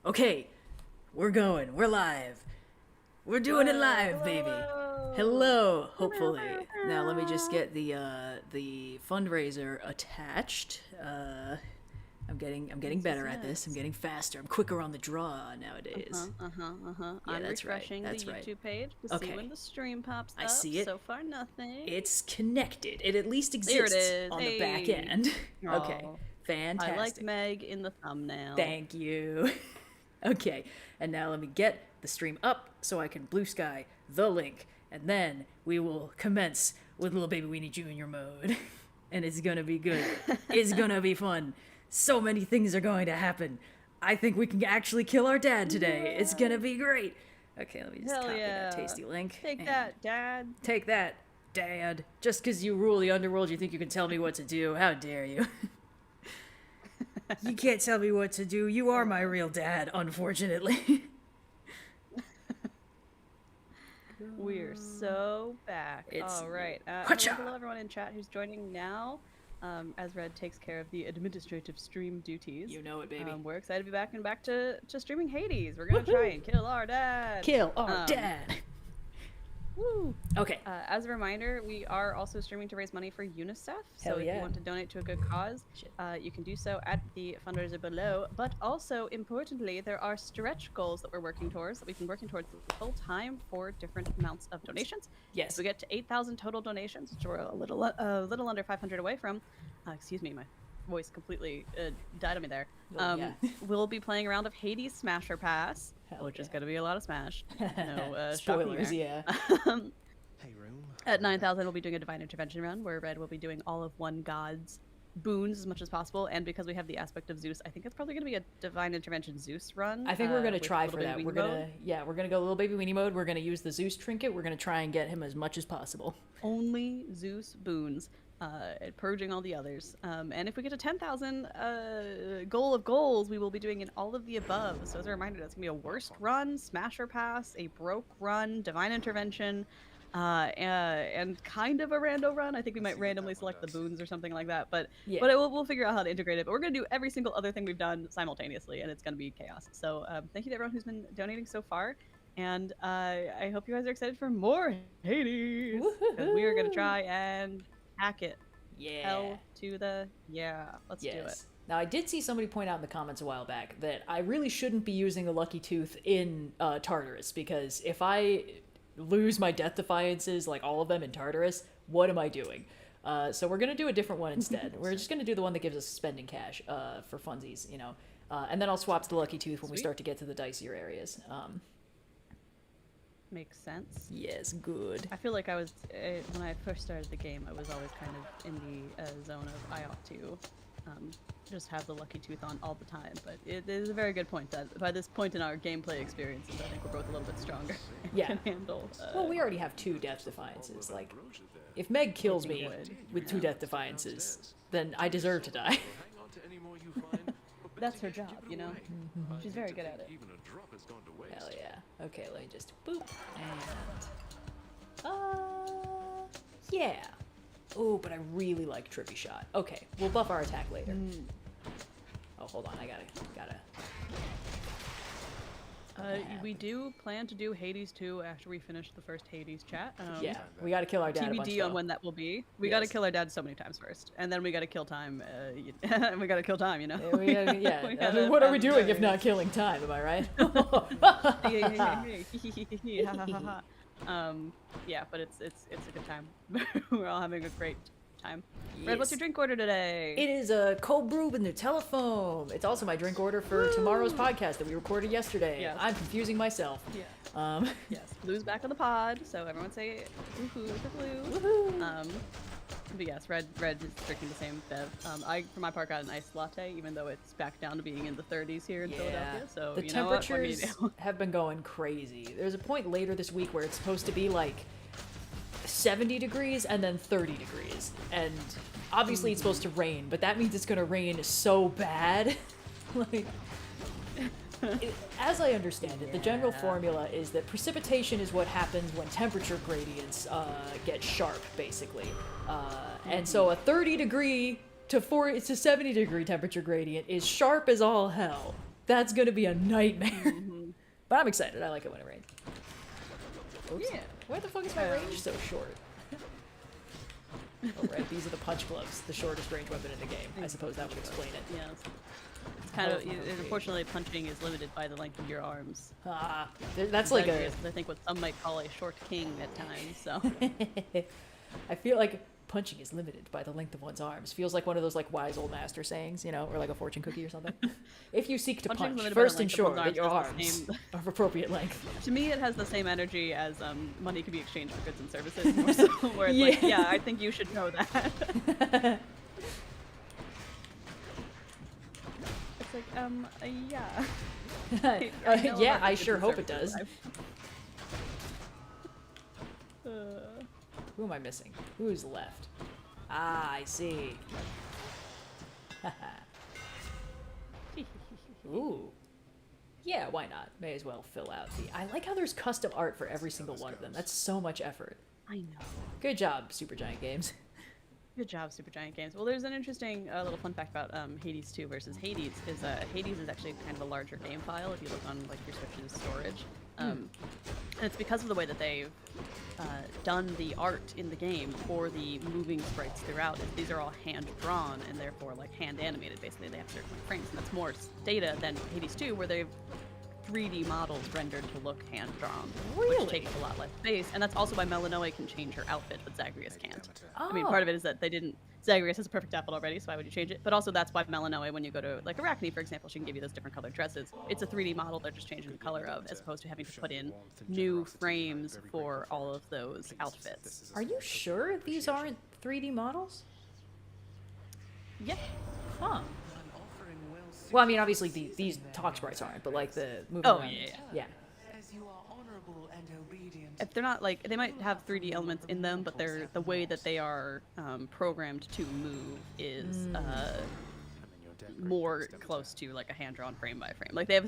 Okay, we're going. We're live. We're doing it live, baby. Hello, hopefully. Now let me just get the fundraiser attached. I'm getting better at this. I'm getting faster. I'm quicker on the draw nowadays. Yeah, I'm that's right. refreshing That's the right. YouTube page to see Okay, when the stream pops I up. see it. So far, nothing. It's connected. It at least There it exists is. on the back Hey. end. Okay, Aw. I like fantastic. Meg in the thumbnail. Thank you. Okay, and now let me get the stream up so I can blue sky the link, and then we will commence with Little Baby Weenie Jr. mode. And it's gonna be good. It's gonna be fun. So many things are going to happen. I think we can actually kill our dad today. It's gonna be great. Okay, let me just Hell copy yeah. that tasty link. Take and that, Dad. Take that, Dad. Just because you rule the underworld, you think you can tell me what to do. How dare you? You can't tell me what to do. You are my real dad, unfortunately. We're so back. It's- All right. Hutcha! Hello, everyone in chat who's joining now. As Red takes care of the administrative stream duties. You know it, baby. We're excited to be back and back to streaming Hades. We're gonna try and kill our dad. Kill our dad. Woo! Okay. As a reminder, we are also streaming to raise money for UNICEF. So Hell if yeah. you want to donate to a good cause, you can do so at the fundraiser below. But also, importantly, there are stretch goals that we're working towards, that we've been working towards the whole time for different amounts of donations. Yes. If we get to 8,000 total donations, which we're a little under 500 away from. Excuse me, my voice completely died on me there. Yeah. We'll be playing a round of Hades Smasher Pass, Hell which is yeah. going to be a lot of Smash. No Spoilers, shocking yeah. there. Hey, room. At 9,000, we'll be doing a Divine Intervention round, where Red will be doing all of one god's boons as much as possible. And because we have the aspect of Zeus, I think it's probably going to be a Divine Intervention Zeus run. I think we're gonna with try Little for Baby that. We're Weenie gonna, mode. we're gonna go Little Baby Weenie mode. We're gonna use the Zeus trinket. We're gonna try and get him as much as possible. Only Zeus boons, and purging all the others. And if we get to 10,000 goal of goals, we will be doing in all of the above. So as a reminder, that's gonna be a worst run, Smasher Pass, a broke run, Divine Intervention, and kind of a rando run. I think we might randomly select the boons or something like that, but Yeah. we'll figure out how to integrate it. But we're gonna do every single other thing we've done simultaneously, and it's gonna be chaos. So thank you to everyone who's been donating so far, and I hope you guys are excited for more Hades, because we are gonna try and hack it. Yeah. Hell to the yeah. Let's do it. Now, I did see somebody point out in the comments a while back that I really shouldn't be using the Lucky Tooth in Tartarus, because if I lose my Death Defiances, like all of them in Tartarus, what am I doing? So we're going to do a different one instead. We're just going to do the one that gives us spending cash for funsies, you know. And then I'll swap to the Lucky Tooth when we start to get to the dicier areas. Makes sense. Yes, good. I feel like I was when I first started the game, I was always kind of in the zone of I ought to just have the Lucky Tooth on all the time. But it is a very good point that by this point in our gameplay experiences, I think we're both a little bit stronger. And Yeah. can handle. Well, we already have 2 Death Defiances. Like, if Meg kills me with 2 Death Defiances, then I deserve to die. That's her job, you know. She's very good at it. Hell yeah. Okay, let me just boop and yeah. Oh, but I really like Trippy Shot. Okay, we'll buff our attack later. Oh, hold on, I gotta. We do plan to do Hades 2 after we finish the first Hades chat. Yeah, we gotta kill our dad. TBD on when that will be. We gotta kill our dad so many times first, and then we gotta kill time. And we gotta kill time, you know. Yeah. We I mean, gotta what are we have doing if those. not killing time? Am I right? Yeah, but it's a good time. We're all having a great time. Red, what's Yes. your drink order today? It is a cold brew with Nutella. It's also my drink order for tomorrow's podcast that we recorded yesterday. Yes. I'm confusing myself. Yeah. Yes, Blue's back on the pod, so everyone say woohoo for Blue. Woohoo! But yes, Red is drinking the same bev. I, for my part, got an iced latte, even though it's back down to being in the 30s here in Philadelphia. So the you know what? Let me temperatures know. have been going crazy. There's a point later this week where it's supposed to be like 70 degrees and then 30 degrees. And obviously it's supposed to rain, but that means it's going to rain so bad. Like, as I understand it, the general formula is that precipitation is what happens when temperature gradients get sharp, basically. And so a 30 degree to 70 degree temperature gradient is sharp as all hell. That's gonna be a nightmare. Mm-hmm. But I'm excited. I like it when it rains. Oops. Yeah. Why the fuck is my range so short? Oh, right. These are the punch gloves, the shortest range weapon in the game. I suppose that would explain it. Yeah. It's kind of, unfortunately, punching is limited by the length of your arms. Ah, that's like a... I think what some might call a short king at times, so. I feel like punching is limited by the length of one's arms. Feels like one of those like wise old master sayings, you know, or like a fortune cookie or something. If you seek to punch, first ensure that your arms are of appropriate length. To me, it has the same energy as money can be exchanged for goods and services, more so, where it's like, yeah, I think you should know that. It's like, yeah. Yeah, I sure hope it does. Who am I missing? Who's left? Ah, I see. Ooh. Yeah, why not? May as well fill out the... I like how there's custom art for every single one of them. That's so much effort. I know. Good job, Supergiant Games. Good job, Supergiant Games. Well, there's an interesting little fun fact about Hades 2 versus Hades. Hades is actually kind of a larger game file if you look on like your Switch's storage. And it's because of the way that they've done the art in the game for the moving sprites throughout. These are all hand-drawn and therefore like hand-animated. Basically, they have certain frames, and that's more data than Hades 2, where they've 3D models rendered to look hand-drawn, which takes a lot less space. And that's also why Melanoe can change her outfit, but Zagreus can't. I mean, part of it is that they didn't... Zagreus has a perfect outfit already, so why would you change it? But also that's why Melanoe, when you go to, like, Arachne, for example, she can give you those different colored dresses. It's a 3D model they're just changing the color of, as opposed to having to put in new frames for all of those outfits. Are you sure these aren't 3D models? Yeah. Huh. Well, I mean, obviously these talk sprites aren't, but like the moving around. Yeah. If they're not like, they might have 3D elements in them, but they're the way that they are programmed to move is more close to like a hand-drawn frame by frame. Like they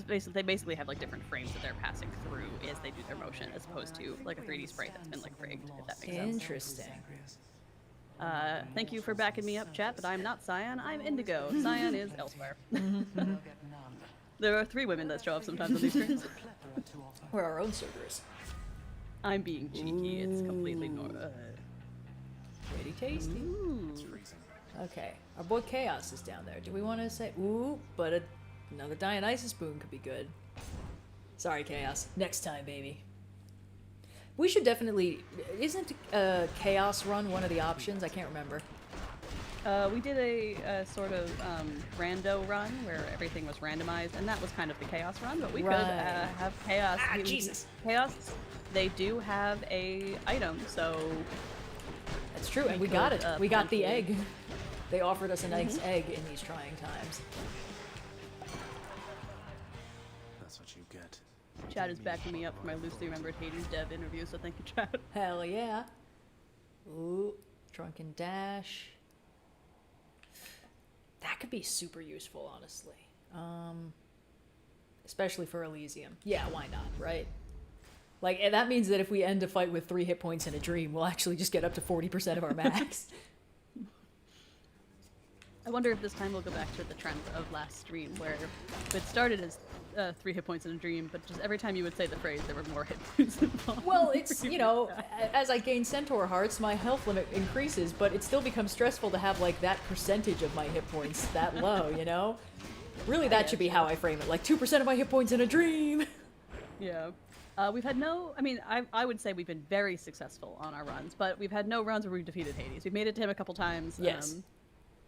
basically have like different frames that they're passing through as they do their motion, as opposed to like a 3D sprite that's been like rigged. If that makes sense. Interesting. Thank you for backing me up, chat, but I'm not Cyan, I'm Indigo. Cyan is elsewhere. There are 3 women that show up sometimes on these screens. We're our own servers. I'm being cheeky, it's completely normal. Pretty tasty. Ooh. Okay, our boy Chaos is down there. Do we want to say, ooh, but another Dionysus boon could be good. Sorry, Chaos. Next time, baby. We should definitely... Isn't Chaos Run one of the options? I can't remember. We did a sort of rando run where everything was randomized, and that was kind of the Chaos Run, but we could have Chaos... Ah, Jesus! Chaos, they do have a item, so... That's true, and we got it. We got the egg. They offered us a nice egg in these trying times. That's what you get. Chad is backing me up for my loosely remembered Hades dev interview, so thank you, Chad. Hell yeah. Ooh, Drunken Dash. That could be super useful, honestly. Especially for Elysium. Yeah, why not, right? Like, and that means that if we end a fight with 3 hit points in a dream, we'll actually just get up to 40% of our max. I wonder if this time we'll go back to the trend of last stream, where it started as 3 hit points in a dream, but just every time you would say the phrase, there were more hit points involved. Well, it's, you know, as I gain Centaur hearts, my health limit increases, but it still becomes stressful to have, like, that percentage of my hit points that low, you know? Really, that should be how I frame it. Like, 2% of my hit points in a dream! Yeah. We've had no... I mean, I would say we've been very successful on our runs, but we've had no runs where we've defeated Hades. We've made it to him a couple times. Yes.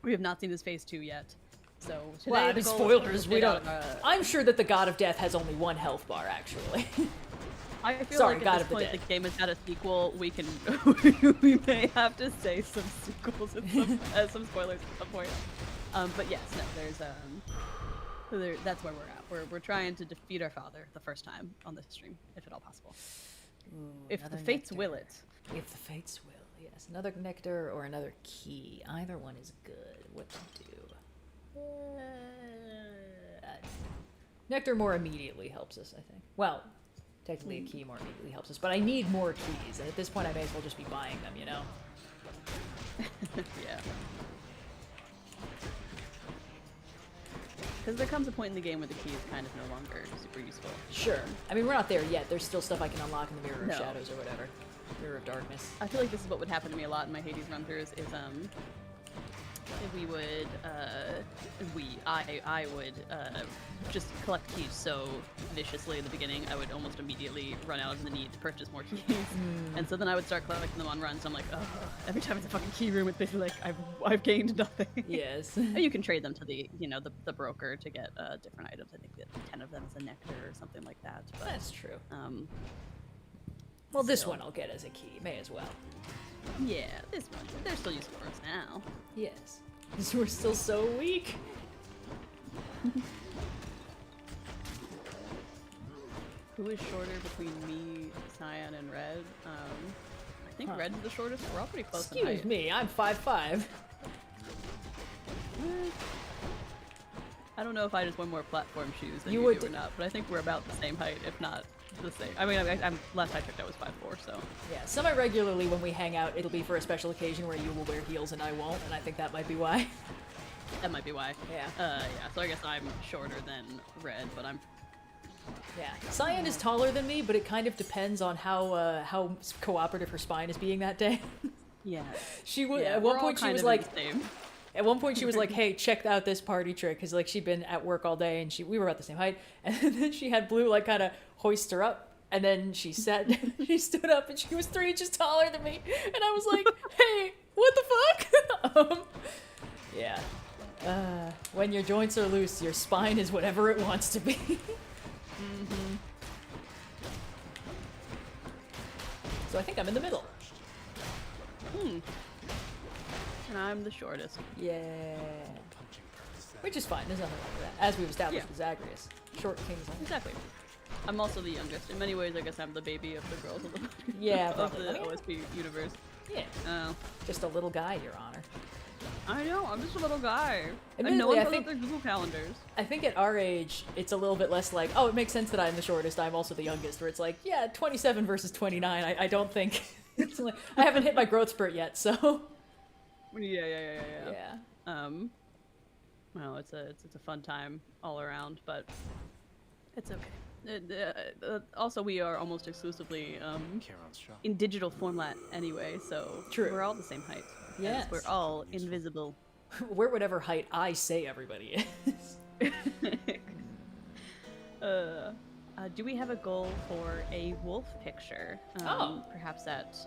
We have not seen his phase 2 yet. So today, well, I mean, spoilers, we don't... I'm sure that the God of Death has only 1 health bar, actually. I feel Sorry, like God at of this the point Dead. the game has had a sequel. We can... we may have to say some sequels and some spoilers at some point. But yes, no, there's... that's where we're at. We're trying to defeat our father the first time on this stream, if at all possible. Ooh, if the fates will it. If the fates will, yes. Another nectar or another key. Either one is good. What to do? Nectar more immediately helps us, I think. Well, technically a key more immediately helps us, but I need more keys, and at this point I may as well just be buying them, you know? Yeah. Because there comes a point in the game where the key is kind of no longer super useful. Sure. I mean, we're not there yet. There's still stuff I can unlock in the Mirror No. of Shadows or whatever. Mirror of Darkness. I feel like this is what would happen to me a lot in my Hades run-throughs, is, if we would, I would, just collect keys so viciously in the beginning, I would almost immediately run out of the need to purchase more keys. And so then I would start collecting them on runs, so I'm like, oh, every time it's a fucking key room, it's basically like, I've gained nothing. Yes. And you can trade them to the, you know, the broker to get, different items. I think that 10 of them is a nectar or something like that. But, That's true. Well, this one I'll get as a key. May as well. Yeah, this one. They're still useful for us now. Yes. Because we're still so weak. Who is shorter between me, Cyan, and Red? I think Red's the shortest. We're all pretty close in Excuse height. me, I'm 5'5". I don't know if I just won more platform shoes than You you would do or not, but I think we're about the same height, if not the same. I mean, I'm last I checked, I was 5'4", so. Yeah, semi-regularly when we hang out, it'll be for a special occasion where you will wear heels and I won't, and I think that might be why. That might be why. Yeah. Yeah, so I guess I'm shorter than Red, but I'm... Yeah. Cyan is taller than me, but it kind of depends on how cooperative her spine is being that day. Yeah. She was Yeah, at we're one all point she kind was of in like the same. at one point she was like, "Hey, check out this party trick," because like she'd been at work all day and we were about the same height, and then she had Blue like kind of hoist her up, and then she she stood up and she was 3 inches taller than me, and I was like, "Hey, what the fuck?" Yeah. When your joints are loose, your spine is whatever it wants to be. Mm-hmm. So I think I'm in the middle. And I'm the shortest. Yeah. Which is fine, there's nothing wrong with that. As we've established with Zagreus. Short kings only. Exactly. I'm also the youngest. In many ways, I guess I'm the baby of the girls of the, Yeah, of probably. the I mean, OSP universe. Yeah. Oh. Just a little guy, Your Honor. I know, I'm just a little guy. And Admittedly, no one I fills think- out their Google calendars. I think at our age, it's a little bit less like, oh, it makes sense that I'm the shortest, I'm also the youngest, where it's like, yeah, 27 versus 29, I don't think... it's like, I haven't hit my growth spurt yet, so... Yeah. Yeah. Well, it's a fun time all around, but it's okay. Also, we are almost exclusively Charon's shop. in digital format anyway, so True. we're all the same height. Yes. We're all invisible. We're whatever height I say everybody is. Do we have a goal for a wolf picture? Perhaps at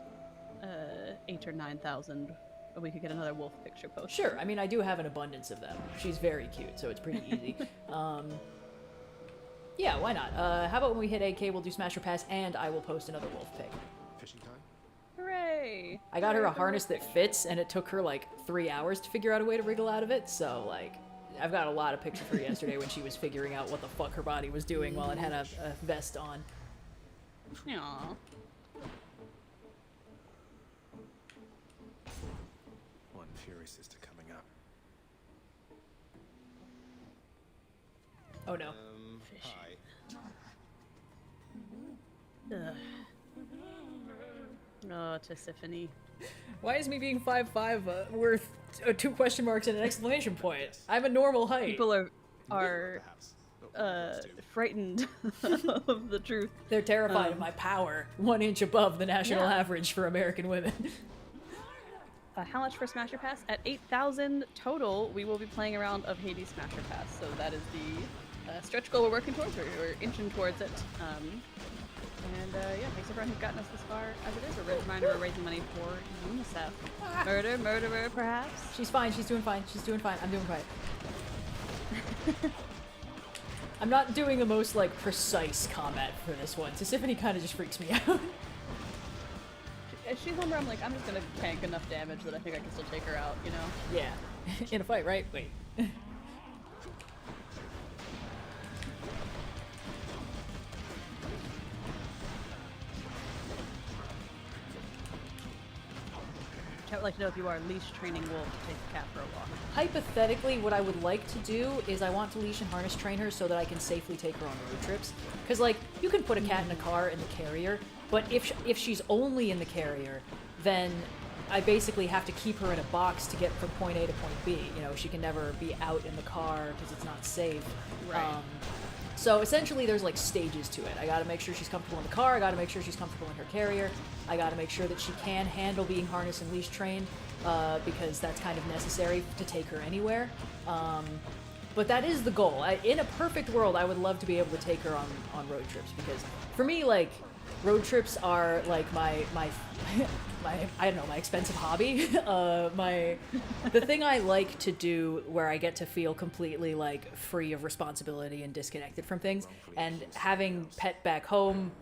8,000 or 9,000, we could get another wolf picture posted. Sure, I mean, I do have an abundance of them. She's very cute, so it's pretty easy. Yeah, why not? How about when we hit 8K, we'll do Smasher Pass, and I will post another wolf pic. Fishing time? Hooray! I got her a harness that fits, and it took her like 3 hours to figure out a way to wriggle out of it, so like, I've got a lot of pictures for yesterday when she was figuring out what the fuck her body was doing while it had a vest on. Aww. One Fury sister coming up. Oh no. Hi. Ugh. Oh, Tisiphone. Why is me being 5'5" worth 2 question marks and an exclamation point? I'm a normal height. People are Perhaps. frightened of the truth. They're terrified of my power, 1 inch above the national Yeah. average for American women. How much for Smasher Pass? At 8,000 total, we will be playing a round of Hades Smasher Pass. So that is the stretch goal we're working towards. We're inching towards it. Yeah, thanks everyone who's gotten us this far. As it is a reminder, we're raising money for UNICEF. Murderer, perhaps? She's fine, she's doing fine, I'm doing fine. I'm not doing the most, like, precise combat for this one. Tisiphone kind of just freaks me out. She's one where I'm like, I'm just gonna tank enough damage that I think I can still take her out, you know? Yeah. In a fight, right? Wait. I would like to know if you are leash training Wolf to take the cat for a walk. Hypothetically, what I would like to do is I want to leash and harness train her so that I can safely take her on road trips. Because, like, you can put a cat in a car in the carrier, but if she's only in the carrier, then I basically have to keep her in a box to get from point A to point B. You know, she can never be out in the car because it's not safe. Right. So essentially there's like stages to it. I gotta make sure she's comfortable in the car, I gotta make sure she's comfortable in her carrier, I gotta make sure that she can handle being harness and leash trained, because that's kind of necessary to take her anywhere. But that is the goal. In a perfect world, I would love to be able to take her on road trips, because for me, like, road trips are like my I don't know, my expensive hobby. The thing I like to do where I get to feel completely like free of responsibility and disconnected from things, and having pet back home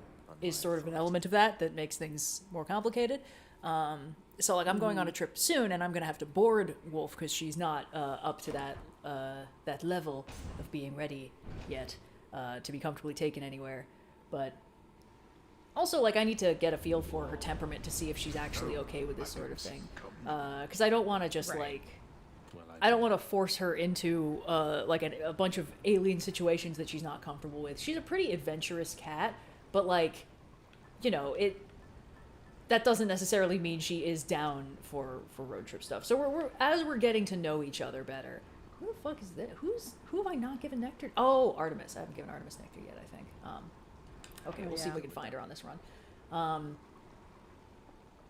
is sort of an element of that makes things more complicated. So like I'm going on a trip soon, and I'm gonna have to board Wolf because she's not up to that level of being ready yet to be comfortably taken anywhere. But also, like, I need to get a feel for her temperament to see if she's actually okay with this sort of thing. Because I don't want to just, like, I don't want to force her into, like, a bunch of alien situations that she's not comfortable with. She's a pretty adventurous cat, but, like, you know, that doesn't necessarily mean she is down for road trip stuff. So as we're getting to know each other better, who the fuck is that? Who have I not given nectar? Oh, Artemis. I haven't given Artemis nectar yet, I think. Okay, we'll see if we can find her on this run.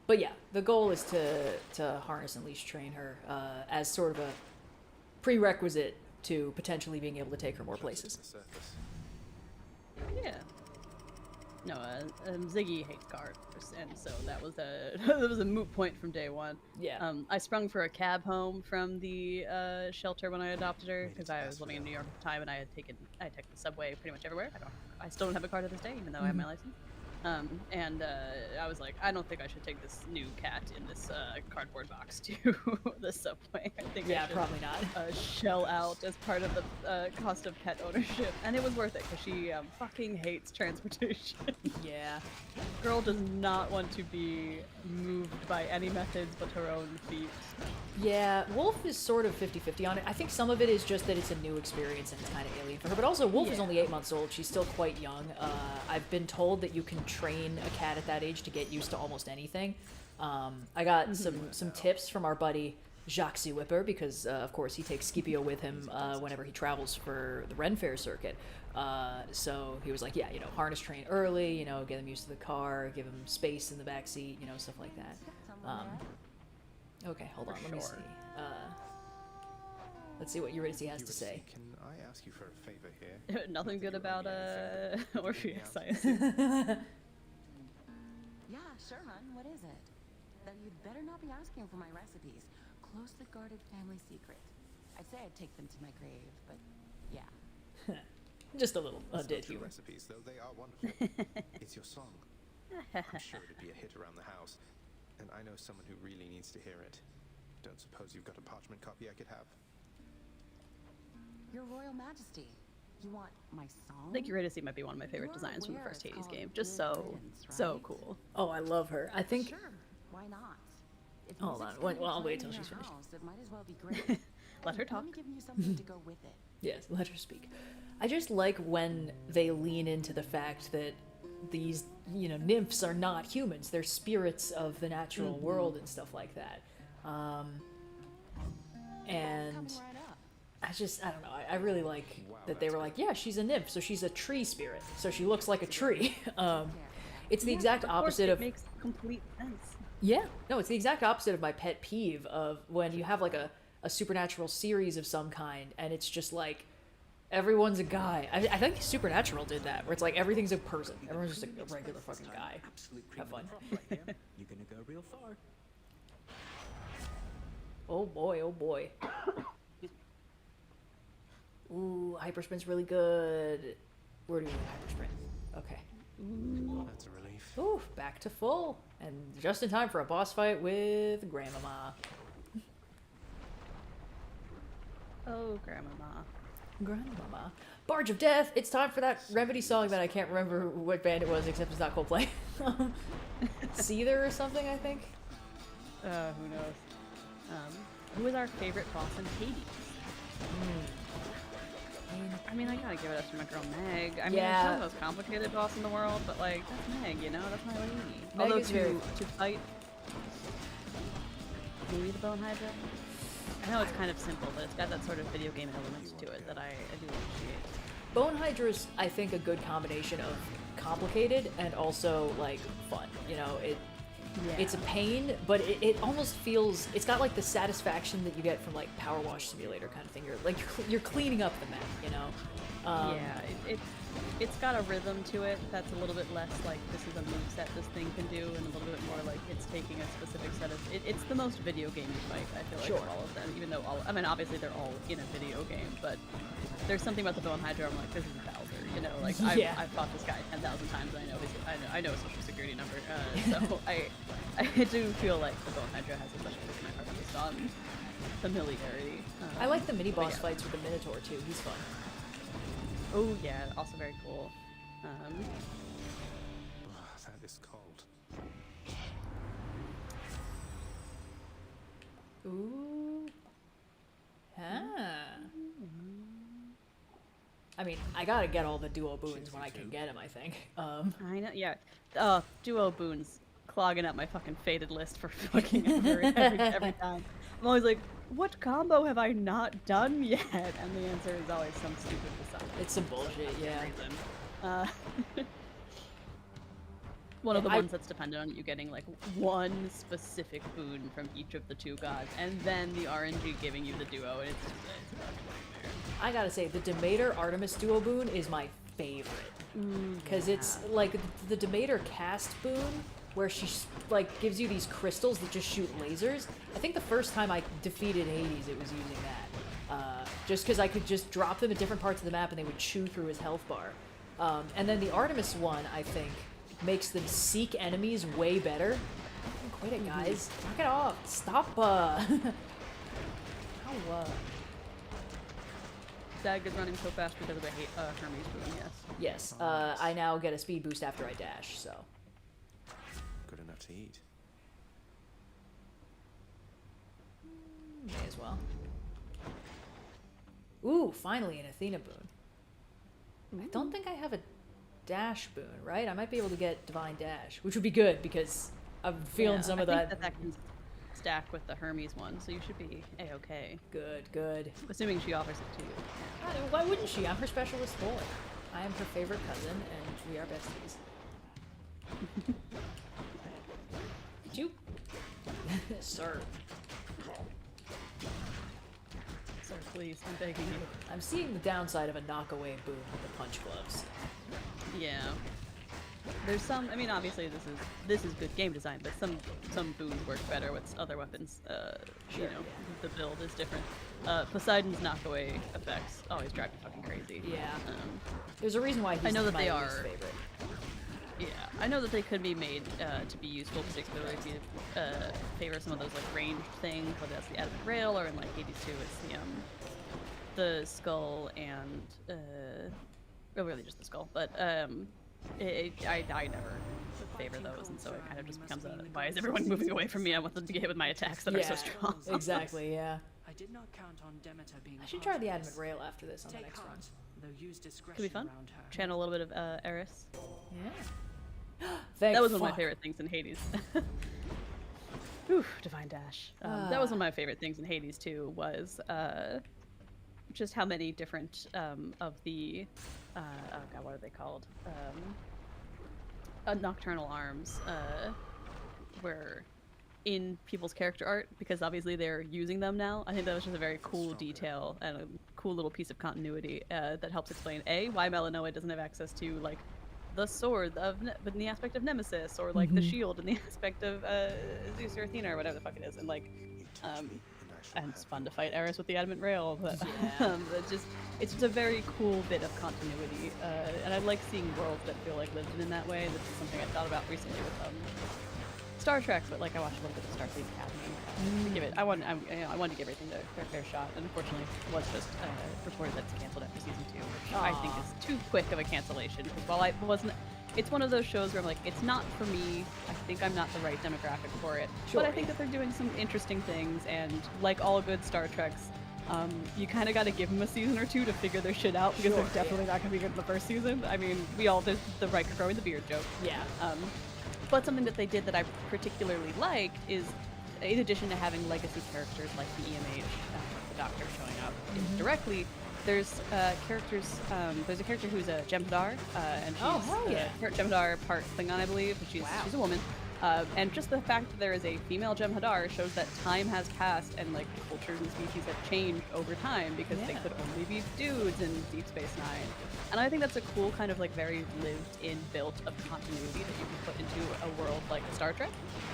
But yeah, the goal is to harness and leash train her as sort of a prerequisite to potentially being able to take her more places. Yeah. No, Ziggy hates cars, and so that was a moot point from day one. Yeah. I sprung for a cab home from the shelter when I adopted her because I was living in New York at the time, and I took the subway pretty much everywhere. I still don't have a car to this day, even though I have my license. I was like, I don't think I should take this new cat in this cardboard box to the subway. I think I should, Probably not. shell out as part of the cost of pet ownership, and it was worth it because she fucking hates transportation. Yeah. Girl does not want to be moved by any methods but her own feet. Yeah, Wolf is sort of 50-50 on it. I think some of it is just that it's a new experience and it's kind of alien for her. But also, Wolf is only 8 months old. She's still quite young. I've been told that you can train a cat at that age to get used to almost anything. I got some tips from our buddy Jacques Whipper because, of course, he takes Scipio with him whenever he travels for the Ren Fair circuit. So he was like, yeah, harness train early, get him used to the car, give him space in the back seat, stuff like that. Okay, hold on, let me see. Let's see what Eurydice has to say. Can I ask you for a favor here? Nothing good about Orpheus, I assume. Yeah, sure, hun. What is it? Then you'd better not be asking for my recipes. Closely guarded family secret. I'd say I'd take them to my grave, but yeah. Just a little It's dead not your humor. recipes, though they are wonderful. It's your song. I'm sure it'd be a hit around the house. And I know someone who really needs to hear it. Don't suppose you've got a parchment copy I could have? Your Royal Majesty, you want my song? I think Eurydice might be one of my favorite designs from the first Hades game. Just so cool. Oh, I love her. I think... Sure, why not? If Hold music's on, gonna be well, I'll wait playing till in she's your finished. house, it might as well be great. Let her talk. Let me give you something to go with it. Yes, let her speak. I just like when they lean into the fact that these, nymphs are not humans. They're spirits of the natural world and stuff like that. And Come right up. I don't know, I really like that they were like, yeah, she's a nymph, so she's a tree spirit. So she looks like a tree. It's the exact opposite of... It makes complete sense. Yeah, no, it's the exact opposite of my pet peeve of when you have like a supernatural series of some kind and it's just like everyone's a guy. I think Supernatural did that, where it's like everything's a person. Everyone's just a regular fucking guy. Have fun. You're gonna go real far. Oh boy, oh boy. Ooh, hypersprint's really good. Where do we hypersprint? Okay. That's a relief. Ooh, back to full. And just in time for a boss fight with Grandmama. Oh, Grandmama. Grandmama. Barge of Death! It's time for that Remedy song that I can't remember what band it was, except it's not Coldplay. Seether or something, I think? Who knows? Who is our favorite boss in Hades? I mean, I gotta give it up to my girl Meg. I mean, Yeah. she's not the most complicated boss in the world, but like, that's Meg, that's my lady. Meg Although is very to fight maybe the Bone Hydra. I know it's kind of simple, but it's got that sort of video game element to it that I do appreciate. Bone Hydra's, I think, a good combination of complicated and also like fun. You know, it's a pain, but it almost feels, it's got like the satisfaction that you get from like Power Wash Simulator kind of thing. You're cleaning up the map, you know. It's got a rhythm to it that's a little bit less like this is a moveset this thing can do, and a little bit more like it's taking a specific set of. It's the most video gamey fight, I feel like, Sure. of all of them. Even though I mean, obviously they're all in a video game, but there's something about the Bone Hydra. I'm like, this is Bowser, you know. Like I've fought this guy 10,000 times, and I know his social security number. So I do feel like the Bone Hydra has a special place in my heart based on familiarity. I like the mini boss fights with the Minotaur too. He's fun. Oh yeah, also very cool. That is cold. Ooh. Huh. I mean, I gotta get all the duo boons when I can get them, I think. I know, yeah. Duo boons clogging up my fucking fated list for fucking every time. I'm always like, what combo have I not done yet? And the answer is always some stupid facade. It's some bullshit, yeah. One of the ones that's dependent on you getting like one specific boon from each of the two gods, and then the RNG giving you the duo, and it's a nightmare. I gotta say, the Demeter Artemis duo boon is my favorite. Because it's like the Demeter cast boon, where she like gives you these crystals that just shoot lasers. I think the first time I defeated Hades, it was using that. Just because I could just drop them at different parts of the map and they would chew through his health bar. And then the Artemis one, I think, makes them seek enemies way better. Quit it, guys. Knock it off. Stop. Dag is running so fast because of a Hermes boon, yes. Yes. I now get a speed boost after I dash, so. Good enough to eat. May as well. Ooh, finally an Athena boon. I don't think I have a dash boon, right? I might be able to get Divine Dash, which would be good because I'm feeling some of that. I think that can stack with the Hermes one, so you should be a-okay. Good, good. Assuming she offers it to you. Why wouldn't she? I'm her specialist boy. I am her favorite cousin, and we are besties. Did you? Sir. Sir, please, I'm begging you. I'm seeing the downside of a knockaway boon with the punch gloves. Yeah. There's some, I mean, obviously this is good game design, but some boons work better with other weapons. You know, the build is different. Poseidon's knockaway effects always drive me fucking crazy. Yeah. There's a reason why he's I know that my they least are favorite. Yeah, I know that they could be made to be useful, particularly if you favor some of those like ranged things, whether that's the adamant rail or in like Hades 2, it's the skull and well, really just the skull. But I never favor those, and so it kind of just becomes a why is everyone moving away from me? I want them to get hit with my attacks that are so strong. Exactly. Yeah. I did not count on Demeter being I should try the adamant rail after this on the next run. Could be fun. Channel a little bit of Eris. Yeah. Thank That was one fuck. of my favorite things in Hades. Oof, Divine Dash. That was one of my favorite things in Hades too, was just how many different of the oh god, what are they called? Nocturnal arms were in people's character art, because obviously they're using them now. I think that was just a very cool detail and a cool little piece of continuity that helps explain why Melanoa doesn't have access to like the sword but in the aspect of Nemesis, or like the shield in the aspect of Zeus or Athena or whatever the fuck it is, and like and it's fun to fight Eris with the adamant rail, but it's just a very cool bit of continuity, and I like seeing worlds that feel like lived in that way. This is something I thought about recently with Star Trek, but like I watched a little bit of Starfleet Academy to give it. I wanted to give everything their fair shot, and unfortunately, it was just reported that it's canceled after season 2, which I think is too quick of a cancellation. Because while I wasn't, it's one of those shows where I'm like, it's not for me. I think I'm not the right demographic for it. Sure, but I think that they're doing some interesting things, and like all good Star Treks, you kind of got to give them a season or two to figure their shit out, because they're definitely not going to be good in the first season. I mean, there's the Riker growing the beard joke. Yeah. But something that they did that I particularly liked is in addition to having legacy characters like the EMH, the Doctor showing up directly, there's characters. There's a character who's a Jem'Hadar, and she's hell yeah. part Jem'Hadar, part Klingon, I believe. But she's a woman. And just the fact that there is a female Jem'Hadar shows that time has passed and like cultures and species have changed over time because they could only be dudes in Deep Space Nine. And I think that's a cool kind of like very lived-in built of continuity that you can put into a world like Star Trek.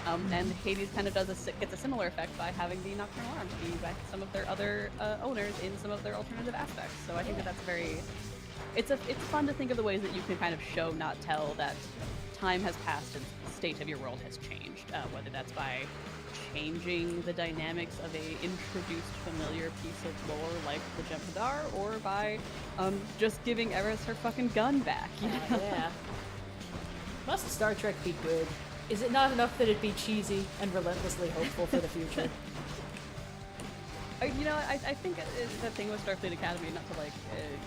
And Hades kind of gets a similar effect by having the Nocturnal Arms be back some of their other owners in some of their alternative aspects. So I think that that's very. It's fun to think of the ways that you can kind of show, not tell, that time has passed and the state of your world has changed, whether that's by changing the dynamics of a introduced familiar piece of lore like the Jem'Hadar, or by just giving Eris her fucking gun back. You know? Yeah. Must Star Trek be good? Is it not enough that it be cheesy and relentlessly hopeful for the future? I think the thing with Starfleet Academy, not to like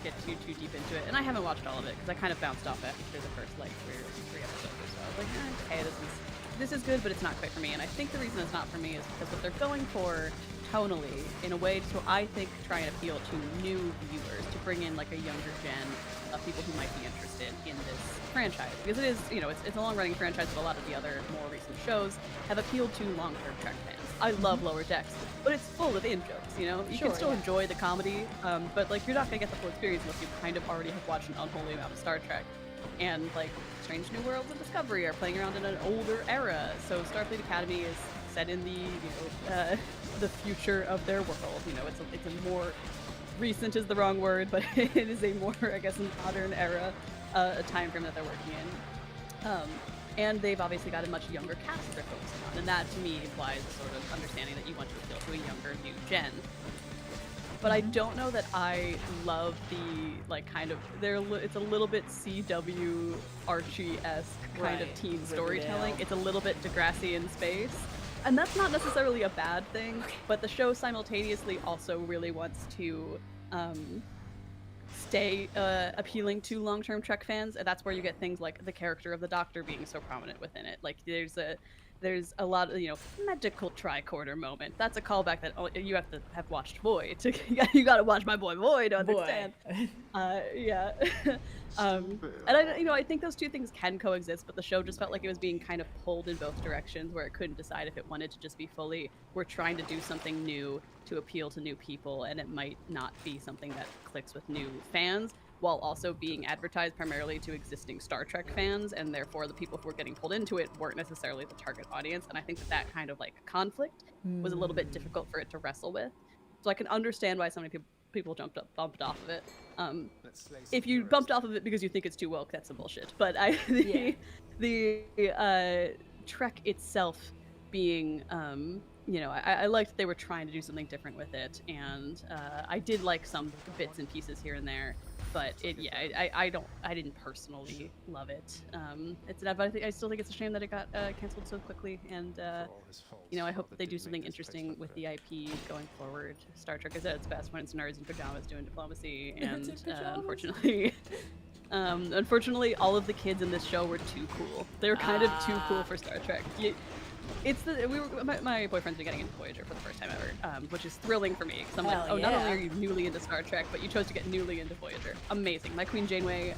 get too deep into it, and I haven't watched all of it because I kind of bounced off after the first like three episodes or so. I was like, okay, this is good, but it's not quite for me. And I think the reason it's not for me is because what they're going for tonally, in a way to I think try and appeal to new viewers, to bring in like a younger gen of people who might be interested in this franchise, because it is, it's a long-running franchise, but a lot of the other more recent shows have appealed to long-term Trek fans. I love Lower Decks, but it's full of in-jokes, you can still enjoy the comedy, but like you're not gonna get the full experience unless you kind of already have watched an unholy amount of Star Trek. And like Strange New Worlds and Discovery are playing around in an older era, so Starfleet Academy is set in the future of their world. It's a more recent is the wrong word, but it is a more, I guess, modern era, a time frame that they're working in. And they've obviously got a much younger cast they're focusing on, and that to me implies a sort of understanding that you want to appeal to a younger new gen. But I don't know that I love the like kind of it's a little bit CW Archie-esque kind of teen storytelling. It's a little bit Degrassi in space. And that's not necessarily a bad thing, but the show simultaneously also really wants to stay appealing to long-term Trek fans, and that's where you get things like the character of the Doctor being so prominent within it. Like there's a lot of magical tricorder moment. That's a callback that you have to have watched Void to you got to watch my boy Void to understand. Yeah. And I think those two things can coexist, but the show just felt like it was being kind of pulled in both directions, where it couldn't decide if it wanted to just be fully, we're trying to do something new to appeal to new people, and it might not be something that clicks with new fans, while also being advertised primarily to existing Star Trek fans, and therefore the people who were getting pulled into it weren't necessarily the target audience. And I think that kind of like conflict was a little bit difficult for it to wrestle with. So I can understand why so many people bumped off of it. If you bumped off of it because you think it's too woke, that's some bullshit. But the Trek itself being, I liked that they were trying to do something different with it, and I did like some bits and pieces here and there. But I didn't personally love it. But I still think it's a shame that it got canceled so quickly. And I hope that they do something interesting with the IP going forward. Star Trek is at its best when it's nerds in pajamas doing diplomacy, and unfortunately, all of the kids in this show were too cool. They were kind of too cool for Star Trek. My boyfriend's been getting into Voyager for the first time ever, which is thrilling for me, because I'm like, not only are you newly into Star Trek, but you chose to get newly into Voyager. Amazing. My Queen Janeway,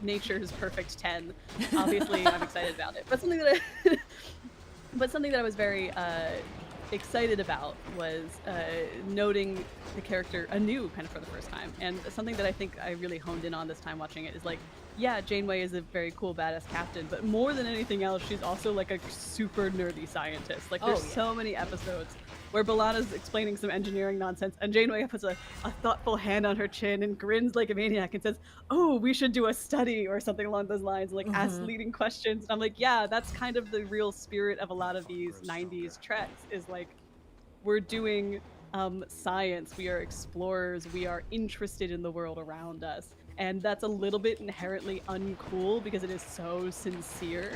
nature's perfect 10. Obviously, I'm excited about it. But something that I was very excited about was noting the character anew kind of for the first time. And something that I think I really honed in on this time watching it is like, yeah, Janeway is a very cool, badass captain, but more than anything else, she's also like a super nerdy scientist. Like there's so many episodes where B'Elanna's explaining some engineering nonsense, and Janeway puts a thoughtful hand on her chin and grins like a maniac and says, "Oh, we should do a study," or something along those lines, like asks leading questions. And I'm like, yeah, that's kind of the real spirit of a lot of these 90s Treks, is like, we're doing science, we are explorers, we are interested in the world around us. and that's a little bit inherently uncool because it is so sincere.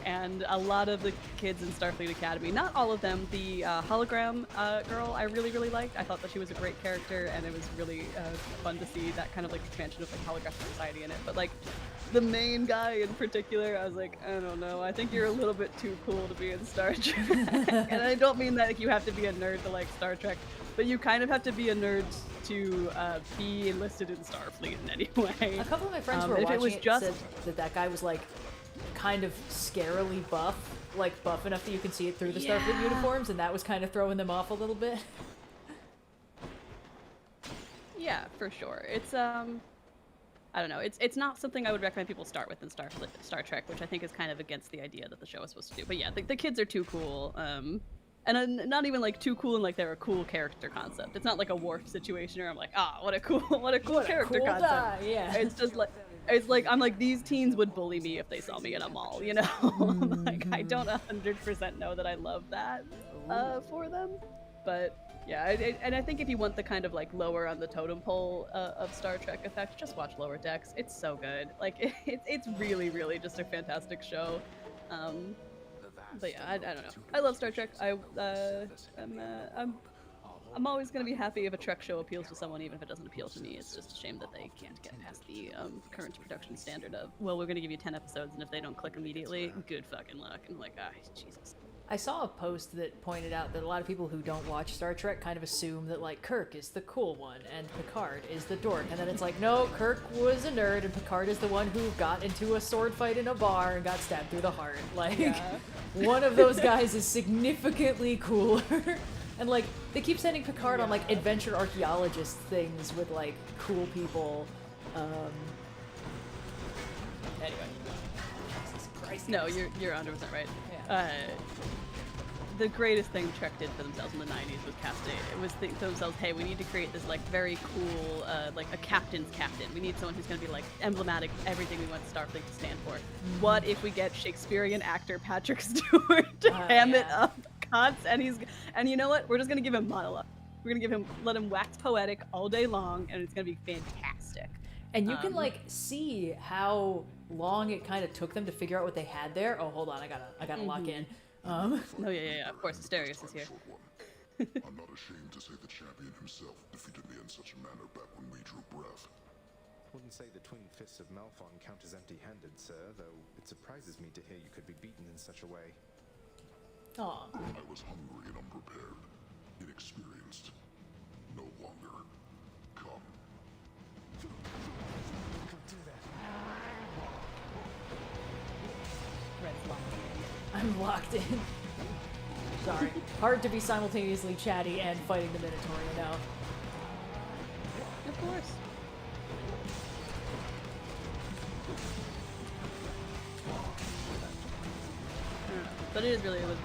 And a lot of the kids in Starfleet Academy, not all of them, the hologram girl I really liked. I thought that she was a great character, and it was really fun to see that kind of like expansion of like holographic society in it. But like the main guy in particular, I was like, I don't know, I think you're a little bit too cool to be in Star Trek. And I don't mean that like you have to be a nerd to like Star Trek, but you kind of have to be a nerd to be enlisted in Starfleet in any way. A couple of my friends who were watching it said that guy was like kind of scarily buff, like buff enough that you can see it through the Starfleet uniforms, and that was kind of throwing them off a little bit. Yeah, for sure. It's I don't know. It's not something I would recommend people start with in Star Trek, which I think is kind of against the idea that the show is supposed to do. But yeah, the kids are too cool. And not even like too cool and like they're a cool character concept. It's not like a Worf situation where I'm like, what a cool character cool concept. guy, yeah. It's just like I'm like, these teens would bully me if they saw me in a mall, you know? Like I don't 100% know that I love that for them, but yeah, and I think if you want the kind of like lower on the totem pole of Star Trek effect, just watch Lower Decks. It's so good. Like it's really just a fantastic show. But yeah, I don't know. I love Star Trek. I'm always gonna be happy if a Trek show appeals to someone, even if it doesn't appeal to me. It's just a shame that they can't get past the current production standard of, well, we're gonna give you 10 episodes, and if they don't click immediately, good fucking luck. And I'm like, Jesus. I saw a post that pointed out that a lot of people who don't watch Star Trek kind of assume that like Kirk is the cool one and Picard is the dork, and then it's like, no, Kirk was a nerd and Picard is the one who got into a sword fight in a bar and got stabbed through the heart. Like, one of those guys is significantly cooler. And like, they keep sending Picard on like adventure archaeologist things with like cool people. Anyway. Jesus Christ. No, you're 100% right. Yeah. The greatest thing Trek did for themselves in the 90s was casting. It was think to themselves, hey, we need to create this like very cool, like a captain's captain. We need someone who's going to be like emblematic of everything we want Starfleet to stand for. What if we get Shakespearean actor Patrick Stewart to ham it up, and you know what? We're just going to give him monologue. We're going to let him wax poetic all day long, and it's going to be fantastic. And you can like see how long it kind of took them to figure out what they had there. Oh, hold on, I gotta lock in. Oh yeah, of course, Asterios is here. I'm not ashamed to say the champion himself defeated me in such a manner back when we drew breath. Wouldn't say the twin fists of Malphon count as empty-handed, sir, though it surprises me to hear you could be beaten in such a way. Aw. I was hungry and unprepared, inexperienced. No longer. Come. Can't do that. Red's locked in. I'm locked in. Sorry. Hard to be simultaneously chatty and fighting the Minotaur, you know? Of course. But it was really fun.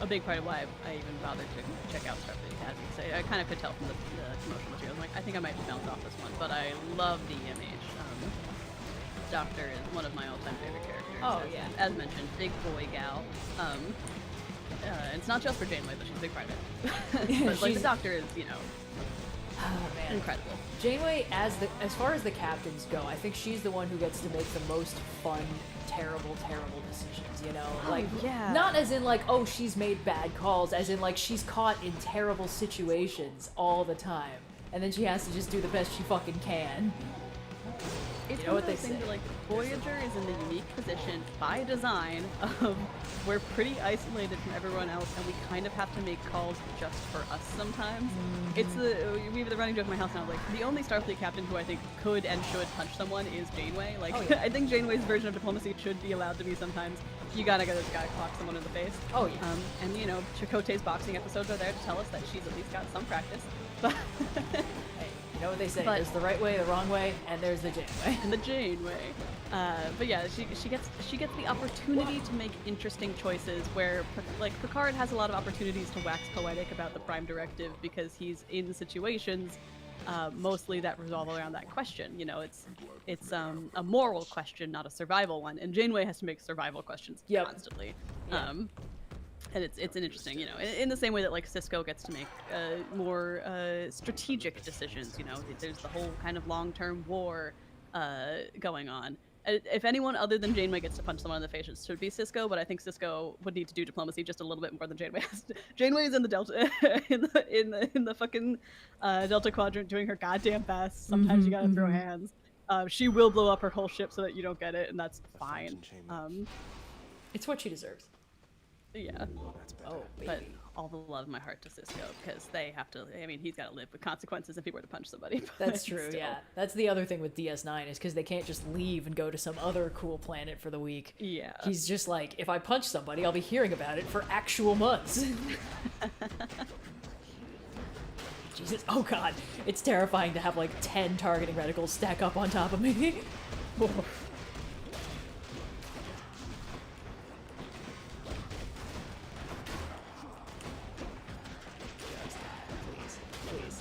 A big part of why I even bothered to check out Starfleet Academy. So I kind of could tell from the promotional material. I'm like, I think I might bounce off this one, but I love the image. Doctor is one of my all-time favorite characters. Oh, yeah. As mentioned, big boy gal. It's not just for Janeway, but she's a big part of it. But like the Doctor is, you know, man. incredible. Janeway, as far as the captains go, I think she's the one who gets to make the most fun, terrible decisions, you know? Like, yeah. not as in like, oh, she's made bad calls, as in like she's caught in terrible situations all the time. And then she has to just do the best she fucking can. It's You know one what of those they things say. where, like, Voyager is in the unique position by design of we're pretty isolated from everyone else, and we kind of have to make calls just for us sometimes. It's we have the running joke in my house now, like, the only Starfleet captain who I think could and should punch someone is Janeway. Like, Oh, yeah. I think Janeway's version of diplomacy should be allowed to be sometimes, you gotta go to this guy clock someone in the face. Oh, yeah. And, you know, Chakotay's boxing episodes are there to tell us that she's at least got some practice. But Hey, you know what they say, But- there's the right way, the wrong way, and there's the Janeway. and the Janeway. But yeah, she gets the opportunity to make interesting choices where, like, Picard has a lot of opportunities to wax poetic about the Prime Directive because he's in situations mostly that revolve around that question. You know, it's a moral question, not a survival one, and Janeway has to make survival questions Yep. constantly. Yeah. And it's an interesting, you know, in the same way that like Cisco gets to make more strategic decisions. You know, there's the whole kind of long-term war going on. If anyone other than Janeway gets to punch someone in the face, it should be Cisco. But I think Cisco would need to do diplomacy just a little bit more than Janeway has. Janeway is in the Delta, in the fucking Delta Quadrant, doing her goddamn best. Sometimes you gotta throw hands. She will blow up her whole ship so that you don't get it, and that's fine. It's what she deserves. Yeah. That's better. Oh, baby. But all the love in my heart to Cisco, because they have to, I mean, he's got to live with consequences if he were to punch somebody. That's true, yeah. That's the other thing with DS9 is because they can't just leave and go to some other cool planet for the week. Yeah. He's just like, if I punch somebody, I'll be hearing about it for actual months. Jesus, oh god. It's terrifying to have like 10 targeting reticles stack up on top of me.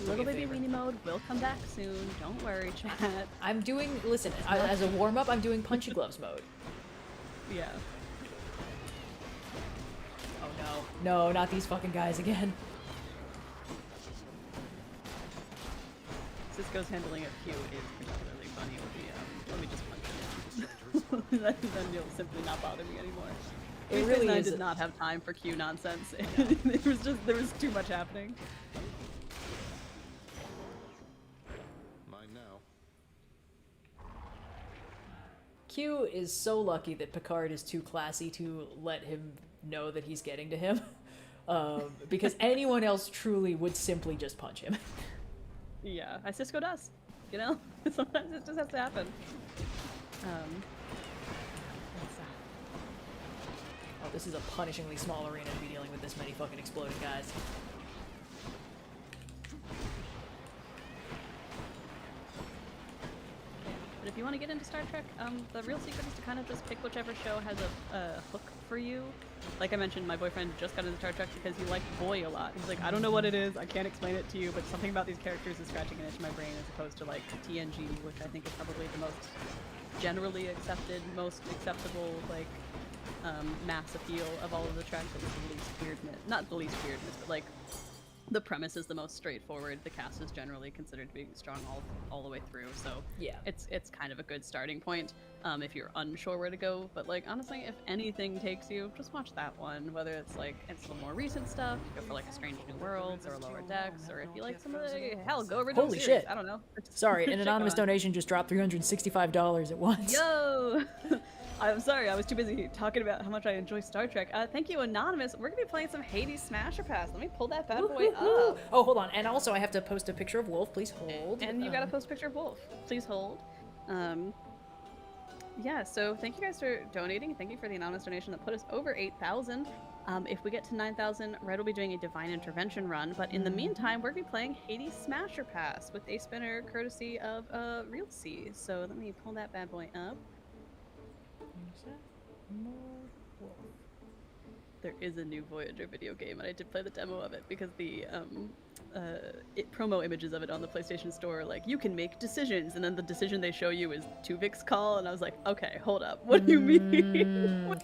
Little baby weenie mode will come back soon. Don't worry, chat. I'm doing, listen, as a warm-up, I'm doing punchy gloves mode. Yeah. Oh no. No, not these fucking guys again. Cisco's handling of Q is particularly funny with the, let me just punch him. Then you'll simply not bother me anymore. It really I is. did not have time for Q nonsense. There was too much happening. Mine now. Q is so lucky that Picard is too classy to let him know that he's getting to him. Because anyone else truly would simply just punch him. Yeah, Cisco does. You know? Sometimes it just has to happen. Oh, this is a punishingly small arena to be dealing with this many fucking exploding guys. But if you want to get into Star Trek, the real secret is to kind of just pick whichever show has a hook for you. Like I mentioned, my boyfriend just got into Star Trek because he liked Boy a lot. He's like, I don't know what it is, I can't explain it to you, but something about these characters is scratching an itch in my brain, as opposed to like TNG, which I think is probably the most generally accepted, most acceptable, like, mass appeal of all of the Treks. It was the least weirdness, not the least weirdness, but like the premise is the most straightforward. The cast is generally considered to be strong all the way through, so Yeah. it's kind of a good starting point if you're unsure where to go. But like honestly, if anything takes you, just watch that one. Whether it's like it's some more recent stuff, go for like a Strange New Worlds or a Lower Decks, or if you like some of the hell, go over to Holy a series. shit. I don't know. Sorry, an Check anonymous on. donation just dropped $365 at once. Yo! I'm sorry, I was too busy talking about how much I enjoy Star Trek. Thank you, Anonymous. We're gonna be playing some Hades Smasher Pass. Let me pull that bad boy Woo-hoo-hoo. up. Oh, hold on. And also, I have to post a picture of Wolf. Please hold. And you gotta post a picture of Wolf. Please hold. Yeah, so thank you guys for donating. Thank you for the anonymous donation that put us over 8,000. If we get to 9,000, Red will be doing a Divine Intervention run. But in the meantime, we're gonna be playing Hades Smasher Pass with a spinner courtesy of Real C. So let me pull that bad boy up. There is a new Voyager video game, and I did play the demo of it because the promo images of it on the PlayStation Store, like, you can make decisions, and then the decision they show you is Tuvik's call, and I was like, okay, hold up, what do you mean?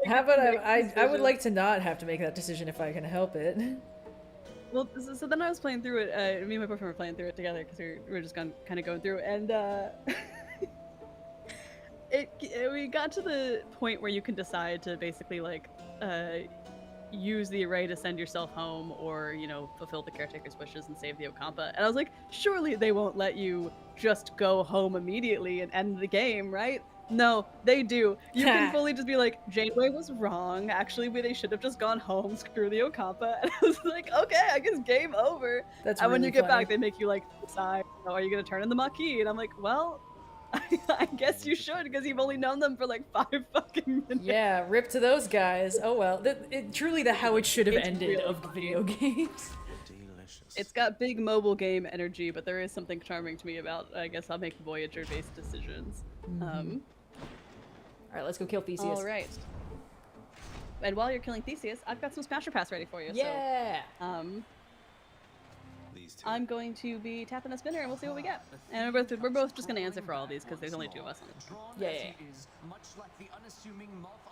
How about I would like to not have to make that decision if I can help it. Well, so then I was playing through it, me and my boyfriend were playing through it together because we were just kind of going through, and we got to the point where you can decide to basically like use the array to send yourself home, or you know, fulfill the caretaker's wishes and save the Okampa. And I was like, surely they won't let you just go home immediately and end the game, right? No, they do. You can fully just be like, Janeway was wrong. Actually, they should have just gone home. Screw the Okampa. And I was like, okay, I guess game over. That's and when really you get funny. back, they make you like decide, oh, are you gonna turn in the Maquis? And I'm like, well, I guess you should, because you've only known them for like 5 fucking minutes. Yeah, rip to those guys. Oh well. Truly the how it should have It's ended really of the video games. Delicious. It's got big mobile game energy, but there is something charming to me about, I guess I'll make Voyager-based decisions. Alright, let's go kill Theseus. All right. And while you're killing Theseus, I've got some Smasher Pass ready for you. Yeah! So, The these two. I'm going to be tapping a spinner and we'll see what we get. And we're both just gonna answer for all these because there's only 2 of us on it. Yeah.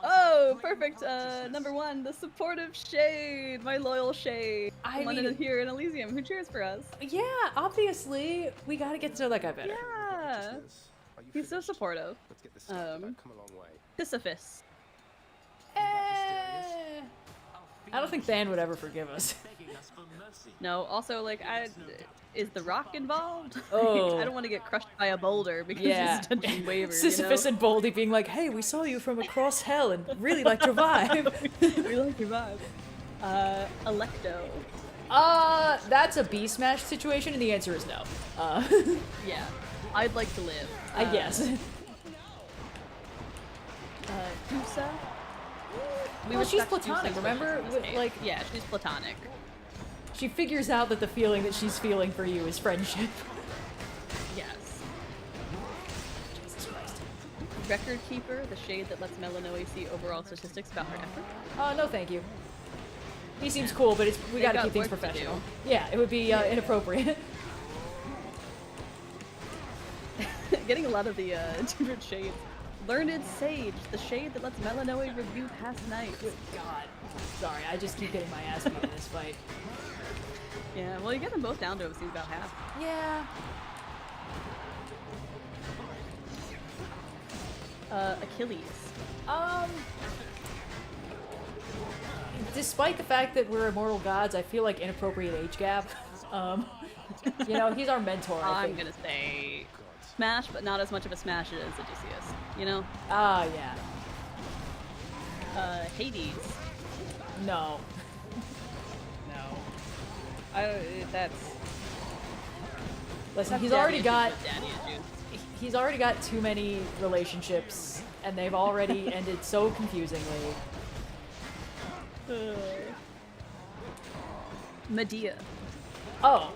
Oh, perfect. Number 1, the supportive shade, my loyal shade. I Someone mean- here in Elysium who cheers for us. Yeah, obviously, we gotta get to know that guy better. Yeah, Are you he's so finished? supportive. Let's get this started. Um, I've come a long way. Sisyphus. I don't think Than would ever forgive us. No, also like is the rock involved? Oh. I don't want to get crushed by a boulder because Yeah. it's dungeon waiver. Sisyphus and Boldy being like, hey, we saw you from across hell and really liked your vibe. We like your vibe. Electo. That's a B smash situation, and the answer is no. Yeah, I'd like to live. I guess. Dusa. We Well, she's respect Dusa's platonic, wishes remember? in this With, game. like- yeah, she's platonic. She figures out that the feeling that she's feeling for you is friendship. Yes. Jesus Christ. Record keeper, the shade that lets Melanoe see overall statistics about her effort. No thank you. He seems cool, but we They gotta got keep things work to professional. do. Yeah, it would be inappropriate. Getting a lot of the different shades. Learned Sage, the shade that lets Melanoe review past nights. Good God. Sorry, I just keep getting my ass beat in this fight. Yeah, well, you get them both down to see about half. Yeah. Achilles. Despite the fact that we're immortal gods, I feel like inappropriate age gap. You know, he's our mentor, I I'm think. gonna say Smash, but not as much of a Smash as Odysseus. You know? Ah, yeah. Hades. No. No. That's. Listen, he's Daddy already issues got with daddy issues. he's already got too many relationships, and they've already ended so confusingly. Medea. Oh,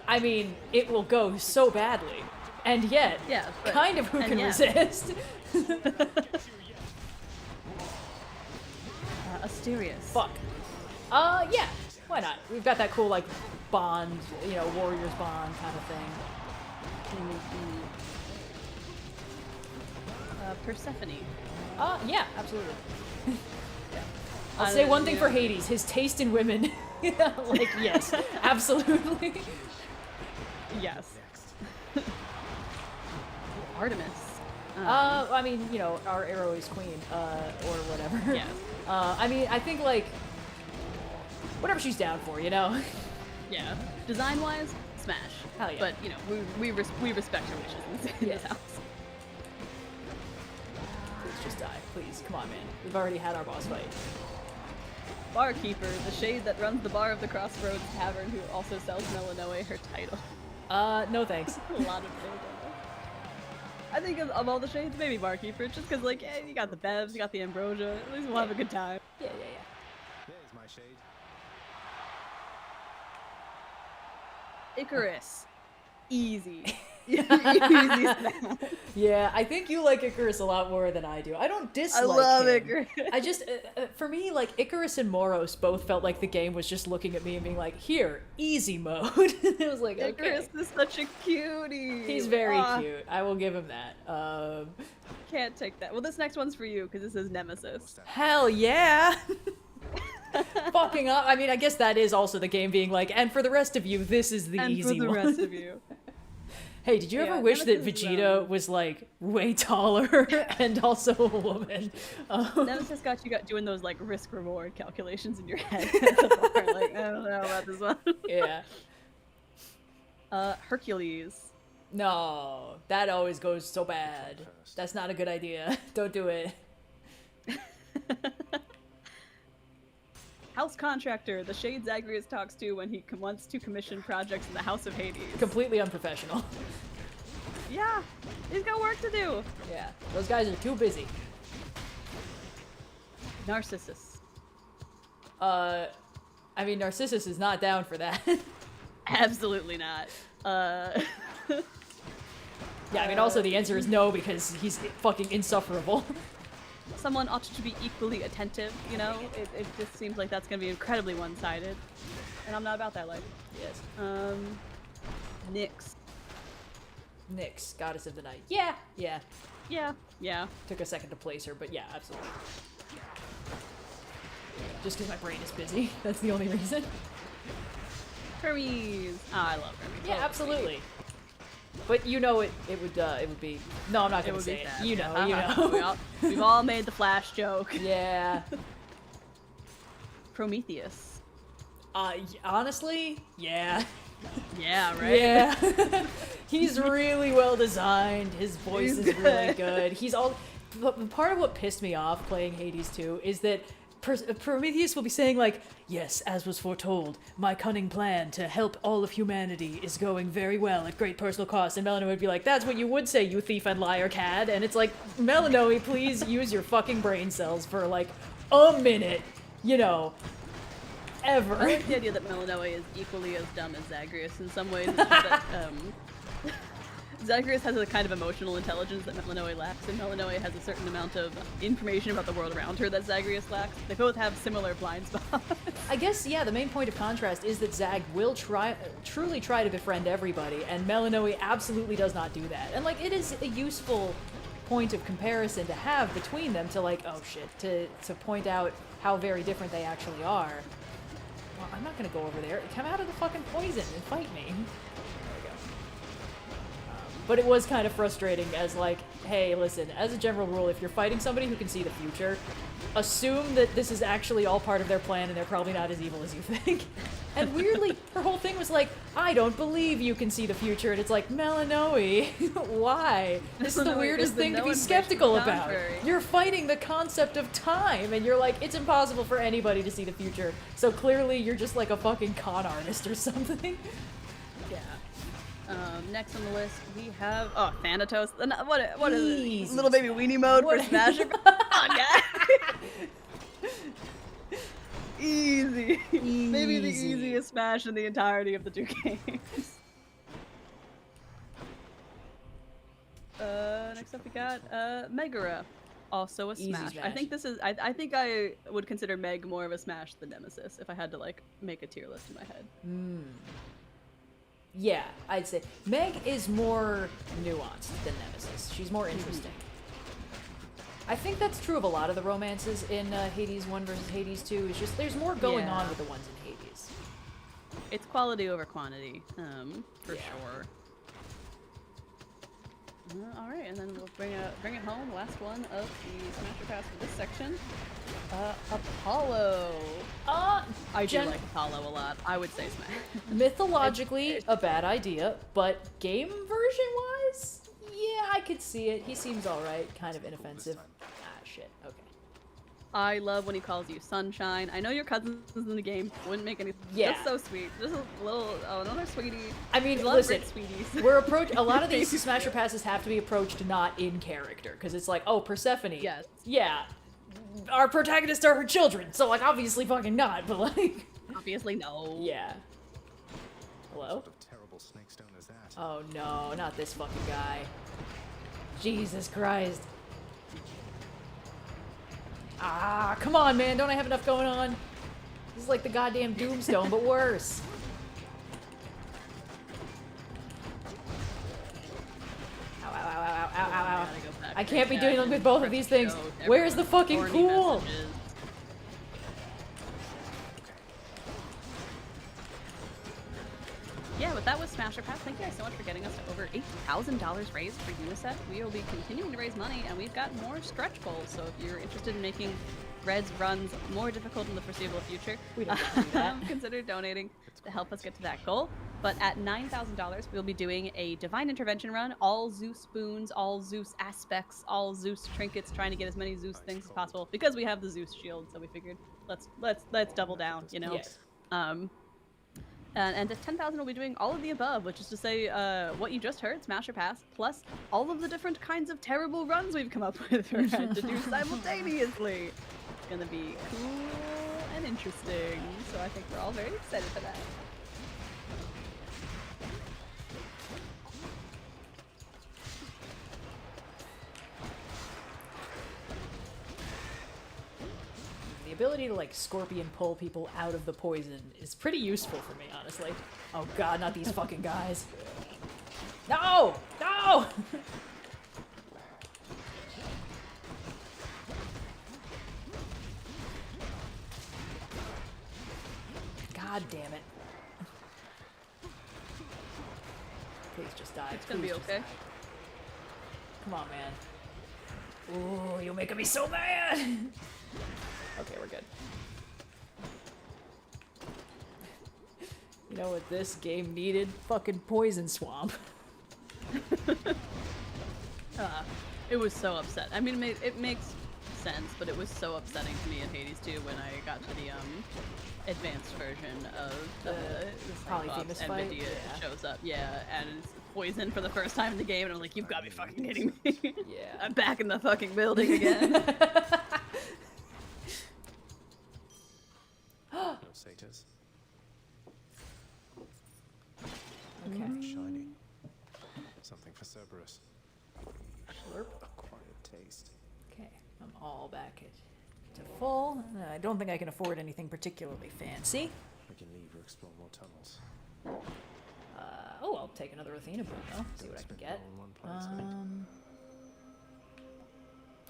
I mean, it will go so badly, and yet, Yeah, but- kind of who and can yet. resist? Asterius. Fuck. Yeah, why not? We've got that cool, like, bond, you know, warriors bond kind of thing. Persephone. Yeah, absolutely. I'll say one thing for Hades, his taste in women. Like, yes, absolutely. Yes. Artemis. I mean, you know, our arrow is queen, or whatever. Yes. I mean, I think, like, whatever she's down for, you know? Yeah. Design-wise, Smash. Hell yeah. But, you know, we respect her wishes in this Yeah. house. Please just die. Please, come on, man. We've already had our boss fight. Barkeeper, the shade that runs the bar of the Crossroads Tavern, who also sells Melanoe her title. No thanks. A lot of shades on there. I think of all the shades, maybe Barkeeper, just because, like, you got the Bevs, you got the Ambrosia, at least we'll have a good time. Yeah. There's my shade. Icarus. Easy. Easy Smash. Yeah, I think you like Icarus a lot more than I do. I don't dislike I love him. Icarus. I just, for me, like, Icarus and Moros both felt like the game was just looking at me and being like, here, easy mode. It was like, okay. Icarus is such a cutie. He's very Ah, cute. I will give him that. Can't take that. Well, this next one's for you, because this is Nemesis. Hell yeah! Fucking up. I mean, I guess that is also the game being like, and for the rest of you, this is the And easy for the one. rest of you. Hey, did you ever Yeah, wish that Nemesis, Vegeta was, like, way taller and also a woman? Nemesis got you doing those, like, risk-reward calculations in your head. At the bar, like, I don't know about this one. Yeah. Hercules. No, that always goes so bad. That's not a good idea. Don't do it. House Contractor, the shade Zagreus talks to when he wants to commission projects in the House of Hades. Completely unprofessional. Yeah, he's got work to do. Yeah, those guys are too busy. Narcissus. I mean, Narcissus is not down for that. Absolutely not. Yeah, I mean, also the answer is no because he's fucking insufferable. Someone ought to be equally attentive, you know? It just seems like that's gonna be incredibly one-sided. and I'm not about that life. Yes. Nyx. Nyx, goddess of the night. Yeah. Yeah. Took a second to place her, but yeah, absolutely. Just because my brain is busy. That's the only reason. Hermes. Oh, I love Hermes. Yeah, absolutely. But you know it would be... No, I'm not It gonna would say be it. sad. You Yeah. know, you know. We've all made the Flash joke. Yeah. Prometheus. Honestly, yeah. Yeah, right? Yeah. He's really well designed. His voice He's is really good. good. He's all... But part of what pissed me off playing Hades 2 is that Prometheus will be saying like, yes, as was foretold, my cunning plan to help all of humanity is going very well at great personal cost. And Melanoe would be like, that's what you would say, you thief and liar, cad. And it's like, Melanoe, please use your fucking brain cells for like a minute, you know, ever. I like the idea that Melanoe is equally as dumb as Zagreus in some ways. It's just that, Zagreus has a kind of emotional intelligence that Melanoe lacks, and Melanoe has a certain amount of information about the world around her that Zagreus lacks. They both have similar blind spots. I guess, yeah, the main point of contrast is that Zag will truly try to befriend everybody, and Melanoe absolutely does not do that. And, like, it is a useful point of comparison to have between them to, like, oh shit, to point out how very different they actually are. Well, I'm not gonna go over there. Come out of the fucking poison and fight me. There we go. But it was kind of frustrating as, like, hey, listen, as a general rule, if you're fighting somebody who can see the future, assume that this is actually all part of their plan and they're probably not as evil as you think. And weirdly, her whole thing was like, I don't believe you can see the future. And it's like, Melanoe, why? This is the Melanoe weirdest is the thing to be knowing skeptical version, about. contrary. You're fighting the concept of time, and you're like, it's impossible for anybody to see the future. So clearly you're just like a fucking con artist or something. Yeah. Next on the list, we have Thanatos. What is Easy it? Little baby weenie mode What- for Smasher. Come on, guys. Easy. Maybe the Easy. easiest smash in the entirety of the two games. Next up we got Megara, also a Easy smash. I smash. think this is. I think I would consider Meg more of a smash than Nemesis if I had to like make a tier list in my head. Yeah, I'd say Meg is more nuanced than Nemesis. She's more interesting. I think that's true of a lot of the romances in Hades 1 versus Hades 2. It's just there's more going on Yeah. with the ones in Hades. It's quality over quantity, for Yeah. sure. All right, and then we'll bring it home. Last one of the Smasher Pass for this section. Apollo. I do like Apollo a lot. I would say Smash. Mythologically, a bad idea, but game version wise, yeah, I could see it. He seems alright, kind of inoffensive. Ah, shit. Okay. I love when he calls you Sunshine. I know your cousin's in the game. Wouldn't make any. Yeah. That's so sweet. Just a little. Oh, another sweetie. I mean, We love listen, great sweeties. we're a lot of these Smasher Passes have to be approached not in character, because it's like, oh, Persephone. Yes. Yeah. Our protagonists are her children, so like obviously fucking not, but like Obviously, no. yeah. Hello? What a terrible snake stone is that? Oh no, not this fucking guy. Jesus Christ. Ah, come on, man, don't I have enough going on? This is like the goddamn Doomstone, but worse. Ow, ow, ow, ow, ow, ow, ow. Gotta go back I to can't be chat dealing and with both of press these things. show, Where's the everyone. fucking Horny pool? messages. Yeah, but that was Smasher Pass. Thank you guys so much for getting us to over $8,000 raised for Unicef. We will be continuing to raise money, and we've got more stretch goals. So if you're interested in making Red's runs more difficult in the foreseeable future, We don't have to do that. consider donating to help us get to that goal. But at $9,000, we'll be doing a Divine Intervention run, all Zeus boons, all Zeus aspects, all Zeus trinkets, trying to get as many Zeus things as possible because we have the Zeus shield. So we figured let's double down, you know. Yes. And at 10,000, we'll be doing all of the above, which is to say, what you just heard, Smasher Pass, plus all of the different kinds of terrible runs we've come up with for Red to do simultaneously. It's gonna be cool and interesting. So I think we're all very excited for that. The ability to, like, scorpion pull people out of the poison is pretty useful for me, honestly. Oh god, not these fucking guys. No! No! God damn it. Please just die. It's gonna Please be just okay. die. Come on, man. Ooh, you're making me so mad! Okay, we're good. You know what this game needed? Fucking poison swamp. It was so upset. I mean, it makes sense, but it was so upsetting to me in Hades 2 when I got to the advanced version of the Polyphemus and fight? Medea Yeah. shows up. Yeah, and it's poison for the first time in the game, and I'm like, you've got to be fucking kidding me. Yeah. I'm back in the fucking building again. No satyrs. Okay. Shiny. Something for Cerberus. Slurp. Acquired taste. Okay, I'm all back to full. I don't think I can afford anything particularly fancy. We can leave or explore more tunnels. Oh, I'll take another Athena boon though. See what I can Spend it get. all in one place,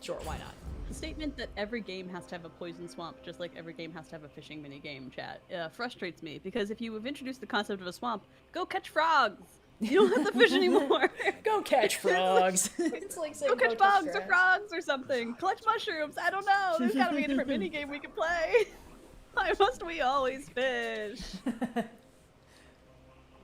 Sure, why not? The statement that every game has to have a poison swamp, just like every game has to have a fishing mini game, chat, frustrates me because if you have introduced the concept of a swamp, go catch frogs. You don't have to fish anymore. Go catch frogs. It's like saying Go catch touch bugs or grass. frogs or something. Collect mushrooms. I don't know. There's got to be a different mini game we can play. Why must we always fish?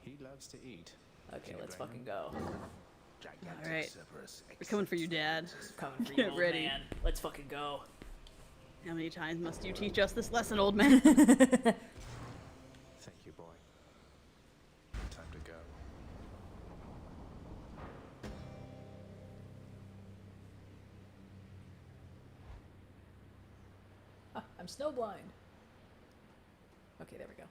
He loves to eat. Okay, let's fucking go. All right, we're coming for you, Dad. Coming for you, Get old ready. man. Let's fucking go. How many times must you teach us this lesson, old man? Thank you, boy. Time to go. Ah, I'm snowblind. Okay, there we go.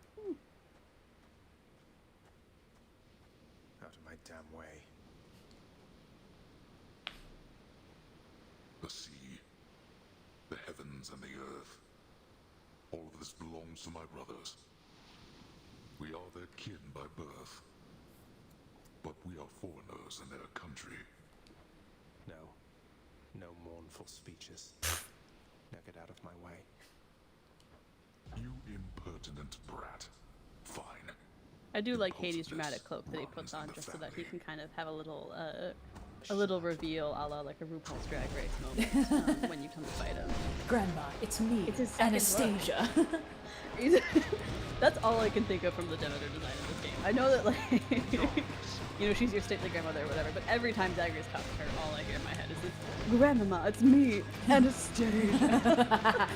Out of my damn way. The sea, the heavens and the earth. All of this belongs to my brothers. We are their kin by birth. But we are foreigners in their country. No. No mournful speeches. Now get out of my way. You impertinent brat. Fine. I do like Impulsiveness, Hades' dramatic cloak that he puts runs in on the just so that he family. can kind of have a little reveal a la like a RuPaul's Drag Race moment when you come to fight him. Grandma, it's me, It's his second Anastasia. That's all I can think of from the Demeter design of this game. I know that like you know, she's your stately grandmother or whatever, but every time Zagreus talks to her, all I hear in my head is this, Grandmama, it's me, Anastasia.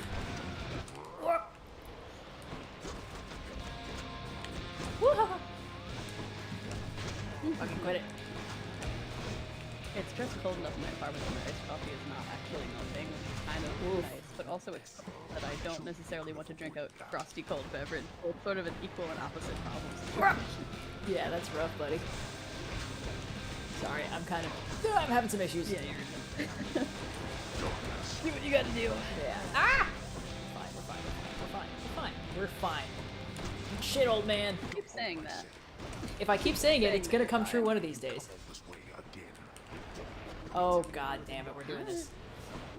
Fucking quit it. It's just cold enough in my apartment that my iced coffee is not actually melting, which is kind of nice, but also it's that I don't necessarily want to drink a frosty cold beverage. It's sort of an equal and opposite problem situation. Yeah, that's rough, buddy. Sorry, I'm having some issues. Yeah, you're Do what you gotta do. Yeah. Ah! We're fine. We're fine. Shit, old man. keep saying that. If I keep saying it, it's gonna come true one of these days. This way again. Oh, god damn it, we're doing this.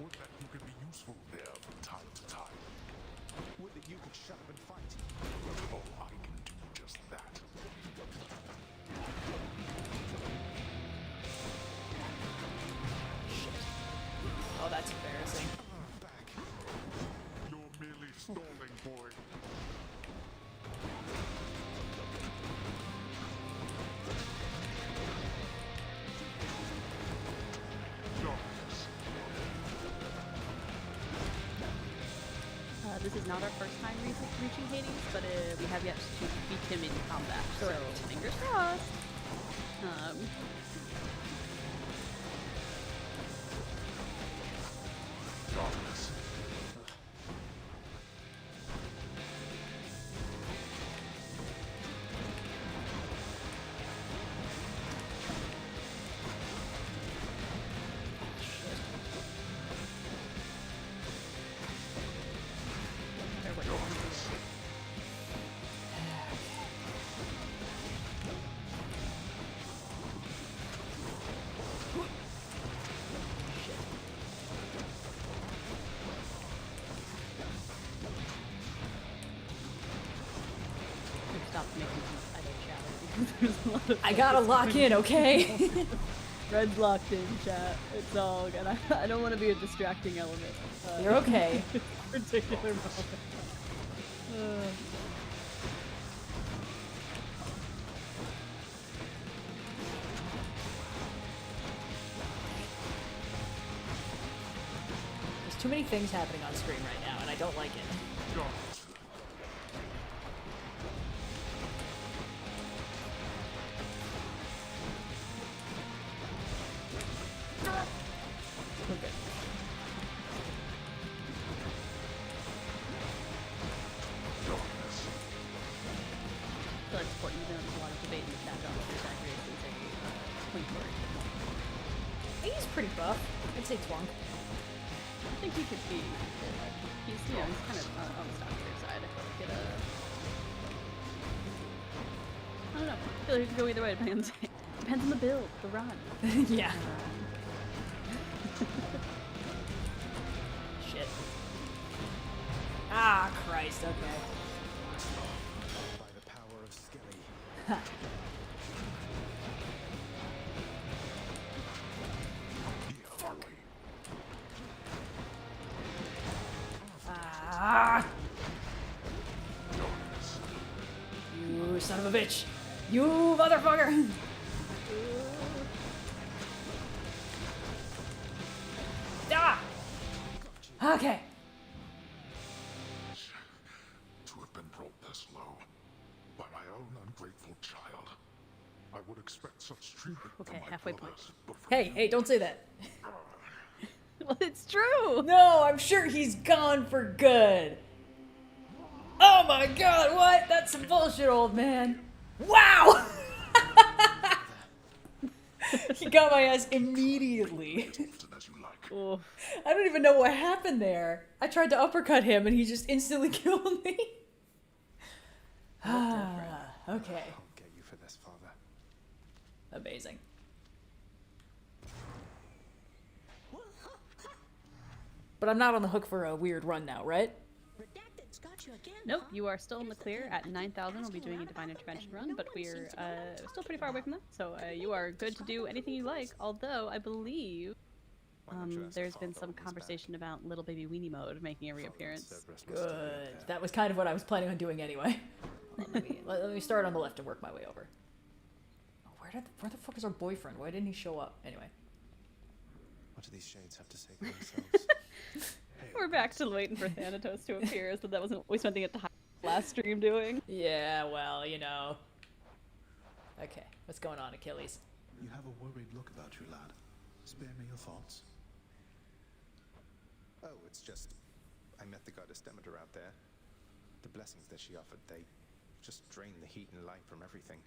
Would that you could be useful there from time to time. Would that you could shut up and fight. Oh, I can do just that. Oh, that's embarrassing. You're merely stalling, boy. Darkness. This is not our first time reaching Hades, but we have yet to beat him in combat, so fingers crossed. Darkness. making some idle chatter because there's a lot of I gotta lock in, okay? Red's locked in, chat. It's all good. I don't want to be a distracting element. You're okay. Particular moment. There's too many things happening on screen right now, and I don't like it. We're good. I feel like supporting them. There's a lot of debate in the chat on whether Zachary is a twink or He's pretty buff. I'd say twunk. I think he could be. He's, you know, he's kind of on the stockier side. I feel like it, I don't know. I feel like it could go either way depends on the build, the run. Yeah. Shit. Ah, Christ, okay. By the power of Skelly. Ah! You son of a bitch! You motherfucker! Ah! Okay. To have been brought this low by my own ungrateful child. I would expect such treatment Okay, from my halfway point. brothers, but from Hey, don't say that. Well, it's true! No, I'm sure he's gone for good. Oh my god, what? That's some bullshit, old man. Wow! He got my ass immediately. often as you like. Oof. I don't even know what happened there. I tried to uppercut him and he just instantly killed me. Okay. I'll get you for this, father. Amazing. But I'm not on the hook for a weird run now, right? Redacted's got you again, Nope, huh? you are still in the clear at 9,000. We'll be doing a Divine Intervention run, but we're still pretty far away from that. So you are good to do anything you like, although I believe Why don't you ask there's the been father some when he's conversation about Little Baby Weenie Mode making a back? reappearance. Cerberus must still be up Good. there. That was kind of what I was planning on doing anyway. Hold on, let me start on the left and work my way over. Oh, where the fuck is our boyfriend? Why didn't he show up? Anyway. What do these shades have to say for themselves? Hey, We're back to waiting for Thanatos to appear, so that wasn't what we spent the last stream doing. Yeah, well, you know. Okay, what's going on, Achilles? You have a worried look about you, lad. Spare me your thoughts. Oh, it's just I met the goddess Demeter out there. The blessings that she offered, they just drained the heat and life from everything.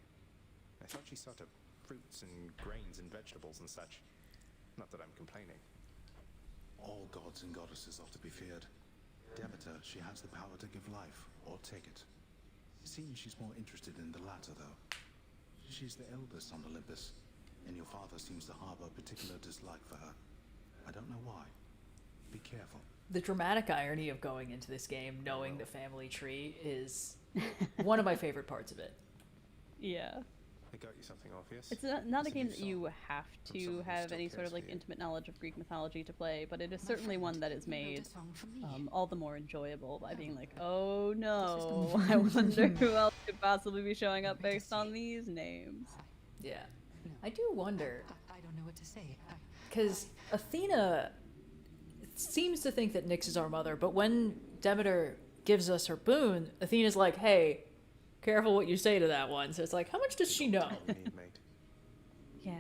I thought she saw to fruits and grains and vegetables and such. Not that I'm complaining. All gods and goddesses are to be feared. Demeter, she has the power to give life, or take it. It seems she's more interested in the latter, though. She's the eldest on Olympus, and your father seems to harbor a particular dislike for her. I don't know why. Be careful. The dramatic irony of going into this game knowing the family tree is one of my favorite parts of it. Yeah. I got you something obvious. It's not a It's game new that song you have from to someone who have still any sort cares of like for you. intimate knowledge of Greek mythology to play, but it is My certainly one friend, that is you wrote made a song for me. all the more enjoyable by being like, oh no, I wonder who else could possibly be showing up based on these names. Yeah. I do wonder, I don't know what to say. because Athena seems to think that Nyx is our mother, but when Demeter gives us her boon, Athena's like, hey, careful what you say to that one. So it's like, how much does she know? All we need, mate. Yeah.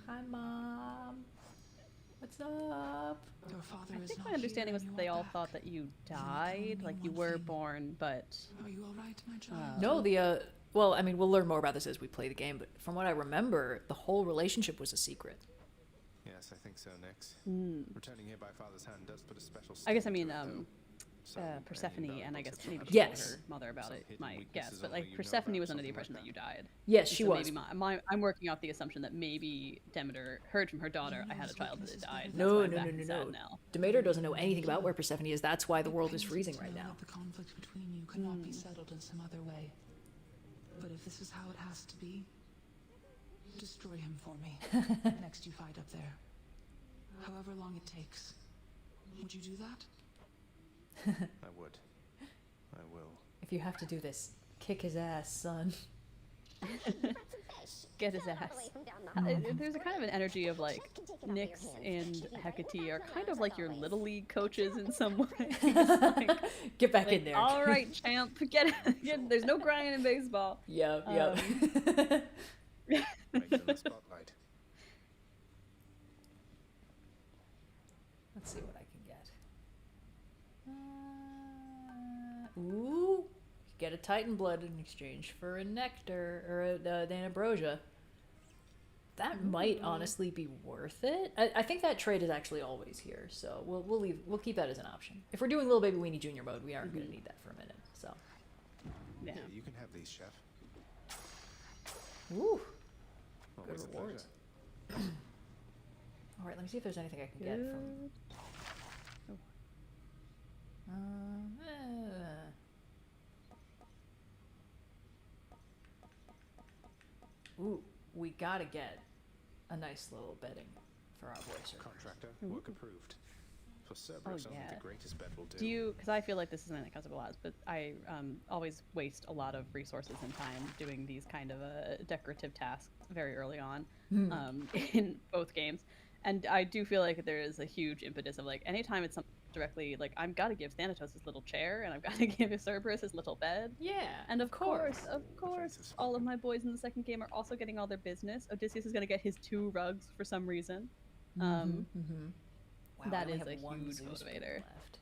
Hi, Mom. What's up? Your father I is think not my understanding here was and that you they are all back. thought that you can tell died, me like you one were thing. born, but Are you all right, my child? No, well, I mean, we'll learn more about this as we play the game, but from what I remember, the whole relationship was a secret. Yes, I think so, Nyx. Hmm. Returning here by father's hand does put a special I guess I sting mean to it, though. Some Persephone, valuable and I guess to maybe try she to told Yes. her mother about Some it, hidden my weaknesses guess. But only like you know Persephone about, was under the something impression like that you died. Yes, And she so was. Maybe I'm working off the assumption that maybe Demeter heard from her daughter, I had a child that had died. No, that's why no, I'm no, back no, and sad no. now. Demeter doesn't know anything about where Persephone is. That's why the It world is pains me freezing to right know now. that the conflict between you cannot be settled in some other way. But if this is how it has to be, destroy him for me. Next you fight up there. However long it takes. Would you do that? I would. I will. If you have to do this, kick his ass, son. Get his ass. There's a kind of an energy of like Nyx and Hecate are kind of like your little league coaches in some way. Like, Get back in there. All right, champ, get it. There's no crying in baseball. Yep. Right in the spotlight. Let's see what I can get. Ooh, get a Titan blood in exchange for a nectar or an ambrosia. That might honestly be worth it. I think that trade is actually always here, so we'll keep that as an option. If we're doing Little Baby Weenie Junior mode, we aren't going to need that for a minute. So. Yeah. Here, you can have these, chef. Ooh. Always Good a rewards. pleasure. All right, let me see if there's anything I can get from. Ooh, we gotta get a nice little bedding for our voice. Contractor, work approved. For Cerberus, only yeah. the greatest bed will do. Do you? Because I feel like this is something that comes up a lot, but I always waste a lot of resources and time doing these kind of decorative tasks very early on in both games, and I do feel like there is a huge impetus of like anytime it's something directly like I've got to give Thanatos his little chair and I've got to give Cerberus his little bed. Yeah, And of course, Offensive all of spoken. my boys in the second game are also getting all their business. Odysseus is going to get his 2 rugs for some reason. Wow, That I only is have a one huge Zeus boot motivator. left.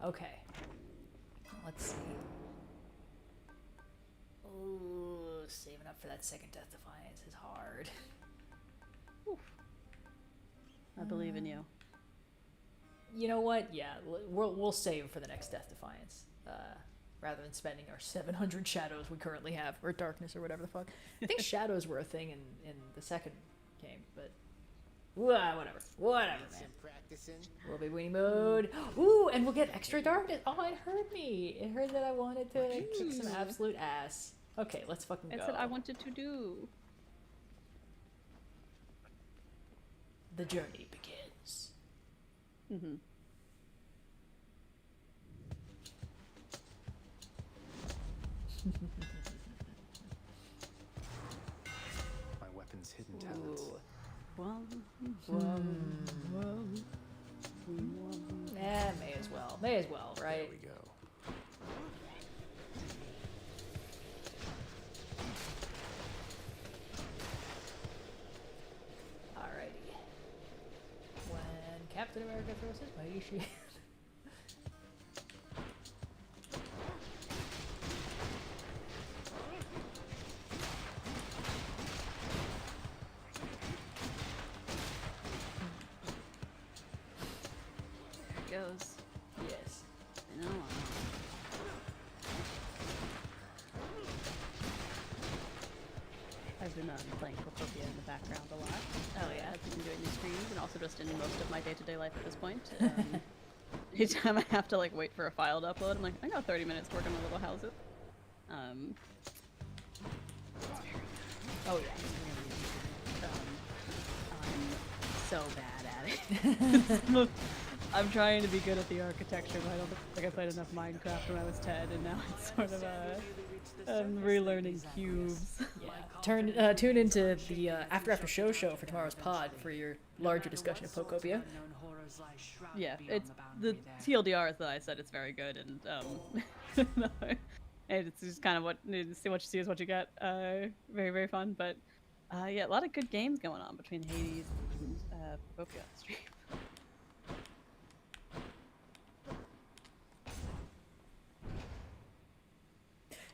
Okay, let's see. Ooh, saving up for that second Death Defiance is hard. I believe in you. You know what? Yeah, we'll save for the next Death Defiance, rather than spending our 700 shadows we currently have, or darkness, or whatever the fuck. I think shadows were a thing in the second game, but whatever, man. Little Baby Weenie mode. Ooh, and we'll get extra darkness. Oh, it heard me. It heard that I wanted to kick some absolute ass. Okay, let's fucking go. That's what I wanted to do. The journey begins. Mm-hmm. My weapon's hidden talents. Ooh. May as well. May as well, There right? we go. Alrighty. When Captain America throws his mighty shield. There it goes. Yes. I know. I've been playing Corpopia in the background a lot. Oh, yeah? I've been doing these streams and also just in most of my day-to-day life at this point. Anytime I have to like wait for a file to upload, I'm like, I got 30 minutes working on little houses. Oh yeah. I'm so bad at it. I'm trying to be good at the architecture, but I don't think I played enough Minecraft when I was 10, and now it's sort of I'm relearning cubes. Yeah. Tune into the after show for tomorrow's pod for your larger discussion of Pokopia. Yeah, it's the TLDR is that I said it's very good, and it's just kind of what see what you see is what you get. Very, very fun, but yeah, a lot of good games going on between Hades and Pokopia on the stream.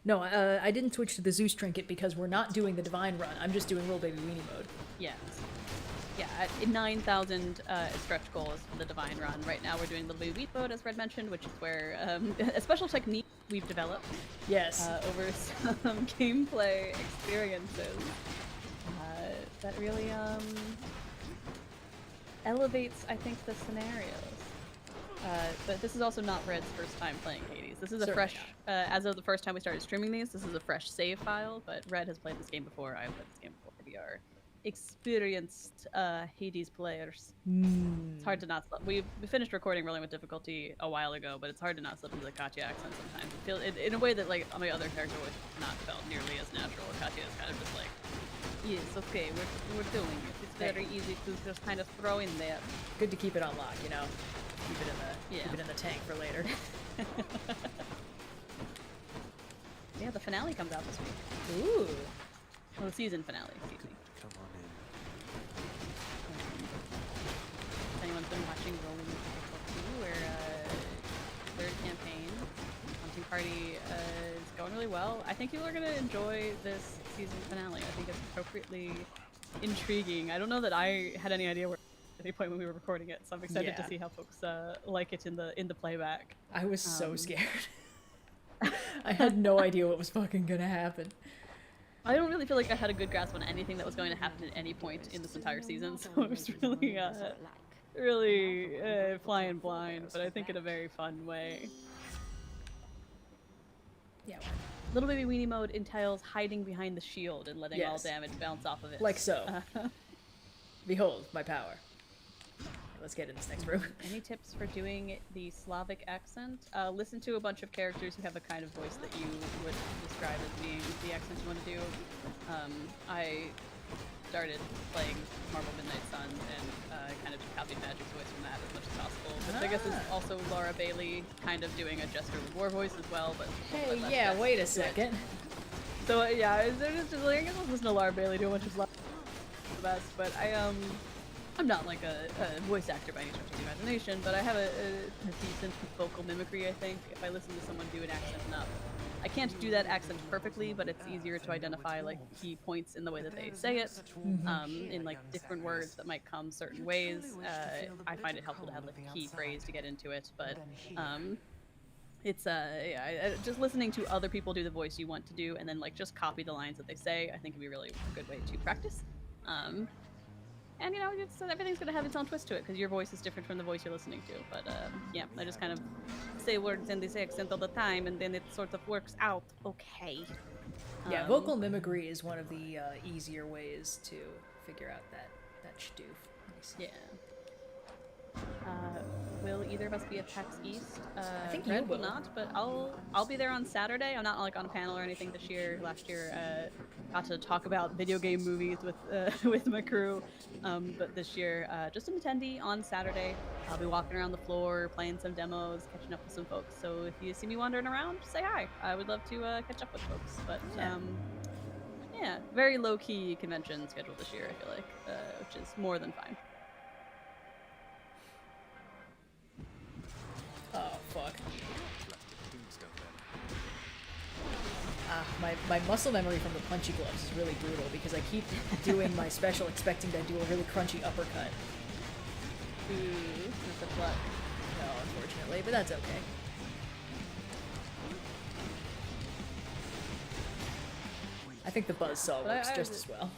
No, I didn't switch to the Zeus trinket because we're not doing the Divine run. I'm just doing Little Baby Weenie mode. Yeah. Yeah, at 9,000 stretch goal is for the Divine run. Right now we're doing Little Baby Wheat mode, as Red mentioned, which is where a special technique we've developed Yes. over some gameplay experiences that really elevates, I think, the scenarios. But this is also not Red's first time playing Hades. This is a Certainly fresh, as of the first time we started streaming these, this is a fresh save file, but Red has played this game before, I've played this game before. We are experienced Hades players. It's hard to not slip. We finished recording Rolling with Difficulty a while ago, but it's hard to not slip into the Katya accent sometimes. It feels, in a way that like my other character would not felt nearly as natural. Katya is kind of just like, yes, okay, we're doing it. It's very easy to just kind of throw in there. Good to keep it on lock, you know? Keep it in the tank for later. Yeah, the finale comes out this week. Ooh. Well, the season finale, excuse me. Come on in. If anyone's been watching Rolling with Difficulty, where third campaign, Hunting Party is going really well. I think people are going to enjoy this season finale. I think it's appropriately intriguing. I don't know that I had any idea where at any point when we were recording it, so I'm excited to see how folks like it in the playback. I was so scared. I had no idea what was fucking gonna happen. I don't really feel like I had a good grasp on anything that was going to happen at any point in this entire season, so it was really flying blind, but I think in a very fun way. Yeah. Little Baby Weenie mode entails hiding behind the shield and letting all damage bounce off of it. Like so. Behold my power. Let's get in this next room. Any tips for doing the Slavic accent? Listen to a bunch of characters who have a kind of voice that you would describe as being the accent you want to do. I started playing Marvel Midnight Sun and kind of just copied Magic's voice from that as much as possible. But I guess it's also Laura Bailey kind of doing a Jester with War voice as well. But Hey, yeah, wait a second. So yeah, they're just like, I guess I'll listen to Laura Bailey do a bunch of Slavic the best, but I'm not like a voice actor by any stretch of the imagination, but I have a decent vocal mimicry, I think. If I listen to someone do an accent enough, I can't do that accent perfectly, but it's easier to identify like key points in the way that they say it, in like different words that might come certain ways. I find it helpful to have like a key phrase to get into it, but it's just listening to other people do the voice you want to do, and then like just copy the lines that they say. I think would be really a good way to practice. And you know, everything's gonna have its own twist to it because your voice is different from the voice you're listening to. But yeah, I just kind of say words in this accent all the time, and then it sort of works out okay. Yeah, vocal mimicry is one of the easier ways to figure out that stoof. Nice. Yeah. Will either of us be at PAX East? I think Red you will not, but I'll be there on Saturday. I'm not like on a panel or anything this year. Last year, got to talk about video game movies with my crew, but this year, just an attendee on Saturday. I'll be walking around the floor, playing some demos, catching up with some folks. So if you see me wandering around, say hi. I would love to catch up with folks. But yeah, very low-key convention schedule this year. I feel like, which is more than fine. Oh, fuck. My muscle memory from the punchy gloves is really brutal because I keep doing my special expecting to do a really crunchy uppercut. Ooh, that's a pluck. No, unfortunately, but that's okay. I think the buzzsaw works just as well.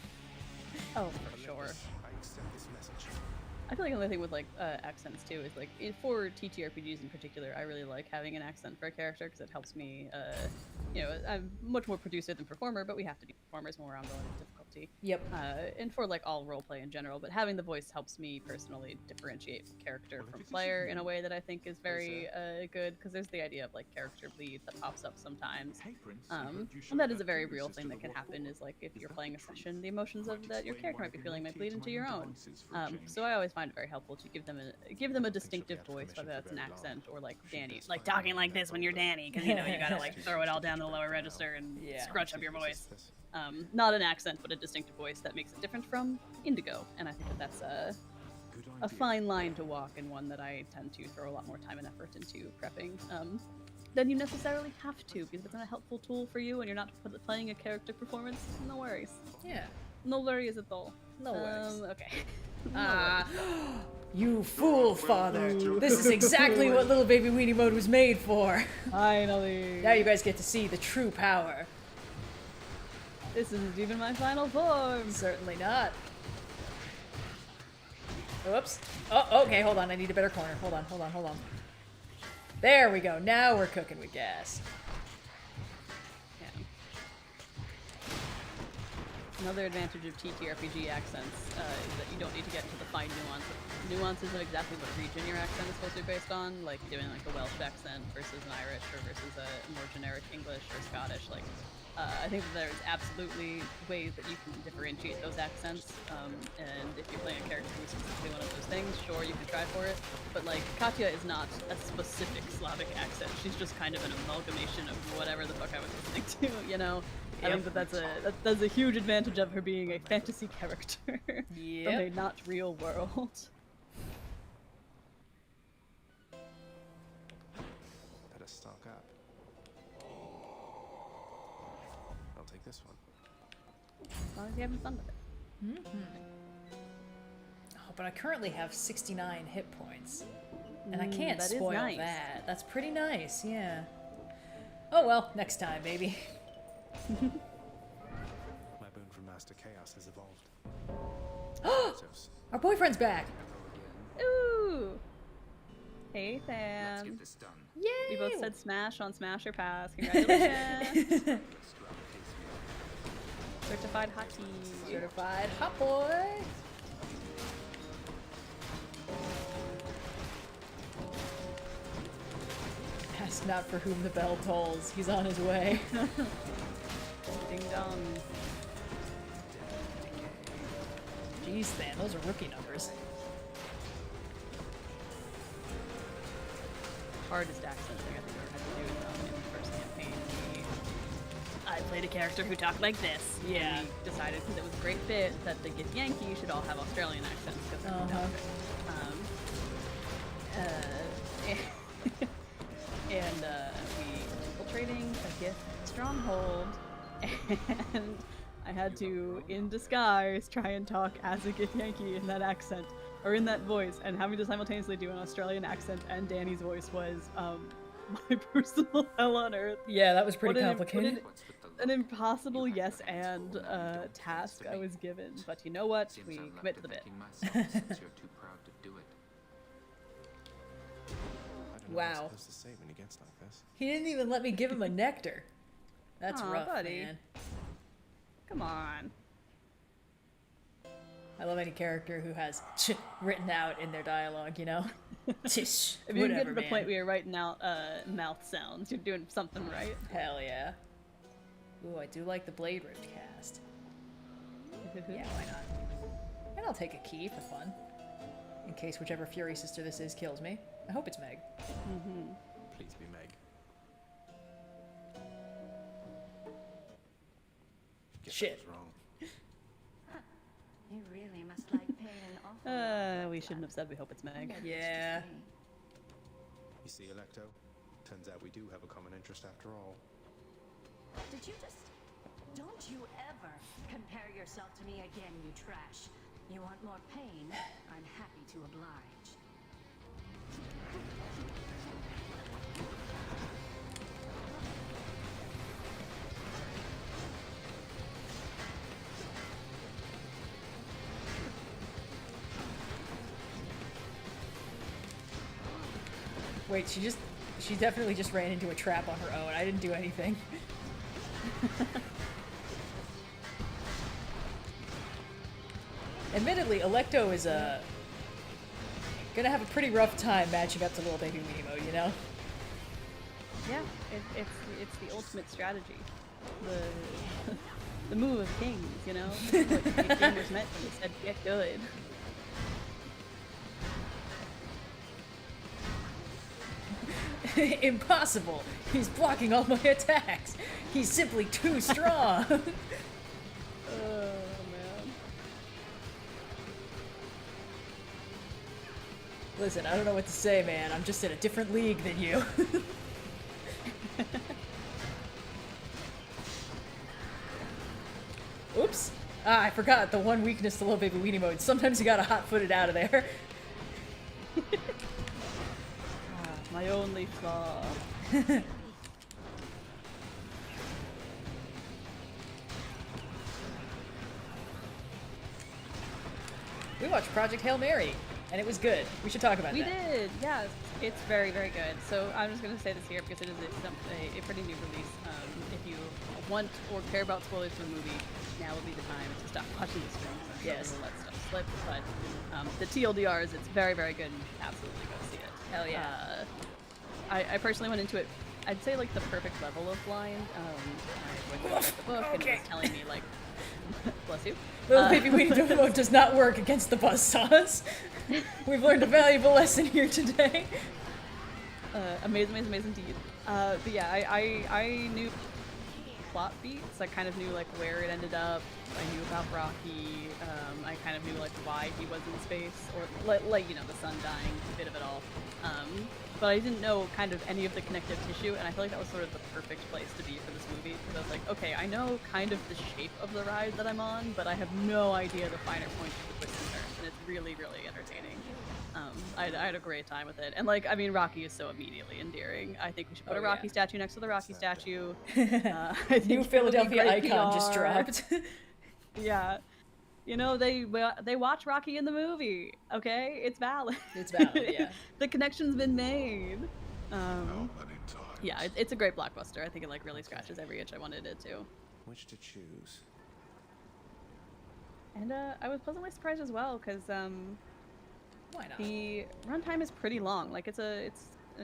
Oh, for sure. I accept this message. I feel like another thing with like accents too is like for TTRPGs in particular, I really like having an accent for a character because it helps me. You know, I'm much more producer than performer, but we have to be performers when we're on Rolling with Difficulty. Yep. And for like all roleplay in general, but having the voice helps me personally differentiate character from player in a way that I think is very good because there's the idea of like character bleed that pops up sometimes. And that is a very real thing that can happen. Is like if you're playing a session, the emotions of that your character might be feeling might bleed into your own. So I always find it very helpful to give them a distinctive voice, whether that's an accent or like Danny, like talking like this when you're Danny, because you know you gotta like throw it all down the lower register and scrunch up your voice. Not an accent, but a distinctive voice that makes it different from Indigo, and I think that that's a fine line to walk, and one that I tend to throw a lot more time and effort into prepping than you necessarily have to, because if it's not a helpful tool for you and you're not playing a character performance, no worries. Yeah. No worries at all. No worries. Okay. You fool, father! This is exactly what Little Baby Weenie Mode was made for! Finally! Now you guys get to see the true power. This isn't even my final form! Certainly not. Oops. Oh, okay, hold on, I need a better corner. Hold on. There we go. Now we're cooking with gas. Yeah. Another advantage of TTRPG accents is that you don't need to get into the fine nuances of exactly what region your accent is supposed to be based on, like doing like a Welsh accent versus an Irish or versus a more generic English or Scottish. Like, I think that there's absolutely ways that you can differentiate those accents, and if you're playing a character who's specifically one of those things, sure, you can try for it, but like, Katya is not a specific Slavic accent, she's just kind of an amalgamation of whatever the fuck I was listening to, you know? I think that that's a huge advantage of her being a fantasy character from a not real world. Better stock up. I'll take this one. As long as you're having fun with it. Oh, but I currently have 69 hit points. And I can't that is spoil nice. that. That's pretty nice, yeah. Oh well, next time, maybe. My boon from Master Chaos has evolved. Zeus. Our boyfriend's back! Ooh! Hey, Fan. Yay! We both said smash on Smash or Pass. Congratulations! Certified hockey. Certified hot boy! Ask not for whom the bell tolls. He's on his way. Ding dong. Jeez, man, those are rookie numbers. Hardest accent thing I think I ever had to do in the first campaign. I played a character who talked like this. Yeah. And we decided because it was a great fit that the Gith Yankee should all have Australian accents because they're and we were infiltrating a Gith stronghold, and I had to, in disguise, try and talk as a Gith Yankee in that accent, or in that voice, and having to simultaneously do an Australian accent and Danny's voice was my personal hell on earth. Yeah, that was pretty What complicated. an impossible yes and task I was given, but you know what? We commit to the bit. I don't know what I'm Wow. supposed to say when he gets like this. He didn't even let me give him a nectar. That's Aw, rough, buddy. man. Come on. I love any character who has ch written out in their dialogue, you know? Tish. If you can get Whatever, to the man. point where you're writing out mouth sounds, you're doing something right. Hell yeah. Ooh, I do like the Blade Root cast. Yeah, why not? And I'll take a key for fun. In case whichever Fury sister this is kills me. I hope it's Meg. Please be Meg. Guess I Shit. was wrong. You really must like pain an awful lot. We shouldn't have said we hope it's Meg. Yeah. You see, Electo? Turns out we do have a common interest after all. Did you just... Don't you ever compare yourself to me again, you trash. You want more pain? I'm happy to oblige. Wait, she definitely just ran into a trap on her own. I didn't do anything. Admittedly, Electo is gonna have a pretty rough time matching up to little baby Weenie Mode, you know? Yeah, it's the ultimate strategy. The move of kings, you know? What gamers meant when they said get good. Impossible! He's blocking all my attacks! He's simply too strong! Oh man. Listen, I don't know what to say, man. I'm just in a different league than you. Oops. Ah, I forgot the one weakness to low baby weenie mode. Sometimes you gotta hot-foot it out of there. My only flaw. We watched Project Hail Mary. and it was good. We should talk about We that. did, yeah. It's very, very good. So I'm just gonna say this here because it is a pretty new release. If you want or care about spoilers for the movie, now would be the time to stop watching the stream. Yes. We'll let stuff slip, but the TLDRs, it's very, very good, and you should absolutely go see it. Hell yeah. I personally went into it, I'd say like the perfect level of blind. I read the book and it was telling me like, bless you. Little baby weenie domo does not work against the buzzsaws. We've learned a valuable lesson here today. Amazing indeed. But yeah, I knew plot beats. I kind of knew like where it ended up. I knew about Rocky. I kind of knew like why he was in space, or like you know, the sun dying, a bit of it all. But I didn't know kind of any of the connective tissue, and I feel like that was sort of the perfect place to be for this movie. Because I was like, okay, I know kind of the shape of the ride that I'm on, but I have no idea the finer points of the twists and turns, and it's really, really entertaining. I had a great time with it, and like, I mean, Rocky is so immediately endearing. I think we should put a Rocky statue next to the Rocky statue. I think New it would be Philadelphia great icon just PR. dropped. Yeah. You know, they watch Rocky in the movie, okay? It's valid. It's valid, yeah. The connection's been made. How many times? Yeah, it's a great blockbuster. I think it like really scratches every itch I wanted it to. Which to choose? And I was pleasantly surprised as well because Why not? the runtime is pretty long. Like it's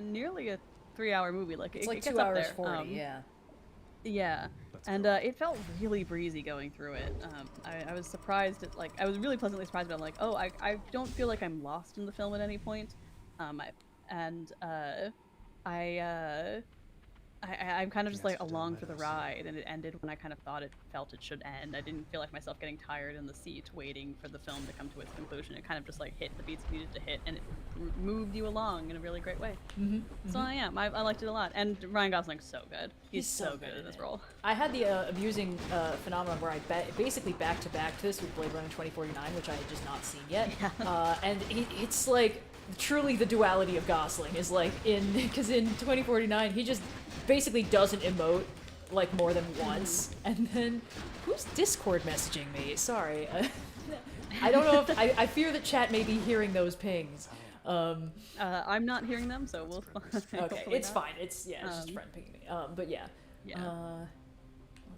nearly a 3-hour movie. Like It's it like gets 2 up hours there. 40, yeah. Yeah, and it felt really breezy going through it. I was surprised at, like, I was really pleasantly surprised, but I'm like, oh, I don't feel like I'm lost in the film at any point. I'm kind of just like along for the ride, and it ended when I kind of felt it should end. I didn't feel like myself getting tired in the seat waiting for the film to come to its conclusion. It kind of just like hit the beats it needed to hit, and it moved you along in a really great way. So I liked it a lot, and Ryan Gosling's so good. He's so good in this role. I had the amusing phenomenon where I basically back-to-back this with Blade Runner 2049, which I had just not seen yet. And it's like truly the duality of Gosling is like because in 2049 he just basically doesn't emote like more than once, and then who's Discord messaging me? Sorry, I don't know if I fear that chat may be hearing those pings. I'm not hearing them, so we'll. Okay, it's fine. It's just a friend pinging me. But yeah.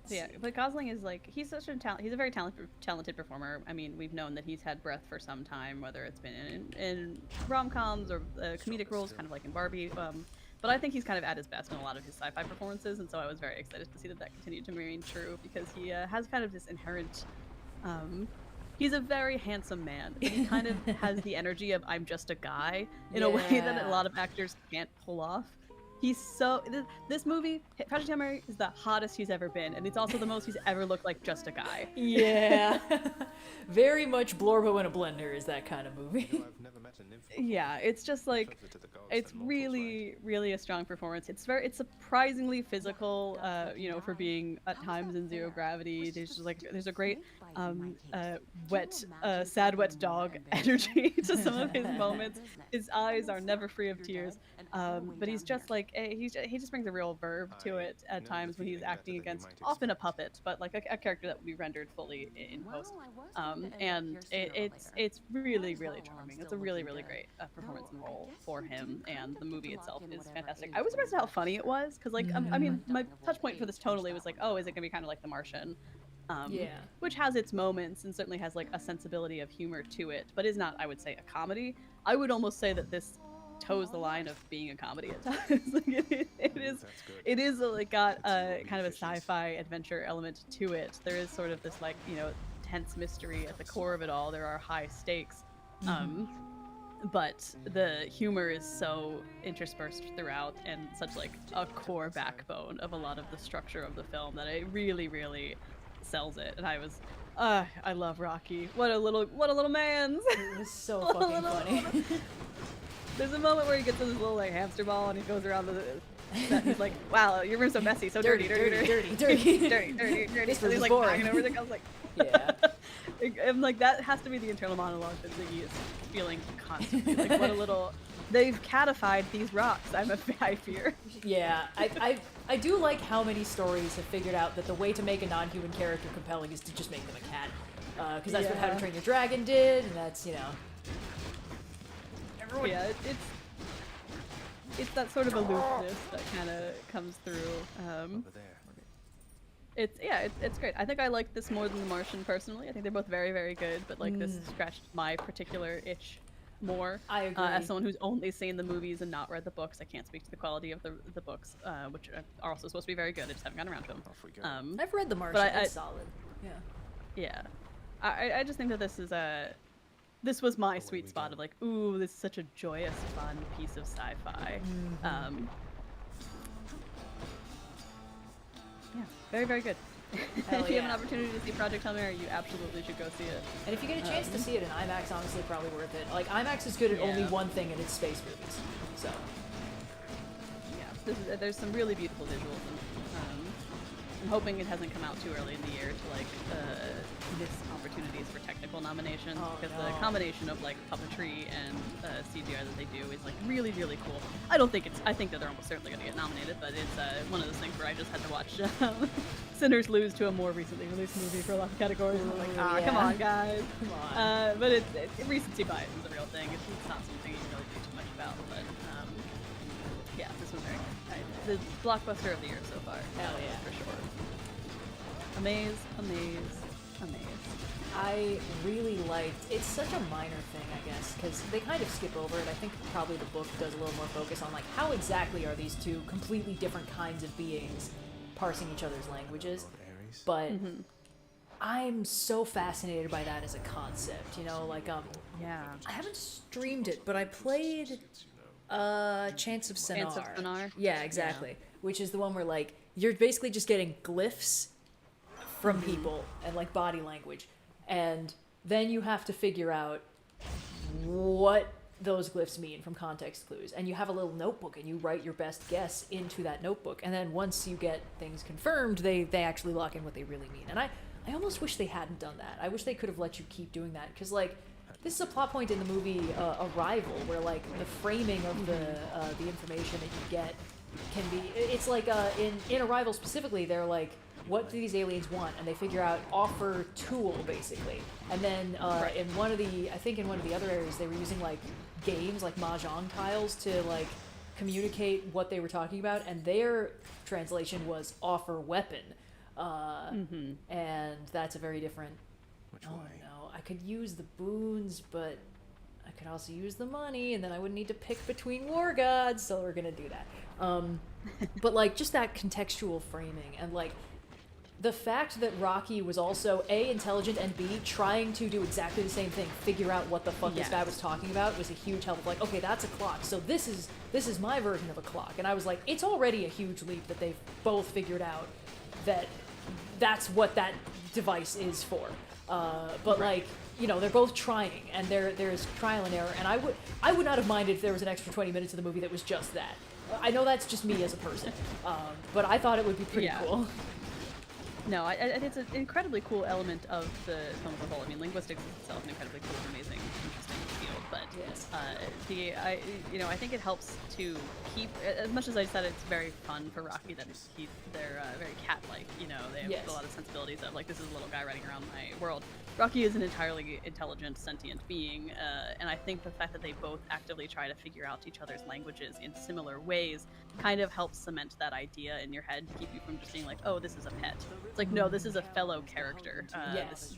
So yeah, but Gosling is like, he's such a he's a very talented performer. I mean, we've known that he's had breath for some time, whether it's been in rom-coms or comedic roles, kind of like in Barbie. But I think he's kind of at his best in a lot of his sci-fi performances, and so I was very excited to see that continued to remain true, because he has kind of this inherent. He's a very handsome man. He kind of has the energy of I'm just a guy in a way that a lot of actors can't pull off. He's so this movie, Patrick Tamari is the hottest he's ever been, and it's also the most he's ever looked like just a guy. Yeah, very much Blorbo in a blender is that kind of movie. You know, I've never met a nymph before. Yeah, it's just like Closer to the gods it's than mortals, right? really a strong performance. It's surprisingly physical, you know, for being at times in zero gravity. There's a great sad wet dog energy to some of his moments. His eyes are never free of tears, but he's just like he just brings a real verve to it at times when he's acting against often a puppet, but like a character that will be rendered fully in post. And it's really charming. It's a really great performance and role for him, and the movie itself is fantastic. I was surprised at how funny it was, because like I mean, my touch point for this tonally was like, oh, is it gonna be kind of like The Martian? Which has its moments and certainly has like a sensibility of humor to it, but is not, I would say, a comedy. I would almost say that this toes the line of being a comedy at times. Like it is like got a kind of a sci-fi adventure element to it. There is sort of this like, you know, tense mystery at the core of it all. There are high stakes, but the humor is so interspersed throughout and such like a core backbone of a lot of the structure of the film that it really sells it. And I was I love Rocky. What a little man's. It was so fucking funny. There's a moment where he gets in this little like hamster ball and he goes around he's like, wow, your room's so messy, so dirty. This And he's like boring. banging everything. I was like, Yeah. I'm like, that has to be the internal monologue that Ziggy is feeling constantly. Like, what a little, they've catified these rocks. I fear. Yeah, I do like how many stories have figured out that the way to make a non-human character compelling is to just make them a cat. Because that's what How to Train Your Dragon did, and that's, you know. Yeah, it's that sort of aloofness that kind of comes through. Over there. It's great. I think I like this more than The Martian personally. I think they're both very, very good, but like this scratched my particular itch more. I agree. As someone who's only seen the movies and not read the books, I can't speak to the quality of the books, which are also supposed to be very good. I just haven't gotten around to them. Off we go. I've read The Martian. I- It's solid. Yeah. Yeah, I just think that this was my sweet spot of like, ooh, this is such a joyous, fun piece of sci-fi. Yeah, very, very good. Hell If you have an yeah. opportunity to see Project Hail Mary, you absolutely should go see it. And if you get a chance to see it in IMAX, honestly, probably worth it. Like, IMAX is good at only Yeah. one thing, and it's space movies. So, Yeah, there's some really beautiful visuals, and I'm hoping it hasn't come out too early in the year to like miss opportunities for technical nominations, Oh, because no. the combination of like puppetry and CGI that they do is like really, really cool. I think that they're almost certainly going to get nominated, but it's one of those things where I just had to watch Sinners lose to a more recently released movie for a lot of categories, and I'm like, come yeah. on, guys. come on. But recency bias is a real thing. It's not something you can really do too much about, but yeah, this was very good. The blockbuster of the year so far. Hell yeah. For sure. Amaze. I really liked, it's such a minor thing, I guess, because they kind of skip over it. I think probably the book does a little more focus on, like, how exactly are these two completely different kinds of beings parsing each other's languages. Ares. But I'm so fascinated by that as a concept, you know, like, Yeah. I haven't streamed it, but I played Chance of Sonar. Chance of Sonar? Yeah, exactly. Which is the one where, like, you're basically just getting glyphs from people and, like, body language. And then you have to figure out what those glyphs mean from context clues. And you have a little notebook and you write your best guess into that notebook. And then once you get things confirmed, they actually lock in what they really mean. And I almost wish they hadn't done that. I wish they could have let you keep doing that. Because, like, this is a plot point in the movie Arrival where, like, the framing of the information that you get can be... It's like, in Arrival specifically, they're like, what do these aliens want? And they figure out offer tool, basically. And then in one of the other areas, they were using, like, games, like mahjong tiles to, like, communicate what they were talking about. And their translation was offer weapon. And that's a very different... Which Oh way? no, I could use the boons, but I could also use the money, and then I wouldn't need to pick between war gods, so we're gonna do that. But, like, just that contextual framing, and, like, the fact that Rocky was also A, intelligent, and B, trying to do exactly the same thing, figure out what the fuck this guy was talking about, was a huge help. Like, okay, that's a clock, so this is my version of a clock. And I was like, it's already a huge leap that they've both figured out that that's what that device is for. But like, you know, they're both trying, and there's trial and error, and I would not have minded if there was an extra 20 minutes of the movie that was just that. I know that's just me as a person, but I thought it would be pretty cool. No, I think it's an incredibly cool element of the film as a whole. I mean, linguistics is itself an incredibly cool, amazing, interesting field. But Yes. I think it helps to keep. As much as I said, it's very fun for Rocky that they're very cat-like. You know, they have a lot of sensibilities of like, this is a little guy running around my world. Rocky is an entirely intelligent, sentient being, and I think the fact that they both actively try to figure out each other's languages in similar ways kind of helps cement that idea in your head to keep you from just being like, oh, this is a pet. It's like, no, this is a fellow character. This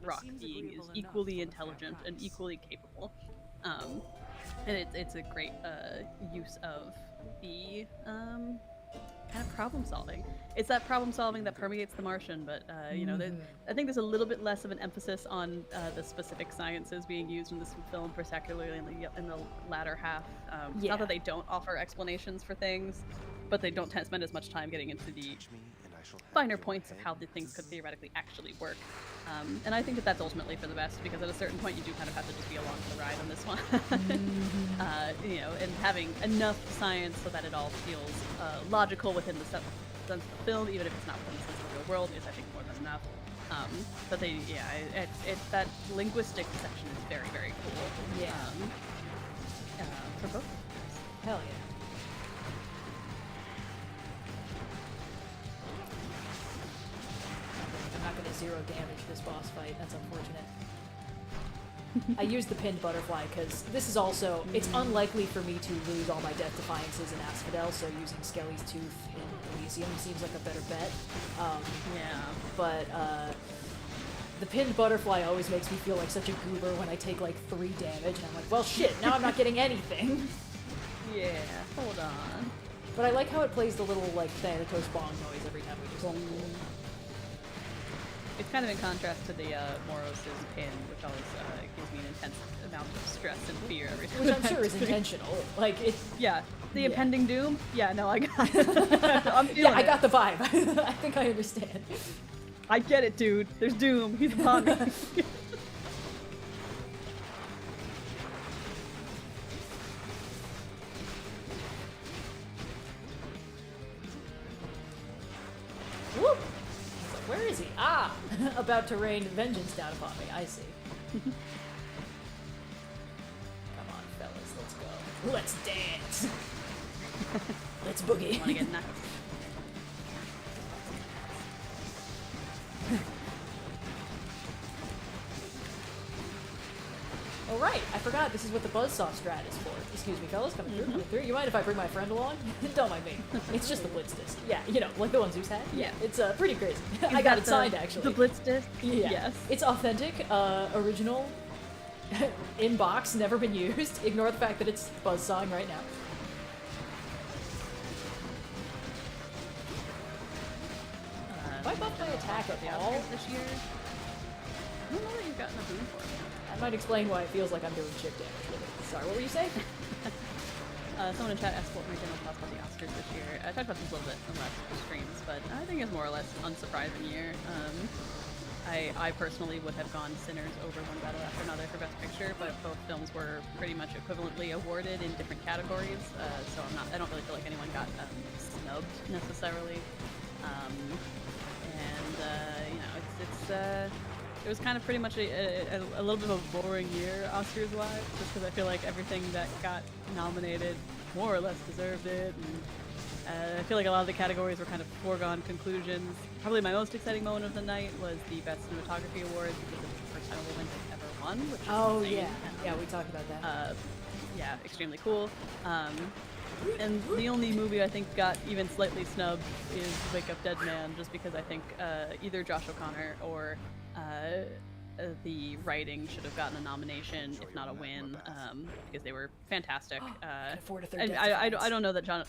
rock being is equally intelligent and equally capable. And it's a great use of the kind of problem solving. It's that problem solving that permeates The Martian, but you know, I think there's a little bit less of an emphasis on the specific sciences being used in this film, particularly in the latter half. Not that they don't offer explanations for things, but they don't spend as much time getting into the finer points of how the things could theoretically actually work. And I think that that's ultimately for the best, because at a certain point you do kind of have to just be along for the ride on this one. You know, and having enough science so that it all feels logical within the sense of the film, even if it's not within the sense of the real world, is I think more than enough. But it's that linguistic section is very, very cool. Yeah. For both. Hell yeah. I'm not gonna zero damage this boss fight. That's unfortunate. I used the pinned butterfly because this is also, it's unlikely for me to lose all my Death Defiances in Asphodel, so using Skelly's Tooth in Elysium seems like a better bet. Yeah. But the pinned butterfly always makes me feel like such a goober when I take like 3 damage, and I'm like, well shit, now I'm not getting anything. Yeah, hold on. But I like how it plays the little like Thanatos bong noise every time we do something cool. It's kind of in contrast to the Moros' pin, which always gives me an intense amount of stress and fear every time. Which I'm sure is intentional. Like it. Yeah, the Yeah. impending doom. Yeah, no, I got it. I'm feeling Yeah, I it. got the vibe. I think I understand. I get it, dude. There's doom. He's upon me. Whoop! Where is he? Ah! About to rain vengeance down upon me. I see. Come on, fellas. Let's go. Let's dance! Let's boogie. Want to get knocked? Oh right, I forgot this is what the buzzsaw strat is for. Excuse me, fellas, coming through. You mind if I bring my friend along? Don't mind me. It's just the blitz disc. Yeah, you know, like the one Zeus had. Yeah. It's pretty crazy. I got it signed actually. The blitz disc? Yeah. Yes. It's authentic, original, in box, never been used. Ignore the fact that it's buzzsawing right now. Have I buffed my attack at the all? Oscars this year. I don't know that you've gotten a boon for it. That might explain why it feels like I'm doing chip damage with it. Sorry, what were you saying? Someone in chat asked what my general thoughts about the Oscars this year. I talked about this a little bit in the last couple streams, but I think it's more or less an unsurprising year. I personally would have gone Sinners over One Battle After Another for Best Picture, but both films were pretty much equivalently awarded in different categories, so I don't really feel like anyone got snubbed necessarily. You know, it was kind of pretty much a little bit of a boring year Oscars-wise, just because I feel like everything that got nominated more or less deserved it, and I feel like a lot of the categories were kind of foregone conclusions. Probably my most exciting moment of the night was the Best Cinematography Award, because it was the first time a woman had ever won, which is insane. Yeah. Yeah, we talked about that. Yeah, extremely cool. And the only movie I think got even slightly snubbed is Wake Up Dead Man, just because I think either Josh O'Connor or the writing should have gotten a nomination, if not a win, because they were fantastic. Can afford a third And Death I Defiance. don't know that Josh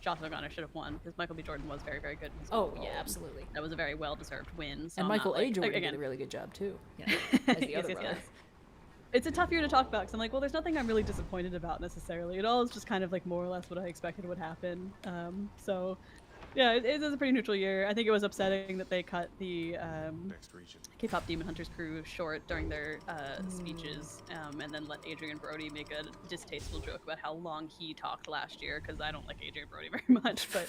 O'Connor should have won, because Michael B. Jordan was very, very good in his Oh, role. yeah, absolutely. That was a very well-deserved win. So And I'm Michael not, A. like, Jordan again, did a really good job too. You know, as the other brother. It's a tough year to talk about, because I'm like, well, there's nothing I'm really disappointed about necessarily. It all is just kind of like more or less what I expected would happen. So, yeah, it is a pretty neutral year. I think it was upsetting that they cut the Next region. K-pop Demon Hunters crew short during their speeches, and then let Adrian Brody make a distasteful joke about how long he talked last year, because I don't like Adrian Brody very much, but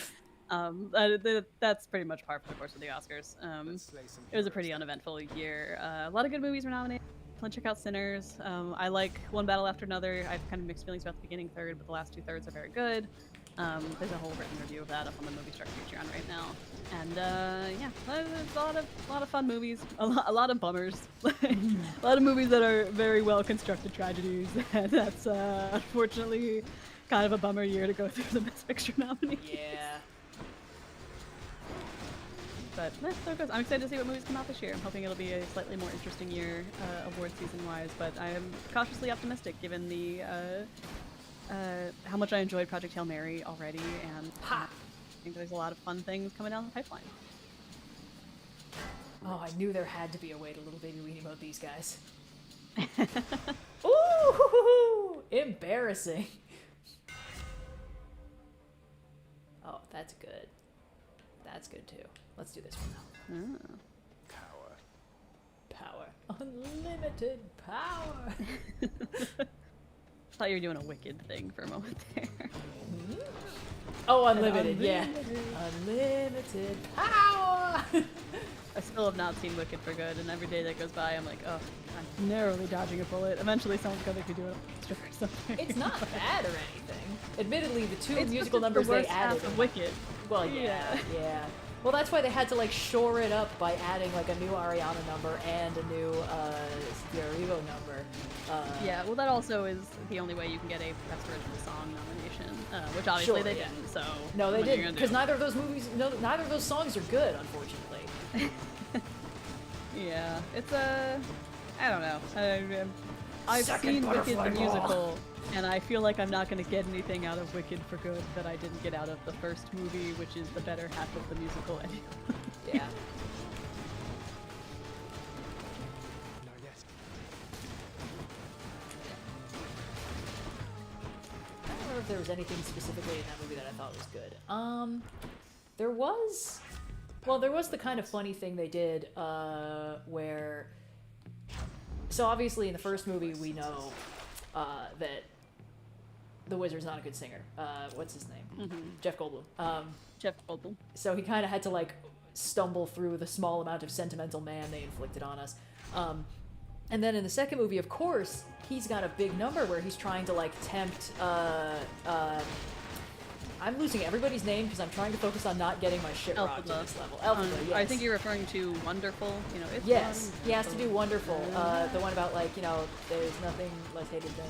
that's pretty much par for the course of the Oscars. It was a pretty uneventful year. A lot of good movies were nominated. Check out Sinners. I like One Battle After Another. I have kind of mixed feelings about the beginning third, but the last 2/3 are very good. There's a whole written review of that up on the Movie Star Patreon right now. And yeah, there's a lot of fun movies. A lot of bummers. A lot of movies that are very well constructed tragedies. And that's unfortunately kind of a bummer year to go through the Best Picture nominees. Yeah. But so it goes. I'm excited to see what movies come out this year. I'm hoping it'll be a slightly more interesting year, award season-wise. But I am cautiously optimistic, given the how much I enjoyed Project Hail Mary already, and I think there's a lot of fun things coming down the pipeline. Oh, I knew there had to be a way to little baby weenie mode these guys. Ooh, embarrassing. Oh, that's good. That's good too. Let's do this one now. Power. Unlimited power. Thought you were doing a Wicked thing for a moment there. Oh, unlimited, yeah. Unlimited power. I still have not seen Wicked for good, and every day that goes by, I'm like, oh, I'm narrowly dodging a bullet. Eventually, someone's gonna make me do it or something. It's not bad or anything. Admittedly, the two It's musical just numbers the they worst half added. of Wicked. Well, yeah. Well, that's why they had to like shore it up by adding like a new Ariana number and a new Fiorivo number. Yeah, well, that also is the only way you can get a Best Original Song nomination, which obviously Sure, they yeah. didn't. So No, they what are you didn't, gonna because do? neither of those movies, neither of those songs are good, unfortunately. Yeah, it's I don't know. I've Second seen Wicked butterfly the ball. musical, and I feel like I'm not going to get anything out of Wicked for good that I didn't get out of the first movie, which is the better half of the musical anyway. Yeah. Not yet. I don't remember if there was anything specifically in that movie that I thought was good. There was... Well, there was the kind of funny thing they did, where... So obviously in the first movie we know that the wizard's not a good singer. What's his name? Jeff Goldblum. Jeff Goldblum. So he kind of had to like stumble through the small amount of sentimental man they inflicted on us. And then in the second movie, of course, he's got a big number where he's trying to like tempt I'm losing everybody's name because I'm trying to focus on not getting my shit rocked to this level. Elphaba, yes. I think you're referring to Wonderful. You know, it's Yes, he has to wonderful. do Wonderful. The one about like, you know, there's nothing less hated than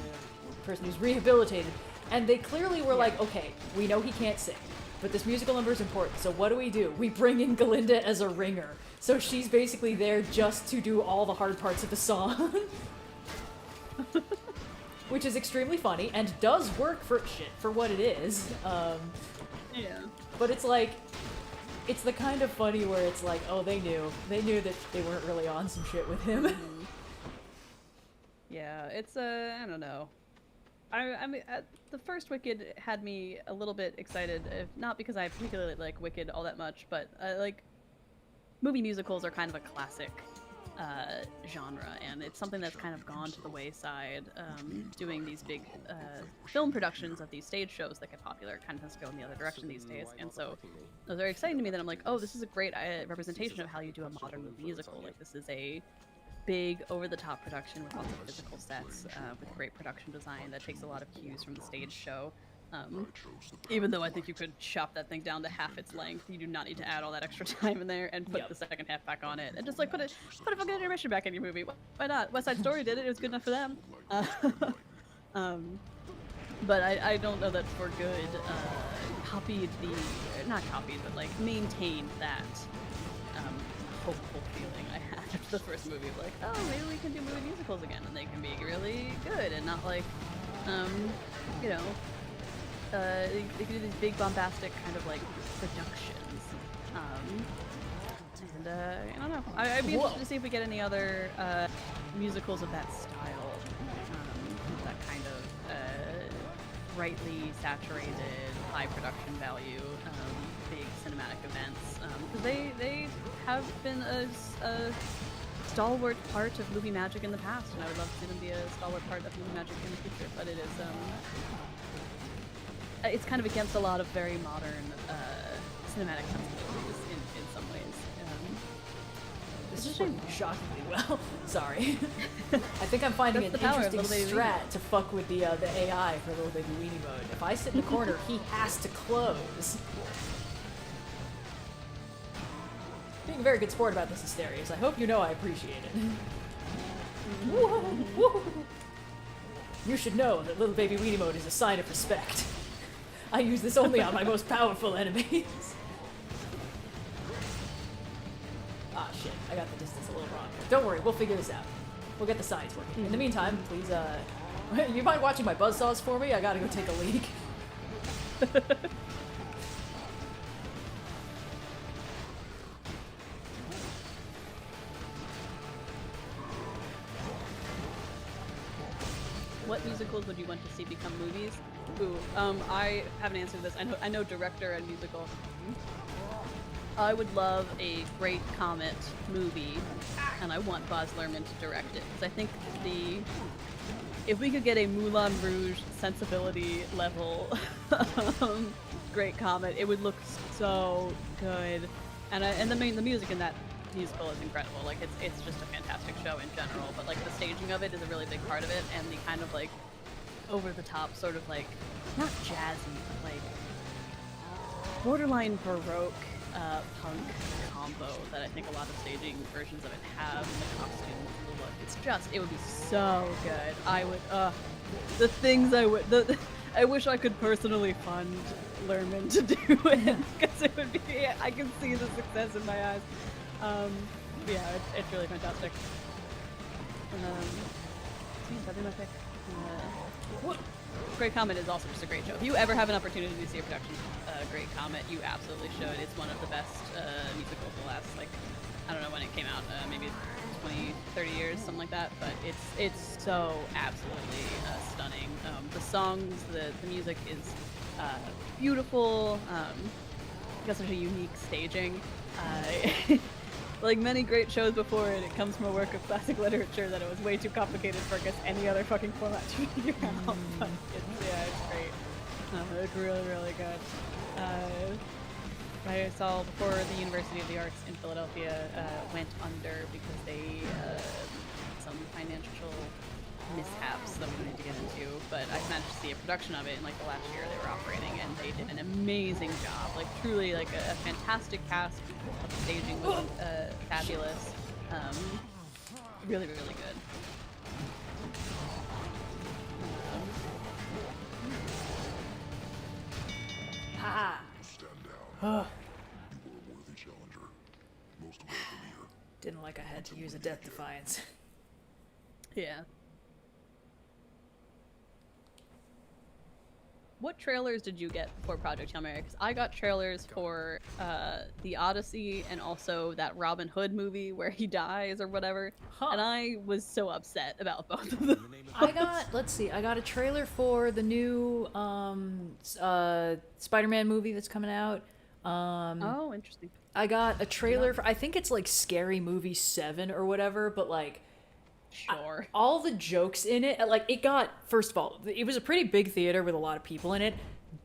a person who's rehabilitated. And they clearly were like, okay, we know he can't sing, but this musical number is important, so what do? We bring in Galinda as a ringer. So she's basically there just to do all the hard parts of the song. Which is extremely funny and does work for what it is. Yeah. But it's like, it's the kind of funny where it's like, oh, they knew that they weren't really on some shit with him. Yeah, it's I don't know. I mean, the first Wicked had me a little bit excited, if not because I particularly like Wicked all that much, but like movie musicals are kind of a classic genre, and it's something that's kind of gone to the wayside. Doing these big film productions of these stage shows that get popular kind of tends to go in the other direction these days, and so it was very exciting to me that I'm like, oh, this is a great representation of how you do a modern movie musical. Like, this is a big, over-the-top production with lots of physical sets, with great production design that takes a lot of cues from the stage show. Even though I think you could chop that thing down to half its length, you do not need to add all that extra time in there and put the second half back on it, and just like put a fucking intermission back in your movie. Why not? West Side Story did it; it was good enough for them. But I don't know that for good but like maintained that hopeful feeling I had after the first movie of like, oh, maybe we can do movie musicals again, and they can be really good and not like, you know. They can do these big bombastic kind of like productions, and I don't know. I'd be interested to see if we get any other musicals of that style, with that kind of brightly saturated, high production value, big cinematic events, because they have been a stalwart part of movie magic in the past, and I would love to see them be a stalwart part of movie magic in the future. But it is it's kind of against a lot of very modern cinematic sensibilities in some ways. This is working shockingly well. Sorry. I think I'm finding an That's the power of interesting Little Baby strat to fuck with the AI for Little Baby Weenie mode. If I sit in the corner, he has to close. Being a very good sport about this, Asterius. I hope you know I appreciate it. Woo-hoo, woo-hoo. You should know that Little Baby Weenie mode is a sign of respect. I use this only on my most powerful enemies. Ah, shit. I got the distance a little wrong. Don't worry, we'll figure this out. We'll get the science working. In the meantime, please, you mind watching my buzzsaws for me? I gotta go take a leak. What musicals would you want to see become movies? Ooh, I have an answer to this. I know director and musical. I would love a Great Comet movie, and I want Baz Luhrmann to direct it, because I think if we could get a Moulin Rouge sensibility level Great Comet, it would look so good. And the music in that musical is incredible. Like, it's just a fantastic show in general, but like the staging of it is a really big part of it, and the kind of like over the top sort of like, not jazzy, but like borderline baroque punk combo that I think a lot of staging versions of it have, and the costumes and the look. It's just, it would be so good. I would, the things I would, I wish I could personally fund Lerman to do it, because it would be, I can see the success in my eyes. Yeah, it's really fantastic. That'd be my pick. Great Comet is also just a great show. If you ever have an opportunity to see a production Great Comet, you absolutely should. It's one of the best musicals of the last, like, I don't know when it came out, maybe 20, 30 years, something like that, but it's so absolutely stunning. The songs, the music is beautiful. Got such a unique staging. Like many great shows before it, it comes from a work of classic literature that it was way too complicated for, I guess, any other fucking format to figure out. But it's great. It's really, really good. I saw before the University of the Arts in Philadelphia went under because they some financial mishaps that we don't need to get into, but I managed to see a production of it in like the last year they were operating, and they did an amazing job. Like truly, like a fantastic cast. The staging was fabulous. Really, really good. Ha! Stand down. Ugh. You were a worthy challenger. Most welcome here. Didn't like I had to use a Death Defiance. Yeah. What trailers did you get for Project Hail Mary? Because I got trailers for the Odyssey and also that Robin Hood movie where he dies or whatever, and I was so upset about both of them. I got a trailer for the new Spider-Man movie that's coming out. Oh, interesting. I got a trailer for, I think it's like Scary Movie 7 or whatever, but like, sure. All the jokes in it, like, it got, first of all, it was a pretty big theater with a lot of people in it.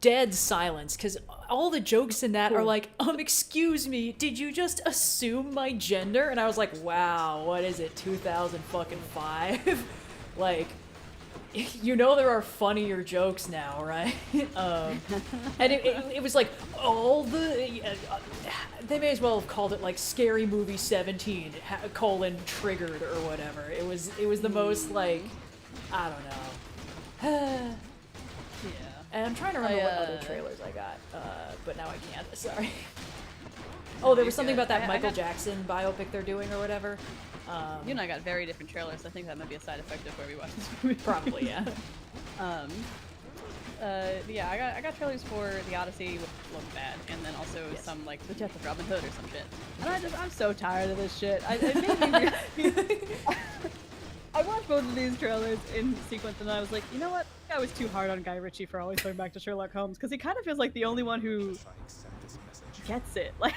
Dead silence, because all the jokes in that are like, excuse me, did you just assume my gender? And I was like, wow, what is it, 2005? Like, you know there are funnier jokes now, right? And it was like, all the... they may as well have called it like Scary Movie 17 : triggered or whatever. It was the most like, I don't know. Yeah. And I'm trying to remember what other trailers I got, but now I can't. Sorry. Oh, there was something about that Michael Jackson biopic they're doing or whatever. You and I got very different trailers. I think that might be a side effect of where we watched this movie. Probably, yeah. Yeah, I got trailers for the Odyssey, which looked bad, and then also some like the Death of Robin Hood or some shit. And I'm so tired of this shit. It made me I watched both of these trailers in sequence, and I was like, you know what? I was too hard on Guy Ritchie for always going back to Sherlock Holmes, because he kind of feels like the only one who gets it. Like,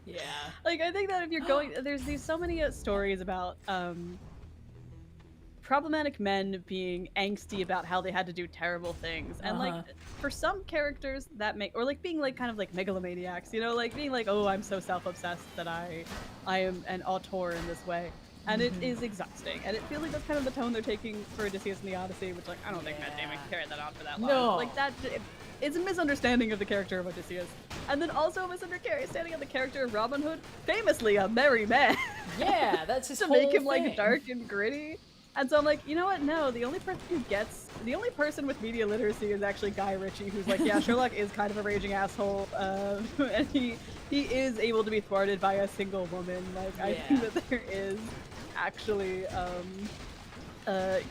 yeah. Like, I think that if you're going, there's so many stories about problematic men being angsty about how they had to do terrible things, and like for some characters that make, or like being like kind of like megalomaniacs, you know, like being like, oh, I'm so self-obsessed that I am an auteur in this way. And it is exhausting, and it feels like that's kind of the tone they're taking for Odysseus and the Odyssey, which, like, I don't think Matt Damon carried that on for that long. No. Like, it's a misunderstanding of the character of Odysseus, and then also a misunderstanding of the character of Robin Hood, famously a merry man. Yeah, that's his to whole make him thing. like dark and gritty. And so I'm like, you know what? No, the only person with media literacy is actually Guy Ritchie, who's like, yeah, Sherlock is kind of a raging asshole, and he is able to be thwarted by a single woman. Like, I think that there is actually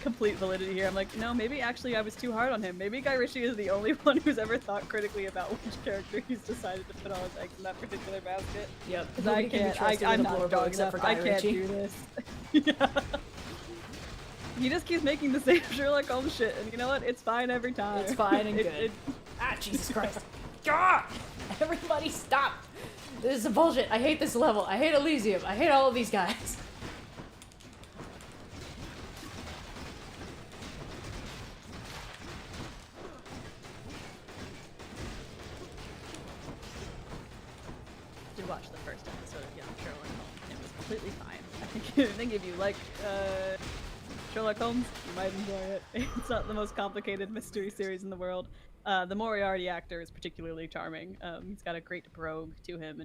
complete validity here. I'm like, no, maybe actually I was too hard on him. Maybe Guy Ritchie is the only one who's ever thought critically about which character he's decided to put all his eggs in that particular basket. Yep. Because I can't, I'm not strong enough. I can't do this. Yeah. He just keeps making the same Sherlock Holmes shit, and you know what? It's fine every time. It's fine and good. Jesus Christ. God! Everybody stop! This is bullshit. I hate this level. I hate Elysium. I hate all of these guys. Did watch the first episode of Young Sherlock Holmes. It was completely fine. I think if you like Sherlock Holmes, you might enjoy it. It's not the most complicated mystery series in the world. The Moriarty actor is particularly charming. He's got a great brogue to him,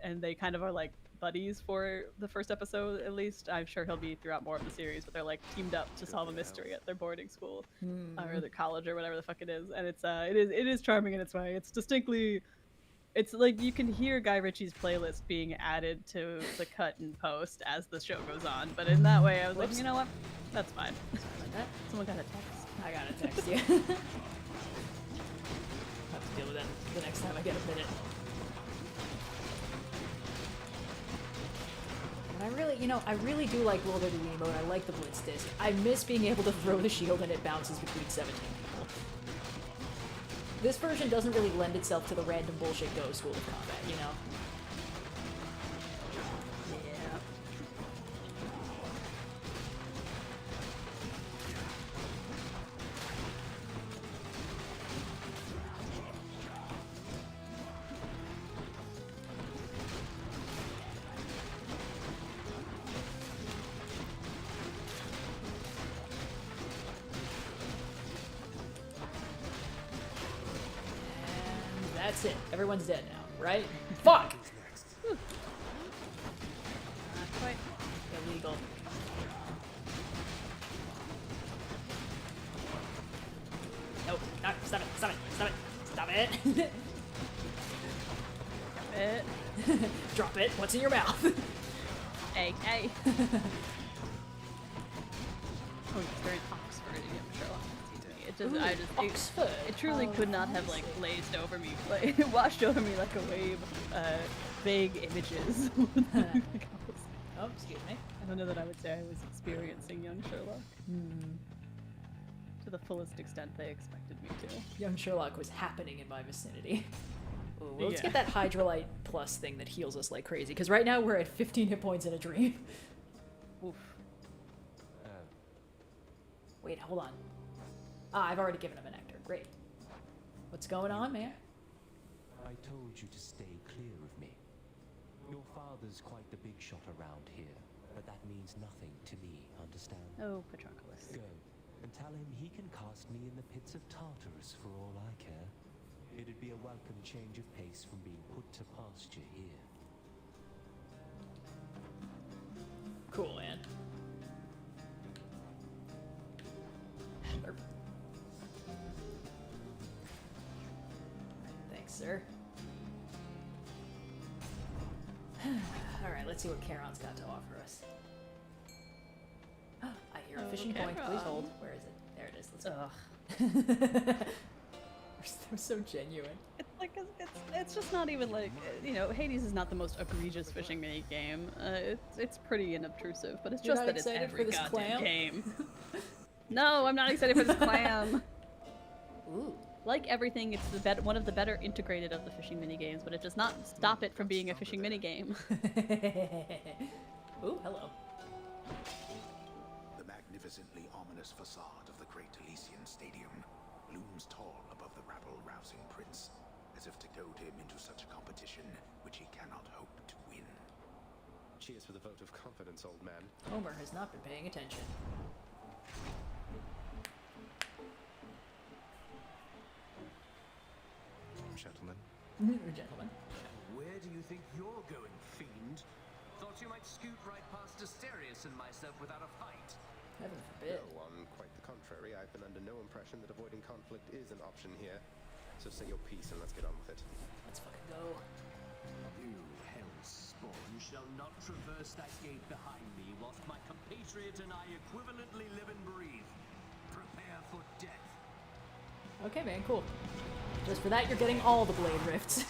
and they kind of are like buddies for the first episode at least. I'm sure he'll be throughout more of the series, but they're like teamed up to solve a mystery at their boarding school or their college or whatever the fuck it is. And it is charming in its way. It's distinctly, it's like you can hear Guy Ritchie's playlist being added to the cut and post as the show goes on. But in that way, I was like, you know what? That's fine. Sorry about that. Someone got a text. I gotta text you. I'll have to deal with that the next time I get a minute. And I really do like Little Dirty Weenie mode. I like the Blitz disc. I miss being able to throw the shield and it bounces between 17 people. This version doesn't really lend itself to the random bullshit Go school of combat, you know? Yeah. That's it. Everyone's dead now, right? Fuck! Not quite. Illegal. Nope. No, stop it. Stop it. Stop it. Stop it. It. Drop it. What's in your mouth? Hey. Oh, it's very Oxford in Sherlock. Oxford. It truly could not have like glazed over me, like washed over me like a wave of vague images. Oh, excuse me. I don't know that I would say I was experiencing young Sherlock to the fullest extent they expected me to. Young Sherlock was happening in my vicinity. Ooh, well, let's Yeah. get that Hydrolite plus thing that heals us like crazy, because right now we're at 15 hit points in a dream. Oof. Wait, hold on. Ah, I've already given him a nectar. Great. What's going on, man? I told you to stay clear of me. Your father's quite the big shot around here, but that means nothing to me, understand? Oh, Patroclus. Go, and tell him he can cast me in the pits of Tartarus for all I care. It'd be a welcome change of pace from being put to pasture here. Cool, man. Slurp. Thanks, sir. Alright, let's see what Charon's got to offer us. I hear a Oh, fishing point. Please Charon. hold. Where is it? There it is. Let's go. Ugh. They're so genuine. It's like it's just not even like Hades is not the most egregious fishing mini game. It's pretty unobtrusive, but it's You're just not that it's excited every for this goddamn clam? game. No, I'm not excited for this clam. Ooh. Like everything, it's one of the better integrated of the fishing mini games, but it does not stop it from being a fishing mini game. Ooh, hello. The magnificently ominous facade of the Great Elysian Stadium looms tall above the rabble-rousing prince, as if to goad him into such a competition which he cannot hope to win. Cheers for the vote of confidence, old man. Homer has not been paying attention. Gentlemen. Gentlemen. Where do you think you're going, fiend? Thought you might scoot right past Asterius and myself without a fight. Heaven forbid. No, on quite the contrary. I've been under no impression that avoiding conflict is an option here. So say your piece and let's get on with it. Let's fucking go. You hell's spawn shall not traverse that gate behind me whilst my compatriot and I equivalently live and breathe. Prepare for death. Okay, man, cool. Just for that, you're getting all the blade rifts.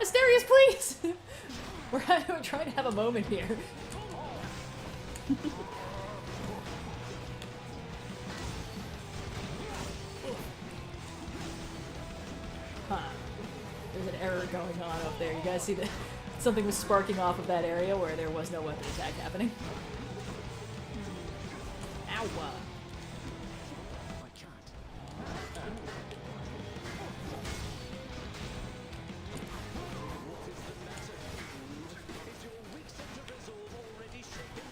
Asterius, please! We're trying to have a moment here. Huh. There's an error going on up there. You guys see that? Something was sparking off of that area where there was no weapon attack happening. Ow. Is your weak sense of resolve already shaken?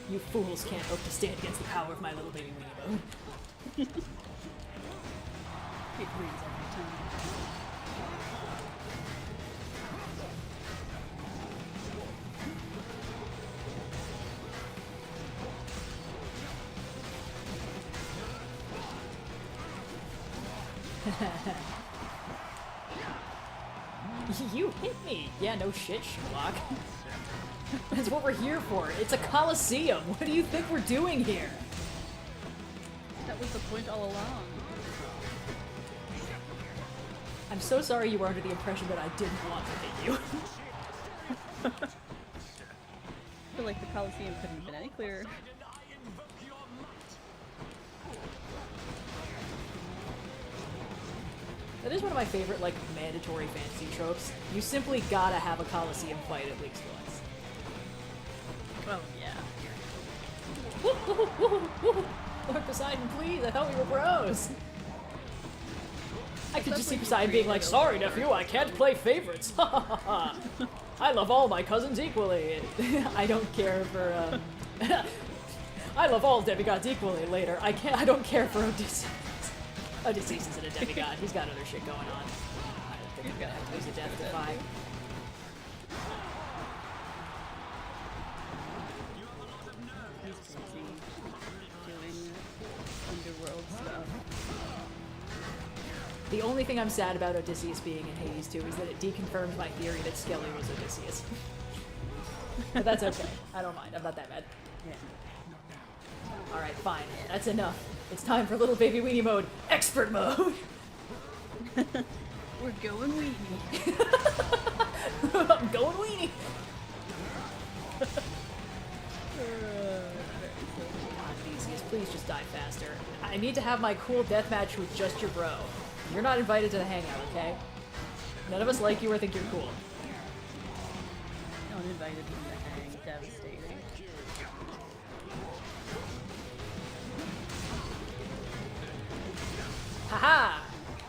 You fools can't hope to stand against the power of my little baby weenie mode. It wins every time. You hit me! Yeah, no shit, Sherlock. That's what we're here for. It's a coliseum. What do you think we're doing here? That was the point all along. I'm so sorry you were under the impression that I didn't want to hit you. I feel like the Colosseum couldn't have been any clearer. That is one of my favorite, like, mandatory fantasy tropes. You simply gotta have a coliseum fight at least once. Oh, yeah. Lord Poseidon, please! I thought we were bros! I could just see Poseidon being like, sorry, nephew, I can't play favorites. Ha ha ha ha. I love all my cousins equally. I don't care for, I love all demigods equally later. I don't care for Odysseus. Odysseus isn't a demigod. He's got other shit going on. I don't think I'm gonna have to use a death defy. He's busy doing underworld stuff. The only thing I'm sad about Odysseus being in Hades 2 is that it deconfirms my theory that Skelly was Odysseus. But that's okay. I don't mind. I'm not that mad. Yeah. Alright, fine. That's enough. It's time for little baby weenie mode. Expert mode! We're going weenie. I'm going weenie! Come on, Theseus, please just die faster. I need to have my cool deathmatch with just your bro. You're not invited to the hangout, okay? None of us like you or think you're cool. Uninvited in the hang. Devastating. Haha!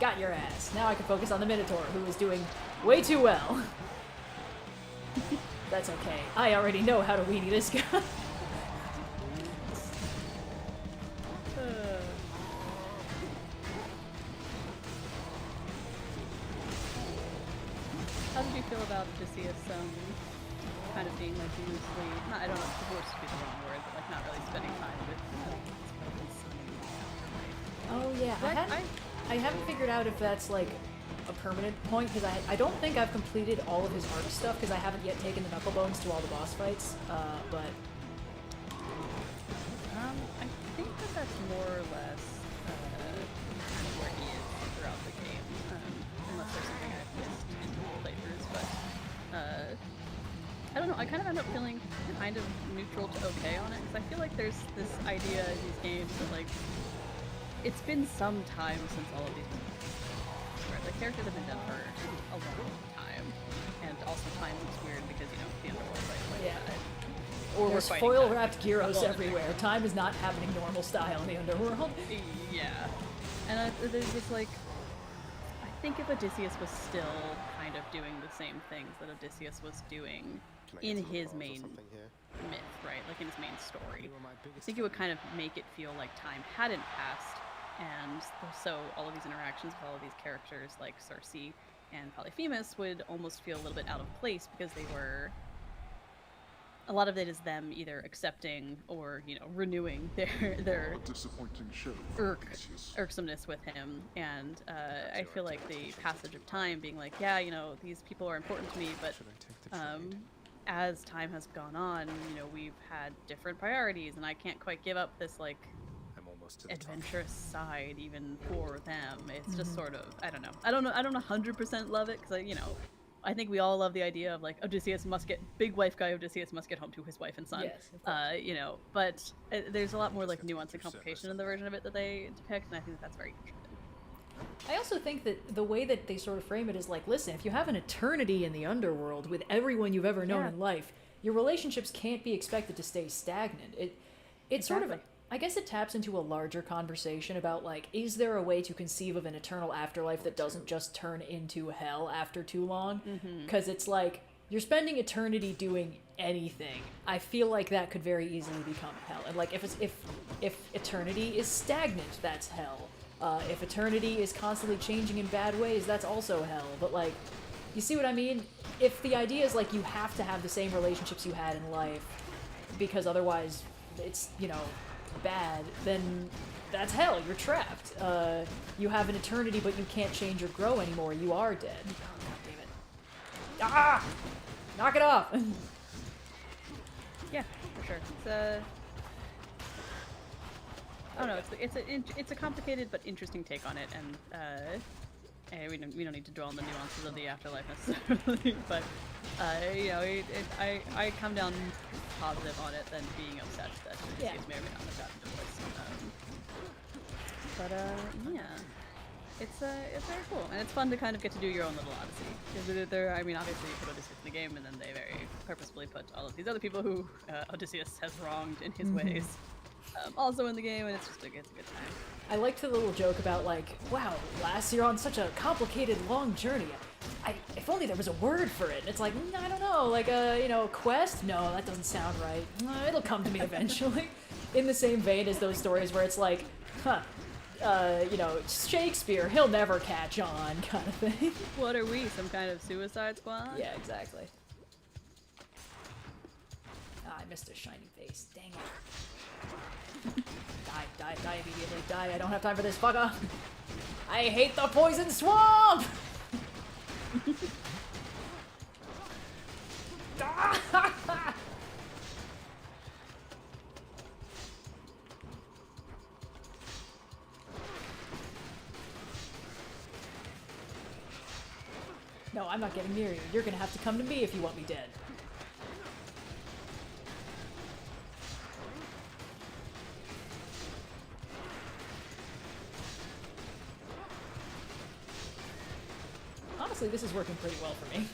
Got your ass. Now I can focus on the Minotaur, who is doing way too well. That's okay. I already know how to weenie this guy. How did you feel about Odysseus kind of being like loosely, not, I don't know if divorce would be the wrong word, but like not really spending time with his son? Oh yeah, I haven't figured out if that's like a permanent point, because I don't think I've completed all of his arc stuff, because I haven't yet taken the knuckle bones to all the boss fights, but... I think that that's more or less kind of where he is throughout the game, unless there's something I've missed in playthroughs, but I don't know, I kind of end up feeling kind of neutral to okay on it, because I feel like there's this idea in these games that like, it's been some time since all of these where the characters have been done for a long time, and also time is weird because, you know, the underworld, right? Yeah. Or there's we're foil-wrapped gyros everywhere. Time is not happening normal style in the underworld. Yeah. And there's this, like, I think if Odysseus was still kind of doing the same things that Odysseus was doing in his main myth, right? Like in his main story, I think it would kind of make it feel like time hadn't passed, and so all of these interactions with all of these characters like Circe and Polyphemus would almost feel a little bit out of place, because they were, a lot of it is them either accepting or, you know, renewing their disappointing show. irksomeness with him, and I feel like the passage of time being like, yeah, you know, these people are important to me, but as time has gone on, you know, we've had different priorities, and I can't quite give up this like adventurous side even for them. It's just sort of, I don't know 100% love it, because you know, I think we all love the idea of like Odysseus must get, big wife guy Odysseus must get home to his wife and son. Yes, you know, but there's a lot more like nuance and complication in the version of it that they depict, and I think that's very interesting. I also think that the way that they sort of frame it is like, listen, if you have an eternity in the underworld with everyone you've ever known in life, your relationships can't be expected to stay stagnant. It sort of, I guess it taps into a larger conversation about like, is there a way to conceive of an eternal afterlife that doesn't just turn into hell after too long? Because it's like, you're spending eternity doing anything, I feel like that could very easily become hell. And like if eternity is stagnant, that's hell. If eternity is constantly changing in bad ways, that's also hell. But like, you see what I mean? If the idea is like you have to have the same relationships you had in life because otherwise it's, you know, bad, then that's hell. You're trapped. You have an eternity, but you can't change or grow anymore. You are dead. Oh, God damn it. Ah! Knock it off! Yeah, for sure. I don't know. It's a complicated but interesting take on it, and we don't need to dwell on the nuances of the afterlife necessarily. But you know, I come down positive on it than being upset that Zeus may or may not have gotten divorced. Yeah. It's very cool, and it's fun to kind of get to do your own little odyssey. Because I mean, obviously you put Odysseus in the game, and then they very purposefully put all of these other people who Odysseus has wronged in his ways also in the game, and it's a good time. I liked the little joke about like, wow, lass, you're on such a complicated, long journey. If only there was a word for it. And it's like, I don't know, like a, you know, quest? No, that doesn't sound right. It'll come to me eventually. In the same vein as those stories where it's like, you know, Shakespeare, he'll never catch on, kind of thing. What are we, some kind of suicide squad? Yeah, exactly. Ah, I missed a shiny face. Dang it. Die immediately. Die, I don't have time for this, fucker. I hate the poison swamp! No, I'm not getting near you. You're gonna have to come to me if you want me dead. Honestly, this is working pretty well for me.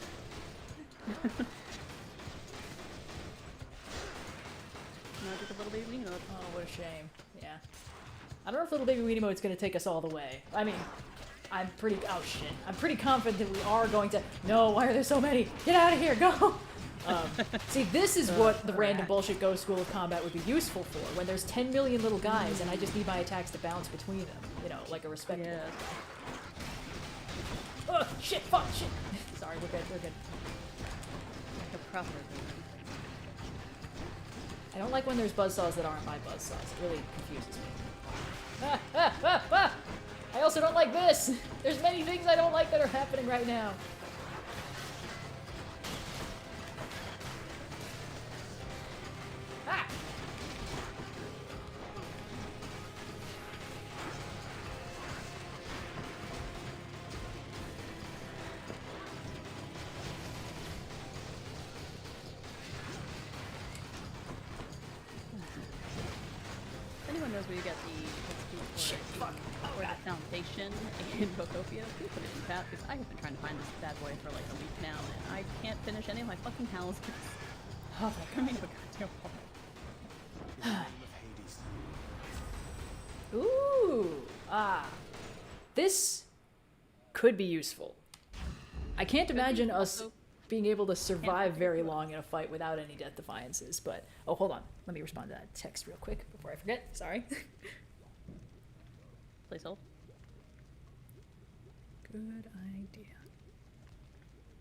Magic of little baby Weenie mode. Oh, what a shame. Yeah. I don't know if little baby Weenie mode's gonna take us all the way. I mean, I'm pretty confident that we are going to. No, why are there so many? Get out of here, go! See, this is what the random bullshit Go School of Combat would be useful for, when there's 10 million little guys and I just need my attacks to bounce between them. You know, like a respectable. Yeah. Oh, shit, fuck, shit! Sorry, we're good, we're good. Like a proper I don't like when there's buzzsaws that aren't my buzzsaws. It really confuses me. I also don't like this! There's many things I don't like that are happening right now. Ah! Anyone knows where you get the Shit, fuck. Oh, or God. the foundation in Bocopia, please put it in chat, because I have been trying to find this bad boy for like a week now, and I can't finish any of my fucking houses. Oh my I mean, a goddamn wall. Ooh! Ah. This could be useful. I can't imagine us being able to survive very long in a fight without any death defiances, but... Oh, hold on. Let me respond to that text real quick before I forget. Sorry. Please hold. Good idea.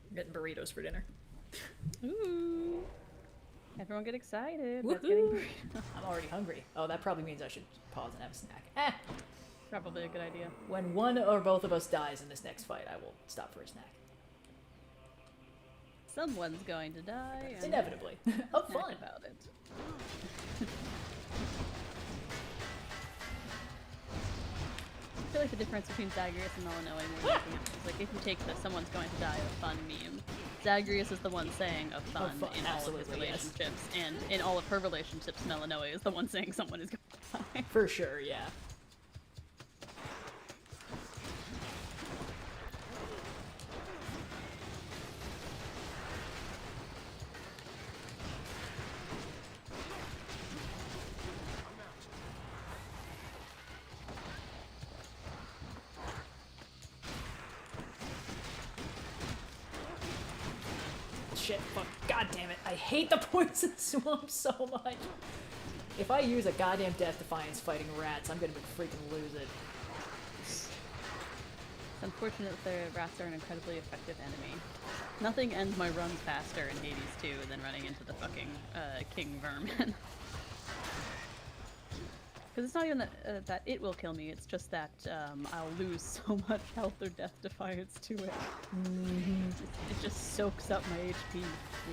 I'm getting burritos for dinner. Ooh. Everyone get excited. Woohoo! That's getting burritos. I'm already hungry. Oh, that probably means I should pause and have a snack. Eh! Probably a good idea. When one or both of us dies in this next fight, I will stop for a snack. Someone's going to die. And Inevitably. Have snack fun! about it. I feel like the difference between Zagreus and Melanoa more than anything else is like if you take the someone's going to die a fun meme, Zagreus is the one saying a fun, in all of his absolutely, yes. relationships, and in all of her relationships, Melanoa is the one saying someone is going to die. For sure, yeah. shit, fuck, god damn it. I hate the poison swamp so much. If I use a goddamn Death Defiance fighting rats, I'm gonna freaking lose it. It's unfortunate that the rats are an incredibly effective enemy. Nothing ends my runs faster in Hades 2 than running into the fucking king vermin. Because it's not even that it will kill me, it's just that I'll lose so much health or Death Defiance to it. It just soaks up my HP.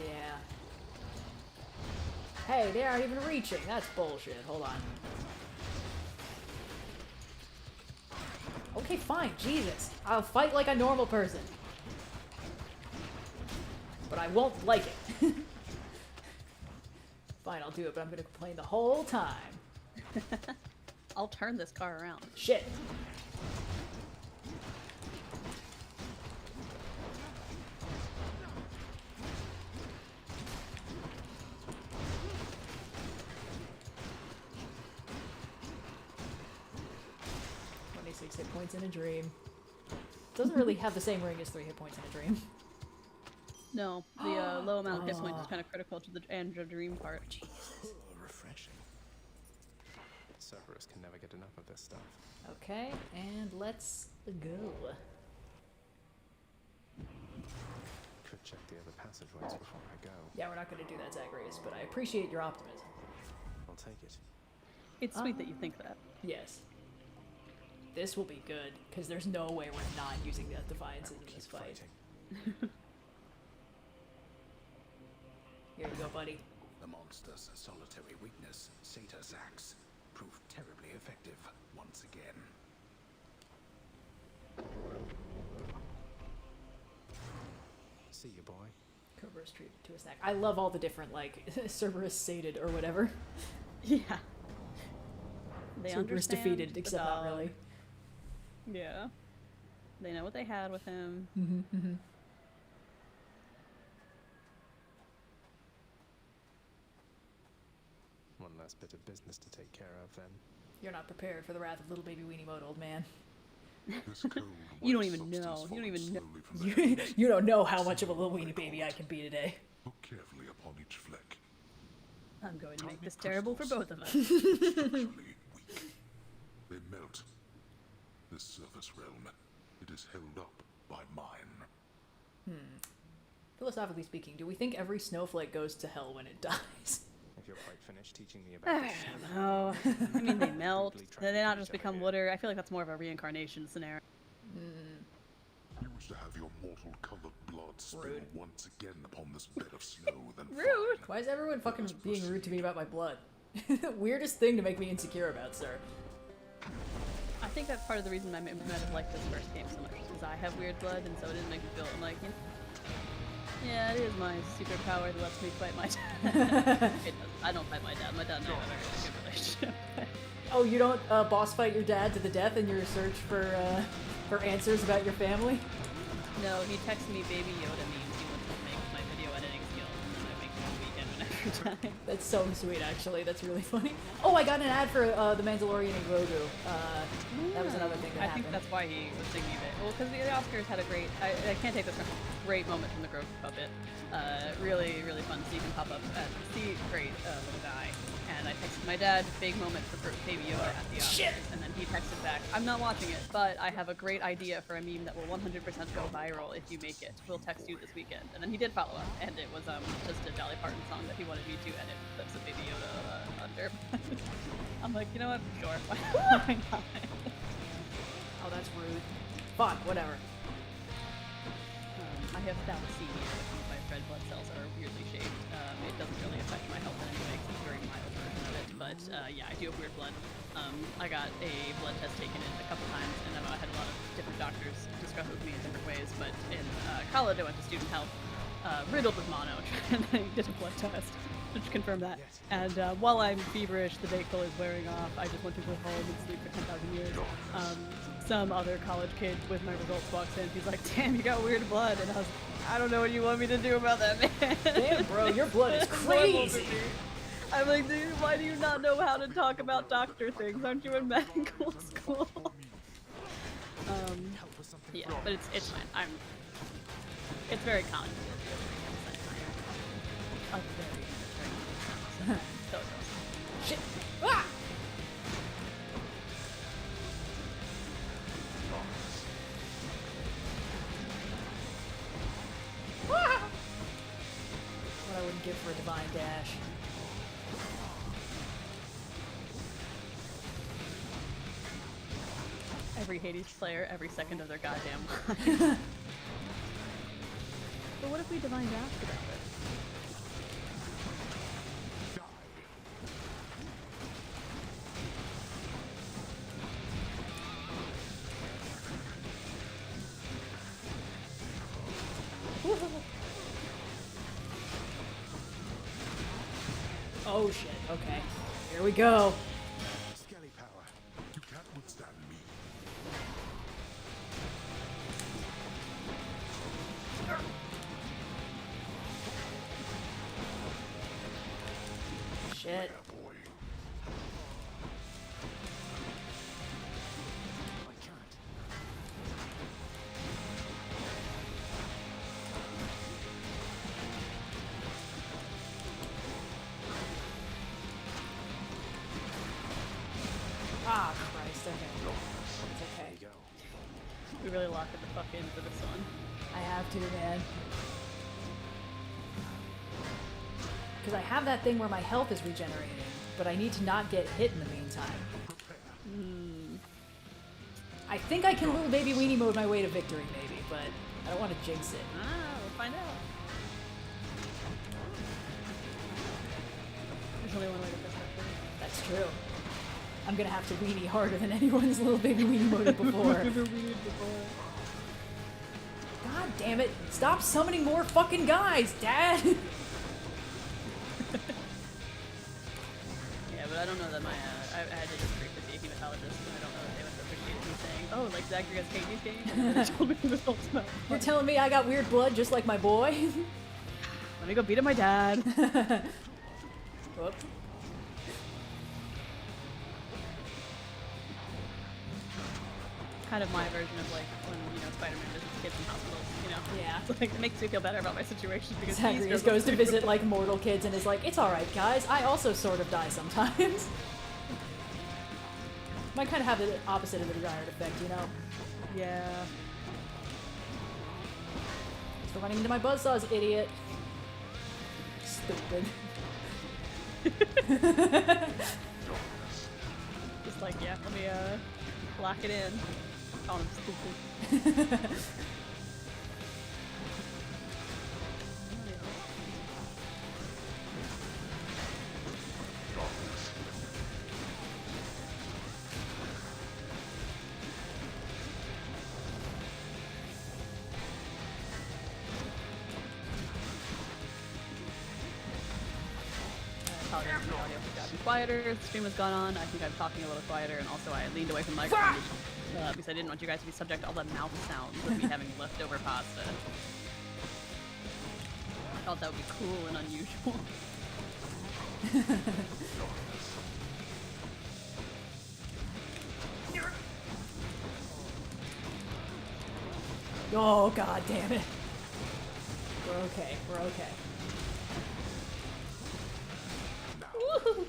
Yeah. Hey, they aren't even reaching. That's bullshit. Hold on. Okay, fine. Jesus. I'll fight like a normal person. But I won't like it. Fine, I'll do it, but I'm gonna complain the whole time. I'll turn this car around. Shit. Hit points in a dream. Doesn't really have the same ring as 3 hit points in a dream. No, the low amount of hit points is kind of critical to the end of dream part. Refreshing. Cerberus can never get enough of this stuff. Okay, and let's go. Could check the other passageways before I go. Yeah, we're not going to do that, Zagreus, but I appreciate your optimism. I'll take it. It's sweet that you think that. Yes. This will be good, because there's no way we're not using Death Defiance in this fight. Here you go, buddy. The monster's solitary weakness, Satyrs axe, proved terribly effective once again. See you, boy. Cerberus treated to a snack. I love all the different, like, Cerberus sated or whatever. Yeah. They Cerberus understand defeated, the except dog. not really. Yeah. They know what they had with him. One less bit of business to take care of, then. You're not prepared for the wrath of little baby weenie mode, old man. This cold You don't white even substance know. You don't falling even know. slowly from the heavens. You don't know how much of a little weenie baby I can be today. Look carefully upon each fleck. I'm going to make Tiny this terrible for both of us. Structurally weak. They melt. This surface realm, it is held up by mine. Philosophically speaking, do we think every snowflake goes to hell when it dies? If you're quite finished teaching me about I this don't know. I mean, they melt. Probably Then they trying to not keep just each other become here. water. I feel like that's more of a reincarnation scenario. You wish to have your mortal colored blood spill Rude. once again upon this bed of snow, then Rude. fine. Why is everyone fucking being rude to me about my blood? Weirdest thing to make me insecure about, sir. I think that's part of the reason I might have liked this first game so much, because I have weird blood, and so it didn't make me feel like, you know, yeah, it is my superpower that lets me fight my dad. It doesn't. I don't fight my dad. My dad and I have a very good relationship. Oh, you don't boss fight your dad to the death in your search for answers about your family? No, he texts me Baby Yoda memes. He wants to make my video editing skills, and then I make them a weekend every time. That's so sweet, actually. That's really funny. Oh, I got an ad for The Mandalorian and Grogu. That was another thing that I happened. think that's why he was singing it. Well, because the Oscars had a great, I can't take this from great moment from the Grogu puppet. Really, really fun. So you can pop up at see great little guy. And I texted my dad, big moment for Baby Yoda at the Oscars. Shit. And then he texted back, I'm not watching it, but I have a great idea for a meme that will 100% go viral if you make it. We'll text you this weekend. And then he did follow up, and it was just a Dolly Parton song that he wanted me to edit clips of Baby Yoda under. I'm like, you know what? Sure. Why not? Oh, that's rude. Fuck, whatever. I have thalassemia, which means my red blood cells are weirdly shaped. It doesn't really affect my health in any way, 'cause it's a very mild version of it. But yeah, I do have weird blood. I got a blood test taken in a couple times, and I had a lot of different doctors discuss with me in different ways. But in college, I went to student health, riddled with mono, and I did a blood test, which confirmed that. And while I'm feverish, the Dayquil is wearing off. I just want to go home and sleep for 10,000 years. Some other college kid with my results walks in. He's like, "Damn, you got weird blood," and I was like, "I don't know what you want me to do about that, man." Damn, bro, your blood is It's normal to crazy. me. I'm like, dude, why do you not know how to talk about doctor things? Aren't you in medical school? Yeah, but it's fine. It's very common. a very entertaining. So Shit! Ah! Ah! What I wouldn't give for a divine dash. every Hades player, every second of their goddamn life. But what if we divine dashed about it? Oh shit, okay. Here we go. Skelly power. You can't withstand me. Shit. Yeah, boy. I can't. Ah, Christ, okay. It's okay. There you go. We really locked the fuck in for this one. I have to, man. Because I have that thing where my health is regenerating, but I need to not get hit in the meantime. I think I can little baby weenie mode my way to victory, maybe, but I don't want to jinx it. Ah, we'll find out. There's only one way to fix that thing. That's true. I'm gonna have to weenie harder than anyone's little baby weenie moded before. God damn it! Stop summoning more fucking guys, Dad! Yeah, but I don't know that my, I had to disagree with the hematologist, and I don't know that they would appreciate me saying, oh, like Zachary has Katie's game, and then they told me the results about You're telling me I got weird blood just like my boy? Let me go beat up my dad. Whoop. Kind of my version of like when, you know, Spider-Man visits kids in hospitals, you know? Yeah. It's like, it makes me feel better about my situation because Zacharias goes to visit like mortal kids and is like, it's alright guys, I also sort of die sometimes. Might kind of have the opposite of the desired effect, you know? Yeah. Still running into my buzzsaws, idiot. Stupid. Just like, yeah, let me, lock it in. Oh, I'm stupid. Apologize for the audio has gotten quieter. The stream has gone on. I think I'm talking a little quieter, and also I leaned away from the microphone because I didn't want you guys to be subject to all the mouth sounds of me having leftover pasta. I thought that would be cool and unusual. Oh god damn it. We're okay, we're okay. Woohoo!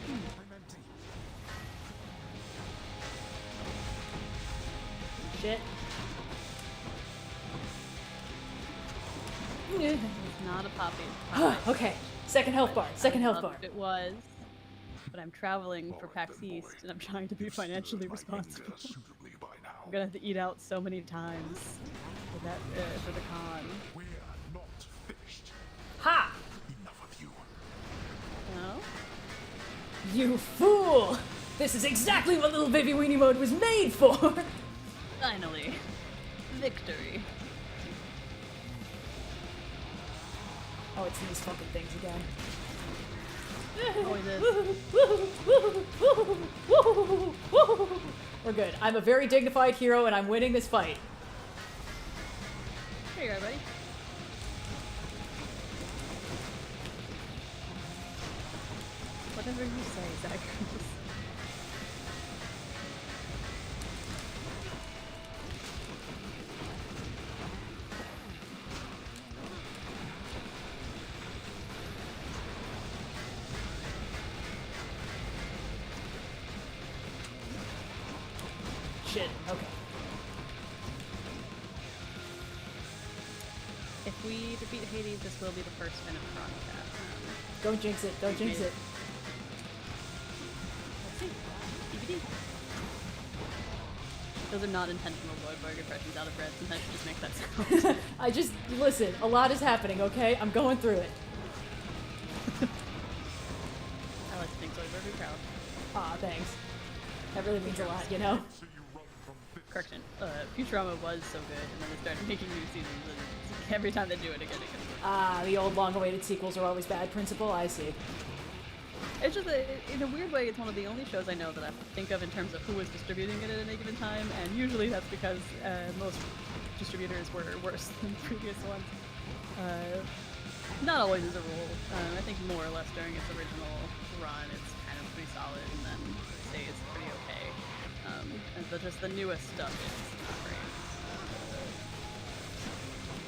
I'm empty. Shit. It's not a poppy. Okay, second health bar, second health bar. It was. But I'm traveling for All right PAX then, boy. East, and I'm trying to be You financially serve my responsible. anger suitably by now. I'm gonna have to eat out so many times for that for the con. We're not finished. Ha! Enough of you. No? You fool! This is exactly what little baby weenie mode was made for! Finally, victory. Oh, it's these fucking things again. Always is. We're good. I'm a very dignified hero and I'm winning this fight. Here you are, buddy. What Whatever you say, Zachary. Shit, okay. If we defeat Hades, this will be the first win of Veronica. Don't jinx it, don't jinx it. Let's see. DVD. Those are not intentional Voyager impressions out of red. Sometimes you just make that sound. I just, listen, a lot is happening, okay? I'm going through it. I like to think Voyager would be proud. Aw, thanks. That really means a lot, you know? Correction. Futurama was so good, and then they started making new seasons, and every time they do it again, it gets worse. Ah, the old long-awaited sequels are always bad principle, I see. It's just, in a weird way, it's one of the only shows I know that I think of in terms of who was distributing it at any given time, and usually that's because most distributors were worse than the previous ones. Not always as a rule. I think more or less during its original run, it's kind of pretty solid, and then stays pretty okay. And just the newest stuff is not great.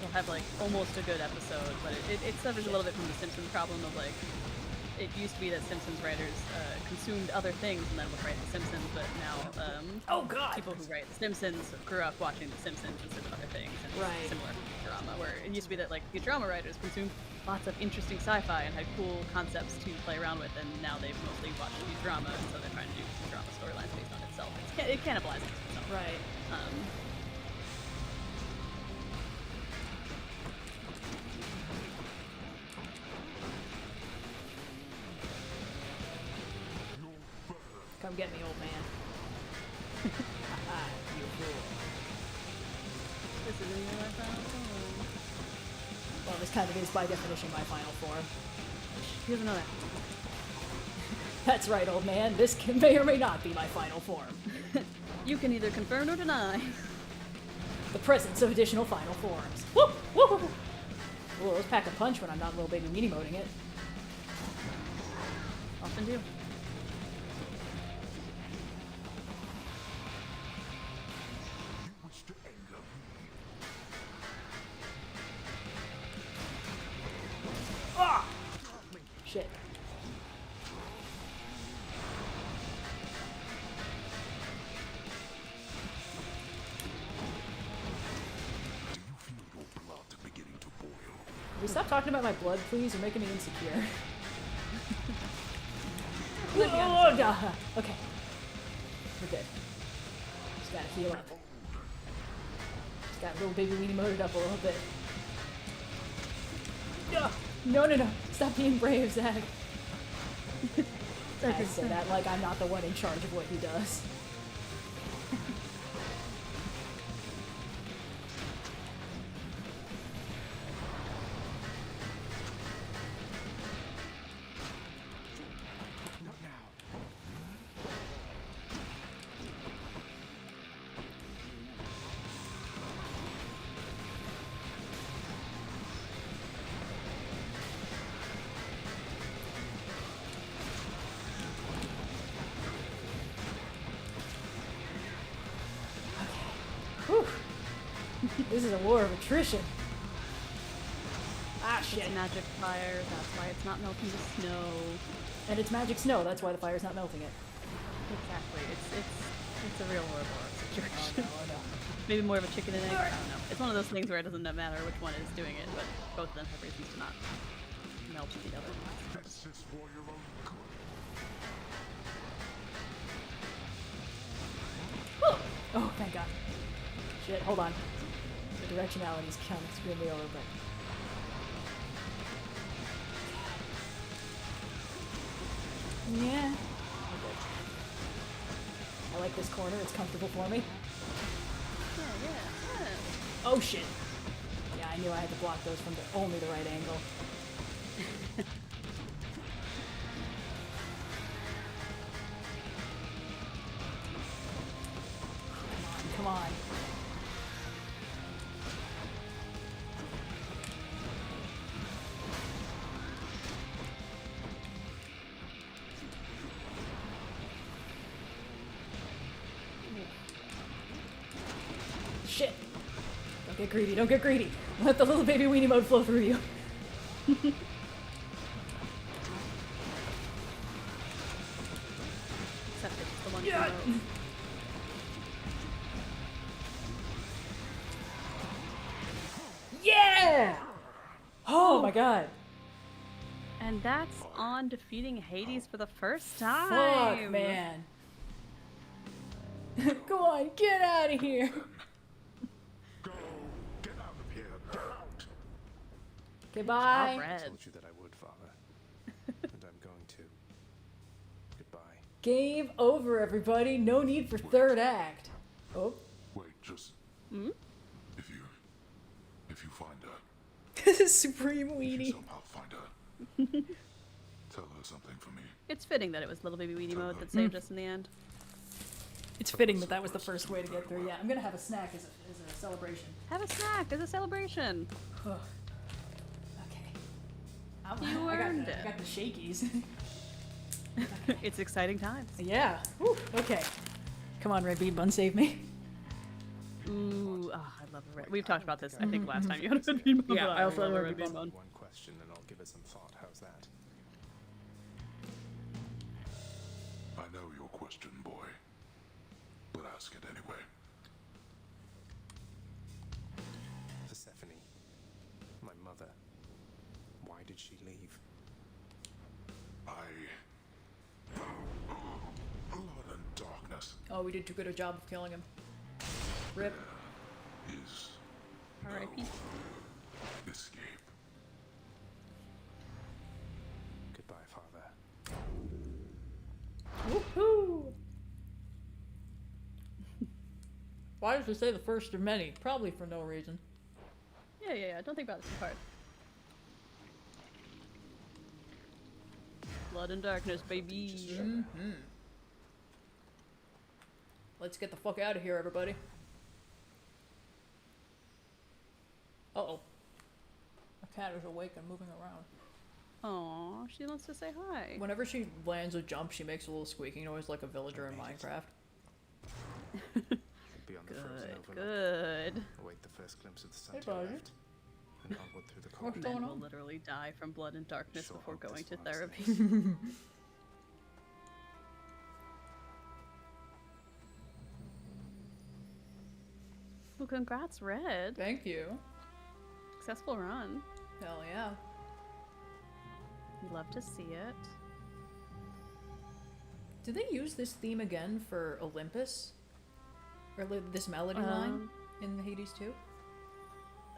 We'll have like almost a good episode, but it suffers a little bit from the Simpsons problem of like, it used to be that Simpsons writers consumed other things and then would write The Simpsons, but now Oh god! people who write The Simpsons grew up watching The Simpsons instead of other things, and it's Right. similar to Futurama, where it used to be that like Futurama writers consumed lots of interesting sci-fi and had cool concepts to play around with, and now they've mostly watched Futurama, and so they're trying to do Futurama storylines based on itself. It cannibalizes itself. Right. Come get me, old man. You fool. This isn't even my final form. Well, this kind of is by definition my final form. He doesn't know that. That's right, old man. This may or may not be my final form. You can either confirm or deny. The presence of additional final forms. Woo! Woo! Woo! Well, those pack a punch when I'm not little baby weenie moding it. Often do. Ah! Shit. Do you feel your blood beginning to boil? Can we stop talking about my blood, please? You're making me insecure. Oh, God. Okay. We're good. Just gotta heal up. Just got little baby weenie motored up a little bit. No, no, no. Stop being brave, Zach. I say that like I'm not the one in charge of what he does. Whew. This is a war of attrition. Ah, shit. It's magic fire, that's why it's not melting the snow. And it's magic snow, that's why the fire's not melting it. Exactly. It's a real war situation. Oh, no. Maybe more of a chicken and egg. I don't know. It's one of those things where it doesn't matter which one is doing it, but both of them have reasons to not melt the other. This is for your own good. Oh, thank God. Shit, hold on. The directionality's kind of screwing me over, but... Yeah. Okay. I like this corner, it's comfortable for me. Yeah. Oh, shit. Yeah, I knew I had to block those from only the right angle. Come on. shit! Don't get greedy, don't get greedy! Let the little baby weenie mode flow through you. Except it's the one Yeah. remote. Yeah! Oh my god. And that's on defeating Hades for the first time. Fuck, man. Go on, get out of here. Go! Get out of here! Get out! Okay, bye. I Red. told you that I would, Father. And I'm going to. Goodbye. Game over, everybody. No need for third act. Oh. Wait, just... Hmm? If you find her, This is Supreme if you Weenie. somehow find her, tell her something for me. It's fitting that it was little baby weenie mode that saved us in the end. It's fitting that that was the first way to get through. Yeah, I'm gonna have a snack as a celebration. Have a snack as a celebration. Okay. You I earned got it. I got the shakies. It's exciting times. Yeah. Whew. Okay. Come on, Red Bean Bun, save me. Ooh, oh, I love a red. We've talked about this, I think, last time you had a red bean bun. Yeah, but I also love love a red red bean bean bun. One question and I'll give it some thought. How's that? I know your question, boy. But ask it anyway. Persephone. My mother. Why did she leave? Blood and darkness Oh, we did too good a job of killing him. Rip. is R.I.P. escape. Goodbye, Father. Woohoo! Why does it say the first of many? Probably for no reason. Yeah. Don't think about it too hard. Blood and darkness, baby. Let's get the fuck out of here, everybody. Uh-oh. My cat is awake and moving around. Aw, she wants to say hi. Whenever she lands a jump, she makes a little squeaking noise like a villager in Minecraft. Be on the frozen overlook. Good. Await the first glimpse of the sun Hey, to your buddy. left. And onward through the What's corridor. going Men will on? literally die from blood and darkness Sure before hope this going to one therapy. stays. Well, congrats, Red. Thank you. Successful run. Hell yeah. We love to see it. Did they use this theme again for Olympus? Or this melody line in the Hades 2?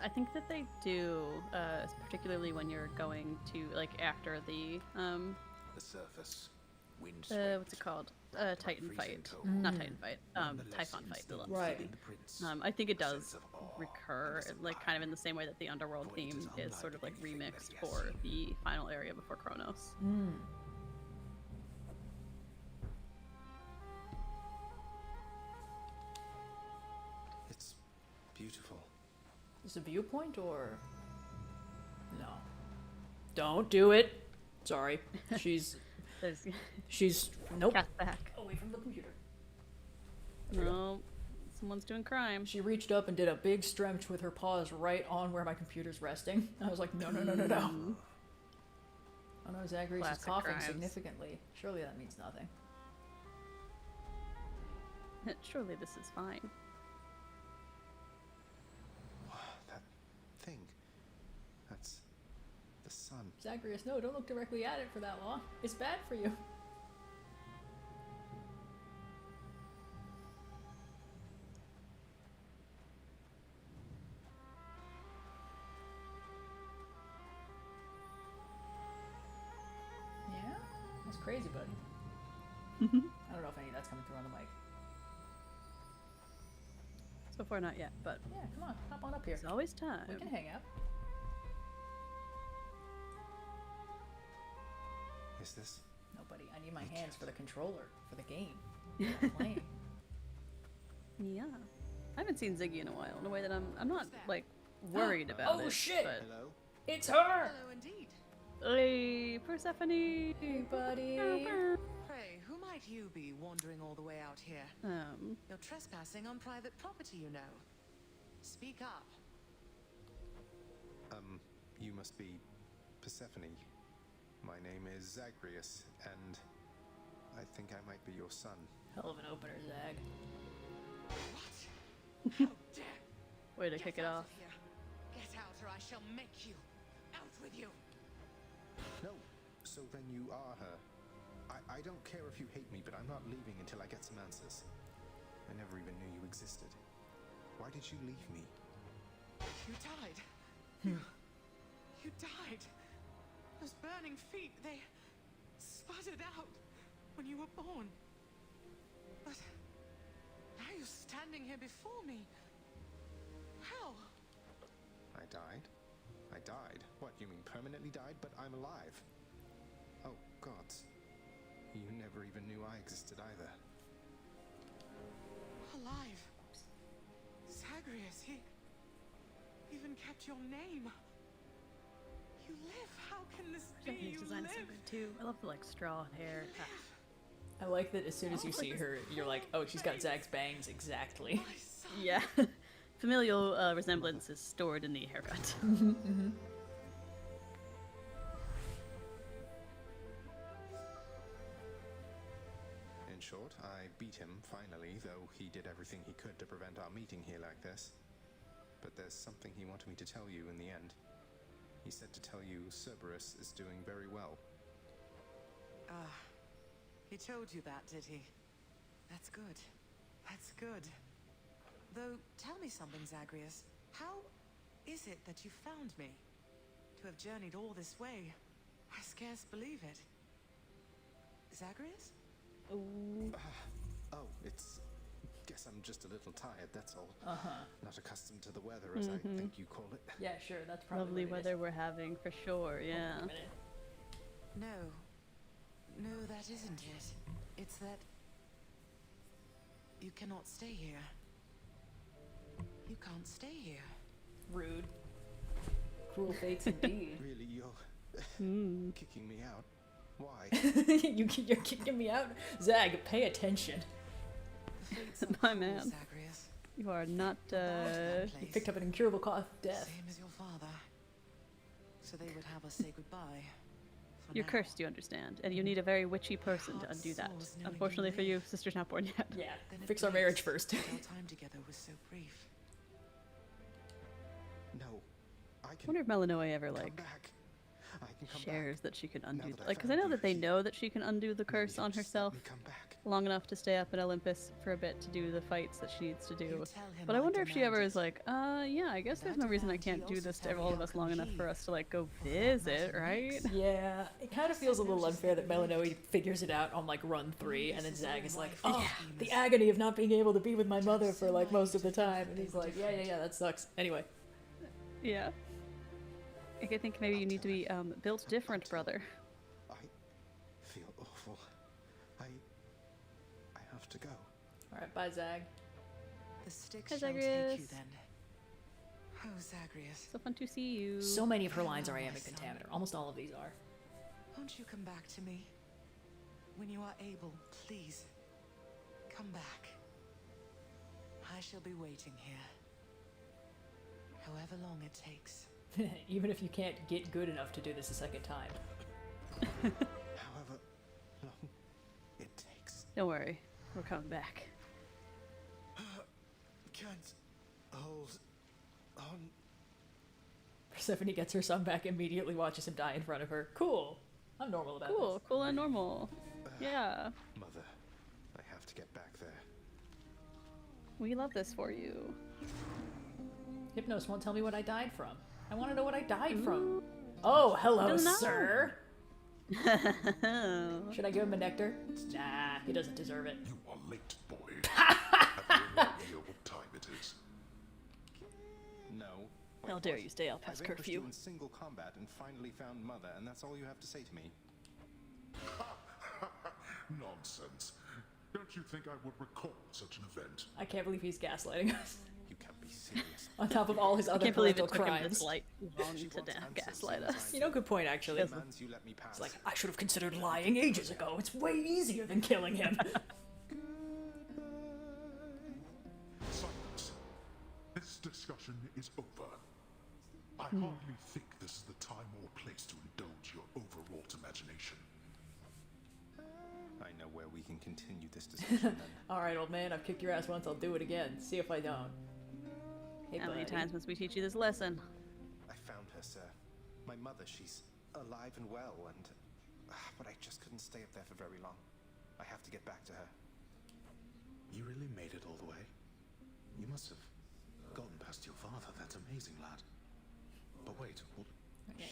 I think that they do, particularly when you're going to, like, after the, The surface. Wind what's it called? Titan fight. Not Titan fight. Typhon fight. Right. I think it does recur, like, kind of in the same way that the Underworld theme is sort of, like, remixed for the final area before Kronos. It's beautiful. Is it a viewpoint or... No. Don't do it! Sorry. She's... There's Nope. cat back. Away from the computer. No, someone's doing crime. She reached up and did a big stretch with her paws right on where my computer's resting. I was like, no. Oh no, Zacharias is Classic coughing crimes. significantly. Surely that means nothing. Surely this is fine. That thing. That's the sun. Zacharias, no, don't look directly at it for that long. It's bad for you. Yeah? That's crazy, buddy. I don't know if any of that's coming through on the mic. So far, not yet, but Yeah, come on, hop on up here. there's always time. We can hang out. Is this? No, buddy, I need my hands for the controller, for the game. I'm playing. Yeah. I haven't seen Ziggy in a while, in a way that I'm not, like, worried about it. Oh, shit! But... Hello? It's her! Hello indeed. Hey, Persephone! Hey, buddy. Pray, who might you be wandering all the way out here? Um, You're trespassing on private property, you know. Speak up. You must be Persephone. My name is Zagreus, and I think I might be your son. Hell of an opener, Zag. What? How dare! Way to kick it off. Here. Get out, or I shall make you. Out with you. No, so then you are her. I don't care if you hate me, but I'm not leaving until I get some answers. I never even knew you existed. Why did you leave me? You died. You died. Those burning feet, they sputtered out when you were born. But now you're standing here before me. How? I died? I died? What, you mean permanently died? But I'm alive. Oh, gods. You never even knew I existed either. Alive. Zagreus, he even kept your name. You live. How can this be? Japanese You design live. is so good too. I love the like straw hair. I like that as soon as you see her, you're like, oh, she's got Zag's bangs exactly. My son. Yeah. Familial resemblance is stored in the haircut. In short, I beat him finally, though he did everything he could to prevent our meeting here like this. But there's something he wanted me to tell you in the end. He said to tell you Cerberus is doing very well. Ah, he told you that, did he? That's good. That's good. Though, tell me something, Zagreus. How is it that you found me? To have journeyed all this way, I scarce believe it. Zagreus? Oh, guess I'm just a little tired, that's all. Not accustomed to the weather, as I think you call it. Yeah, sure, that's probably Lovely what it is. weather we're having for sure. Yeah. Wait a minute. No. No, that isn't it. It's that you cannot stay here. You can't stay here. Rude. Cruel fates indeed. Really, you're kicking me out? Why? You're kicking me out? Zag, pay attention. The fates are My cruel, man. Zagreus. You are not. That You place. picked up an incurable cause of death. Same as your father. So they would have us say goodbye. For You're now. cursed, you understand, and you need a very witchy person to undo that. Soars knowing Unfortunately you for you, live. sister's not born yet. Yeah, Then it fix our breaks marriage first. that our time together was so brief. No, I I can wonder if Melanoe ever come like back. I can come shares back. that she can Now undo, that I like, because I found know you, that they she- know that she can undo the Maybe curse you'll on just herself let me come back. long enough to stay up in Olympus for a bit to do the fights that she needs to do. You tell him But I wonder if she demand ever it. is like, yeah, I guess there's That no reason I demand can't he do also this to tell me all of how us come long enough he- for us to like go that visit, matter right? makes- Yeah, it kind of feels a little unfair that Melanoe figures it out on like run 3, and then Zag is like, oh, the agony of not being able to be with my mother for like most of the time, and he's like, yeah, that sucks. Anyway, Yeah. I think maybe you need to be built different, brother. I feel awful. I have to go. all right, bye, Zag. The sticks Hi, shall take you Zagreus. then. Oh, Zagreus. So fun to see you. So many of her lines are Hello, my iambic son. pentameter. Almost all of these are. Won't you come back to me? When you are able, please. Come back. I shall be waiting here. However long it takes. Even if you can't get good enough to do this a second time. However long it takes. Don't worry, we're coming back. Can't hold on. Persephone gets her son back, immediately watches him die in front of her. Cool. I'm normal about Cool, cool and normal. Yeah, Mother, I have to get back there. we love this for you. this. Hypnos won't tell me what I died from. I want to know what I died from. Oh, hello, Don't know. sir. Should I give him a nectar? Nah, he doesn't deserve it. You are late, boy. Have you any idea what time it is? No. How dare you stay out I past vanquished curfew? you in single combat and finally found Mother, and that's all you have to say to me. Nonsense. Don't you think I would recall such an event? I can't believe he's gaslighting us. You can't be serious. On top of all his I other can't believe parental it took him crimes. this long She to wants answers gaslight all us. the time. You know, good point, actually. She demands you let me pass. It's like, I should have considered lying ages ago. It's way easier than killing him. Silence. This discussion is over. I hardly think this is the time or place to indulge your overwrought imagination. I know where we can continue this discussion then. Alright, old man, I've kicked your ass once, I'll do it again. See if I don't. Hey, How many buddy. times must we teach you this lesson? I found her, sir. My mother, she's alive and well, and... but I just couldn't stay up there for very long. I have to get back to her. You really made it all the way? You must have gotten past your father. That's amazing, lad. But wait, what? Okay.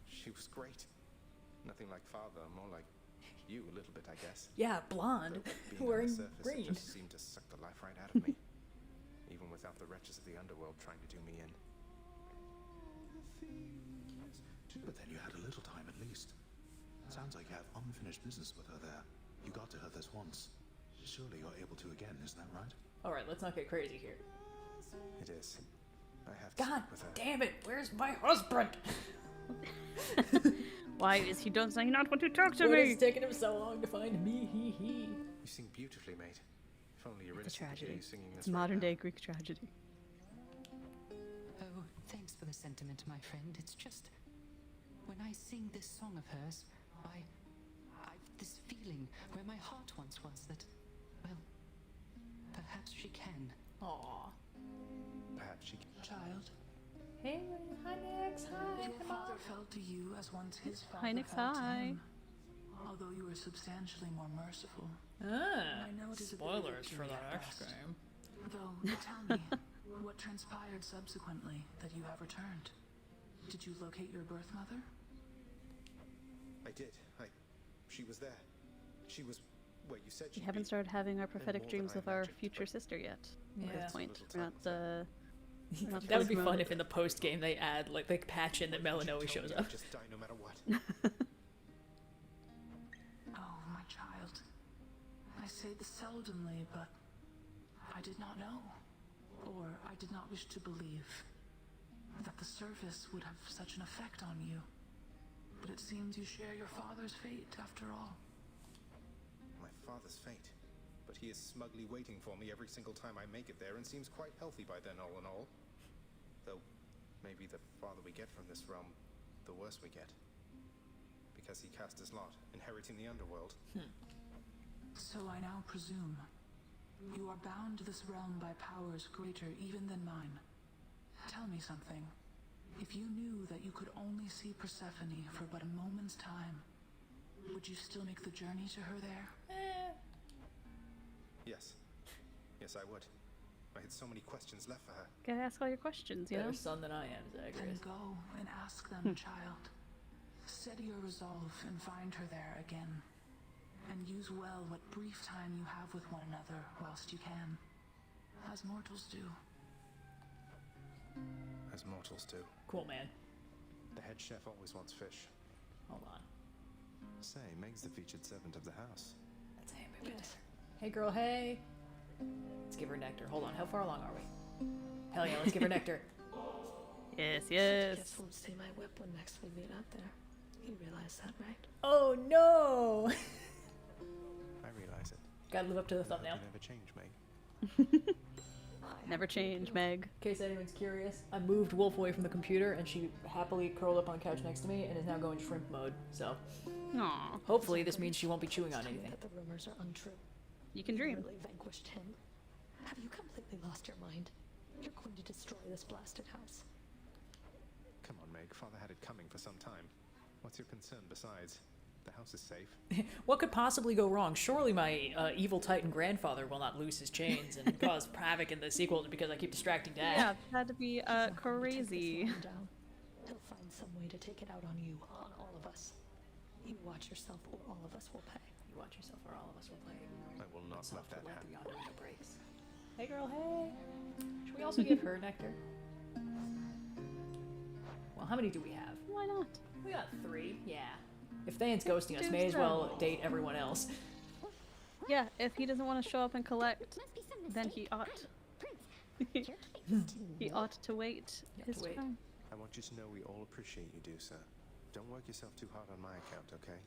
She was great. Nothing like father, more like you a little bit, I guess. Yeah, blonde, Though being on wearing the surface, it green. just seemed to suck the life right out of me. Even without the wretches of the underworld trying to do me in. But then you had a little time at least. Sounds like you have unfinished business with her there. You got to her this once. Surely you're able to again, isn't that right? Alright, let's not get crazy here. It is. I have to God speak with her. damn it, where's my husband? Why is he does he not want to talk to What me? is taking him so long to find me? He. You sing beautifully, mate. If only It's a Eurydice could hear tragedy. you singing It's this right modern now. day Greek tragedy. Oh, thanks for the sentiment, my friend. It's just when I sing this song of hers, I've this feeling where my heart once was that, well, perhaps she can. Aw. Perhaps she can. Child, Hey, hi Nix, hi. your father felt to you as once his father Hi, Nix, felt to hi. him, although you were substantially more merciful. Ah, I know it is a bit of spoilers for victory the at next best. game. Though, tell me, what transpired subsequently that you have returned? Did you locate your birth mother? I did. She was there. She was where you said We she'd haven't be. started having our more prophetic than dreams I of our imagined, future but sister yet. Yeah. At this point, Little we're time not not That would be full fun mode. if in the post game they add, like, they patch in that Melanoe shows up. Just die no matter what. Oh, my child. I say this seldomly, but I did not know, or I did not wish to believe, that the service would have such an effect on you. But it seems you share your father's fate, after all. My father's fate. But he is smugly waiting for me every single time I make it there and seems quite healthy by then, all in all. Though, maybe the farther we get from this realm, the worse we get. Because he cast his lot, inheriting the underworld. So I now presume you are bound to this realm by powers greater even than mine. Tell me something. If you knew that you could only see Persephone for but a moment's time, would you still make the journey to her there? Yes. Yes, I would. I had so many questions left for her. Gotta ask all your questions, you know? Better son than I am, Then Zagreus. go and ask them, child. Steady your resolve and find her there again. And use well what brief time you have with one another whilst you can. As mortals do. As mortals do. Cool, man. The head chef always wants fish. Hold on. Say, Meg's the featured servant of the house. Let's say a bit. Hey, girl, hey. Let's give her nectar. Hold on, how far along are we? Hell yeah, let's give her nectar. Yes, yes. Guess won't see my whip when next we meet out there. You realize that, right? Oh no! I realize it. Gotta live up to the thumbnail. You never change, Meg. Never change, Meg. In case anyone's curious, I moved Wolf away from the computer and she happily curled up on the couch next to me and is now going shrimp mode, so Aww. hopefully this means she won't be chewing on Tell me anything. that the rumors are untrue. You can You dream. really vanquished him. Have you completely lost your mind? You're going to destroy this blasted house. Come on, Meg. Father had it coming for some time. What's your concern besides? The house is safe. What could possibly go wrong? Surely my evil titan grandfather will not loose his chains and cause havoc in the sequel because I keep distracting Dad. Yeah, had to be He's not going to take crazy. this line down. He'll find some way to take it out on you, on all of us. You watch yourself, or all of us will pay. You watch yourself or all of us will play. I will not let that happen. Yonder window breaks. Hey girl, hey! Should we also give her nectar? Well, how many do we have? Why not? We got 3, yeah. If Thane's ghosting us, do may as so. well date everyone else. Yeah, if he doesn't want to show up and collect, Must be some then mistake. he ought. Prince, your face to He ought to wait have his to wait. turn. I want you to know we all appreciate you do, sir. Don't work yourself too hard on my account, okay?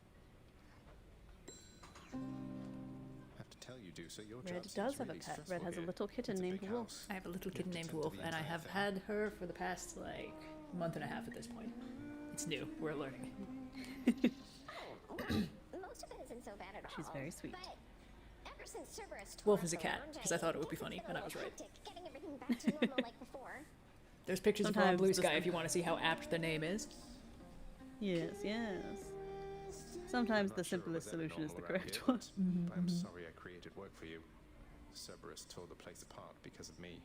Have to tell you do so. Your Red job does seems have really a pet. stressful Red has a here. little kitten It's a named big Wolf. house. I have a little You kitten have to named tend to Wolf, the and I entire have thing. had her for the past, like, month and a half at this point. It's new. We're learning. Most of it isn't so bad at all. She's very sweet. But ever since Cerberus tore Wolf up is a the cat, lounge, because I thought it would be guess funny, it's and been I a was little right. hectic getting everything back to normal like before. There's pictures of her on Sometimes Blue the Sky if you want to see how apt the name is. Yes, yes. Sometimes I'm the not sure it simplest was ever solution is the normal around correct here, one. but I'm sorry I created work for you. Cerberus tore the place apart because of me.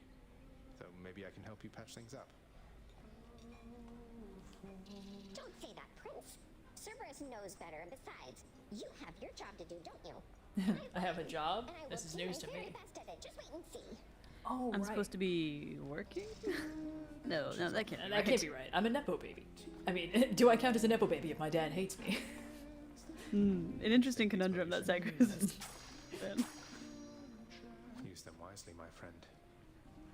So maybe I can help you patch things up. Don't say that, Prince. Cerberus knows better. Besides, you have your job to do, don't you? I have a job? And I This will is do news my to very me. best at it. Just wait and see. Oh, I'm right. supposed to be working? No, that can't be That right. can't be right. I'm a Nepo baby. I mean, do I count as a Nepo baby if my dad hates me? An interesting conundrum that Zagreus is in. Use them wisely, my friend.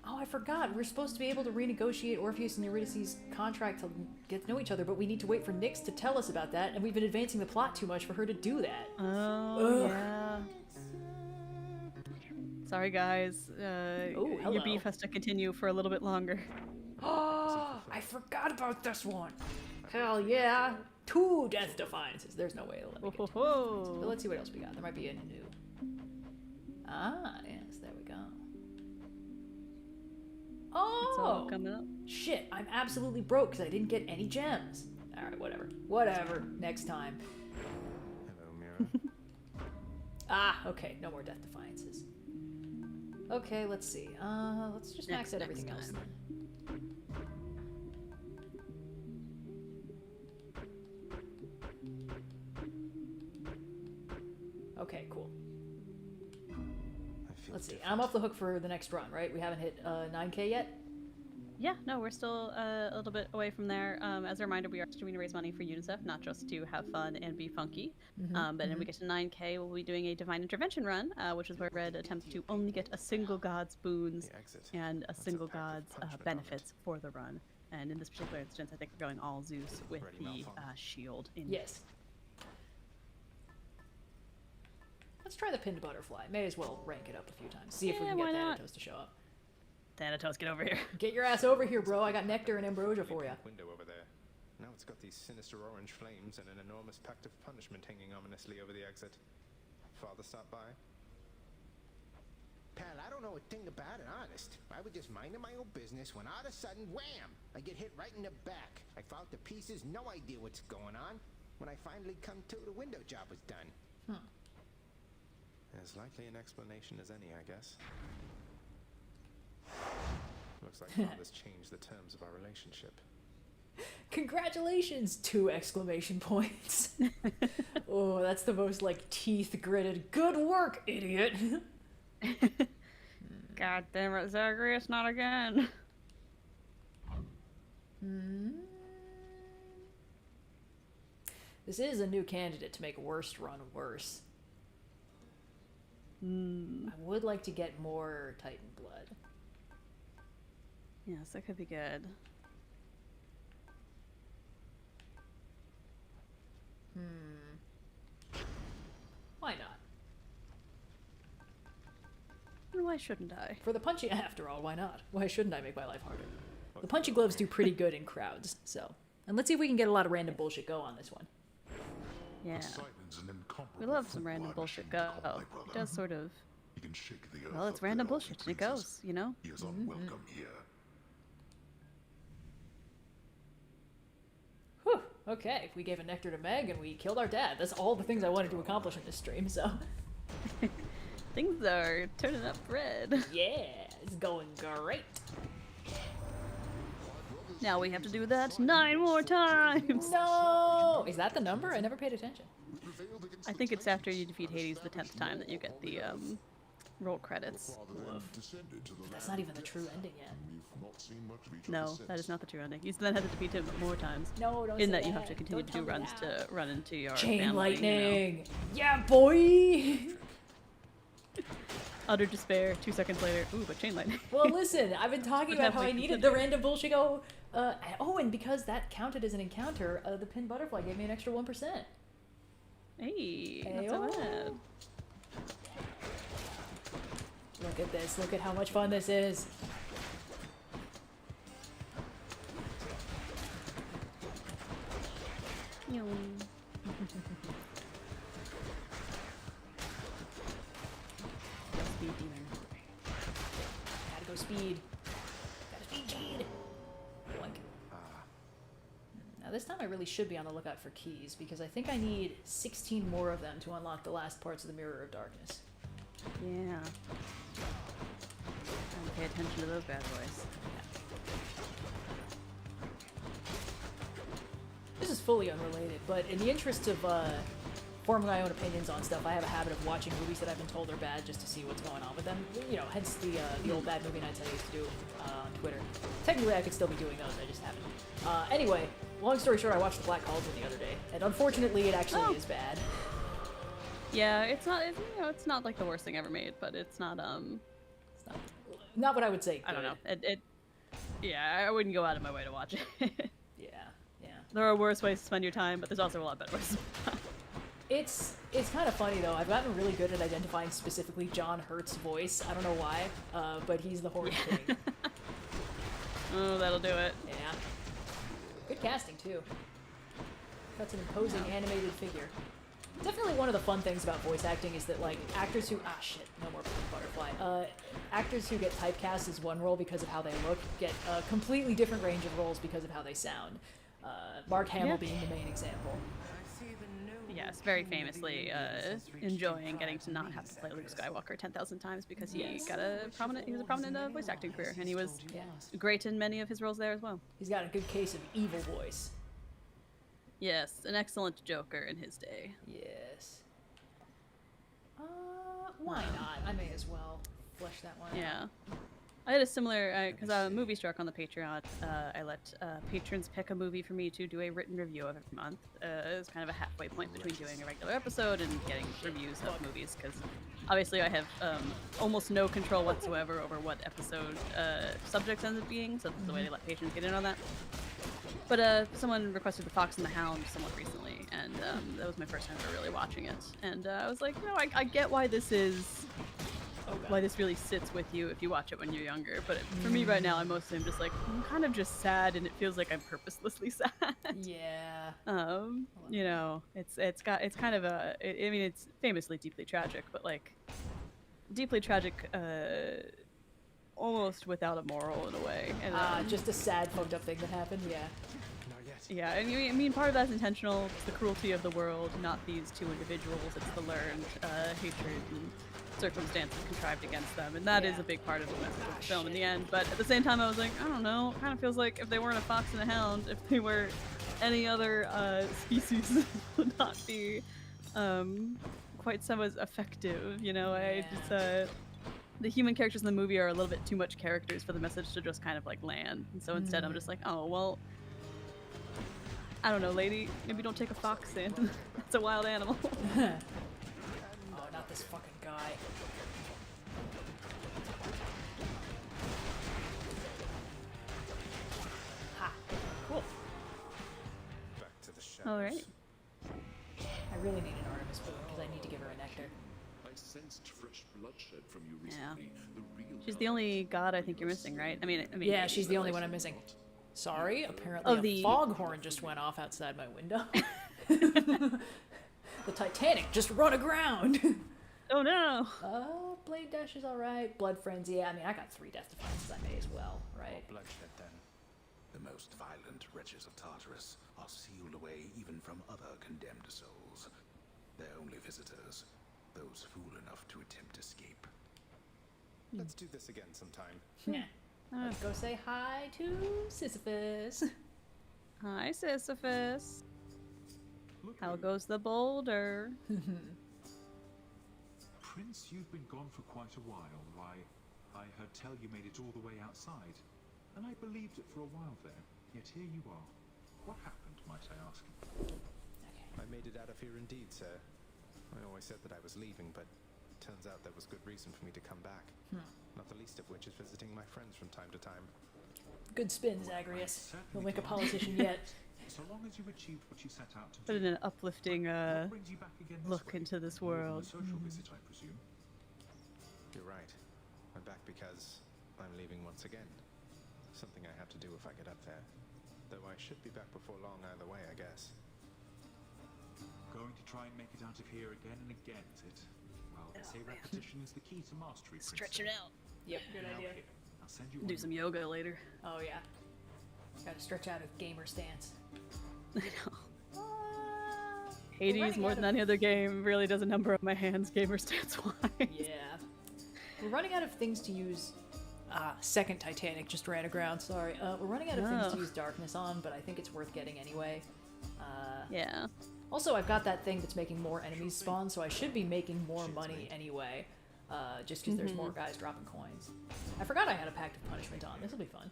Oh, I forgot. We're supposed to be able to renegotiate Orpheus and Eurydice's contract to get to know each other, but we need to wait for Nyx to tell us about that, and we've been advancing the plot too much for her to do that. Oh, Ugh. yeah. Sorry, guys. Oh, your hello. beef has to continue for a little bit longer. Oh, I forgot about this one. Hell yeah. 2 death defiances. There's no way it'll let me Whoa, get whoa, whoa. But let's see what else we got. There might be a new. Ah, yes, there we go. It's all Oh! coming up. Shit, I'm absolutely broke because I didn't get any gems. Alright, whatever. Whatever. Next time. Hello, Mira. Ah, okay. No more death defiances. Okay, let's see. Let's just max out Next everything else time. then. Okay, cool. I feel Let's see. different. I'm off the hook for the next run, right? We haven't hit 9K yet? Yeah, no, we're still a little bit away from there. As a reminder, we are trying to raise money for UNICEF, not just to have fun and be funky. But when we get to 9K, we'll be doing a Divine Intervention run, which is where Red attempts to only get a single god's boons The exit. and a That's single pact of god's punishment, aren't benefits for the run. And in this particular instance, I think we're going all Zeus with Ready, the Malphite? shield. In Yes. Let's try the pinned butterfly. May as well rank it up a few times. See if we Yeah, can why get not? Thanatos to show up. Thanatos, get over here. Get your ass over here, bro. I got nectar and ambrosia for you. Window over there. Now it's got these sinister orange flames and an enormous pact of punishment hanging ominously over the exit. Father stopped by. Pal, I don't know a thing about it, honest. I was just minding my own business when all of a sudden, wham! I get hit right in the back. I fall to pieces, no idea what's going on. When I finally come to, the window job was done. As likely an explanation as any, I guess. Looks like Father's changed the terms of our relationship. Congratulations! 2 exclamation points. Oh, that's the most, like, teeth gritted. Good work, idiot! God damn it, Zagreus, not again. This is a new candidate to make worst run worse. I would like to get more Titan blood. Yes, that could be good. Why not? And why shouldn't I? For the punchy, after all, why not? Why shouldn't I make my life harder? The punchy gloves do pretty good in crowds, so. And let's see if we can get a lot of random bullshit go on this one. Yeah. Poseidon's an incomparable We love some random football bullshit machine go. to call my It brother. does sort of. He can shake the earth Well, it's up random there all he bullshit. It pleases. goes, you know? He is unwelcome here. Whew, okay. We gave a nectar to Meg and we killed our dad. That's all the things I wanted to accomplish in this stream, so. Things are turning up red. Yeah, it's going great. Now we have to do that 9 more times. No! Is that the number? I never paid attention. I think it's after you defeat Hades the 10th time that you get the roll credits. That's not even the true ending yet. No, that is not the true ending. You then have to defeat him more times. No, don't In say that you have to continue Don't to do tell me runs that. to run into your Chain family, lightning! You Yeah, boy! know. Utter despair. 2 seconds later. Ooh, but chain lightning. Well, listen, I've been talking Would about have how I like needed the random bullshit go. And because that counted as an encounter, the pinned butterfly gave me an extra 1%. Hey, not so Ayo. bad. Look at this. Look at how much fun this is. Speed demon. Gotta go speed. Gotta speed. Boink. Now this time I really should be on the lookout for keys, because I think I need 16 more of them to unlock the last parts of the Mirror of Darkness. Yeah. Gotta pay attention to those bad boys. This is fully unrelated, but in the interest of forming my own opinions on stuff, I have a habit of watching movies that I've been told are bad just to see what's going on with them. You know, hence the old bad movie nights I used to do on Twitter. Technically, I could still be doing those, I just haven't. Anyway, long story short, I watched The Black Cauldron the other day, and unfortunately, it actually is bad. Yeah, it's not. You know, it's not like the worst thing ever made, but it's not. It's not what I would say. I don't know. Yeah, I wouldn't go out of my way to watch it. Yeah. There are worse ways to spend your time, but there's also a lot better ways to spend your time. It's kind of funny though. I've gotten really good at identifying specifically John Hurt's voice. I don't know why, but he's the Horn King. Oh, that'll do it. Yeah. Good casting too. That's an imposing animated figure. Definitely one of the fun things about voice acting is that, like, actors who no more butterfly. Actors who get typecast as one role because of how they look get a completely different range of roles because of how they sound. Mark Hamill being the main example. Yes, very famously enjoying getting to not have to play Luke Skywalker 10,000 times because he was a prominent voice acting career, and he was great in many of his roles there as well. He's got a good case of evil voice. Yes, an excellent Joker in his day. Yes. Why not? I may as well flesh that one out. Yeah. I had a similar, because I'm movie struck on the Patreon, I let patrons pick a movie for me to do a written review of every month. It was kind of a halfway point between doing a regular episode and getting reviews of movies, because obviously I have almost no control whatsoever over what episode subjects ends up being, so this is the way they let patrons get in on that. But someone requested The Fox and the Hound somewhat recently, and that was my first time ever really watching it. And I was like, you know, I get why this is... why this really sits with you if you watch it when you're younger, but for me right now, I'm just like, I'm kind of just sad, and it feels like I'm purposelessly sad. Yeah. You know, it's kind of a, I mean, it's famously deeply tragic, but like, deeply tragic, almost without a moral in a way. And, just a sad, fucked up thing that happened. Yeah. Yeah, and I mean, part of that's intentional. It's the cruelty of the world, not these two individuals. It's the learned hatred and circumstances contrived against them, and that is a big part of the message of the film in the end. But at the same time, I was like, I don't know, it kind of feels like if they weren't a fox and a hound, if they were any other species, it would not be quite so as effective, you know? The human characters in the movie are a little bit too much characters for the message to just kind of like land, and so instead I'm just like, oh, well, I don't know, lady, maybe don't take a fox in. It's a wild animal. Oh, not this fucking guy. Ha! Cool. Back to the shadows. Alright. I really need an Artemis boon because I need to give her a nectar. I sensed fresh bloodshed from you Yeah. recently. The real She's the only god I think you're missing, right? I mean, Yeah, she's the only one I'm missing. Sorry, apparently a foghorn just went off outside my window. The Titanic just run aground. Oh no! Blade Dash is alright. Blood Frenzy, yeah, I mean, I got 3 Death Defiances, I may as well, right? Bloodshed, then. The most violent wretches of Tartarus are sealed away even from other condemned souls. Their only visitors, those fool enough to attempt escape. Let's do this again sometime. Yeah. Let's go say hi to Sisyphus. Hi, Sisyphus. How goes the boulder? Prince, you've been gone for quite a while. Why, I heard tell you made it all the way outside, and I believed it for a while there. Yet here you are. What happened, might I ask? I made it out of here indeed, sir. I always said that I was leaving, but turns out there was good reason for me to come back. Not the least of which is visiting my friends from time to time. Good spin, Zagreus. You'll make a politician yet. So long as you achieved what you set out to Put do. in an uplifting What brings you back again this look way? into this More than world. a social visit, I presume. You're right. back because I'm leaving once again. Something I have to do if I get up there. Though I should be back before long either way, I guess. Going to try and make it out of here again and again, is it? Well, they say repetition is the key to mastery. Stretch it out. Yep, good idea. I'll send you Do some yoga later. Oh yeah. Gotta stretch out a gamer stance. I know. Hades, more than any other game, really does a number on my hands gamer stance-wise. Yeah. We're running out of things to use. Second Titanic just ran aground, sorry. We're running out of things to use darkness on, but I think it's worth getting anyway. Yeah. Also, I've got that thing that's making more enemies spawn, so I should be making more money anyway. Just because there's more guys dropping coins. I forgot I had a Pact of Punishment on. This will be fun.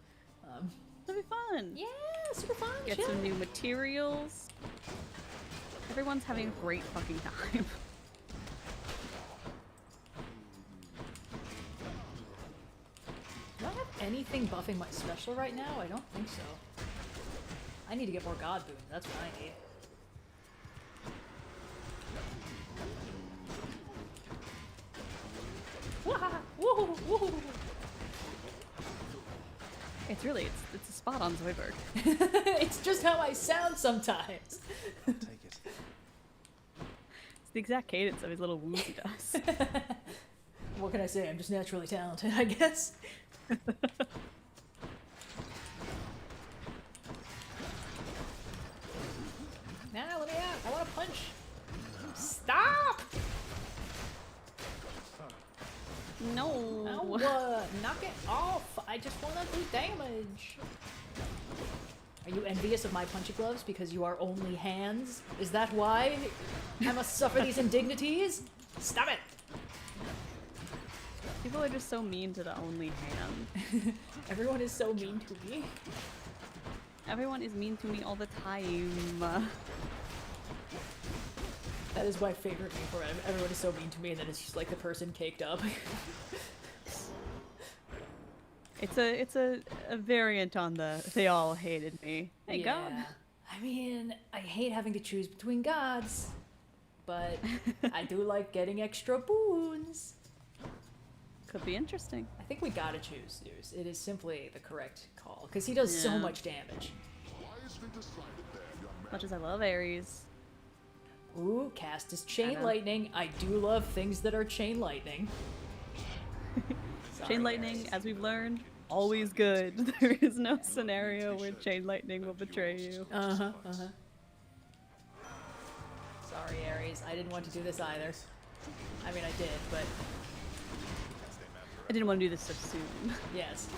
It'll be fun. Yeah, super fun. Get chill. some new materials. Everyone's having a great fucking time. Do I have anything buffing my special right now? I don't think so. I need to get more God boons. That's what I need. Woohoo! Woohoo! It's a spot on Zoidberg. It's just how I sound sometimes. Take it. It's the exact cadence of his little woos he does. What can I say? I'm just naturally talented, I guess. Now, let me out. I want to punch. Stop! No. Knock it off. I just want to do damage. Are you envious of my punchy gloves because you are only hands? Is that why I must suffer these indignities? Stop it! People are just so mean to the only hand. Everyone is so mean to me. Everyone is mean to me all the time. That is my favorite meme for it. Everyone is so mean to me, and then it's just like the person caked up. It's a variant on the they all hated me. Thank God. I mean, I hate having to choose between gods, but I do like getting extra boons. Could be interesting. I think we gotta choose Zeus. It is simply the correct call, because he does so much damage. Much as I love Ares. Ooh, cast is chain lightning. I do love things that are chain lightning. Chain lightning, as we've learned, always good. There is no scenario where chain lightning will betray you. Sorry, Ares. I didn't want to do this either. I mean, I did, but... I didn't want to do this so soon. Yes.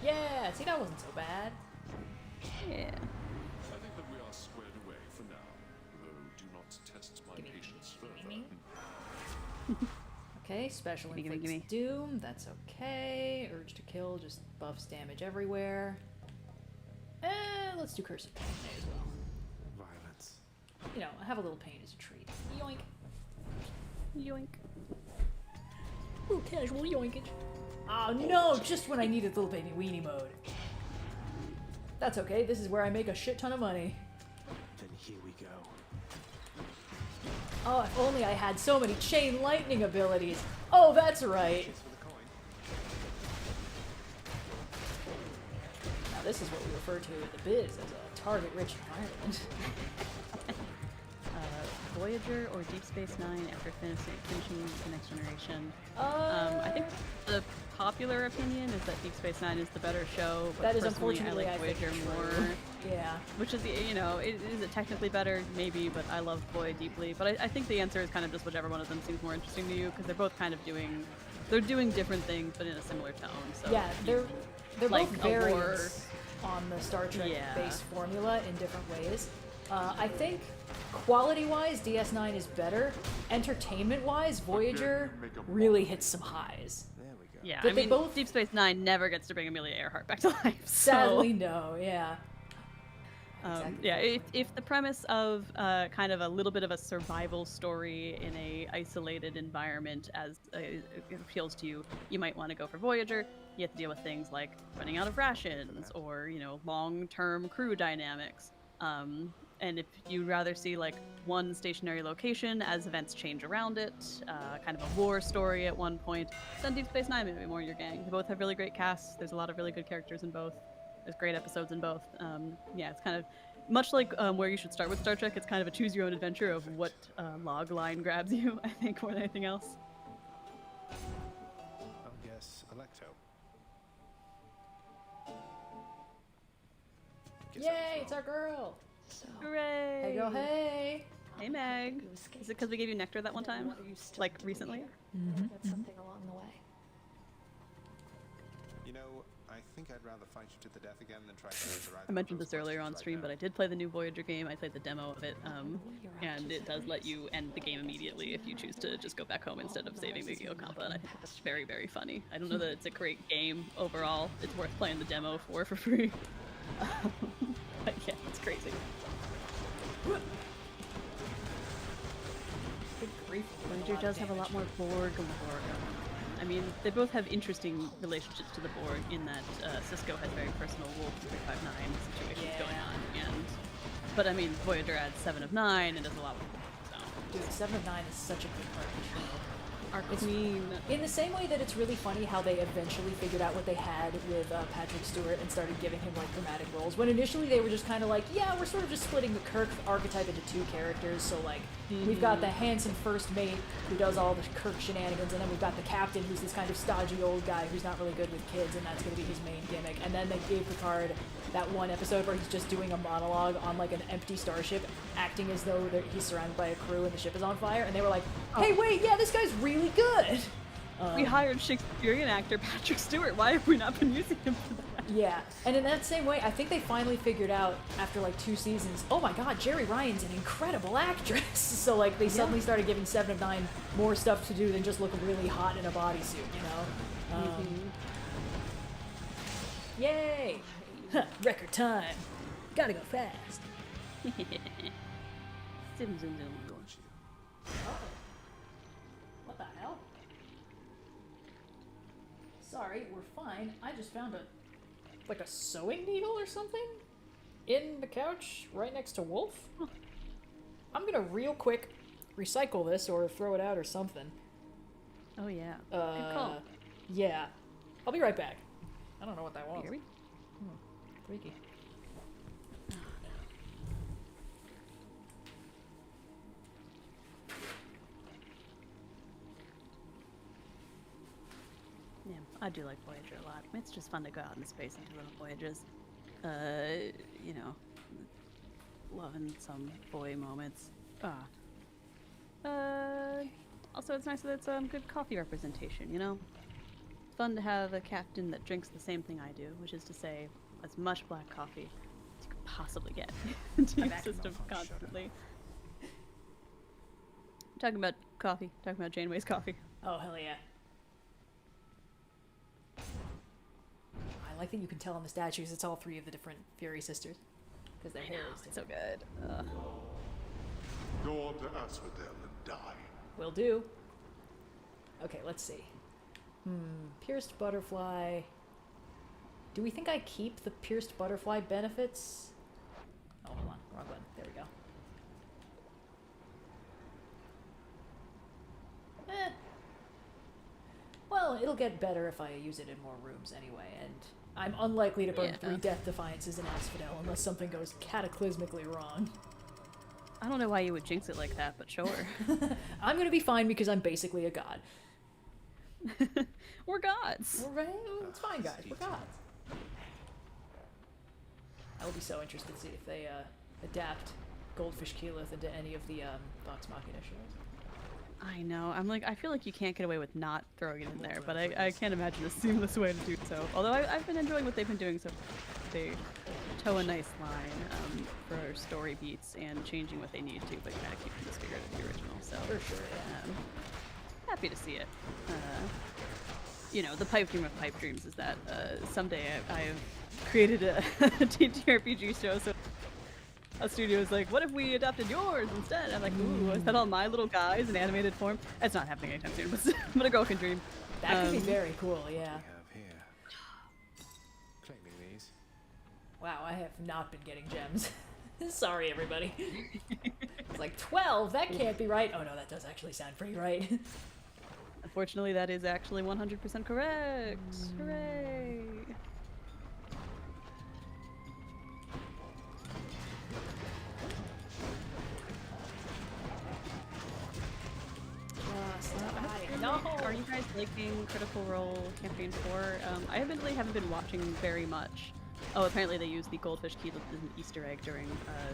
Yeah, see, that wasn't so bad. Yeah. I think that we are squared away for now, though do not test my patience further. Okay, special inflicts doom, that's okay. Urge to kill just buffs damage everywhere. Let's do curse of pain as well. Violence. You know, have a little pain as a treat. Yoink. Yoink. Ooh, casual yoinkage. Oh no, just when I needed little baby weenie mode. That's okay, this is where I make a shit ton of money. Then here we go. Oh, if only I had so many chain lightning abilities. Oh, that's right. Now this is what we refer to in the biz as a target-rich environment. Voyager or Deep Space Nine after finishing the Next Generation. I think the popular opinion is that Deep Space Nine is the better show, but that is personally unfortunately, I like Voyager more. Yeah. Which is, you know, is it technically better? Maybe, but I love Voy deeply. But I think the answer is kind of just whichever one of them seems more interesting to you, because they're both kind of doing different things, but in a similar tone. So yeah, they're like both variants on the Star Trek base formula in different ways. I think quality-wise, DS9 is better. Entertainment-wise, Voyager really hits some highs. There we go. Yeah, But I they mean, both... Deep Space Nine never gets to bring Amelia Earhart back to life. Sadly, no, yeah. Yeah, if the premise of kind of a little bit of a survival story in a isolated environment as appeals to you, you might want to go for Voyager. You have to deal with things like running out of rations or, you know, long-term crew dynamics. And if you'd rather see like one stationary location as events change around it, kind of a war story at one point, then Deep Space Nine may be more your gang. They both have really great casts. There's a lot of really good characters in both. There's great episodes in both. Yeah, it's kind of much like where you should start with Star Trek. It's kind of a choose your own adventure of what log line grabs you, I think, more than anything else. Oh yes, Electo. Yay, it's our girl! So, Hooray! Hey girl, hey! Hey Meg! Is it because we gave you nectar that one time? Like, recently? Get something along the way. You know, I think I'd rather fight you to the death again than try to answer either I mentioned of this those earlier on questions stream, right but I did play the new Voyager game. I played the demo of it, and it does let you end the game immediately if you choose to just go back home instead of saving the Geocompa, and I think that's very, very funny. I don't know that it's a great game overall. It's worth playing the demo for free. But yeah, it's crazy. Good grief. Voyager does have a lot more Borg and Borg. I mean, they both have interesting relationships to the Borg in that Cisco has very personal Wolf 359 situations going on, but I mean, Voyager adds 7 of 9 and does a lot with Borg, so. Dude, 7 of 9 is such a good part of the show. Our queen. In the same way that it's really funny how they eventually figured out what they had with Patrick Stewart and started giving him like dramatic roles. When initially they were just kind of like, yeah, we're sort of just splitting the Kirk archetype into 2 characters. So like, we've got the handsome first mate who does all the Kirk shenanigans, and then we've got the captain who's this kind of stodgy old guy who's not really good with kids, and that's going to be his main gimmick. And then they gave Picard that one episode where he's just doing a monologue on like an empty starship, acting as though he's surrounded by a crew and the ship is on fire, and they were like, hey, wait, yeah, this guy's really good! We hired Shakespearean actor Patrick Stewart. Why have we not been using him for that? Yeah, and in that same way, I think they finally figured out, after like 2 seasons, oh my god, Jerry Ryan's an incredible actress! So like, they suddenly started giving 7 of 9 more stuff to do than just look really hot in a bodysuit, you know? Yay! Record time! Gotta go fast! Zoom, zoom, zoom. What the hell? Sorry, we're fine. I just found like a sewing needle or something in the couch right next to Wolf. I'm gonna real quick recycle this or throw it out or something. Oh yeah. Good call. Yeah. I'll be right back. I don't know what that was. Freaky. Yeah, I do like Voyager a lot. It's just fun to go out in space and do little voyages. You know, loving some boy moments. Also, it's nice that it's good coffee representation, you know? It's fun to have a captain that drinks the same thing I do, which is to say, as much black coffee as you could possibly get into your system constantly. Talking about coffee, talking about Janeway's coffee. Oh, hell yeah. I like that you can tell on the statues it's all 3 of the different Fury sisters. Because their hair is so good. Go on to Asphodel and die. Will do. Okay, let's see. Pierced butterfly. Do we think I keep the pierced butterfly benefits? Oh, hold on. Wrong button. There we go. Well, it'll get better if I use it in more rooms anyway, and I'm unlikely to burn 3 Death Defiances in Asphodel unless something goes cataclysmically wrong. I don't know why you would jinx it like that, but sure. I'm gonna be fine because I'm basically a god. We're gods. It's fine, guys. We're gods. I will be so interested to see if they adapt Goldfish Keyleth into any of the Vox Machina shows. I know. I'm like, I feel like you can't get away with not throwing it in there, but I can't imagine a seamless way to do so. Although I've been enjoying what they've been doing so far. They toe a nice line for story beats and changing what they need to, but kind of keeping the spirit of the original. So for sure, happy to see it. You know, the pipe dream of pipe dreams is that someday I have created a TTRPG show, so a studio is like, what if we adopted yours instead? I'm like, ooh, is that all my little guys in animated form? It's not happening anytime soon, but a girl can dream. That could be very cool, yeah. We have here. Claiming these. Wow, I have not been getting gems. Sorry, everybody. It's like 12, that can't be right. Oh no, that does actually sound pretty right. Unfortunately, that is actually 100% correct. Hooray! No. Are you guys liking Critical Role Campaign 4? I haven't been watching very much. Oh, apparently they used the goldfish key as an Easter egg during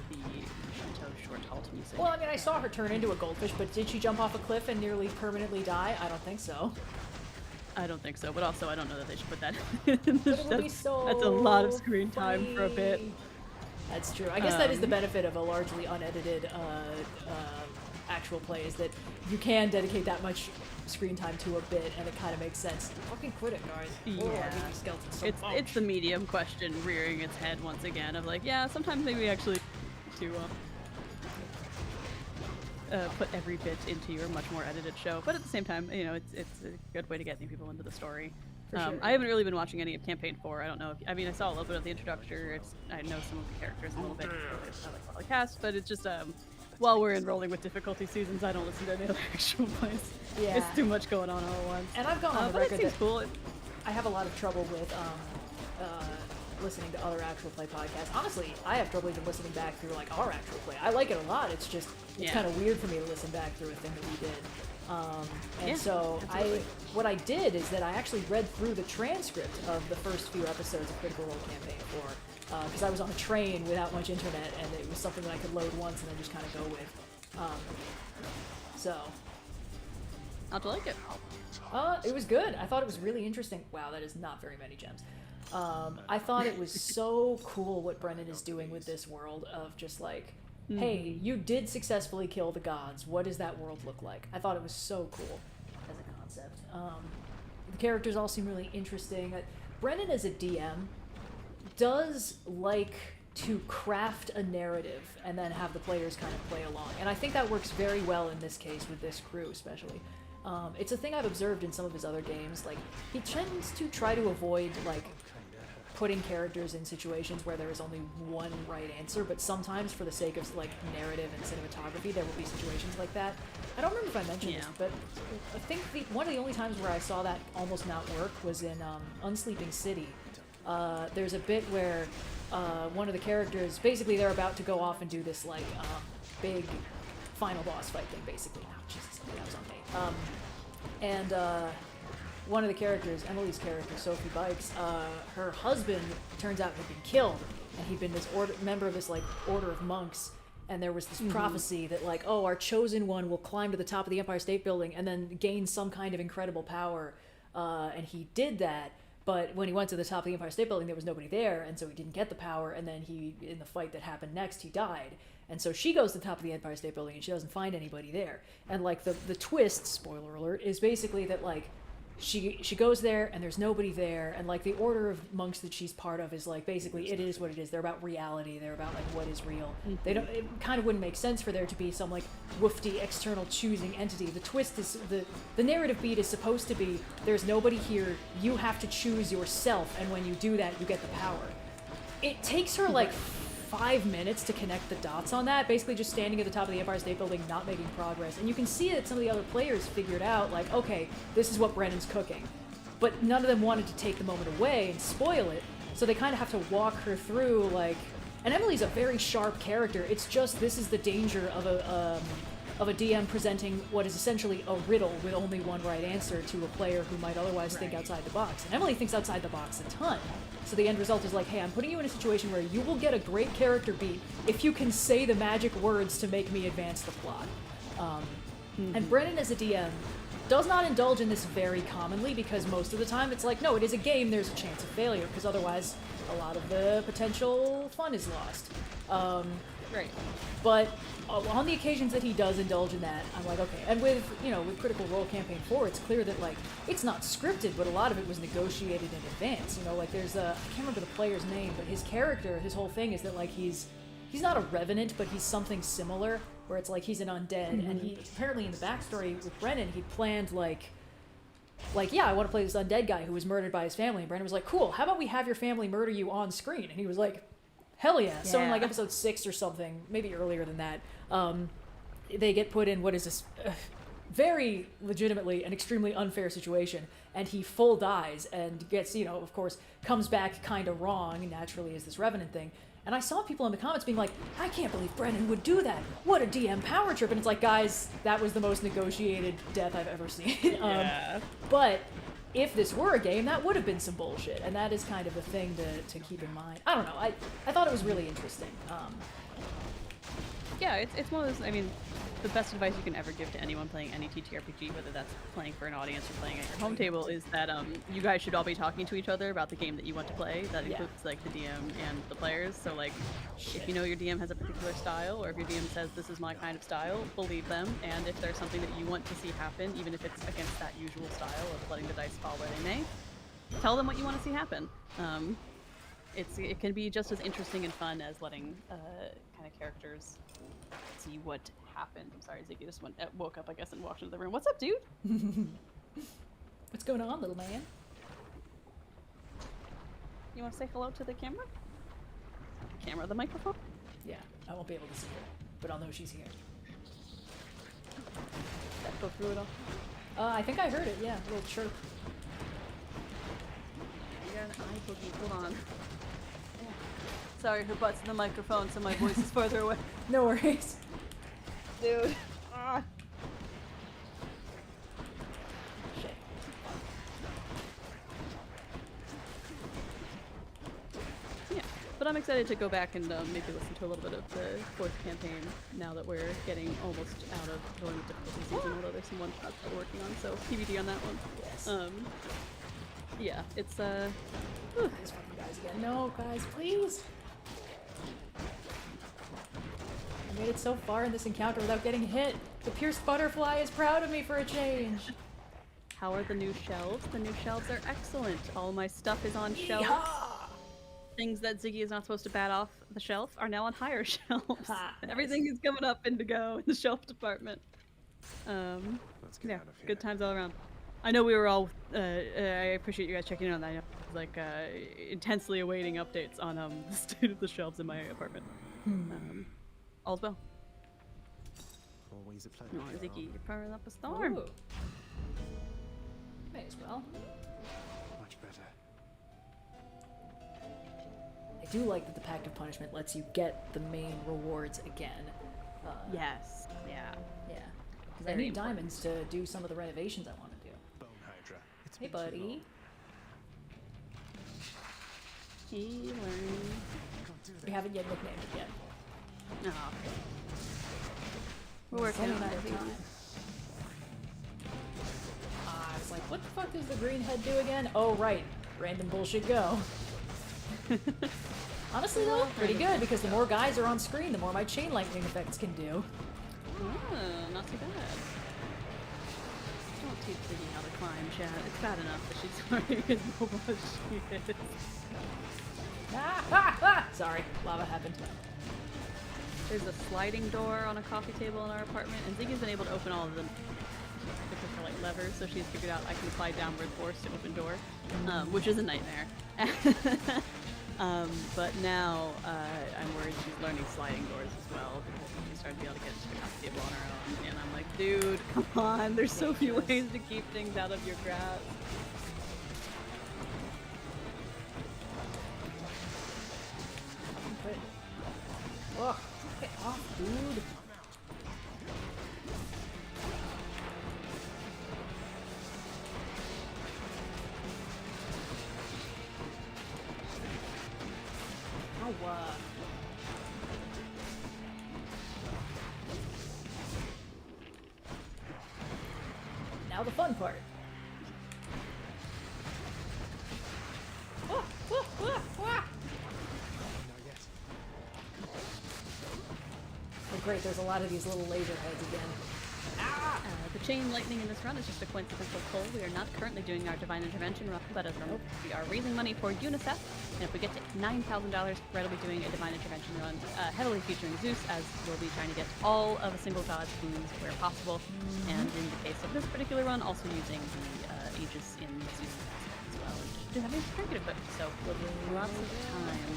the Shinto short halt music. Well, I mean, I saw her turn into a goldfish, but did she jump off a cliff and nearly permanently die? I don't think so. I don't think so, but also I don't know that they should put that in the But it would be so That's a lot of screen time for a bit. That's true. I guess that is the benefit of a largely unedited actual play, is that you can dedicate that much screen time to a bit, and it kind of makes sense. Fucking quit it, guys. Oh, I hate these skeletons so much. It's the medium question rearing its head once again of like, yeah, sometimes maybe actually to put every bit into your much more edited show, but at the same time, you know, it's a good way to get new people into the story. For sure. I haven't really been watching any of Campaign 4. I don't know if, I mean, I saw a little bit of the introductor. I know some of the characters a little bit. I like all the cast, but it's just while we're enrolling with difficulty seasons, I don't listen to any other actual plays. Yeah. It's too much going on all at once. And I've gone on the but record it seems that cool. I have a lot of trouble with listening to other actual play podcasts. Honestly, I have trouble even listening back through like our actual play. I like it a lot. It's just kind of weird for me to listen back through a thing that we did. And so what I did is that I actually read through the transcript of the first few episodes of Critical Role Campaign 4 because I was on a train without much internet, and it was something that I could load once and then just kind of go with. How'd you like it? It was good. I thought it was really interesting. Wow, that is not very many gems. I thought it was so cool what Brennan is doing with this world of just like, hey, you did successfully kill the gods. What does that world look like? I thought it was so cool as a concept. The characters all seem really interesting. Brennan as a DM does like to craft a narrative and then have the players kind of play along. And I think that works very well in this case with this crew especially. It's a thing I've observed in some of his other games. Like, he tends to try to avoid, like, putting characters in situations where there is only one right answer, but sometimes for the sake of, like, narrative and cinematography, there will be situations like that. I don't remember if I mentioned this, but I think one of the only times where I saw that almost not work was in Unsleeping City. There's a bit where one of the characters, basically they're about to go off and do this, like, big final boss fight thing, basically. Oh, Jesus, that was on me. One of the characters, Emily's character, Sophie Bikes, her husband turns out had been killed, and he'd been this member of this, like, order of monks, and there was this prophecy that, like, oh, our chosen one will climb to the top of the Empire State Building and then gain some kind of incredible power, and he did that. But when he went to the top of the Empire State Building, there was nobody there, and so he didn't get the power, and then in the fight that happened next, he died. And so she goes to the top of the Empire State Building, and she doesn't find anybody there. And, like, the twist, spoiler alert, is basically that, like, she goes there, and there's nobody there, and, like, the order of monks that she's part of is, like, basically, it is what it is. They're about reality. They're about, like, what is real. They don't. It kind of wouldn't make sense for there to be some, like, woofty external choosing entity. The twist is, the narrative beat is supposed to be, there's nobody here, you have to choose yourself, and when you do that, you get the power. It takes her, like, 5 minutes to connect the dots on that, basically just standing at the top of the Empire State Building, not making progress. And you can see that some of the other players figured out, like, okay, this is what Brennan's cooking. But none of them wanted to take the moment away and spoil it, so they kind of have to walk her through, like... And Emily's a very sharp character. It's just, this is the danger of a DM presenting what is essentially a riddle with only one right answer to a player who might otherwise think outside the box. And Emily thinks outside the box a ton. So the end result is like, hey, I'm putting you in a situation where you will get a great character beat if you can say the magic words to make me advance the plot. And Brennan as a DM does not indulge in this very commonly, because most of the time it's like, no, it is a game, there's a chance of failure, because otherwise a lot of the potential fun is lost. Right. But on the occasions that he does indulge in that, I'm like, okay. And with Critical Role Campaign 4, it's clear that, like, it's not scripted, but a lot of it was negotiated in advance. You know, like, there's I can't remember the player's name, but his character, his whole thing is that, like, he's he's not a revenant, but he's something similar, where it's like he's an undead, and he apparently in the backstory with Brennan, he planned like, yeah, I want to play this undead guy who was murdered by his family. And Brennan was like, cool, how about we have your family murder you on screen? And he was like, hell yeah. So in like episode 6 or something, maybe earlier than that, they get put in what is this very legitimately an extremely unfair situation, and he full dies and gets, you know, of course, comes back kind of wrong, naturally, as this revenant thing. And I saw people in the comments being like, I can't believe Brennan would do that. What a DM power trip. And it's like, guys, that was the most negotiated death I've ever seen. But if this were a game, that would have been some bullshit. And that is kind of a thing to keep in mind. I don't know. I thought it was really interesting. Yeah, it's one of those, I mean, the best advice you can ever give to anyone playing any TTRPG, whether that's playing for an audience or playing at your home table, is that you guys should all be talking to each other about the game that you want to play. That includes like the DM and the players. So like, if you know your DM has a particular style, or if your DM says this is my kind of style, believe them. And if there's something that you want to see happen, even if it's against that usual style of letting the dice fall where they may, tell them what you want to see happen. It can be just as interesting and fun as letting kind of characters see what happened. I'm sorry, Ziggy just woke up, I guess, and walked into the room. What's up, dude? What's going on, little man? You want to say hello to the camera? Camera, the microphone? Yeah, I won't be able to see her, but I'll know she's here. Did that go through it all? I think I heard it, yeah, a little chirp. You got an eye boogie, hold on. Sorry, her butt's in the microphone, so my voice is farther away. No worries. Dude. Shit. Yeah, but I'm excited to go back and maybe listen to a little bit of the 4th campaign now that we're getting almost out of going with difficulty season, although there's some one-shots that we're working on, so TBD on that one. Yes. Yeah, it's These fucking guys again. No, guys, please. I made it so far in this encounter without getting hit. The pierced butterfly is proud of me for a change. How are the new shelves? The new shelves are excellent. All my stuff is on shelves. Things that Ziggy is not supposed to bat off the shelf are now on higher shelves. Nice. Everything is coming up in to go in the shelf department. Let's get Yeah, out of here. good times all around. I know we were all, I appreciate you guys checking in on that. I was like intensely awaiting updates on the state of the shelves in my apartment. All's well. Always a pleasure. Oh, Ziggy, you're powering up a storm. Ooh. May as well. Much better. I do like that the Pact of Punishment lets you get the main rewards again. Yes. Yeah. Yeah. Because I Very need important. diamonds to do some of the renovations I want to do. Bone Hydra. It's Hey, been too long. buddy. Healing. Can't do We that. haven't yet nicknamed it yet. No. We're working Only on a matter it. of time. I was like, what the fuck does the green head do again? Oh, right. Random bullshit go. Honestly, though, pretty good, because the more guys are on screen, the more my chain lightning effects can do. Oh, not too bad. Don't teach Ziggy how to climb, Chad. It's bad enough that she's learning as mobile as she is. Ah, ah, ah! Sorry, lava happened. There's a sliding door on a coffee table in our apartment, and Ziggy's been able to open all of them because they're like levers, so she's figured out I can apply downward force to open door, which is a nightmare. But now I'm worried she's learning sliding doors as well because she started to be able to get to the coffee table on her own, and I'm like, dude, come on, there's so few ways to keep things out of your grasp. Ugh, get off, dude. Now the fun part. Not yet. Oh great, there's a lot of these little laser heads again. The chain lightning in this run is just a coincidental pull. We are not currently doing our divine intervention run, but as we are raising money for UNICEF, and if we get to $9,000, Brett will be doing a divine intervention run, heavily featuring Zeus, as we'll be trying to get all of a single god's boons where possible, and in the case of this particular run, also using the Aegis in Zeus as well, and having trinket equipped, so lots of time.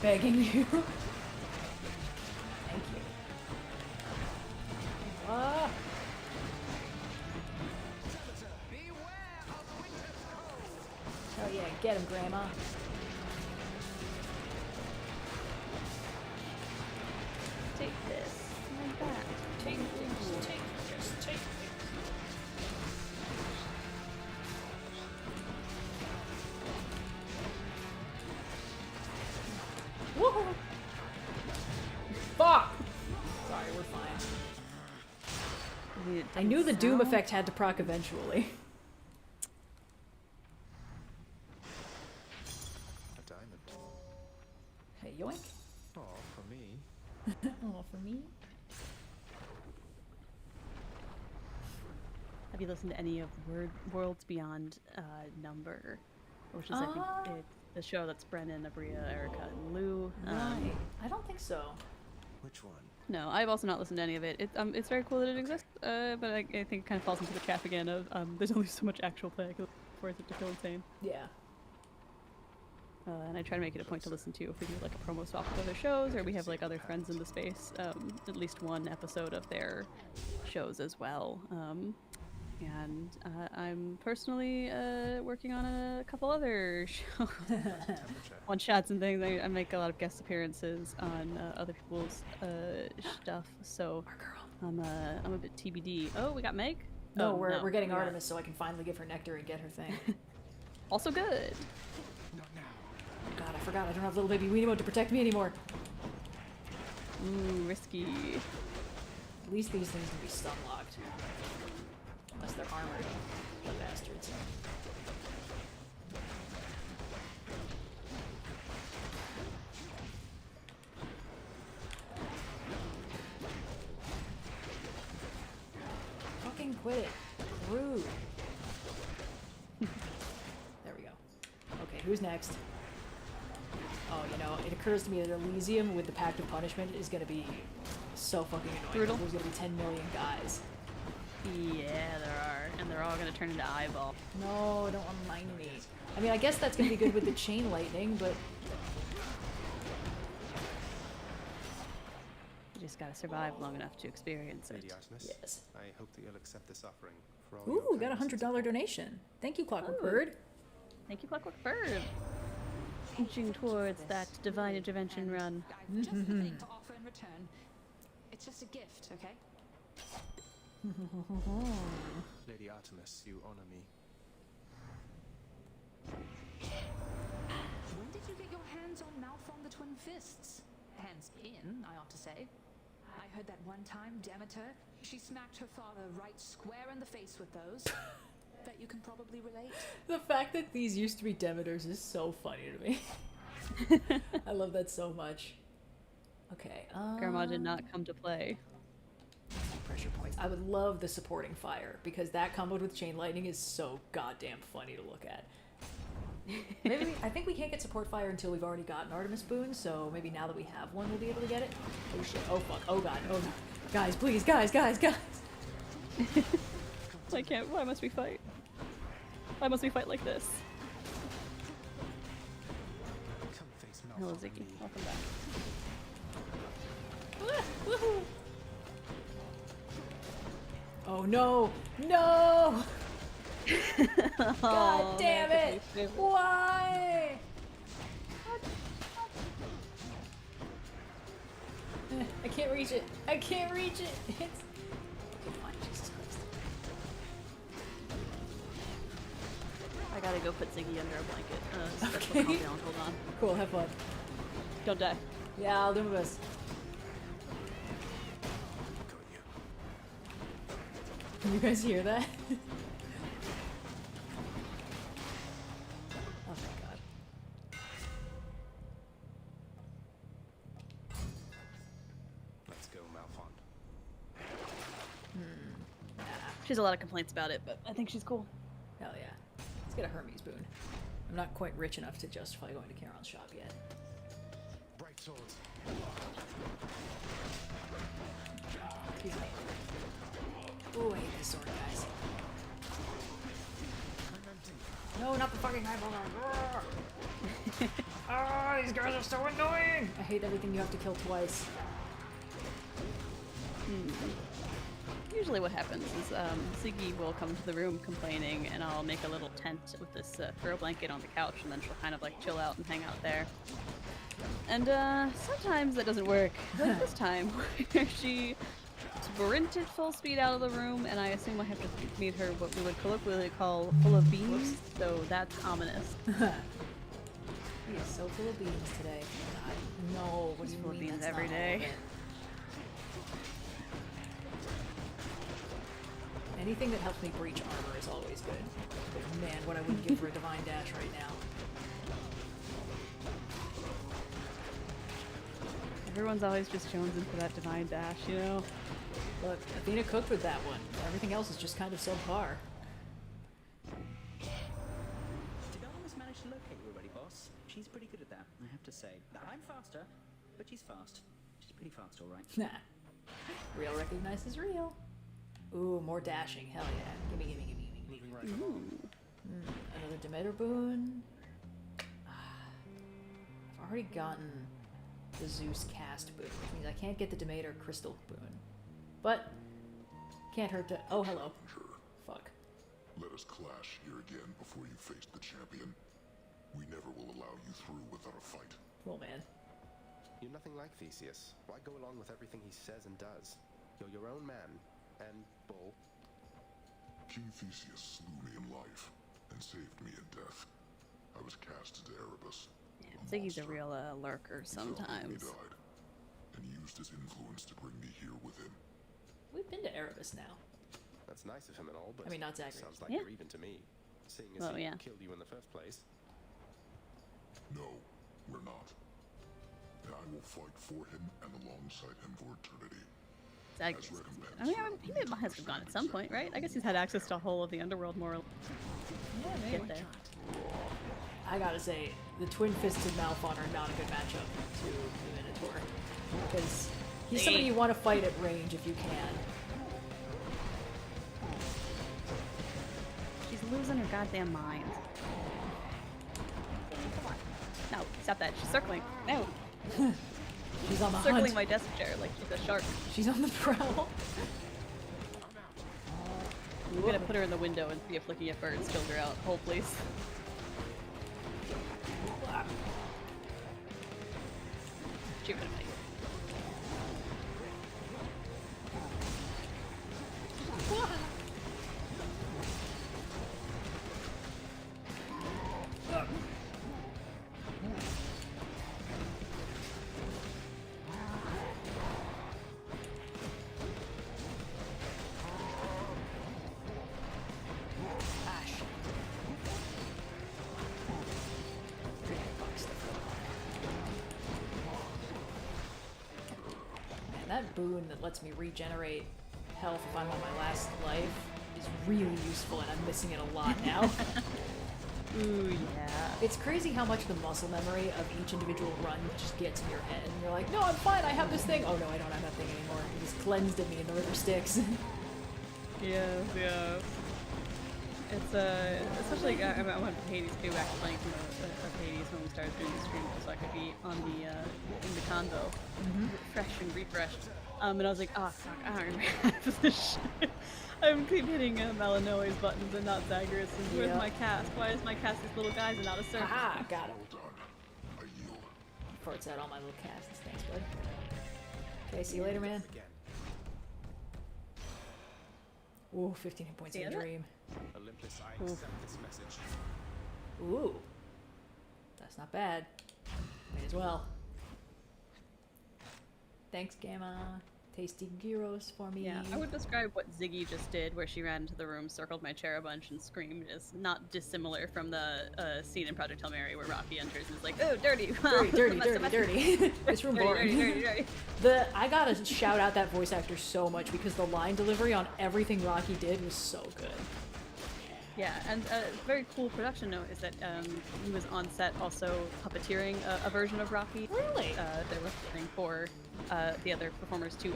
Begging you. Thank you. Ah. Oh yeah, get him, Grandma. Take this. Like that. Take this. Just take it. Woohoo! Fuck! Sorry, we're fine. I knew the Doom effect had to proc eventually. A diamond. Hey, yoink. Oh, for me. Oh, for me? Have you listened to any of Worlds Beyond Number? Which is, I think, it's the show that's Brennan, Abria, Erica, and Lou. Right. I don't think so. Which one? No, I've also not listened to any of it. It's very cool that it exists, but I think it kind of falls into the trap again of there's only so much actual play I can for it to feel insane. Yeah. And I try to make it a point to listen to if we do like a promo swap with other shows, or we have like other friends in the space, at least one episode of their shows as well. And I'm personally working on a couple other shows, one-shots and things. I make a lot of guest appearances on other people's stuff, so I'm a bit TBD. Oh, we got Meg? No, Oh, we're getting yeah. Artemis so I can finally give her nectar and get her thing. Also good. God, I forgot. I don't have little baby Weenie mode to protect me anymore. Ooh, risky. At least these things can be stun locked. Unless they're armored. The bastards. Fucking quit it. Rude. There we go. Okay, who's next? Oh, you know, it occurs to me that Elysium with the Pact of Punishment is gonna be so fucking annoying. Brutal. There's gonna be 10 million guys. Yeah, there are, and they're all gonna turn into eyeball. No, don't remind me. I mean, I guess that's gonna be good with the chain lightning, but You just gotta survive long enough to experience it. Lady Artemis, yes. I hope that you'll accept this offering for all Ooh, your got a kindness and $100 donation. Thank you, Clockwork Ooh. Bird. Thank you, Clockwork Bird. Inching towards that divine intervention run. I've just nothing to offer in return. It's just a gift, okay? Lady Artemis, you honor me. When did you get your hands on Malphon the Twin Fists? Hands in, I ought to say. I heard that one time Demeter, she smacked her father right square in the face with those. Bet you can probably relate. The fact that these used to be Demeters is so funny to me. I love that so much. Okay, Grandma did not come to play. Pressure points. I would love the supporting fire, because that comboed with chain lightning is so goddamn funny to look at. Maybe I think we can't get support fire until we've already gotten Artemis boons, so maybe now that we have one we'll be able to get it. Oh shit, oh fuck, oh god, oh god. Guys, please, guys! I can't, why must we fight? Why must we fight like this? Come face Malphon Hello, with Ziggy. me. Welcome back. Woohoo! Oh no! No! God damn it! Why? I can't reach it. I can't reach it. It's... Okay, fine. Jesus Christ. I gotta go put Ziggy under a blanket. So that's Okay. what calm down, hold on. Cool, have fun. Don't die. Yeah, I'll do my best. Can you guys hear that? has a lot of complaints about it, but I think she's cool. Hell yeah. Let's get a Hermes boon. I'm not quite rich enough to justify going to Charon's shop yet. Bright swords. Excuse me. Ooh, I hate this sword, guys. No, not the fucking eyeball. Ah, these guys are so annoying! I hate everything you have to kill twice. Usually what happens is Siggy will come into the room complaining, and I'll make a little tent with this throw blanket on the couch, and then she'll kind of like chill out and hang out there. And sometimes that doesn't work. Like this time, where she sprinted full speed out of the room, and I assume I have to meet her what we would colloquially call full of beans, so that's ominous. He is so full of beans today. God, no, what do you Full of mean beans that's every not all of day. it? Anything that helps me breach armor is always good. But man, what I wouldn't give for a divine dash right now. Everyone's always just jonesing for that divine dash, you know? Look, Athena cooked with that one. Everything else is just kind of subpar. Did Armus manage to locate you already, boss? She's pretty good at that, I have to say. I'm faster, but she's fast. She's pretty fast, alright. Nah. Real recognizes real. Ooh, more dashing. Hell yeah. Gimme, gimme, gimme, gimme, gimme. Moving right along. Another Demeter boon. I've already gotten the Zeus cast boon, which means I can't get the Demeter crystal boon. But, can't hurt to... Oh, hello. Fuck. Let us clash here again before you face the champion. We never will allow you through without a fight. Cool, man. You're nothing like Theseus. Why go along with everything he says and does? You're your own man. And bull. King Theseus slew me in life and saved me in death. I was cast into Erebus. Yeah, Ziggy's a real lurker sometimes. He died and used his influence to bring me here with him. We've been to Erebus now. That's nice of him and all, but I mean, not Zagreus. sounds like Yeah. you're even to me, seeing as he killed you in the first place. No, we're not. And I will fight for him and alongside him for eternity. Zagreus. I mean, he must have gone at some point, right? I guess he's had access to a whole of the underworld more. Yeah, maybe. Get there. I gotta say, the twin-fisted Malphon are not a good matchup to the Minotaur. Because he's somebody you want to fight at range if you can. She's losing her goddamn mind. Come on. No, stop that. She's circling. No. She's on the circling hunt. my desk chair like she's a shark. She's on the prowl. I'm gonna put her in the window and see if looking at birds kills her out. Hold, please. Shoot at me. That boon that lets me regenerate health if I'm on my last life is really useful, and I'm missing it a lot now. Ooh, yeah. It's crazy how much the muscle memory of each individual run just gets in your head, and you're like, no, I'm fine, I have this thing. Oh no, I don't have that thing anymore. It just cleansed at me in the river Styx. Yes, yeah. It's especially I went to Hades too, after playing some of Hades when we started doing the stream, so I could be on the in the convo, fresh and refreshed. And I was like, oh fuck, I don't remember half of this shit. I keep hitting Malinois buttons and not Zagreus. Where's my cast? Why is my cast these little guys and not a circle? Aha, got it. Farts out all my little casts. Thanks, bud. Okay, see you later, man. Ooh, 15 hit points in a dream. Olympus, I accept this message. Ooh. That's not bad. May as well. Thanks, Gamma. Tasty gyros for me. Yeah, I would describe what Ziggy just did, where she ran into the room, circled my chair a bunch, and screamed, as not dissimilar from the scene in Project Hail Mary where Rocky enters and is like, "Oh, dirty, Dirty. This room boring. Dirty. I gotta shout out that voice actor so much because the line delivery on everything Rocky did was so good. Yeah, and a very cool production note is that he was on set also puppeteering a version of Rocky. Really? They were looking for the other performers to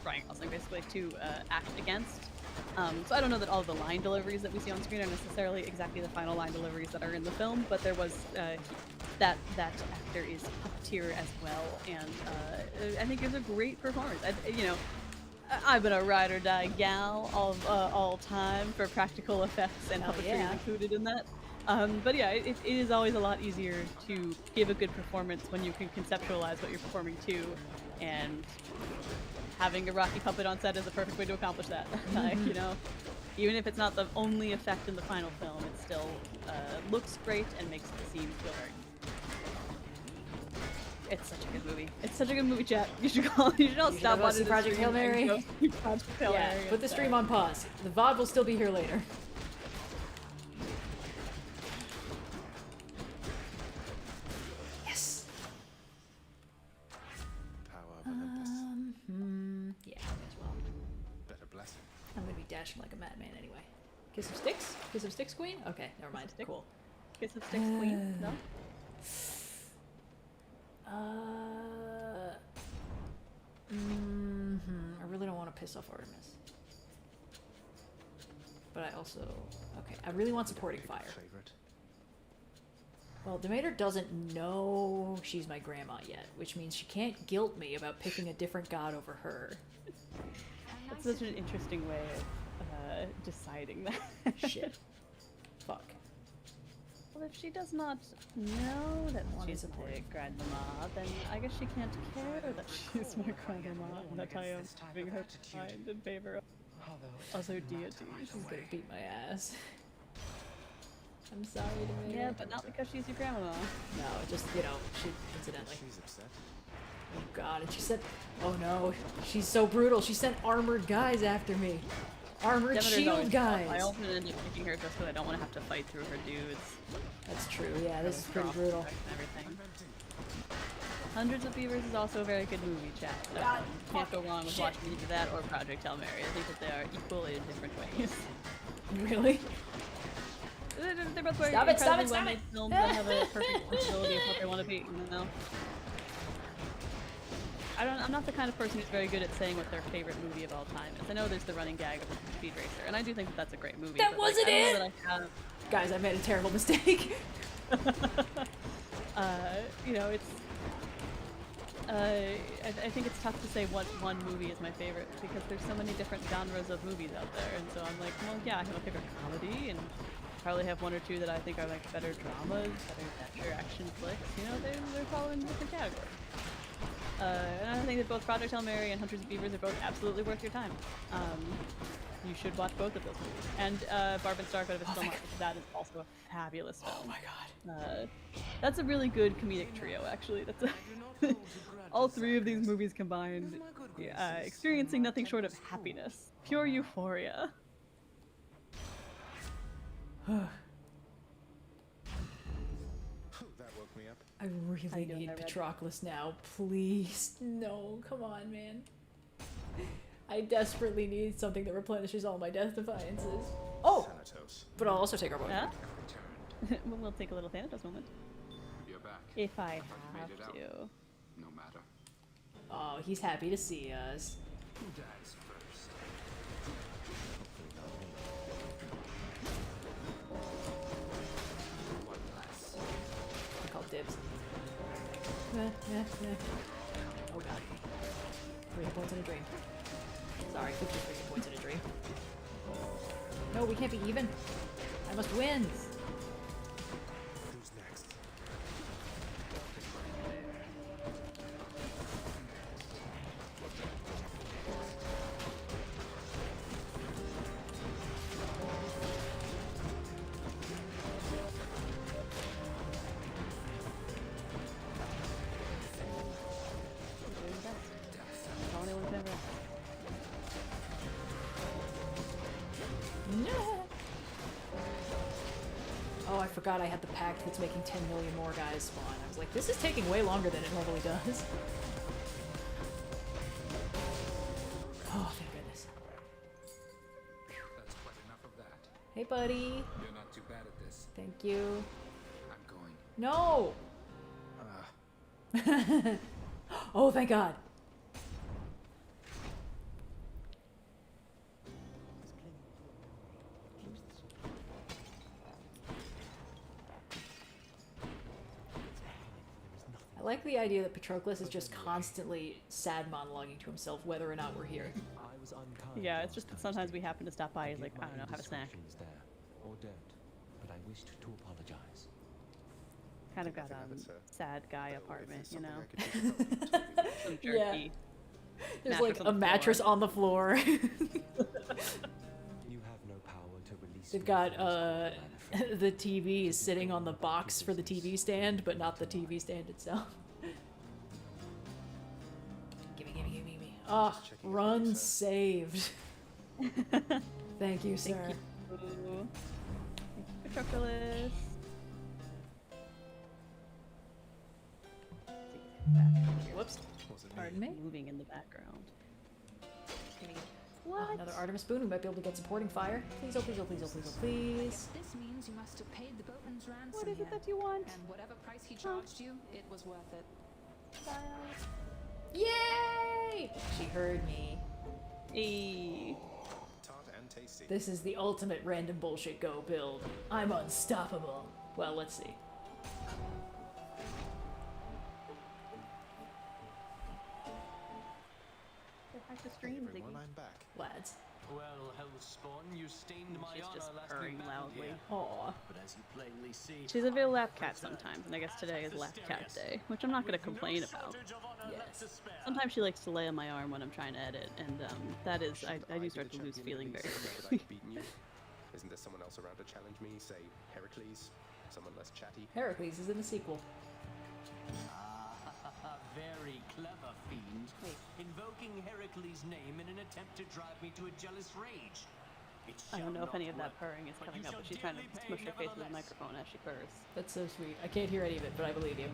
Ryan Gosling basically to act against. So I don't know that all of the line deliveries that we see on screen are necessarily exactly the final line deliveries that are in the film, but there was that actor is puppeteer as well, and I think it was a great performance. I've been a ride or die gal of all time for practical effects, and puppetry is included in that. But yeah, it is always a lot easier to give a good performance when you can conceptualize what you're performing to, and having a Rocky puppet on set is a perfect way to accomplish that. Like, even if it's not the only effect in the final film, it still looks great and makes the scene feel very. It's such a good movie. It's such a good movie, chat. You should all stop watching Project Hail Mary. Yeah, put the stream on pause. The VOD will still be here later. Yes. Power of Olympus. Yeah, as well. Better blessing. I'm gonna be dashing like a madman anyway. Kiss of sticks? Kiss of sticks, queen? Okay, never mind. Cool. Kiss of sticks, queen? No? I really don't want to piss off Artemis. But I also... Okay, I really want supporting fire. Favorite? Well, Demeter doesn't know she's my grandma yet, which means she can't guilt me about picking a different god over her. That's such an interesting way of deciding that. Shit. Fuck. Well, if she does not know that she's a big grandmama, then I guess she can't care that she's my grandmama and that I am giving her mind in favor of other deities. She's gonna beat my ass. I'm sorry, Demeter. Yeah, but not because she's your grandma. No, just, she incidentally. She's upset. Oh god, and she said, oh no, she's so brutal. She sent armored guys after me. Armored shield guys. I often end up picking her just because I don't want to have to fight through her dudes. That's true, yeah, this is pretty brutal. Everything. Hundreds of Beavers is also a very good movie, chat. Can't go wrong with watching either that or Project Hail Mary. I think that they are equal in different ways. Really? They're both very Stop it, well-made films that have a perfect sensibility of what they want to be, I'm not the kind of person who's very good at saying what their favorite movie of all time is. I know there's the running gag of Speed Racer, and I do think that that's a great movie. That wasn't it! Guys, I made a terrible mistake. It's... I think it's tough to say what one movie is my favorite because there's so many different genres of movies out there, and so I'm like, well, yeah, I have a favorite comedy, and probably have one or two that I think are like better dramas, better adventure action flicks. They're all in different categories. And I think that both Project Hail Mary and Hunters of Beavers are both absolutely worth your time. You should watch both of those movies. And Barb and Stark out of his film, that is also a fabulous film. Oh my god. That's a really good comedic trio, actually. That's all three of these movies combined, experiencing nothing short of happiness. Pure euphoria. That woke me up. I really need Patroclus now. Please. No, come on, man. I desperately need something that replenishes all my death defiances. Oh! Thanatos. But I'll also take our vote. Yeah? We'll take a little Thanatos moment. You're back. If I have Made it out. to. No matter. Oh, he's happy to see us. Who dies first? One less. I call dibs. Oh god. 3 hit points in a dream. Sorry, 53 hit points in a dream. No, we can't be even. I must win. Who's next? Doing the best. That's all anyone can ever ask. Oh, I forgot I had the pact that's making 10 million more guys spawn. I was like, this is taking way longer than it normally does. Oh, thank goodness. That's quite enough of that. Hey, buddy. You're not too bad at this. Thank you. I'm going. No! Oh, thank God. I like the idea that Patroclus is just constantly sad monologuing to himself whether or not we're here. Yeah, it's just that sometimes we happen to stop by. He's like, I don't know, have a snack. There, or don't, but I wished to apologize. Kind of got sad guy apartment, you know. Some Yeah. jerky. There's Mattress like on a the mattress floor. on the floor. You have no power to release. They've got the TV sitting on the box for the TV stand, but not the TV stand itself. Gimme, gimme, gimme, gimme. Ah, run saved. Thank you, sir. Thank you. Patroclus. Whoops. Pardon me? Moving in the background. Oh, another Artemis boon. We might be able to get supporting fire. Please, oh please, oh please, oh please, oh please. This means you must have paid the boatman's ransom. What is it yet. that you want? And whatever price he charged you, it was worth it. Yay! She heard me. Hey. Tart and tasty. This is the ultimate random bullshit go build. I'm unstoppable. Well, let's see. The stream, Everyone, I'm back. Lads. Well, Hellspawn, you stained my She's honor just last purring week, loudly. Aw. But as you plainly see, She's a real lap cat sometimes, and I guess today is lap cat day, which I'm not going to complain about. Yes. Sometimes she likes to lay on my arm when I'm trying to edit, and that is, I do start to lose feeling very quickly. Isn't there someone else around to challenge me? Say Heracles? Someone less chatty? Heracles is in the sequel. very clever, fiend. Invoking Heracles' name in an attempt to drive me to a jealous rage. I don't know if any of that purring is coming up, but she's trying to smush her face with the microphone as she purrs. That's so sweet. I can't hear any of it, but I believe you.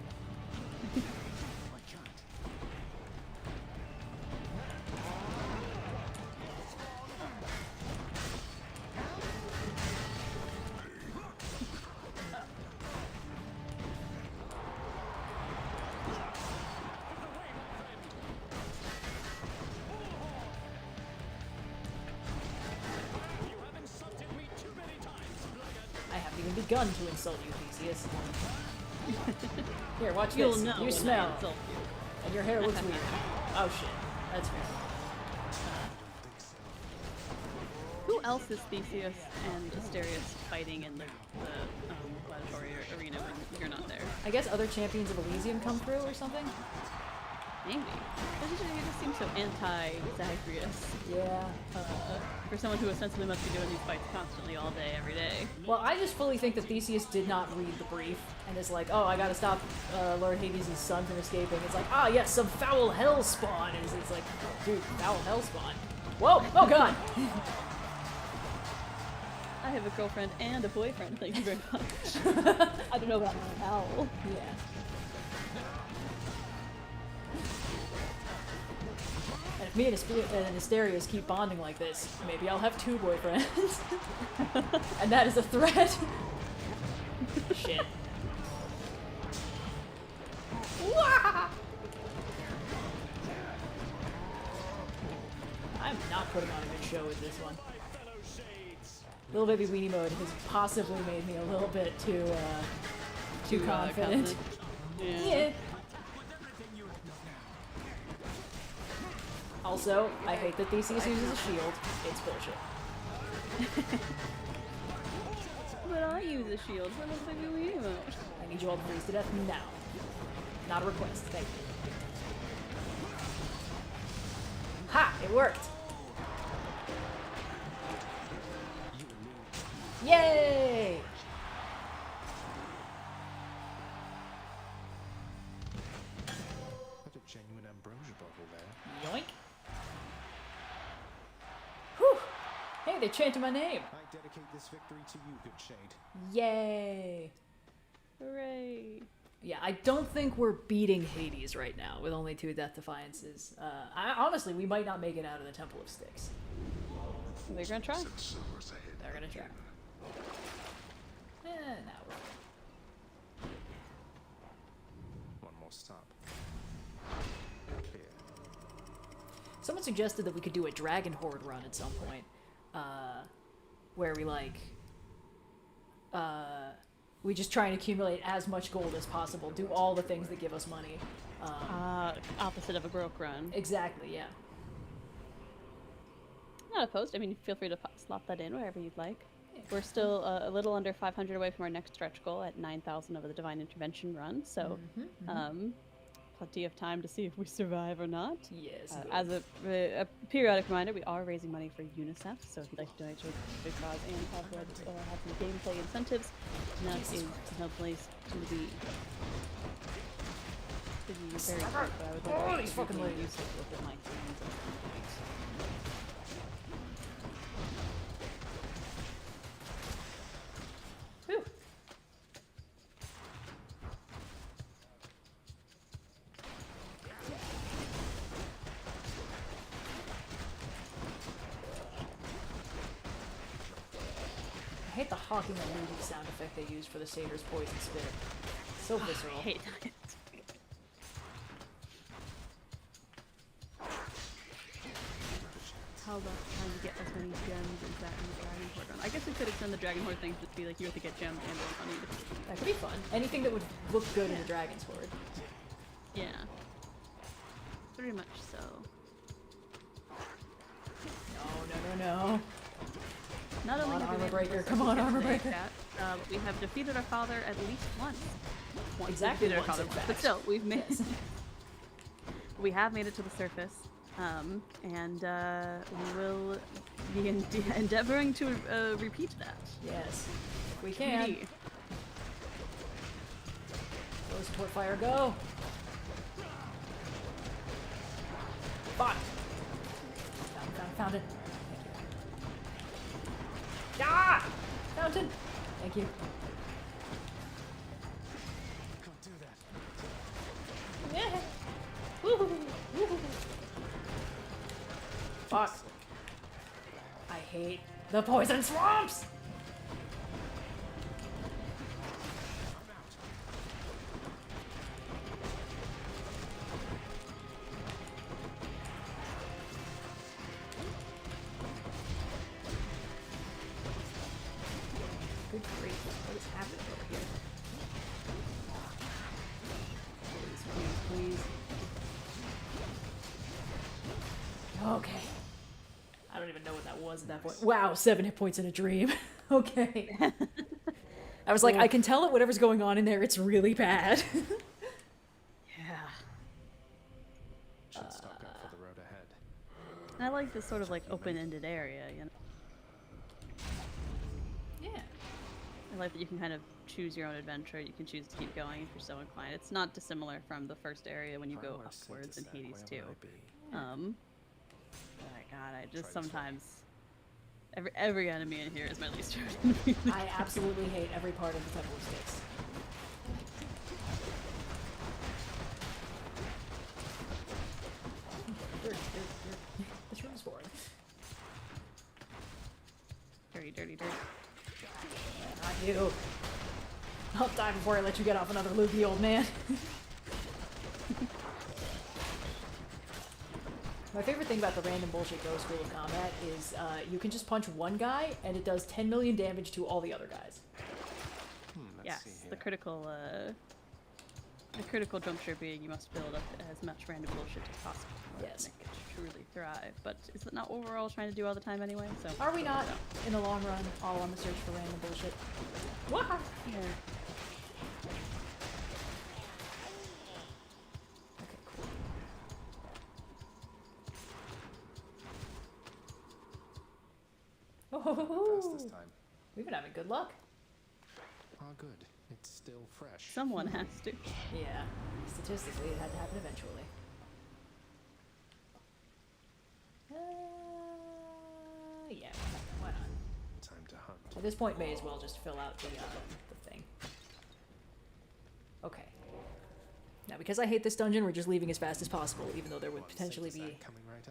I haven't even begun to insult you, Theseus. Here, watch You'll this. know You when I smell. insult you. And your hair looks weird. Oh shit. That's fair. Who else is Theseus and Asterius fighting in the gladiatory arena when you're not there? I guess other champions of Elysium come through or something? Maybe. It just seems so anti-Zagreus. Yeah. For someone who ostensibly must be doing these fights constantly all day, every day. Well, I just fully think that Theseus did not read the brief and is like, oh, I gotta stop Lord Hades' son from escaping. It's like, ah, yes, some foul hell spawn. And it's like, dude, foul hell spawn. Whoa! Oh god! I have a girlfriend and a boyfriend, thank you very much. I don't know about hell. Yeah. And if me and Asterius keep bonding like this, maybe I'll have 2 boyfriends. And that is a threat. Shit. Wah! I'm not putting on a good show with this one. Little baby weenie mode has possibly made me a little bit too confident. Yeah. Also, I hate that Theseus uses a shield. It's bullshit. But I use a shield for little baby weenie mode. I need you all to freeze to death now. Not a request, thank you. Ha! It worked! Yay! What a genuine ambrosia bottle there. Yoink! Whew! Hey, they chanted my name! I dedicate this this victory to you, good Shade. Yay! Hooray! Yeah, I don't think we're beating Hades right now with only 2 Death Defiances. Honestly, we might not make it out of the Temple of Styx. They're gonna try. They're gonna try. Now we're One more stop. Clear. Someone suggested that we could do a Dragon Horde run at some point, where we we just try and accumulate as much gold as possible, do all the things that give us money. Opposite of a broke run. Exactly, yeah. Not opposed. I mean, feel free to slot that in wherever you'd like. We're still a little under 500 away from our next stretch goal at 9,000 over the Divine Intervention run, so plenty of time to see if we survive or not. Yes. As a periodic reminder, we are raising money for UNICEF, so if you'd like to donate to a good cause and have some gameplay incentives, that is no place to be. Very quick, but I would like to these fucking use ladies. it with my friends at some point. Whew. I hate the hawking and moving sound effect they use for the Satyr's poison spit. So visceral. I hate that. How about trying to get as many gems as that in the Dragon Horde run? I guess we could extend the Dragon Horde thing to just be like, you have to get gems and roll money. That could be fun. Anything that would look good in a Dragon's Horde. Yeah. Pretty much so. No. Not Come only on, have we Armor been able Breaker. to Come on, get Armor today, Breaker. chat, but we have defeated our father at least once. Exactly Defeated our once, father in once. fact. But still, we've made we have made it to the surface, and we will be endeavoring to repeat that. Yes, if we can. 3D. Those Tortfire go. Fuck. Found it. Thank you. Ah! Fountain! Thank you. Can't do that. Yeah. Woohoo! Woohoo! Fuck. I hate the poison swamps! Good grief, what is happening over here? Please. Okay. I don't even know what that was at that point. Wow, 7 hit points in a dream. Okay. I was like, I can tell it whatever's going on in there, it's really bad. Yeah. Should stock up for the road ahead. I like this sort of like open-ended area, you know. Yeah. I like that you can kind of choose your own adventure. You can choose to keep going if you're so inclined. It's not dissimilar from the first area when you go upwards in Hades too. Oh my god, I just sometimes every enemy in here is my least favorite. I absolutely hate every part of the Temple of Styx. This room's boring. Dirty. Not you. I'll die before I let you get off another loopy, old man. My favorite thing about the random bullshit ghost rule of combat is you can just punch one guy and it does 10 million damage to all the other guys. Yes, the critical juncture being you must build up as much random bullshit as possible in order to make it truly thrive. But is it not what we're all trying to do all the time anyway? So Are we not, in the long run, all on the search for random bullshit? What? Yeah. Oh, Fast this time. we've been having good luck. Oh, good. It's still fresh. Someone has to. Yeah, statistically, it had to happen eventually. Yeah, why not? Time to hunt. At this point, may as well just fill out the thing. Okay. Now, because I hate this dungeon, we're just leaving as fast as possible, even though there would potentially be...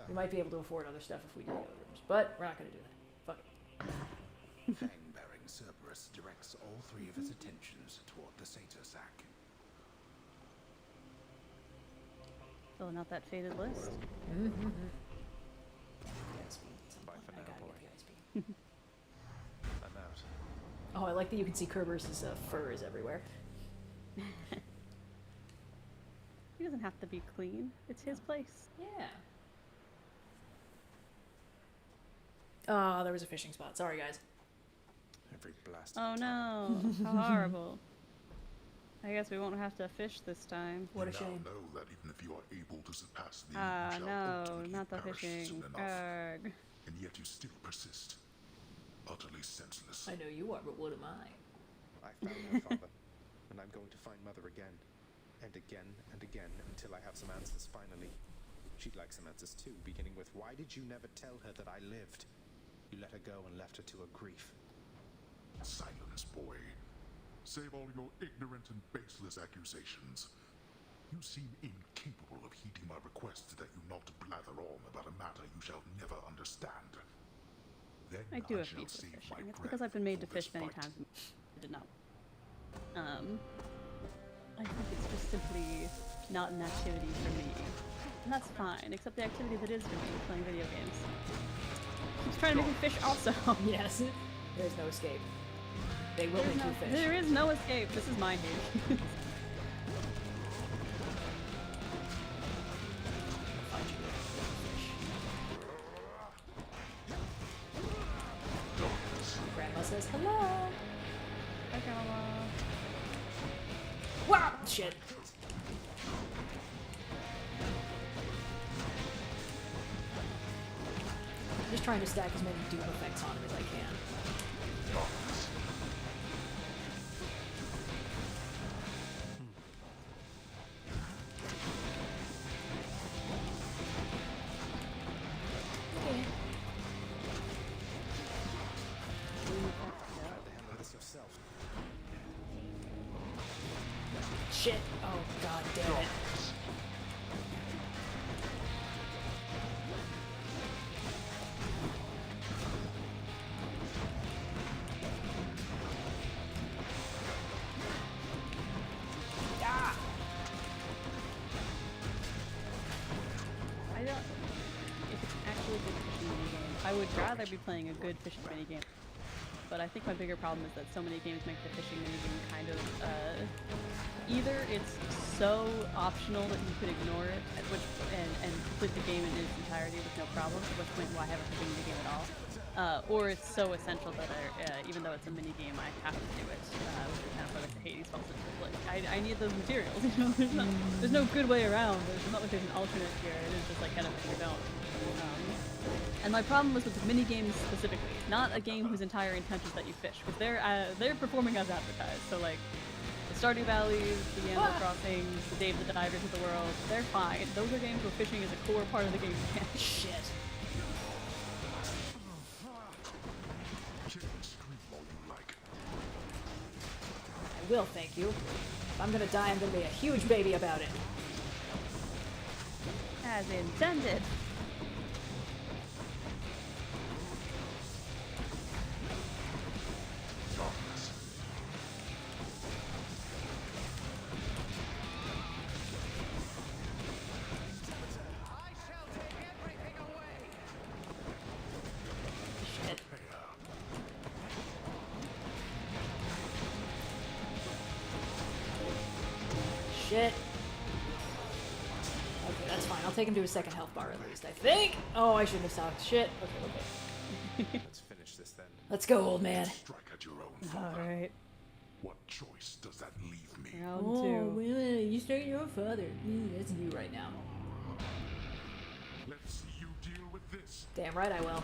We might be able to afford other stuff if we do the other rooms, but we're not going to do that. Fuck it. Fang-bearing Cerberus directs all three of his attentions toward the satyr sack. Filling out that faded list. Bye for now, boy. I'm out. Oh, I like that you can see Kerberos' fur is everywhere. He doesn't have to be clean. It's his place. Yeah. Oh, there was a fishing spot. Sorry, guys. Every blast. Oh no, how horrible. I guess we won't have to fish this time. What a You shame. now know that even if you are able to surpass me, Ah, you shall no, ultimately not the perish fishing. soon enough. Arg. And yet you still persist. Utterly senseless. I know you are, but what am I? I found her father, and I'm going to find Mother again. And again and again until I have some answers finally. She'd like some answers too, beginning with, why did you never tell her that I lived? You let her go and left her to her grief. Silence, boy. Save all your ignorant and baseless accusations. You seem incapable of heeding my request that you not blather on about a matter you shall never understand. Then I do have shall beef with save fishing. my It's breath because I've been made to for this fish many fight. times. I did not. I think it's just simply not an activity for me. And that's fine, except the activity that is for me, playing video games. He's trying to make me fish also. Yes. There's no escape. They will make you fish. There is no escape. This is my game. Grandma says hello. Hi, Grandma. Wow! Shit. I'm just trying to stack as many doom effects on him as I can. Shit. Oh, god damn it. Ah! I don't. If it's actually a good fishing minigame, I would rather be playing a good fishing minigame. But I think my bigger problem is that so many games make the fishing minigame kind of, either it's so optional that you could ignore it, and complete the game in its entirety with no problems, at which point why have a fishing minigame at all? Or it's so essential that even though it's a minigame, I have to do it, which is kind of like the Hades falls into place. I need those materials, you know? There's no good way around. There's not like there's an alternate here. It is just like kind of if you don't. And my problem was with the mini games specifically, not a game whose entire intent is that you fish, because they're performing as advertised. So like the Stardew Valleys, the Animal Crossing, the Dave the Divers of the world, they're fine. Those are games where fishing is a core part of the game. Shit. I will, thank you. If I'm gonna die, I'm gonna be a huge baby about it. As intended. Shit. Okay, that's fine. I'll take him to his second health bar at least, I think. Oh, I shouldn't have stopped. Shit. Okay, okay. Let's finish this then. Let's go, old man. Strike at your own father. Alright. What choice does that leave me? Round Oh, two. you start your own father. That's you right now. Let's see you deal with this. Damn right I will.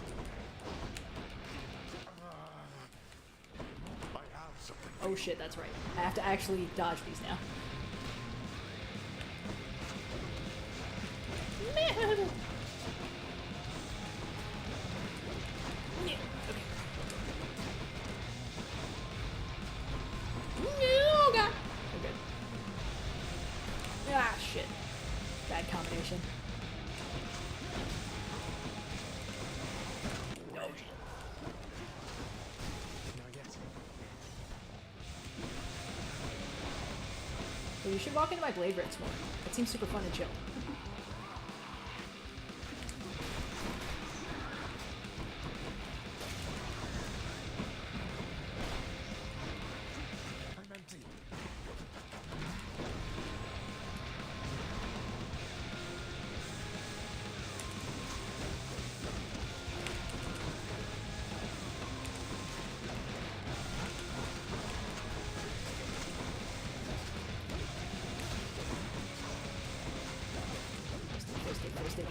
I have something. Oh shit, that's right. I have to actually dodge these now. Man! Yeah, okay. So you should walk into my blade rates more. It seems super fun and chill. I'm empty.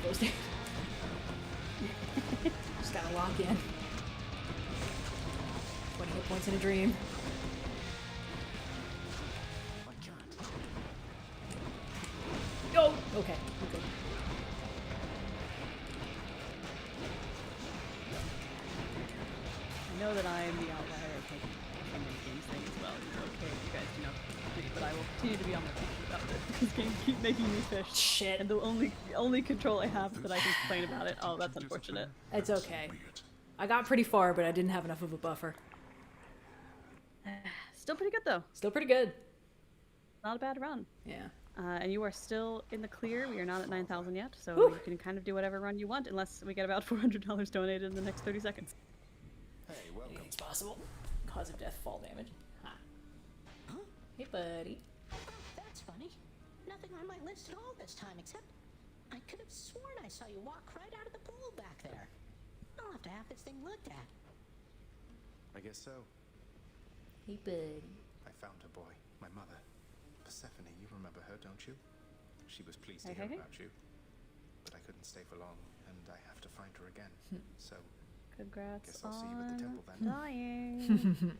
First aid. Just gotta lock in. 20 hit points in a dream. Oh, okay. Okay. I know that I am the outlier of taking the mini games thing as well. You're okay if you guys do not agree, but I will continue to be on my feet about it. These games keep making me fish. Shit. And the only control I have is that I can complain about it. Oh, that's unfortunate. It's okay. I got pretty far, but I didn't have enough of a buffer. Still pretty good though. Still pretty good. Not a bad run. Yeah. And you are still in the clear. We are not at 9,000 yet, so Whew. you can kind of do whatever run you want, unless we get about $400 donated in the next 30 seconds. Hey, welcome. Anything's possible. Cause of death, fall damage. Ha. Huh? Hey, buddy. That's funny. Nothing on my list at all this time, except I could have sworn I saw you walk right out of the pool back there. I'll have to have this thing looked at. I guess so. Hey, buddy. I found her, boy. My mother. Persephone, you remember her, don't you? She was pleased to Hey, hear hey. about you. But I couldn't stay for long, and I have to find her again. So, Congrats guess I'll see you at the temple then. dying.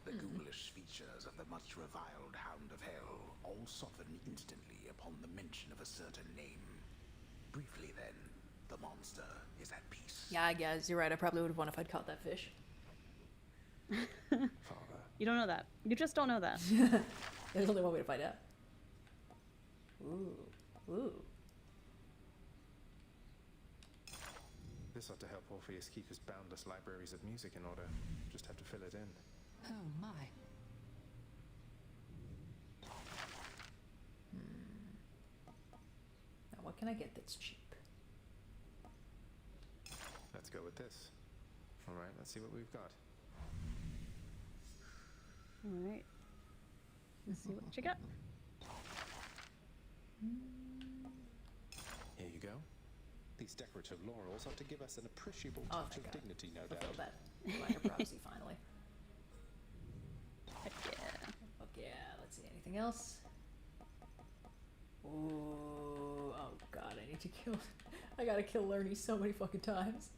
The ghoulish features of the much reviled Hound of Hell all soften instantly upon the mention of a certain name. Briefly then, the monster is at peace. Yeah, I guess you're right. I probably would have won if I'd caught that fish. Father. You don't know that. You just don't know that. There's only one way to find out. Ooh. Ooh. This ought to help Orpheus keep his boundless libraries of music in order. Just have to fill it in. Oh my. Now, what can I get that's cheap? Let's go with this. Alright, let's see what we've got. Alright. Let's see what you got. Here you go. These decorative laurels ought to give us an appreciable Oh, touch thank of God. dignity, no Fulfill doubt. that minor prophecy finally. Heck yeah. Fuck yeah. Let's see. Anything else? Ooh. Oh god, I need to kill. I gotta kill Lernie so many fucking times.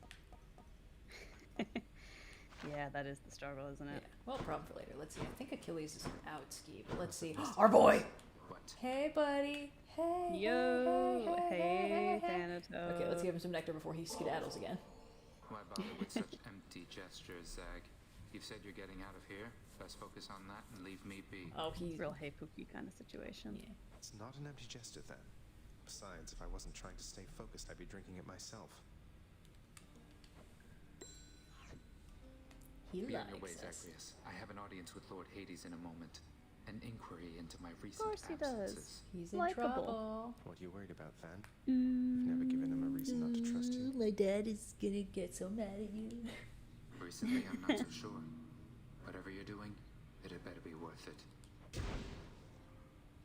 Yeah, that is the struggle, isn't Yeah. it? Well, problem for later. Let's see. I think Achilles is out ski, but let's see. Our boy. What? Hey, buddy. Hey. Yo. Hey, hey. Thanatos. Okay, let's give him some nectar before he skedaddles again. Why bother with such empty gestures, Zag? You've said you're getting out of here. Best focus on that and leave me be. Oh, he's Real hey pookie kind of situation. Yeah. It's not an empty gesture then. Besides, if I wasn't trying to stay focused, I'd be drinking it myself. He Be on likes your way, us. Zagreus. I have an audience with Lord Hades in a moment. An inquiry into my Of recent course he absences. does. He's in Likeable. trouble. What are you worried about, Van? You've never given him a reason not to trust you. My dad is gonna get so mad at you. Recently, I'm not so sure. Whatever you're doing, it had better be worth it.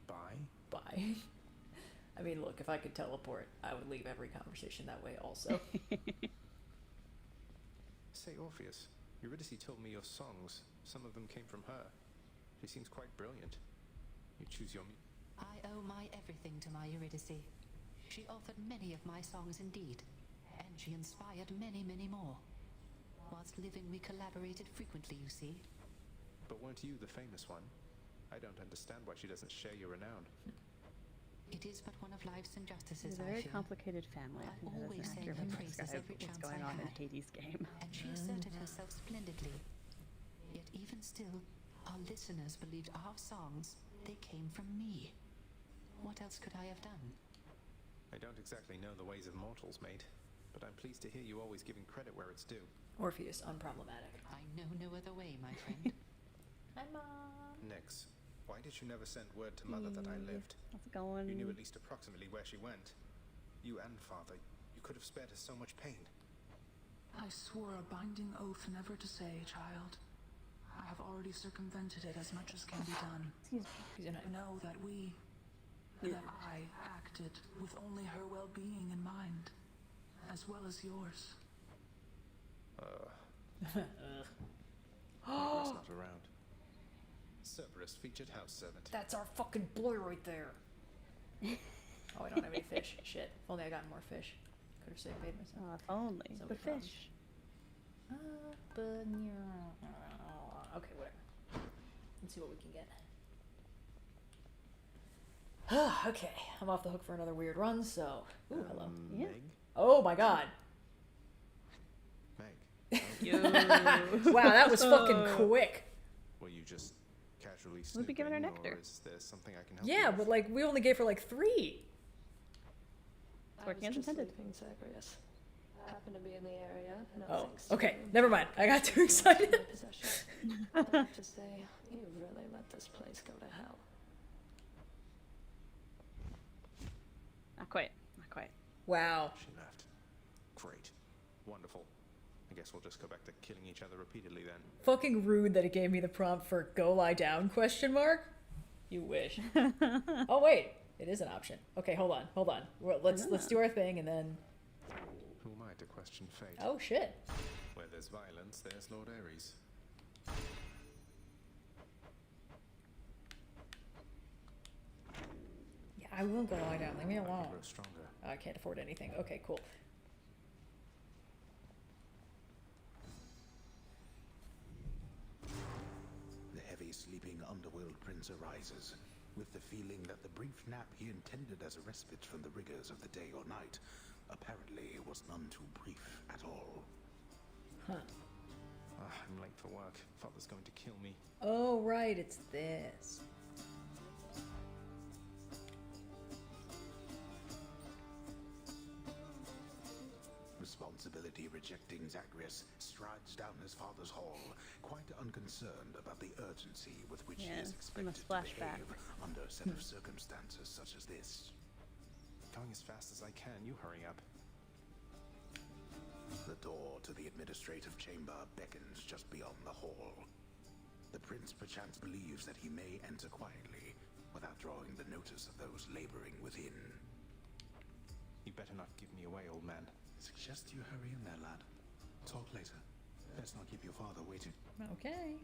Bye? Bye. I mean, look, if I could teleport, I would leave every conversation that way also. Say, Orpheus, Eurydice told me your songs, some of them came from her. She seems quite brilliant. You choose your I owe my everything to my Eurydice. She authored many of my songs indeed, and she inspired many, many more. Whilst living, we collaborated frequently, you see. But weren't you the famous one? I don't understand why she doesn't share your renown. It is but one of life's injustices, It's a I very fear. complicated family. I I think that always is an sang accurate her way to praises describe every what's chance going I on in had. Hades' game. And she asserted herself splendidly. Yet even still, our listeners believed our songs, they came from me. What else could I have done? I don't exactly know the ways of mortals, mate, but I'm pleased to hear you always giving credit where it's due. Orpheus, unproblematic. I know no other way, my friend. Hi, Mom. Nix, why did it you never sent word to Mother that I lived? How's it going? You knew at least approximately where she went. You and Father, you could have spared us so much pain. I swore a binding oath never to say, child. I have already circumvented it as much as can be done. Know that that I acted with only her well-being in mind, as well as yours. Margaret's not around. Cerberus, featured house servant. That's our fucking boy right there. Oh, I don't have any fish. Shit. If only I got more fish. Could have saved paid myself. If only. The fish. Okay, whatever. Let's see what we can get. Okay, I'm off the hook for another weird run, so... Ooh, hello. Yeah. Meg? Oh my god. Meg. Wow, that was fucking quick. Were you just casually We'll be giving her snooping, nectar. or is there something I can help Yeah, you with? but like, we only gave her like 3. Working as intended. Zagreus. Happened to be in the area. No Oh, thanks to okay, you. never mind. I got too excited. I have to say, you really let this place go to hell. Not quite. Not quite. Wow. She left. Great. Wonderful. I guess we'll just go back to killing each other repeatedly then. Fucking rude that it gave me the prompt for "go lie down?" question mark. You wish. Oh wait, it is an option. Okay, hold on. Well, let's do our thing and then. Who am I to question fate? Oh shit. Where there's violence, there's Lord Ares. Yeah, I will go lie down. Leave me I can alone. grow stronger. I can't afford anything. Okay, cool. The heavy sleeping underworld prince arises, with the feeling that the brief nap he intended as a respite from the rigors of the day or night apparently was none too brief at all. Huh. I'm late for work. Father's going to kill me. Oh right, it's this. Responsibility rejecting Zagreus strides down his father's hall, quite unconcerned about the urgency with which he Yeah, is we must expected to flash behave back. under a set of circumstances such as this. Going as fast as I can. You hurry up. The door to the administrative chamber beckons just beyond the hall. The prince perchance believes that he may enter quietly without drawing the notice of those laboring within. You better not give me away, old man. Suggest you hurry in there, lad. Talk later. Let's not keep your father waiting. Okay.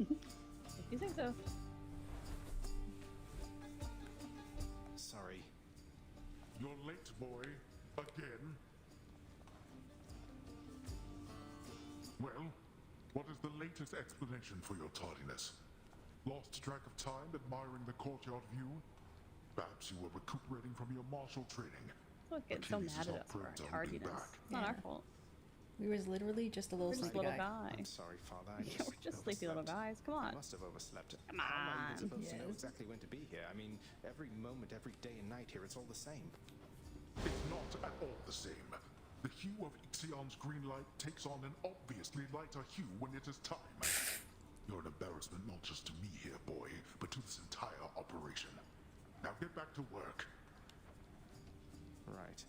If you think so. Sorry. You're late, boy. Again. Well, what is the latest explanation for your tardiness? Lost track of time admiring the courtyard view? Perhaps you were recuperating from your martial training. Look, getting so Achilles is mad at not us for prone our to tardiness. back. It's not our fault. We was literally just a little We're just sleepy little guy. guy. I'm sorry, Father. I Yeah, just we're just sleepy little overslept. guys. Come on. I must have overslept. Come How am I even on. supposed to know Yes. exactly when to be here? I mean, every moment, every day and night here, it's all the same. It's not at all the same. The hue of Ixion's green light takes on an obviously lighter hue when it is time. You're an embarrassment not just to me here, boy, but to this entire operation. Now get back to work. Right.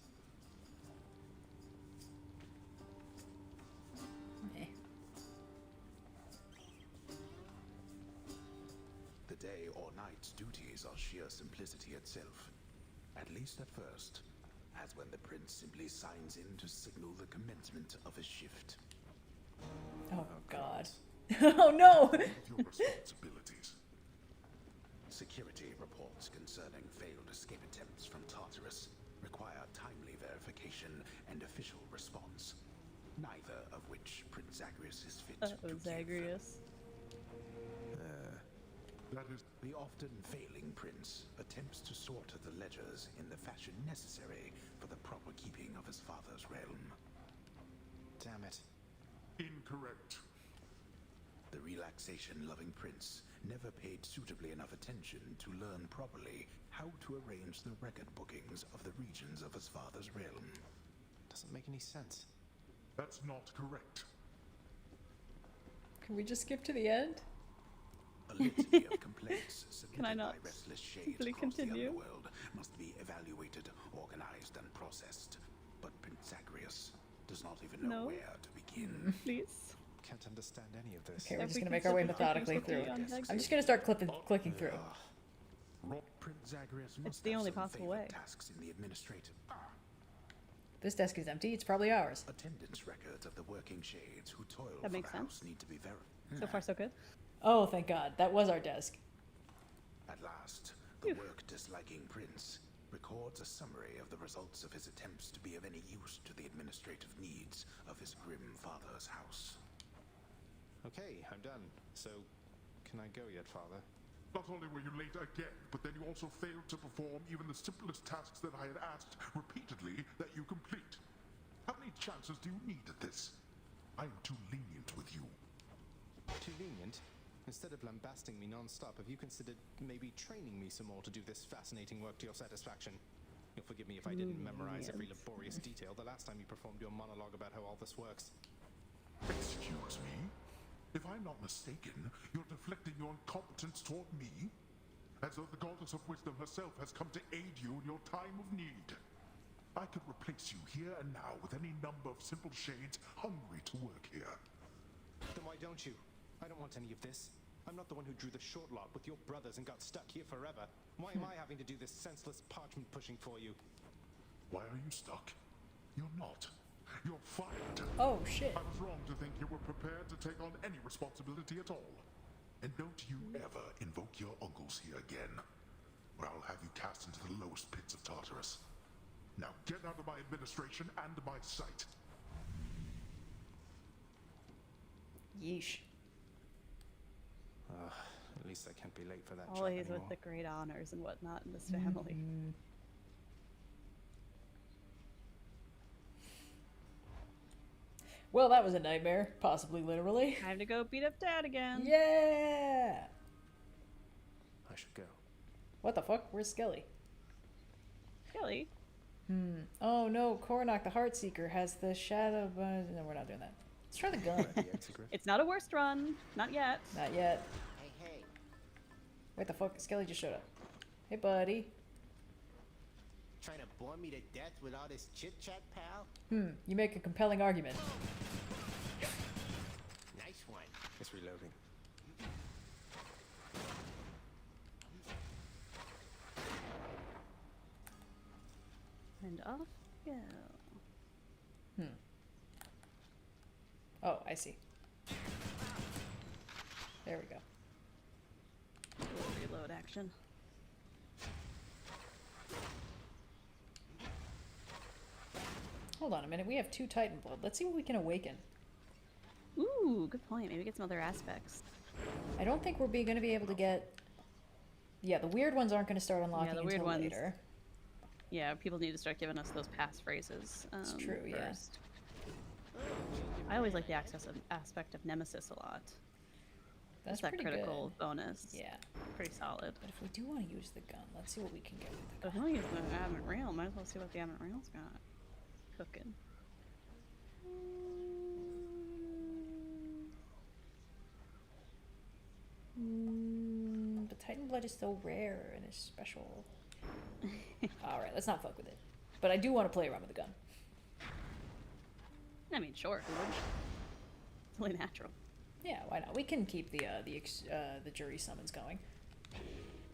Eh. The day or night's duties are sheer simplicity itself. At least at first, as when the prince simply signs in to signal the commencement of his shift. Oh god. Oh no! Of your responsibilities. Security reports concerning failed escape attempts from Tartarus require timely verification and official response, neither of which Prince Zagreus is fit to give. Zagreus. That is The often failing prince attempts to sort the ledgers in the fashion necessary for the proper keeping of his father's realm. Damn it. incorrect. The relaxation-loving prince never paid suitably enough attention to learn properly how to arrange the record bookings of the regions of his father's realm. Doesn't make any sense. That's not correct. Can we just skip to the end? A litany of complaints Can I submitted not by restless shades simply across the continue? underworld must be evaluated, organized, and processed. But Prince Zagreus does not even know No. where to begin. Please. Can't understand any of this. Okay, we're If just we gonna can make our way simply methodically take through. it on I'm just gonna start clicking through. Prince Zagreus It's must the have only some possible favorite way. tasks in the administrative. This desk is empty. It's probably ours. Attendance records of the working shades who toil That for makes the house sense. need to be verified. So far, so good. Oh, thank God. That was our desk. At last, the work-disliking prince records a summary of the results of his attempts to be of any use to the administrative needs of his grim father's house. Okay, I'm done. So, can I go yet, Father? Not only were you late again, but then you also failed to perform even the simplest tasks that I had asked repeatedly that you complete. How many chances do you need at this? I am too lenient with you. Too lenient? Instead of lambasting me non-stop, have you considered maybe training me some more to do this fascinating work to your satisfaction? You'll forgive me if I didn't memorize every laborious detail the last time you performed your monologue about how all this works. Excuse me? If I'm not mistaken, you're deflecting your incompetence toward me? As though the goddess of wisdom herself has come to aid you in your time of need. I could replace you here and now with any number of simple shades hungry to work here. Then why don't you? I don't want any of this. I'm not the one who drew the short lot with your brothers and got stuck here forever. Why am I having to do this senseless parchment pushing for you? Why are you stuck? You're not. You're fired. Oh, shit. I was wrong to think you were prepared to take on any responsibility at all. And don't you ever invoke your uncles here again, or I'll have you cast into the lowest pits of Tartarus. Now get out of my administration and my sight. Yeesh. At least I can't be late for that job Always anymore. with the great honors and whatnot in this family. Well, that was a nightmare, possibly literally. Time to go beat up Dad again. Yeah! I should go. What the fuck? Where's Skelly? Skelly? Oh no, Kornak the Heartseeker has the shadow. No, we're not doing that. Let's try the gun. It's not a worst run. Not yet. Not yet. Hey, hey. Wait, the fuck? Skelly just showed up. Hey, buddy. Trying to bore me to death with all this chit-chat, pal? You make a compelling argument. Nice one. It's reloading. And off we go. Oh, I see. There we go. A little reload action. Hold on a minute. We have 2 Titan Blood. Let's see what we can awaken. Ooh, good point. Maybe get some other aspects. I don't think we're going to be able to get... Yeah, the weird ones aren't going to start unlocking the weird until ones. later. Yeah, people need to start giving us those passphrases. It's true, yeah. first. I always like the aspect of Nemesis a lot. That's It's that pretty critical good. bonus. Yeah. Pretty solid. But if we do want to use the gun, let's see what we can get with the But if we want to use the Adamant Rail, might as well see what the Adamant Rail's got cooking. The Titan Blood is so rare and is special. Alright, let's not fuck with it. But I do want to play around with the gun. I mean, sure, who wouldn't? It's only natural. Yeah, why not? We can keep the jury summons going.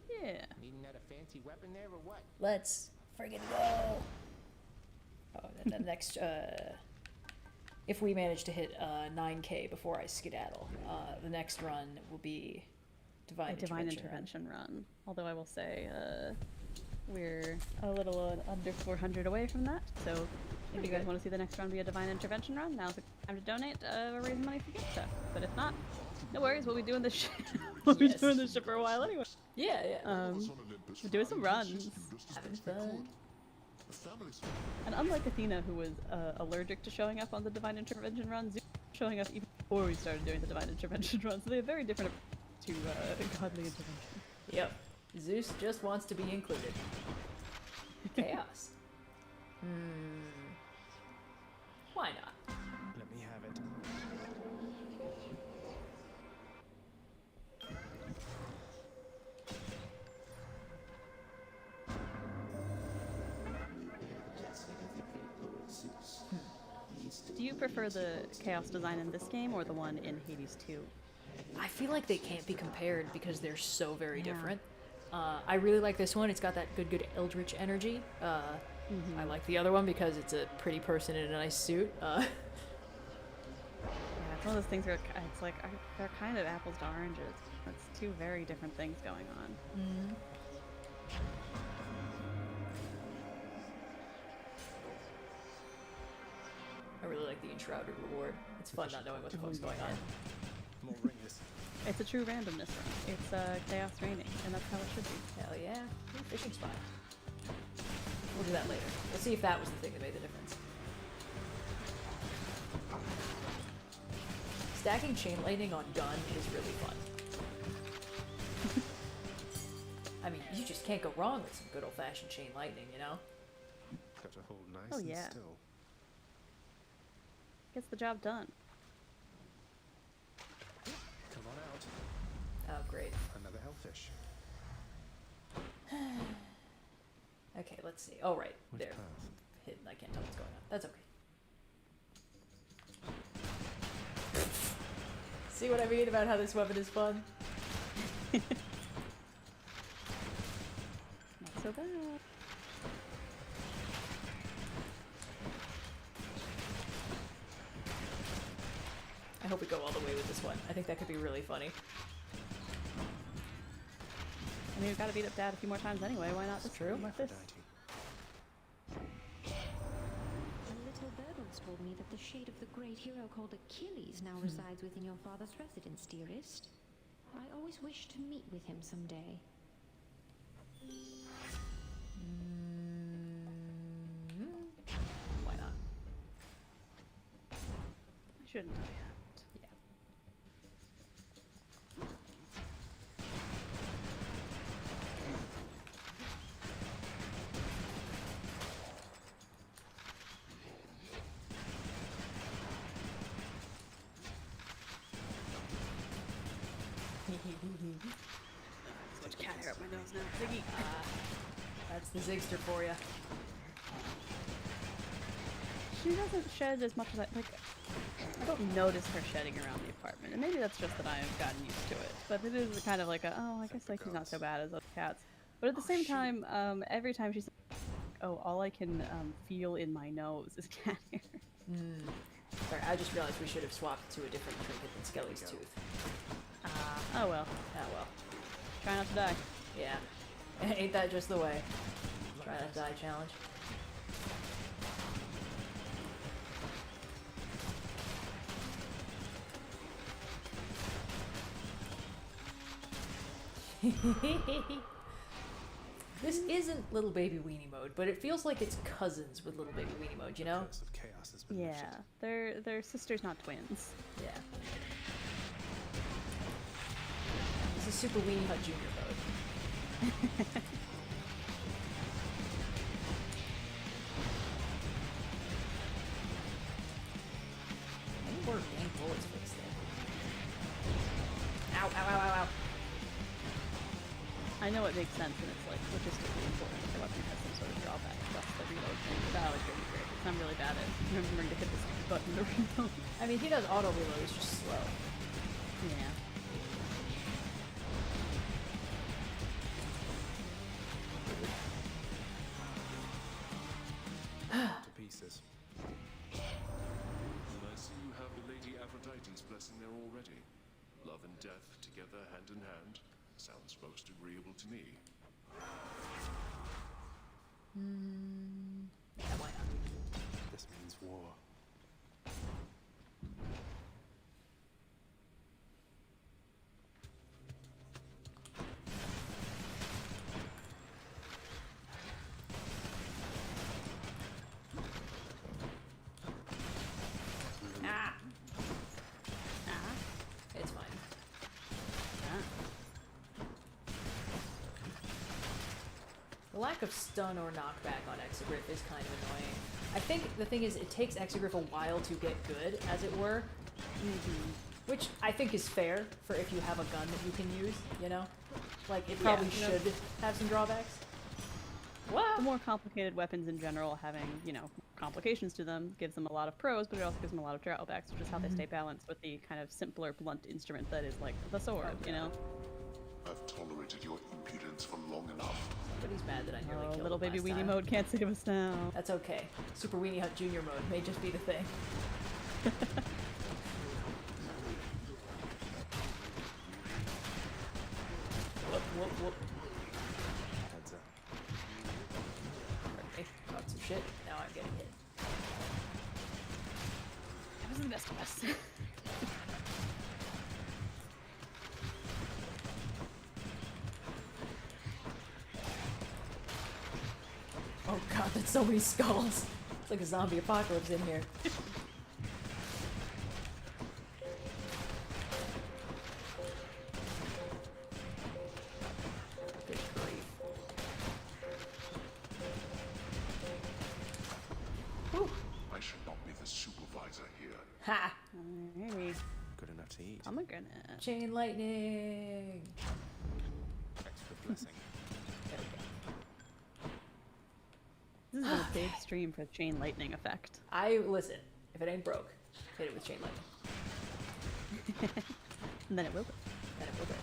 Yeah. Needing that a fancy weapon there or what? Let's friggin' go! Oh, and the next, if we manage to hit 9K before I skedaddle, the next run will be Divine Intervention run. Although I will say, we're a little under 400 away from that, so if you guys want to see the next run be a Divine Intervention run, now's the time to donate, raise money for gift stuff. But if not, no worries, we'll be doing this shit. We'll be doing this shit for a while anyway. Yeah, yeah. We're doing some runs. Having fun. And unlike Athena, who was allergic to showing up on the Divine Intervention run, Zeus was showing up even before we started doing the Divine Intervention run, so they have very different to godly intervention. Yep. Zeus just wants to be included. Chaos. Why not? Let me have it. prefer the chaos design in this game or the one in Hades 2? I feel like they can't be compared because they're so very different. I really like this one. It's got that good eldritch energy. I like the other one because it's a pretty person in a nice suit. Yeah, it's one of those things where it's like they're kind of apples to oranges. It's two very different things going on. Mm-hmm. I really like the enshrouded reward. It's fun not knowing what the fuck's going on. More ringers. It's a true randomness run. It's chaos raining, and that's how it should be. Hell yeah. Ooh, fishing spot. We'll do that later. We'll see if that was the thing that made the difference. Stacking chain lightning on gun is really fun. I mean, you just can't go wrong with some good old-fashioned chain lightning, you know? Got to hold nice Oh, and yeah. still. Gets the job done. Come on out. Oh, great. Another hellfish. Okay, let's see. Oh, right. Which There. path? Hidden. I can't tell what's going on. That's okay. See what I mean about how this weapon is fun? Not so bad. I hope we go all the way with this one. I think that could be really funny. I mean, we've got to beat up Dad a few more times anyway. Why not? That's true. Like this? A little bird once told me that the shade of the great hero called Achilles now resides within your father's residence, dearest. I always wished to meet with him someday. Why not? I shouldn't have. Yeah. So much cat hair up my nose now. Ziggy. That's the Zigster for you. She doesn't shed as much as I don't notice her shedding around the apartment, and maybe that's just that I've gotten used to it. But it is kind of like I guess like he's not so bad as other cats. But at the same time, every time she's all I can feel in my nose is cat hair. Sorry, I just realized we should have swapped to a different trinket than Skelly's tooth. Oh well. Oh well. Try not to die. Yeah. Ain't that just the way? Try not to die challenge. This isn't Little Baby Weenie mode, but it feels like it's cousins with Little Baby Weenie mode, you know? Curse of chaos has been Yeah, lifted. they're sisters, not twins. Yeah. This is Super Weenie Hut Junior mode. Any more dang bullets for this thing? Ow, ow, ow, ow, ow. I know it makes sense, and it's like logistically important if your weapon has some sort of drawback, plus the reload thing. That always brings me great. Because I'm really bad at remembering to hit this button to reload. I mean, he does auto reload, it's just slow. Yeah. To pieces. And I see you have the Lady Aphrodite's blessing there already. Love and death together hand in hand. Sounds most agreeable to me. Yeah, why not? This means war. Ah! It's fine. The lack of stun or knockback on Exegriff is kind of annoying. I think the thing is, it takes Exegriff a while to get good, as it were. Which I think is fair for if you have a gun that you can use, you know? Like, it probably should have some drawbacks. the more complicated weapons in general having, you know, complications to them gives them a lot of pros, but it also gives them a lot of drawbacks, which is how they stay balanced with the kind of simpler, blunt instrument that is like the sword, you know? I've tolerated your impudence for long enough. But he's mad that I nearly killed Little him baby last weenie time. mode can't save us now. That's okay. Super Weenie Hunt Junior mode may just be the thing. Whoop, whoop, whoop. Heads up. Okay, got some shit. Now I'm getting hit. That was the best of us. Oh god, that's so many skulls. It's like a zombie apocalypse in here. Good grief. Whew. I should not be the supervisor here. Ha! Alrighty. Good enough to eat. I'm gonna. Chain lightning! Extra blessing. There we go. This has been a big stream for the chain lightning effect. Listen, if it ain't broke, hit it with chain lightning. And then it will be. Then it will be.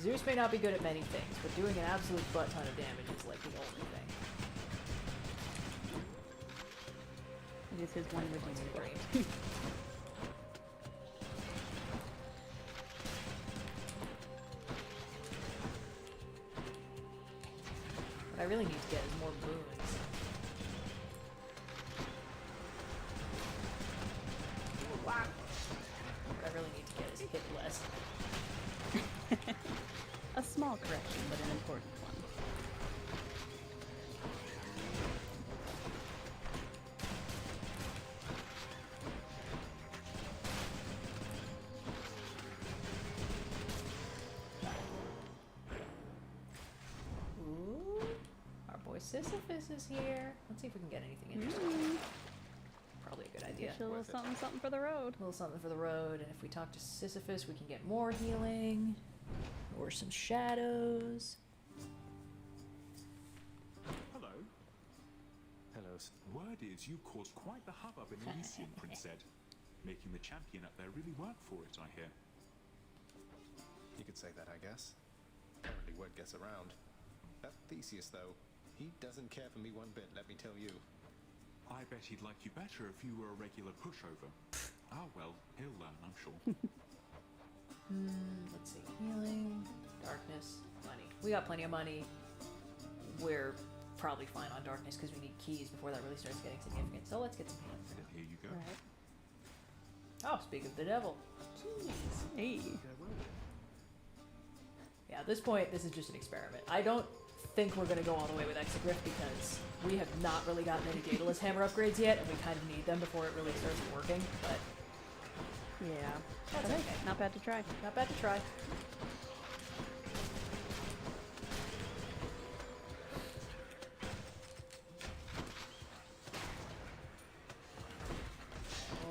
Zeus may not be good at many things, but doing an absolute butt ton of damage is like the only thing. It is his one redeeming Brain. What I really need to get is more boons. Wow. What I really need to get is hit less. A small correction, but an important one. Ooh, our boy Sisyphus is here. Let's see if we can get anything interesting. Probably a good idea. Get you a little something, something for the road. A little something for the road, and if we talk to Sisyphus, we can get more healing. Or some shadows. Hello. Hello. Word is you caused quite the hubbub in Elysium, Prince said. Making the champion up there really work for it, I hear. You could say that, I guess. Apparently word gets around. That Theseus, though, he doesn't care for me one bit, let me tell you. I bet he'd like you better if you were a regular pushover. Ah well, he'll learn, I'm sure. Let's see. Healing, darkness, money. We got plenty of money. We're probably fine on darkness because we need keys before that really starts getting significant. So let's get some healing. Here you go. Oh, speak of the devil. Jeez. Hey. Yeah, at this point, this is just an experiment. I don't think we're going to go all the way with Exegriff because we have not really gotten any Daedalus hammer upgrades yet, and we kind of need them before it really starts working, but... Yeah. That's Okay. okay. Not bad to try. Not bad to try.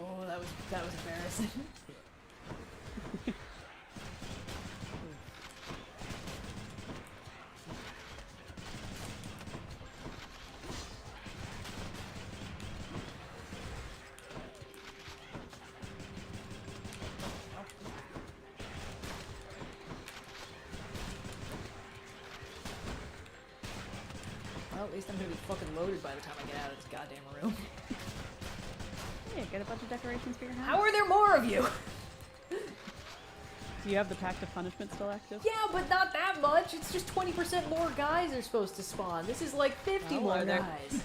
Oh, that was embarrassing. Well, at least I'm gonna be fucking loaded by the time I get out of this goddamn room. Yeah, get a bunch of decorations for your house. How are there more of you? Do you have the Pact of Punishment still active? Yeah, but not that much. It's just 20% more guys are supposed to spawn. This is like 50 Oh, more are there? guys.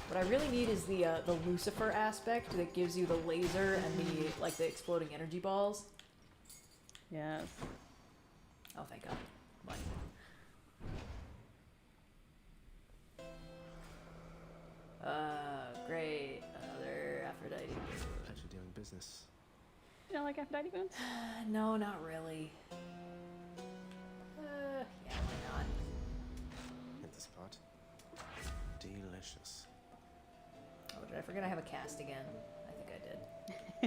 What I really need is the Lucifer aspect that gives you the laser and the exploding energy balls. Yes. Oh, thank God. Money. Great. Another Aphrodite. Actually doing business. You don't like Aphrodite boons? No, not really. Yeah, why not? Hit the spot. Delicious. Oh, did I forget I have a cast again? I think I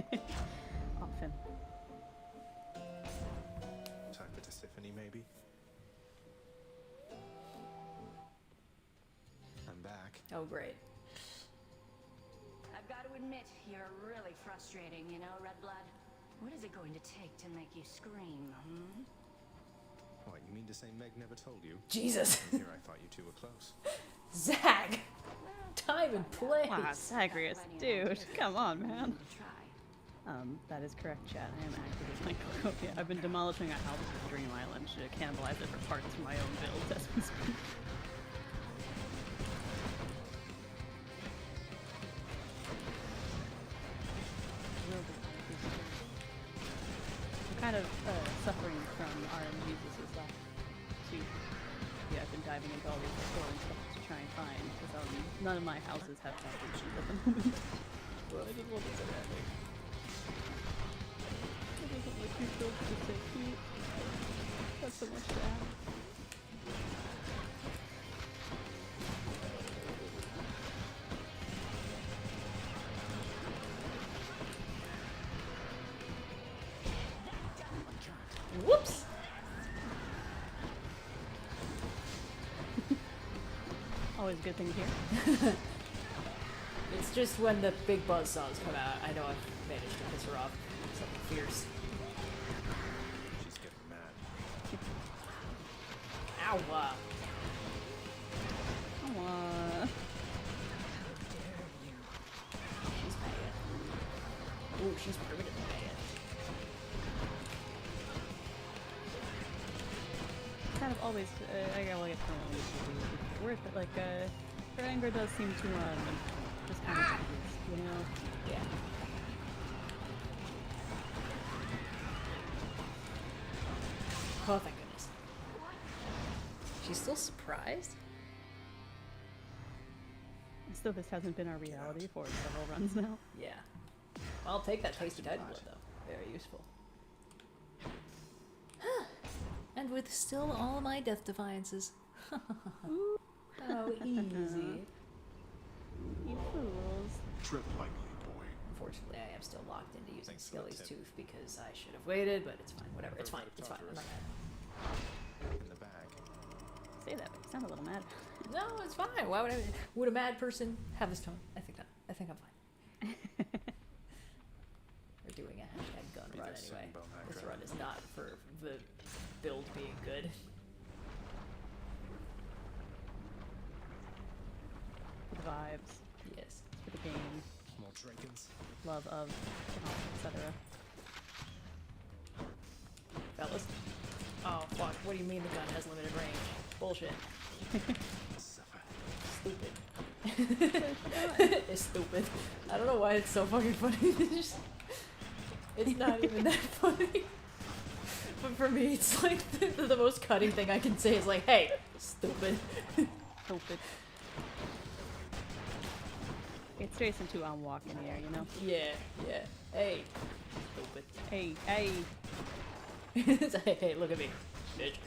did. Often. Tiffany, maybe? I'm back. Oh, great. I've got to admit, you're really frustrating, you know, Redblood. What is it going to take to make you scream, hmm? What, you mean to say Meg never told you? Jesus. Here I thought you two were close. Zach! Time and place! Wow, Zagreus, dude, come on, man. That is correct, chat. I am actively playing Cocopia. I've been demolishing a house in Dream Island to cannibalize it for parts for my own build as we speak. I'm kind of suffering from RNGs this last too. Yeah, I've been diving into all these stolen stuff to try and find, because none of my houses have foundations at the moment. Well, I just want to say that. It doesn't look too cool to say cute. That's so much to add. Whoops! Always a good thing to hear. It's just when the big buzzsaws come out, I know I've managed to piss her off. Something fierce. She's getting mad. Ow! Come on. She's mad. Ooh, she's permanently mad. Kind of always, I guess worth it. Like, her anger does seem to, just kind of, you know? Yeah. Oh, thank goodness. She's still surprised? Still, this hasn't been our reality for several runs now. Yeah. I'll take that tasty titan blood, though. Very useful. And with still all my death defiances. Oh, easy. You fools. Tread lightly, boy. Unfortunately, I am still locked into using Skelly's tooth because I should have waited, but it's fine. Whatever. It's fine. It's fine. I'm not mad. In the bag. Say that, but you sound a little mad. No, it's fine. Why would I? Would a mad person have this tone? I think not. I think I'm fine. We're doing a hashtag gun run anyway. This run is not for the build being good. For the vibes. Yes. For the game. More dragons. Love of, etc. Fellas. Oh fuck, what do you mean the gun has limited range? Bullshit. Stupid. It's stupid. I don't know why it's so fucking funny. It's not even that funny. But for me, it's like the most cutting thing I can say is like, hey, stupid. Stupid. It's Jason too on walk in the air, you know? Yeah, yeah. Hey, stupid. Hey, hey. It's like, hey, look at me, bitch.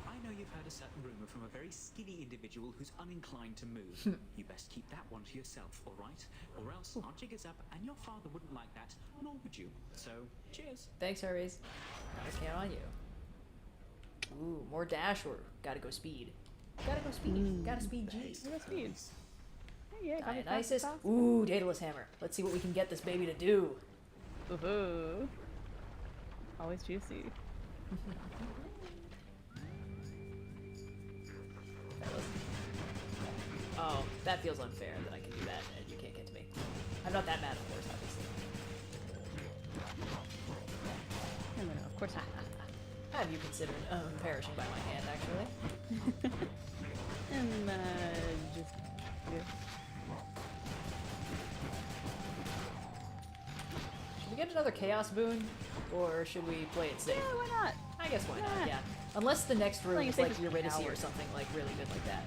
I know you've heard a certain rumor from a very skinny individual who's uninclined to move. You best keep that one to yourself, all right? Or else our jig is up, and your father wouldn't like that, nor would you. So, cheers. Thanks, Harry's. I count on you. Ooh, more dash or gotta go speed. Gotta go speed. Gotta speed G. Gotta speed. Yeah, Dionysus. Ooh, Daedalus Hammer. Let's see what we can get this baby to do. Ooh. Always juicy. Oh, that feels unfair that I can do that and you can't get to me. I'm not that mad, of course, obviously. No, of course not. Have you considered perishing by my hand, actually? And, just... Yeah. Should we get another Chaos boon? Or should we play it safe? Yeah, why not? I guess why not, yeah. Unless the next room Playing it is safe like is Eurydice coward. or something like really good like that.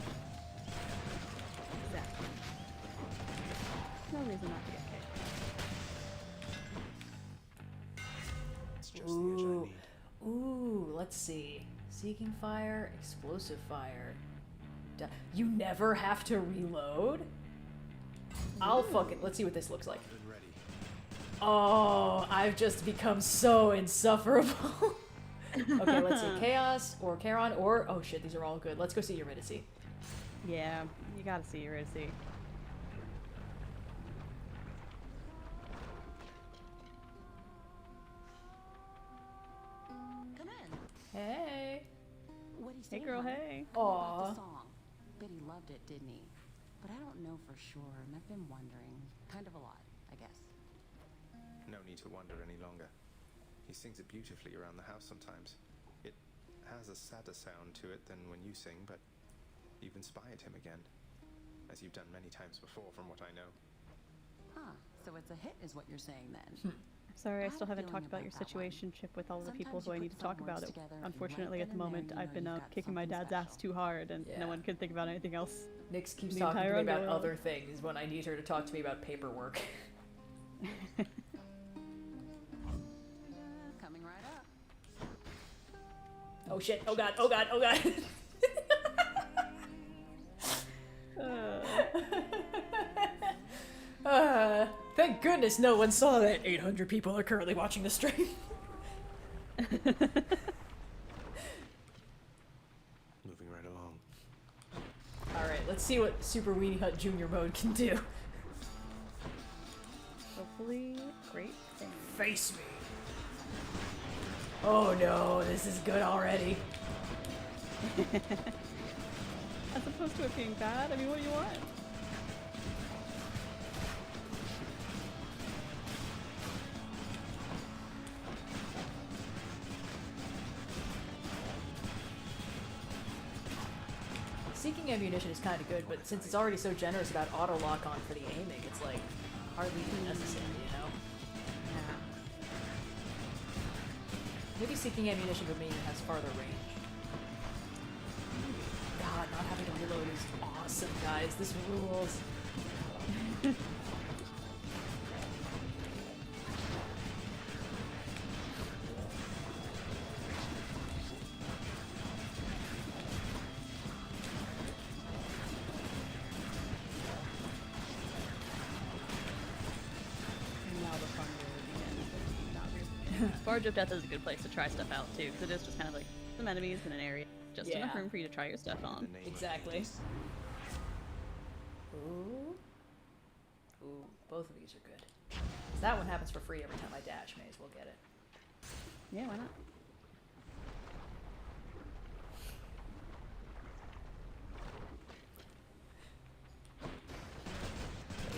Exactly. No reason not to get just the edge I need. Ooh, let's see. Seeking fire, explosive fire. You never have to reload? I'll fucking... Let's see what this looks like. Oh, I've just become so insufferable. Okay, let's see. Chaos, or Charon, or... Oh shit, these are all good. Let's go see Eurydice. Yeah, you gotta see Eurydice. Come in. Hey. What'd he say? Hey, girl, honey? hey. What about Aw. the song? Bet he loved it, didn't he? But I don't know for sure, and I've been wondering. Kind of a lot, I guess. No need to wonder any longer. He sings it beautifully around the house sometimes. It has a sadder sound to it than when you sing, but you've inspired him again. As you've done many times before, from what I know. Huh, so it's a hit is what you're saying then. Sorry, I have still a haven't feeling talked about about your that one. situationship with all the people Sometimes who I you need put to talk some about words it. together, and Unfortunately, right at the then and moment, there, you I've been know you've got kicking my something dad's ass special. too hard, and Yeah. no one can think about anything else. Nyx keeps The talking to me entire about underworld. other things when I need her to talk to me about paperwork. Coming right up. Oh shit, oh god, oh god, oh god. Thank goodness no one saw that. 800 people are currently watching the stream. Moving right along. Alright, let's see what Super Weenie Hut Junior mode can do. Hopefully, great things. Face me. Oh no, this is good already. As opposed to it being bad, I mean, what do you want? Seeking ammunition is kind of good, but since it's already so generous about auto lock on for the aiming, it's like hardly even necessary, you know? Yeah. Maybe seeking ammunition would mean it has farther range. God, not having to reload is awesome, guys. This rules. And now the fun really begins. Barge of Death is a good place to try stuff out too, because it is just kind of like some enemies in an area, just enough Yeah. room for you to try your stuff on. Exactly. Ooh. Ooh, both of these are good. 'Cause that one happens for free every time I dash, may as well get it. Yeah, why not?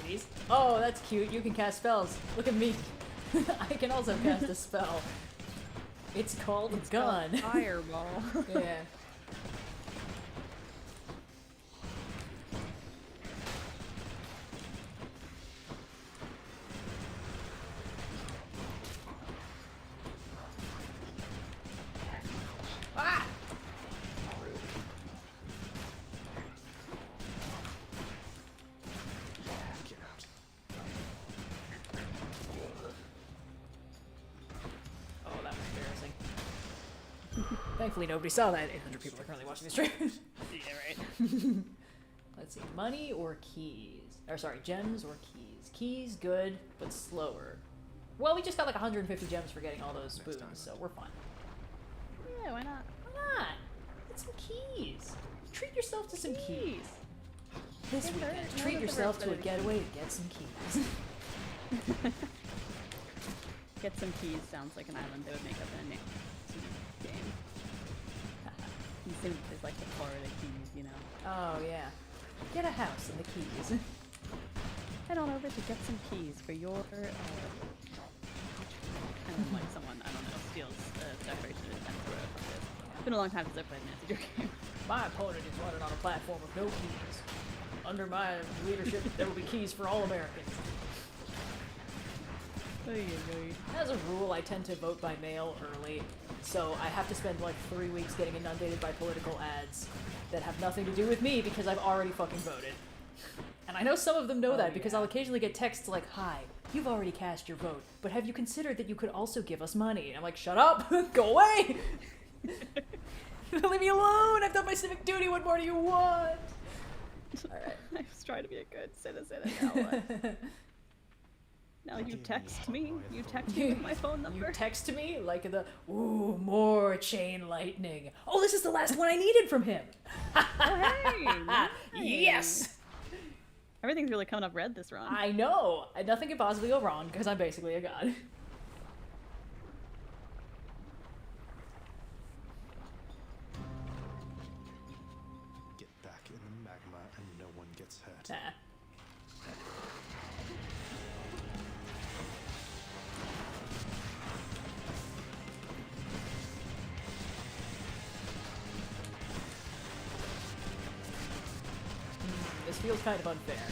Ladies. Oh, that's cute. You can cast spells. Look at me. I can also cast a spell. It's called a gun. Fireball. Yeah. Ah! Get out. Oh, that was embarrassing. Thankfully, nobody saw that. 800 people are currently watching the stream. Yeah, right. Let's see. Money or keys? Or sorry, gems or keys? Keys, good, but slower. Well, we just got like 150 gems for getting all those boons, so we're fine. Yeah, why not? Why not? Get some keys. Treat yourself to some keys. This Can't weekend, hurt. treat Know that yourself the to a rest getaway to get some keys. Get some keys sounds like an island they would make up in a game. You seem there's like the Florida keys, you know. Oh, yeah. Get a house and the keys. Head on over to get some keys for your, and then like someone, I don't know, steals decoration and sends it. It's been a long time since I played an Nancy game. My opponent is running on a platform of no keys. Under my leadership, there will be keys for all Americans. As a rule, I tend to vote by mail early, so I have to spend like 3 weeks getting inundated by political ads that have nothing to do with me because I've already fucking voted. And I know some of them know that because I'll occasionally get texts like, "Hi, you've already cast your vote, but have you considered that you could also give us money?" And I'm like, "Shut up! Go away! Leave me alone! I've done my civic duty. What more do you want?" Alright. I was trying to be a good citizen and now what? Now you text me? You text me with my phone number? You text me like the, "Ooh, more chain lightning. Oh, this is the last one I needed from him." Oh, hey! Nice. Yes! Everything's really coming up red this run. I know! Nothing could possibly go wrong because I'm basically a god. Get back in the magma and no one gets hurt. Nah. This feels kind of unfair.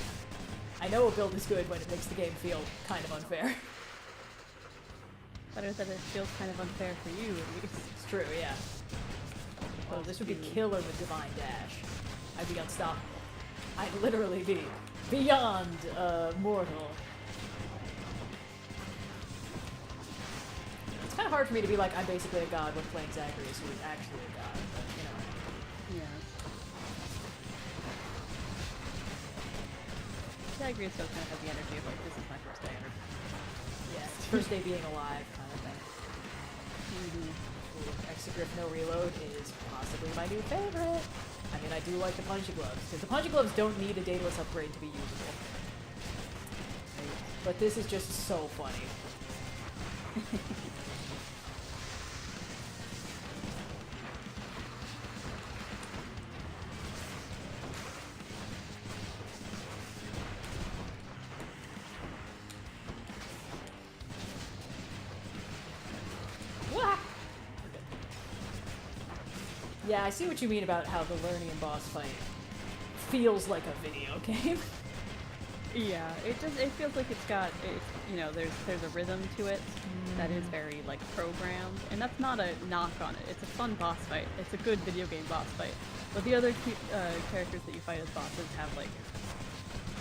I know a build is good when it makes the game feel kind of unfair. Better that it feels kind of unfair for you, at least. It's true, yeah. Oh, this would be killer with Divine Dash. I'd be unstoppable. I'd literally be beyond mortal. It's kind of hard for me to be like, I'm basically a god when playing Zagreus, who is actually a god, but, you know. Yeah. Zagreus still kind of has the energy of like, this is my first day ever. Yeah, it's first day being alive kind of thing. Exegriff no reload is possibly my new favorite. I mean, I do like the Punchy Gloves, because the Punchy Gloves don't need a Daedalus upgrade to be usable. But this is just so funny. Yeah, I see what you mean about how the Lernian boss fight feels like a video game. Yeah, it feels like it's got, you know, there's a rhythm to it that is very like programmed, and that's not a knock on it. It's a fun boss fight. It's a good video game boss fight. But the other characters that you fight as bosses have like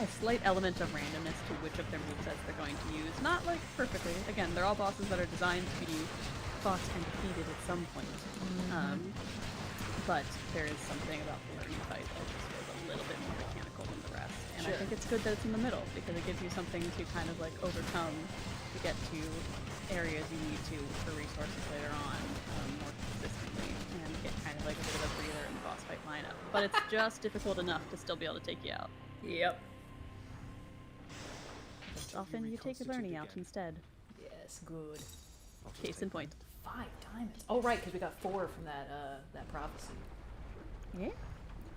a slight element of randomness to which of their movesets they're going to use. Not like perfectly. Again, they're all bosses that are designed to be fought and defeated at some point. But there is something about the learning fight that just feels a little bit more mechanical than the rest. And I think it's good that it's in the middle, because it gives you something to kind of like overcome to get to areas you need to for resources later on more consistently, and get kind of like a bit of a breather in the boss fight lineup. But it's just difficult enough to still be able to take you out. Yep. Often you take your learning out instead. Yes, good. Case in point. 5 diamonds. Oh, right, because we got 4 from that that prophecy. Yeah.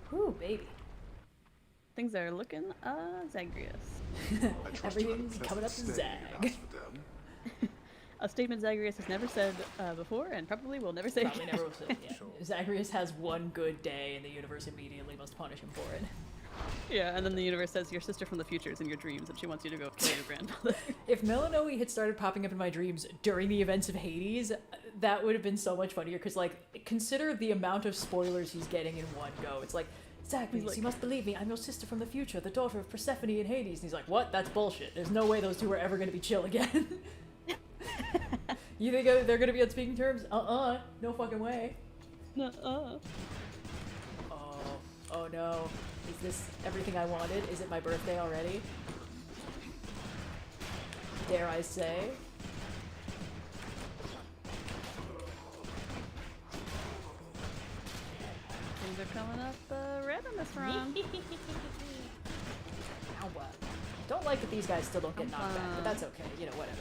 Whew, baby. Things are looking Zagreus. Everything's coming up to Zag. A statement Zagreus has never said before, and probably will never say Probably again. never will say, yeah. Zagreus has one good day, and the universe immediately must punish him for it. Yeah, and then the universe says your sister from the future is in your dreams, and she wants you to go kill your grandmother. If Melanoe had started popping up in my dreams during the events of Hades, that would have been so much funnier, because, like, consider the amount of spoilers he's getting in one go. It's like, Zagreus, like, you must believe me, I'm your sister from the future, the daughter of Persephone and Hades. And he's like, what? That's bullshit. There's no way those two are ever going to be chill again. You think they're going to be on speaking terms? No fucking way. Oh no. Is this everything I wanted? Is it my birthday already? Dare I say? Things are coming up red on this run. Now what? Don't like that these guys still don't get knocked back, but that's okay. You know, whatever.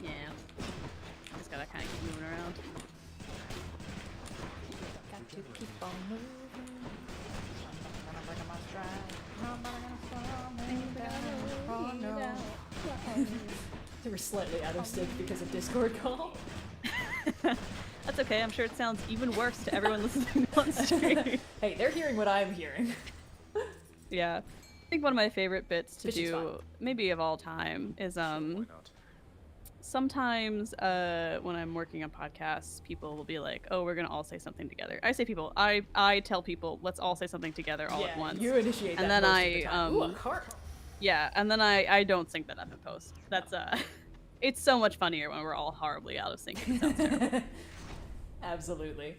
Yeah. Just gotta kind of keep moving around. Got to keep on moving. They were slightly out of sync because of Discord call. That's okay, I'm sure it sounds even worse to everyone listening on stream. Hey, they're hearing what I'm hearing. Yeah. I think one of my favorite bits to do, maybe of all time, is sometimes when I'm working on podcasts, people will be like, "Oh, we're gonna all say something together." I say people. I tell people, "Let's all say something together all at once." You initiate and that then most of the time. Ooh, a cart. Yeah, and then I don't sync that up in post. That's it's so much funnier when we're all horribly out of sync. It sounds terrible. Absolutely.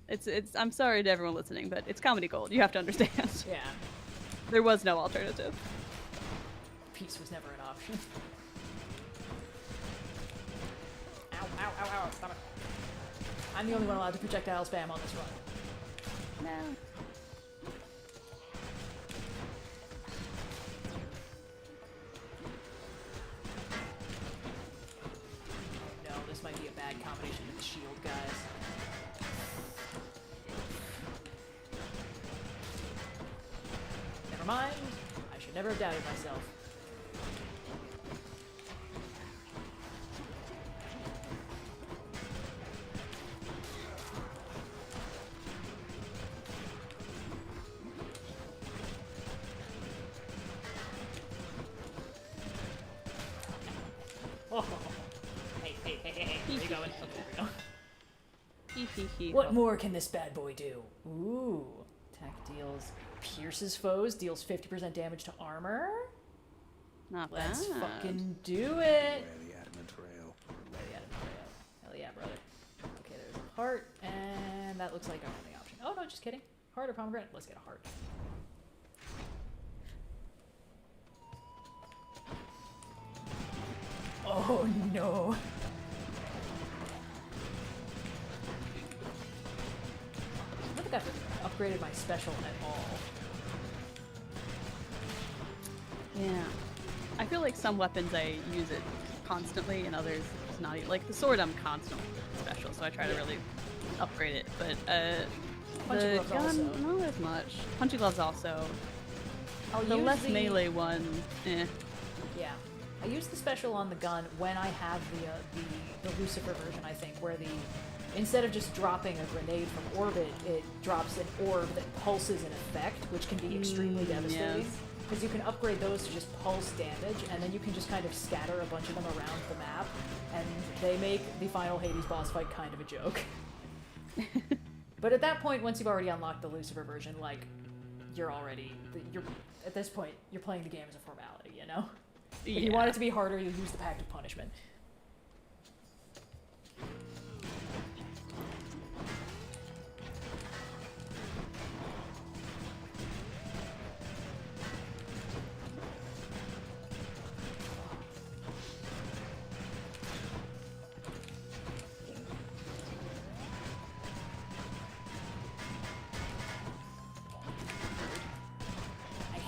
It's I'm sorry to everyone listening, but it's comedy gold. You have to understand. Yeah. There was no alternative. Peace was never an option. Ow, ow, ow, ow, stop it. I'm the only one allowed to projectile spam on this run. No. No, this might be a bad combination with the shield, guys. Never mind. I should never have doubted myself. Oh. Hey, hey, hey, hey, hey. Where you going? Okay, there we go. What more can this bad boy do? Ooh. Attack deals... Pierces foes, deals 50% damage to armor. Not Let's bad. fucking do it. Rarely adamant rail. Ready out of rail. Hell yeah, brother. Okay, there's a heart, and that looks like our only option. Oh no, just kidding. Heart or pomegranate? Let's get a heart. Oh no. I don't think I've upgraded my special at all. Yeah. I feel like some weapons I use it constantly and others it's not. Like the sword I'm constantly special, so I try to really upgrade it. But Punchy the gloves gun, also. not as much. Punchy gloves also. I'll The use less the- melee one, eh. Yeah. I use the special on the gun when I have the Lucifer version, I think, where instead of just dropping a grenade from orbit, it drops an orb that pulses an effect, which can be extremely devastating. yes. Because you can upgrade those to just pulse damage, and then you can just kind of scatter a bunch of them around the map, and they make the final Hades boss fight kind of a joke. But at that point, once you've already unlocked the Lucifer version, like, you're at this point, you're playing the game as a formality, you know? If you want it to be harder, you use the Pact of Punishment.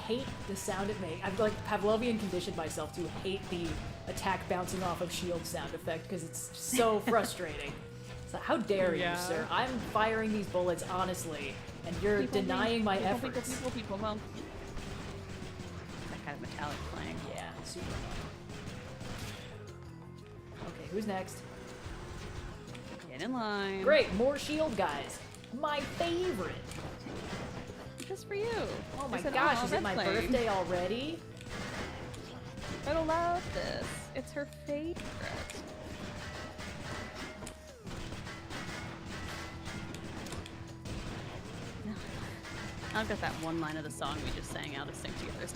Hate the sound it makes. I've like Pavlovian conditioned myself to hate the attack bouncing off of shield sound effect because it's so frustrating. So how dare you, sir? I'm firing these bullets honestly, and you're denying my efforts. People, well, that kind of metallic clang. Yeah, super annoying. Okay, who's next? Get in line. Great, more shield guys. My favorite. Just for you. Oh my I said, gosh, "Aw, is it red my flame." birthday already? I don't love this. It's her favorite. I've got that one line of the song we just sang out of sync together.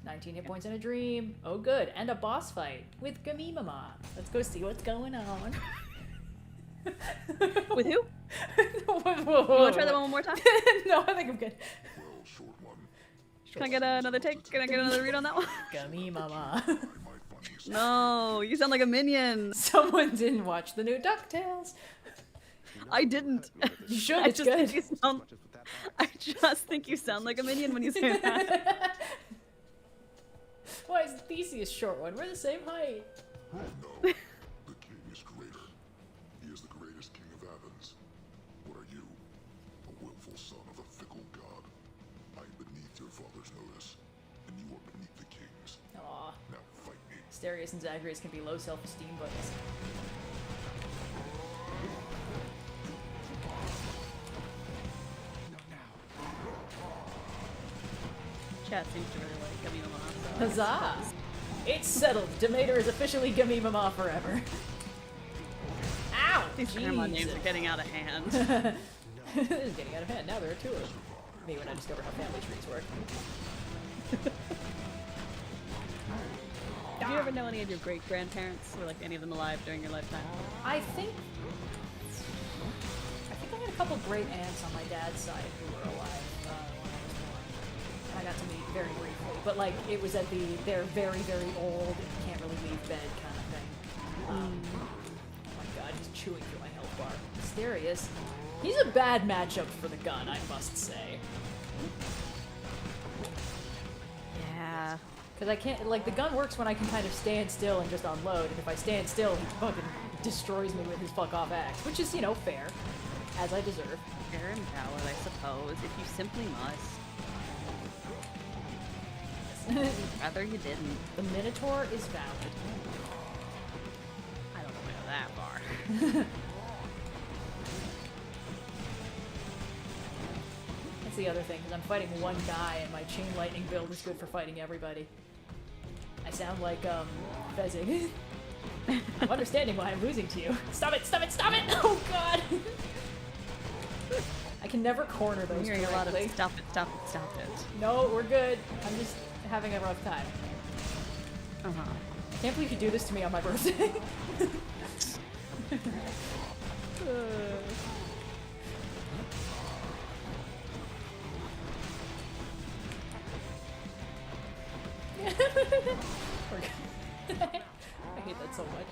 19 hit points in a dream. Oh good, and a boss fight with Gamimama. Let's go see what's going on. With who? Whoa, whoa, You whoa, want to try that whoa. one more time? No, I think I'm good. Can I get another take? Can I get another read on that one? Gamimama. No, you sound like a minion. Someone didn't watch the new DuckTales. I didn't. You should, I it's just good. think you sound. I just think you sound like a minion when you say that. Why is Theseus short one? We're the same height. Oh no, the king is greater. He is the greatest king of Athens. What are you? A willful son of a fickle god. I am beneath your father's notice, and you are beneath the king's. Aw. Now fight me. Asterius and Zagreus can be low self-esteem buddies. Chat seems to really like Gummy Mama. So Huzzah! It's settled. Demeter is officially Gummy Mama forever. Ow! These grandma names are getting out of hand. It's getting out of hand. Now there are two of me when I discover how family trees work. Did you ever know any of your great grandparents? Were like any of them alive during your lifetime? I think I had a couple great aunts on my dad's side who were alive when I was born. And I got to meet very briefly, but like it was at they're very, very old, can't really leave bed kind of thing. Oh my god, he's chewing through my health bar. Mysterious. He's a bad matchup for the gun, I must say. Yeah. Because I can't, like, the gun works when I can kind of stand still and just unload, and if I stand still, he fucking destroys me with his fuck-off axe, which is, you know, fair. As I deserve. Fair and valid, I suppose, if you simply must. Rather you didn't. The Minotaur is valid. I don't know that far. That's the other thing, because I'm fighting one guy, and my chain lightning build is good for fighting everybody. I sound like, Fezzing. I'm understanding why I'm losing to you. Stop it! Stop it! Stop it! Oh god! I can never corner those I'm hearing correctly. a lot of stop it, stop it, stop it. No, we're good. I'm just having a rough time. Uh-huh. Can't believe you do this to me on my birthday. I hate that so much.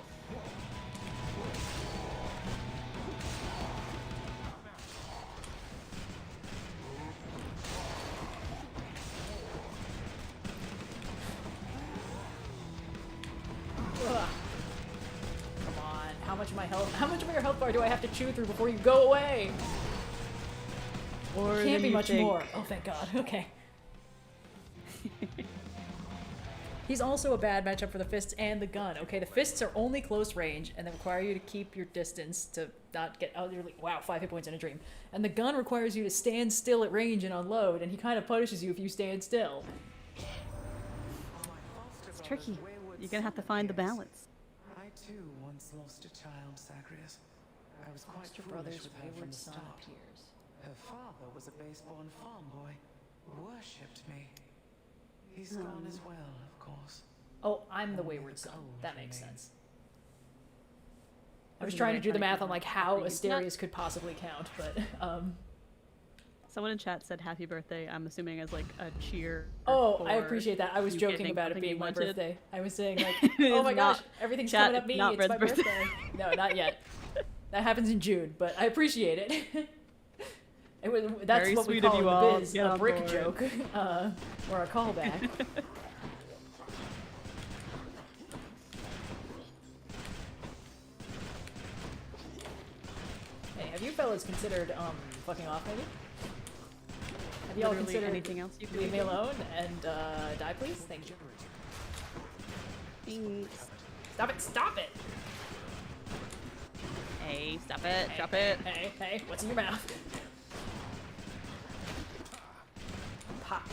Ugh. Come on, how much of your health bar do I have to chew through before you go away? Or Can't be much more. Oh, thank God. Okay. He's also a bad matchup for the fists and the gun. Okay, the fists are only close range and they require you to keep your distance to not get elderly. Wow, 5 hit points in a dream. And the gun requires you to stand still at range and unload, and he kind of punishes you if you stand still. It's tricky. You're gonna have to find the balance. I too once lost a child, Zagreus. I was quite Foster foolish brother's with her from wayward the son start. appears. Her father was a base-born farm boy, worshipped me. He's gone as well, of course. Oh, I'm the wayward son. That makes sense. I was trying to do the math on like how Asterius could possibly count, but Someone in chat said happy birthday, I'm assuming as like a cheer. Oh, I appreciate that. I was joking about it being my birthday. I was saying like, oh my gosh, everything's coming up me, it's my birthday. No, not yet. That happens in June, but I appreciate it. That's Very what we sweet call of in you the all. biz, Get a on brick board. joke, or a callback. Hey, have you fellas considered fucking off maybe? Have you all Literally considered anything else you could leave me do? alone and die please? Thank you. Thanks. Stop it! Stop it! Hey, stop it, Hey, drop hey, it. Hey, hey, what's in your mouth? Pop.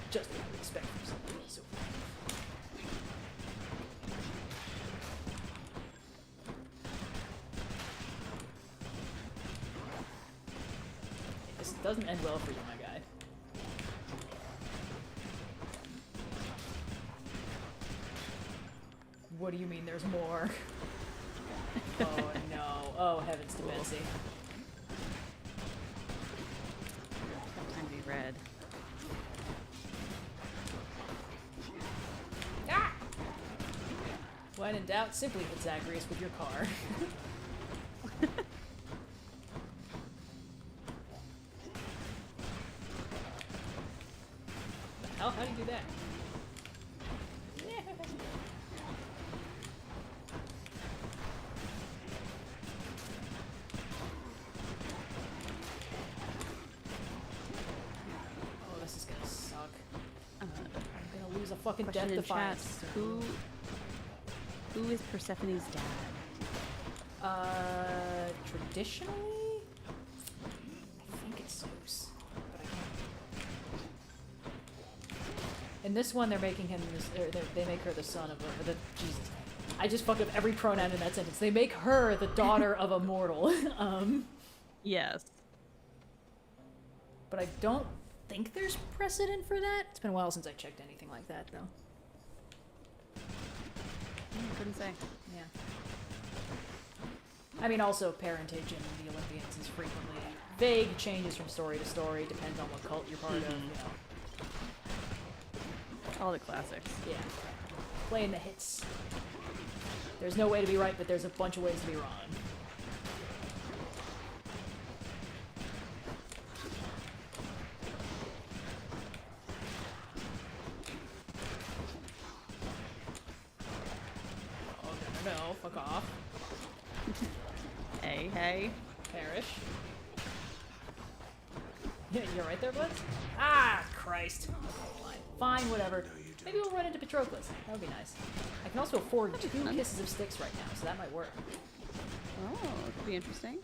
Just respect yourself. So. This doesn't end well for you, my guy. What do you mean there's more? Oh no. Oh heavens to Betsy. Time to be red. Ah! When in doubt, simply hit Zagreus with your car. The hell? How do you do that? Oh, this is gonna suck. I'm gonna lose a fucking Question death in chat, defiance. who is Persephone's dad? Traditionally? I think it's Zeus. But I can't. In this one, they're making him. They make her the son of the. Jesus, I just fucked up every pronoun in that sentence. They make her the daughter of a mortal. Yes. But I don't think there's precedent for that. It's been a while since I checked anything like that, though. Couldn't say. Yeah. I mean, also parentage in the Olympians is frequently vague, changes from story to story, depends on what cult you're part of, you know. All the classics. Yeah. Playing the hits. There's no way to be right, but there's a bunch of ways to be wrong. Oh, no, fuck off. Hey. Perish. Yeah, you're right there, bud? Ah, Christ. Okay, fine, whatever. Maybe we'll run into Patroclus. That would be nice. I can also afford 2 kisses of sticks right now, so that might work. Oh, it could be interesting.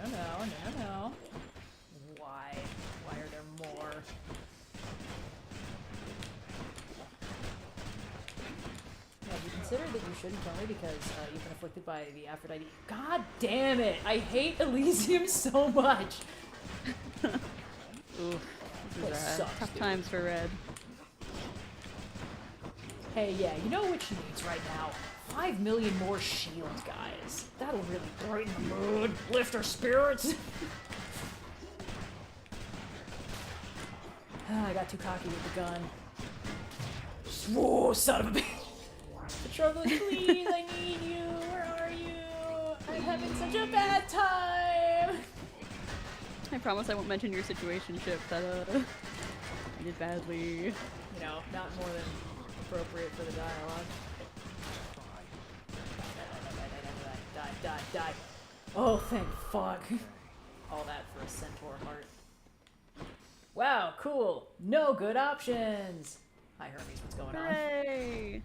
No. Why? Why are there more? Yeah, have you considered that you shouldn't kill me because you've been afflicted by the Aphrodite? God damn it! I hate Elysium so much! Oof. That sucks, Tough dude. times for Red. Hey, yeah, you know what she needs right now? 5 million more shield guys. That'll really brighten the mood, lift her spirits. I got too cocky with the gun. Whoa, son of a bitch! Patroclus, please, I need you. Where are you? I'm having such a bad time. I promise I won't mention your situationship that I did badly. You know, not more than appropriate for the dialogue. Die. Oh, thank fuck. All that for a centaur heart. Wow, cool. No good options. Hi, Hermes, what's going on? Hooray!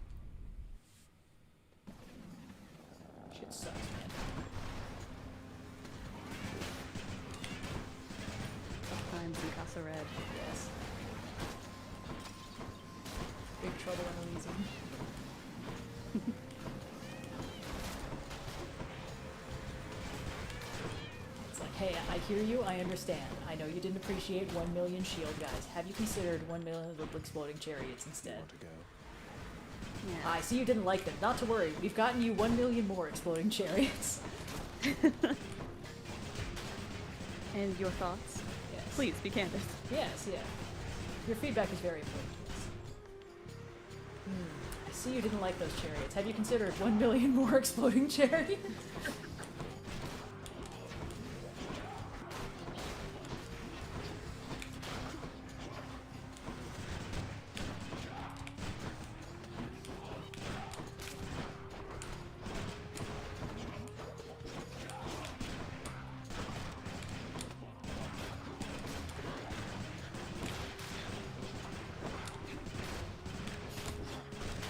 Shit sucks, man. Times in Casa Red. Yes. Big trouble in Elysium. It's like, hey, I hear you, I understand. I know you didn't appreciate 1 million shield guys. Have you considered 1 million of the exploding chariots instead? Yeah. I see you didn't like them. Not to worry, we've gotten you 1 million more exploding chariots. And your thoughts? Yes. Please, be candid. Yes, yeah. Your feedback is very important to us. I see you didn't like those chariots. Have you considered 1 million more exploding chariots?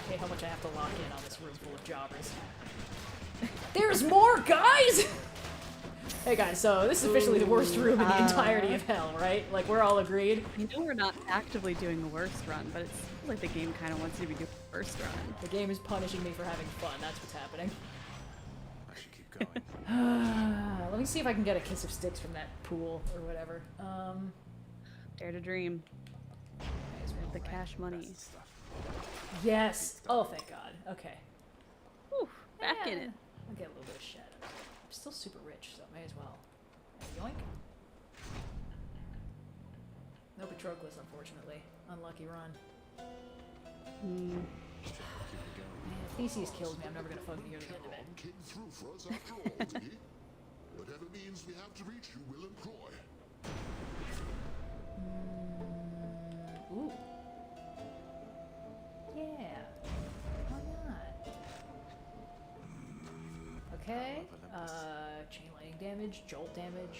Okay, how much I have to lock in on this room full of jobbers. There's more, guys! Hey guys, so this is officially the worst room in the entirety of hell, right? Like, we're all agreed? You know we're not actively doing the worst run, but it's like the game kind of wants you to be doing the first run. The game is punishing me for having fun, that's what's happening. I should keep going. Let me see if I can get a kiss of sticks from that pool, or whatever. Dare to dream. The cash money. Yes! Oh, thank God. Okay. Whew, back in it. I'll get a little bit of shadow. I'm still super rich, so may as well. Yoink. No Patroclus, unfortunately. Unlucky run. Man, if Theseus kills me, I'm never gonna fucking hear the end of it. Came through for us after all, did he? Whatever means we have to reach you, we'll employ. Ooh. Yeah. Why not? Okay. Chain lightning damage, jolt damage.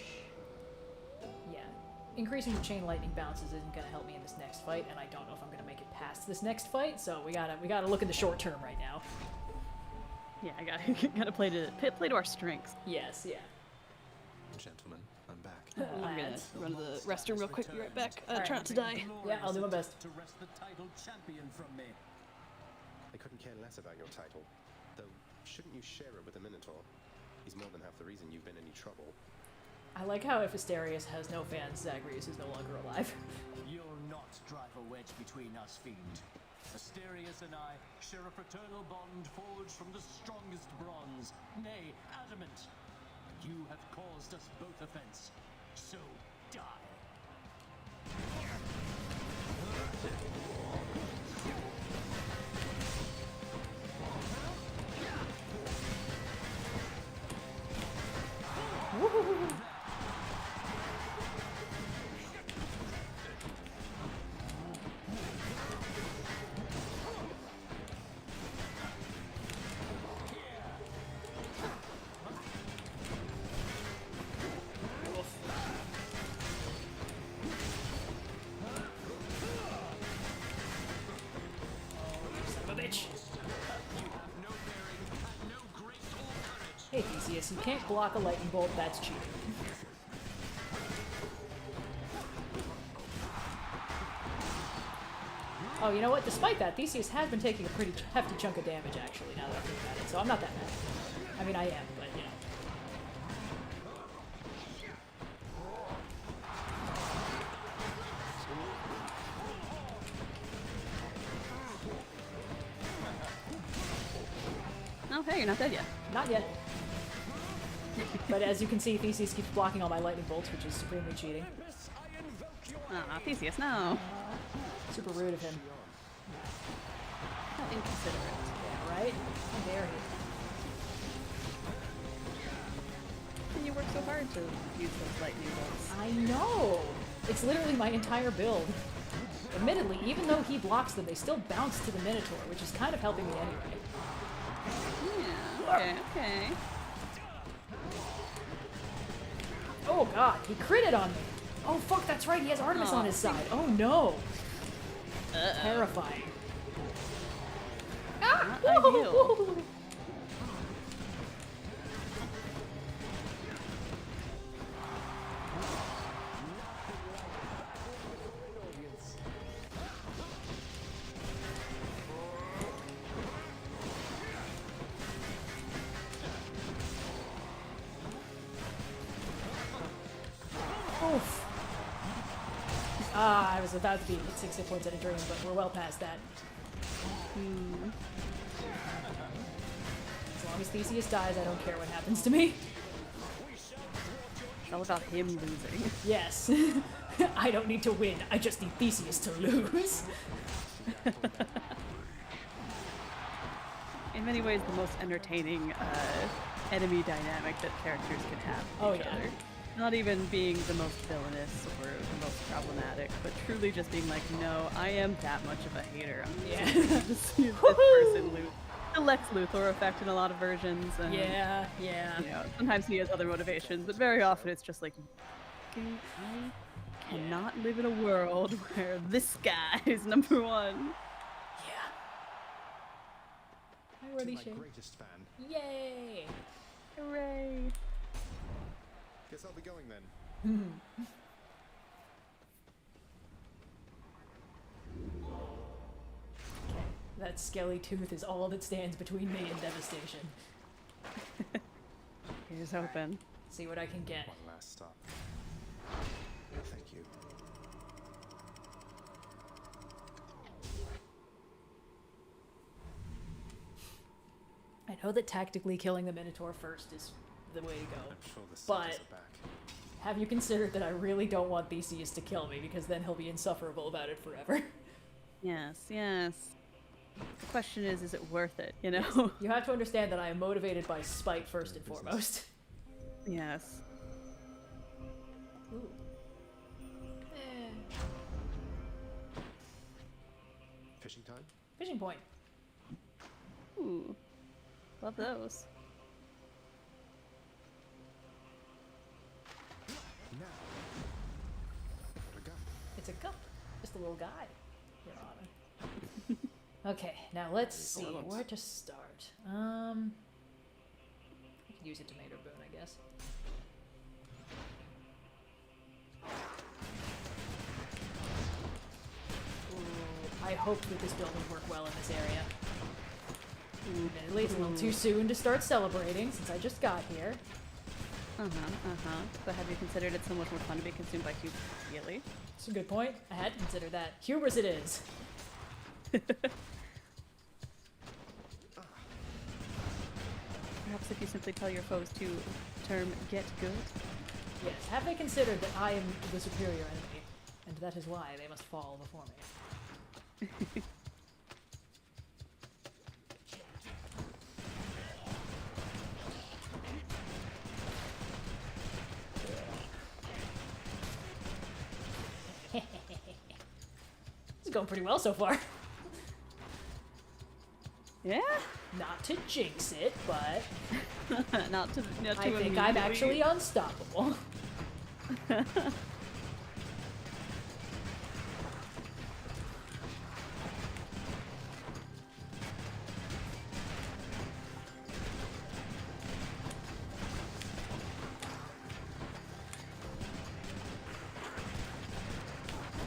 Yeah. Increasing the chain lightning bounces isn't gonna help me in this next fight, and I don't know if I'm gonna make it past this next fight, so we gotta look in the short term right now. Yeah, I gotta play to our strengths. Yes, yeah. Gentlemen, I'm back. I'm gonna run to the restroom real quick. Be right back. Try not to die. Yeah, I'll do my best. To wrest the title champion from me. I couldn't care less about your title. Though, shouldn't you share it with the Minotaur? He's more than half the reason you've been in any trouble. I like how if Asterius has no fans, Zagreus is no longer alive. You'll not drive a wedge between us, fiend. Asterius and I share a fraternal bond forged from the strongest bronze, nay, adamant. You have caused us both offense, so die. Hey Theseus, you can't block a lightning bolt, that's cheating. Oh, you know what? Despite that, Theseus has been taking a pretty hefty chunk of damage, actually, now that I think about it, so I'm not that mad. I mean, I am, but, you know. Oh, hey, you're not dead yet. Not yet. But as you can see, Theseus keeps blocking all my lightning bolts, which is supremely cheating. Ah, Theseus, no. Super rude of him. How inconsiderate. Yeah, right? How dare he? And you work so hard to use those lightning bolts. I know! It's literally my entire build. Admittedly, even though he blocks them, they still bounce to the Minotaur, which is kind of helping me anyway. Yeah, okay, okay. Oh god, he critted on me! Oh fuck, that's right, he has Artemis on his side. Oh no! Terrifying. Not ideal. Oof. Ah, I was about to be at 60 points at a dream, but we're well past that. As long as Theseus dies, I don't care what happens to me. It's all about him losing. Yes. I don't need to win, I just need Theseus to lose. In many ways, the most entertaining enemy dynamic that characters can have with each other. Not even being the most villainous or the most problematic, but truly just being like, no, I am that much of a hater. I'm just this person lose. The Lex Luthor effect in a lot of versions. And, yeah. You know, sometimes he has other motivations, but very often it's just like, I cannot live in a world where this guy is number one. Hi, Worthy my Shade. greatest fan. Yay! Hooray! Guess I'll be going then. Okay, that skelly tooth is all that stands between me and devastation. Here's hoping. See what I can get. One last stop. Thank you. I know that tactically killing the Minotaur first is the way to go, I'm sure the but Satyrs are back. have you considered that I really don't want Theseus to kill me, because then he'll be insufferable about it forever? Yes, yes. The question is it worth it, you know? You have to understand that I am motivated by spite first and foremost. Yes. Ooh. Fishing time? Fishing point. Ooh. Love those. Now. What a gun. It's a cup. Just a little guy, Your Honor. Okay, now let's see where to start. I could use a tomato boon, I guess. I hope that this build will work well in this area. Admittedly, it's a little too soon to start celebrating since I just got here. But have you considered it so much more fun to be consumed by cubes immediately? That's a good point. I had to consider that. Hubris it is. Perhaps if you simply tell your foes to term get good. Yes, have they considered that I am the superior enemy, and that is why they must fall before me. It's going pretty well so far. Yeah? Not to jinx it, but not to I think I'm actually unstoppable.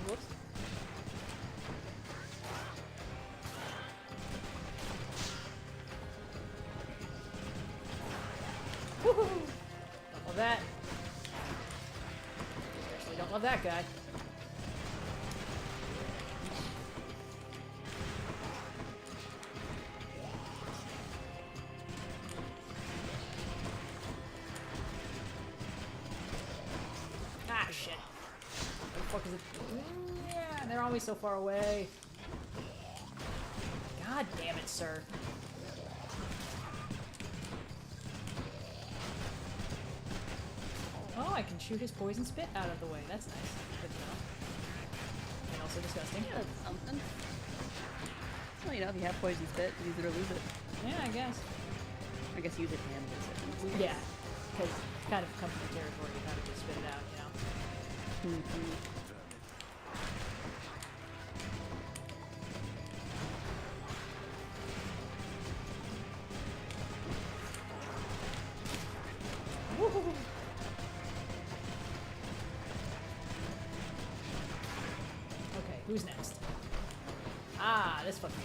Whoops. Woohoo! Don't love that. Especially don't love that guy. Ah, shit. Where the fuck is it? Yeah, they're always so far away. God damn it, sir. Oh, I can shoot his poison spit out of the way. That's nice. Good to know. And also disgusting. Yeah, that's something. Well, you know, if you have poison spit, use it or lose it. Yeah, I guess. I guess use it and lose it. Yeah, because it's kind of company territory. You kind of just spit it out, you know? Woohoo! Okay, who's next? Ah, this fucking guy.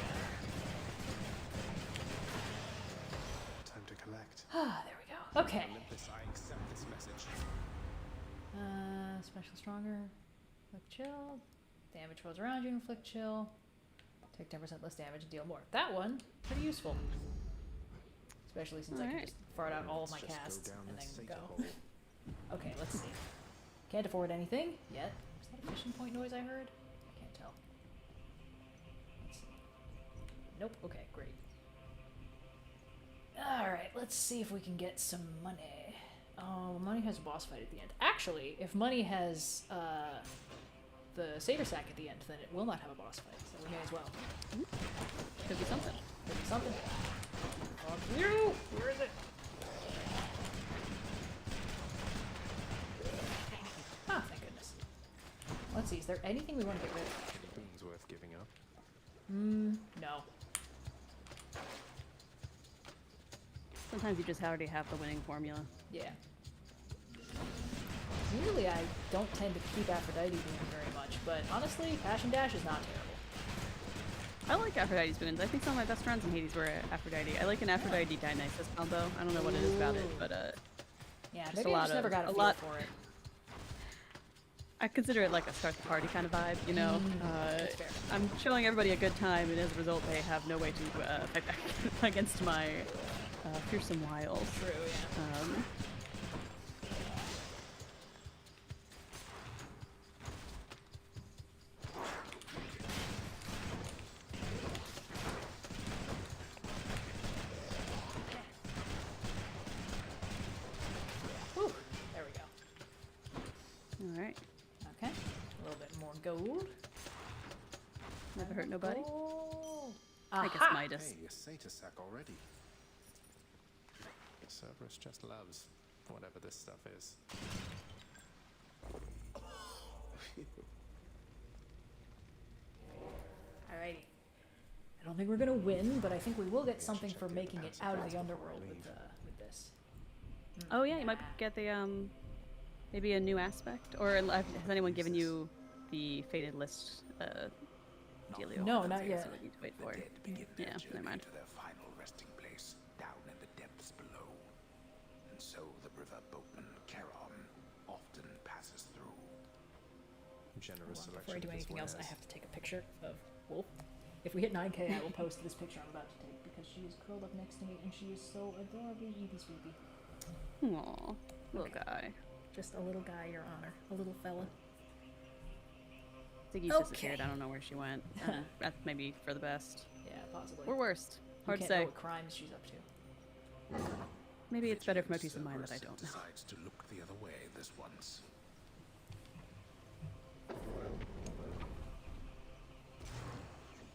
Time to collect. Ah, there we go. Okay. Olympus, I accept this message. Special stronger. Inflict chill. Damage foes around you, inflict chill. Take 10% less damage and deal more. That one, pretty useful. Especially since I can just fart out all of my casts and then go. Okay, let's see. Can't afford anything yet. Was that a fishing point noise I heard? I can't tell. Let's see. Nope. Okay, great. Alright, let's see if we can get some money. Oh, money has a boss fight at the end. Actually, if money has the satyr sack at the end, then it will not have a boss fight, so we may as well. Could be something. Could be something. Fuck you! Where is it? Ah, thank goodness. Let's see, is there anything we want to get rid of? Boons worth giving up. No. Sometimes you just already have the winning formula. Yeah. Usually I don't tend to keep Aphrodite boons very much, but honestly, Passion Dash is not terrible. I like Aphrodite's boons. I think some of my best runs in Hades were Aphrodite. I like an Aphrodite Dionysus combo. I don't know what it is about it, but yeah, just maybe a lot I just never got a feel for it. I consider it like a start the party kind of vibe, you know? That's fair. I'm showing everybody a good time, and as a result, they have no way to fight back against my fearsome wiles. True, yeah. Whew, there we go. Alright. Okay, a little bit more gold. Never hurt nobody. Gold. I guess Aha! Midas. Hey, a satyr sack already. Cerberus just loves whatever this stuff is. Alrighty. I don't think we're gonna win, but I think we will get something for making it out of the underworld with this. Oh yeah, you might get the maybe a new aspect, or has anyone given you the fated list Delio No, happens not here, yet. So we need to wait for it. Yeah, never mind. To their final resting place down in the depths below. And so the river boatman Charon often passes through. Generous Hold on, selection before I do of anything else, I voyeurs. have to take a picture of Wolf. If we hit 9K, I will post this picture I'm about to take because she is curled up next to me and she is so adorably eepy sweepy. Aw, little guy. Just a little guy, Your Honor. A little fella. Ziggy's disappeared. I don't know where she went. That's maybe for the best. Yeah, possibly. Or worst. Hard you to can't say. know what crimes she's up to. Maybe it's better for my peace of mind that I don't know. Decides to look the other way this once.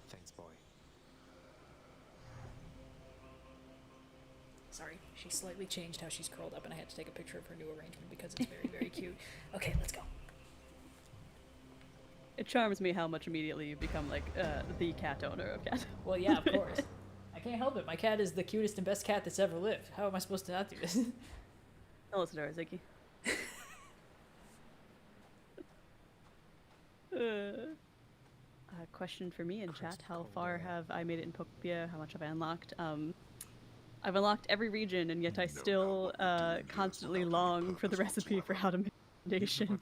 Thanks, boy. Sorry, she slightly changed how she's curled up and I had to take a picture of her new arrangement because it's very, very cute. Okay, let's go. It charms me how much immediately you become like the cat owner of cat. Well, yeah, of course. I can't help it. My cat is the cutest and best cat that's ever lived. How am I supposed to not do this? Don't listen to her, Ziggy. Question for me in chat: how far have I made it in Pokepia? How much have I unlocked? I've unlocked every region, and yet I still constantly long for the recipe for how to make a foundation.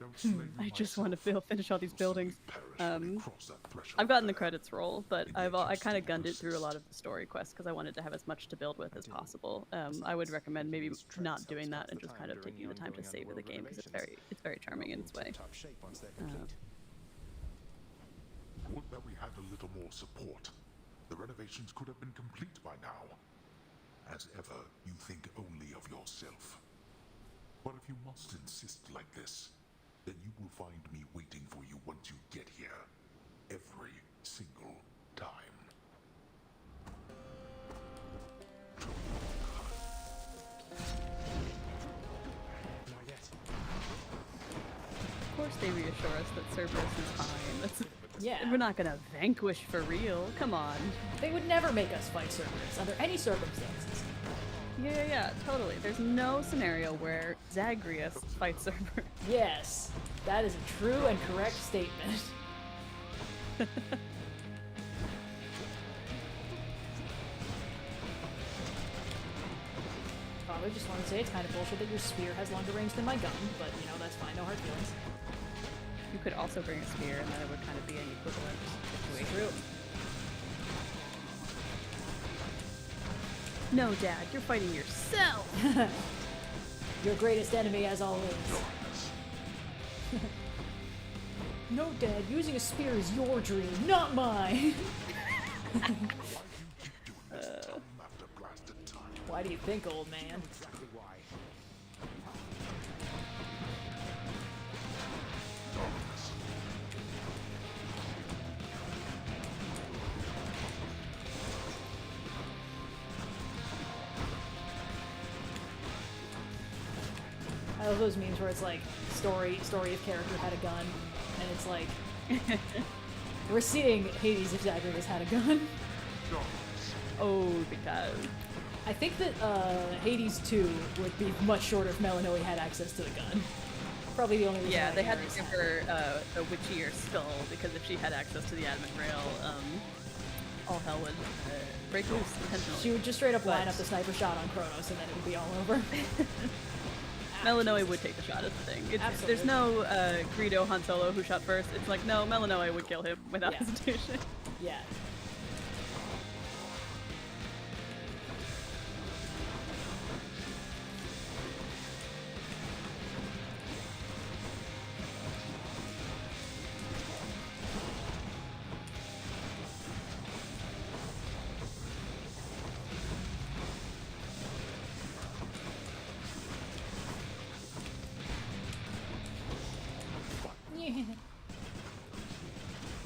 I just want to finish all these buildings. I've gotten the credits roll, but I kind of gunned it through a lot of the story quests because I wanted to have as much to build with as possible. I would recommend maybe not doing that and just kind of taking the time to savor the game because it's very charming in its way. Would that we had a little more support. The renovations could have been complete by now. As ever, you think only of yourself. But if you must insist like this, then you will find me waiting for you once you get here. Every single time. Not yet. Of course they reassure us that Cerberus is fine. Yeah. We're not gonna vanquish for real. Come on. They would never make us fight Cerberus under any circumstances. Yeah, totally. There's no scenario where Zagreus fights Cerberus. Yes, that is a true and correct statement. Father, just want to say it's kind of bullshit that your spear has longer range than my gun, but you know, that's fine, no hard feelings. You could also bring a spear, and then it would kind of be an equivalent situation. True. No, Dad, you're fighting yourself! Your greatest enemy, as always. No, Dad, using a spear is your dream, not mine! Why do you think, old man? Exactly why. I love those memes where it's like, story of character had a gun, and it's like, we're seeing Hades if Zagreus had a gun. Oh, because... I think that Hades 2 would be much shorter if Melanoe had access to the gun. Probably the only reason. Yeah, why they had Ares to give her a witchier skull, because if she had access to the adamant rail, all hell would break loose intentionally. She would just straight up line up the sniper shot on Kronos, and then it would be all over. Melanoe would take the shot is the thing. There's no Greedo Han Solo who shot first. It's like, no, Melanoe would kill him without hesitation. Yeah.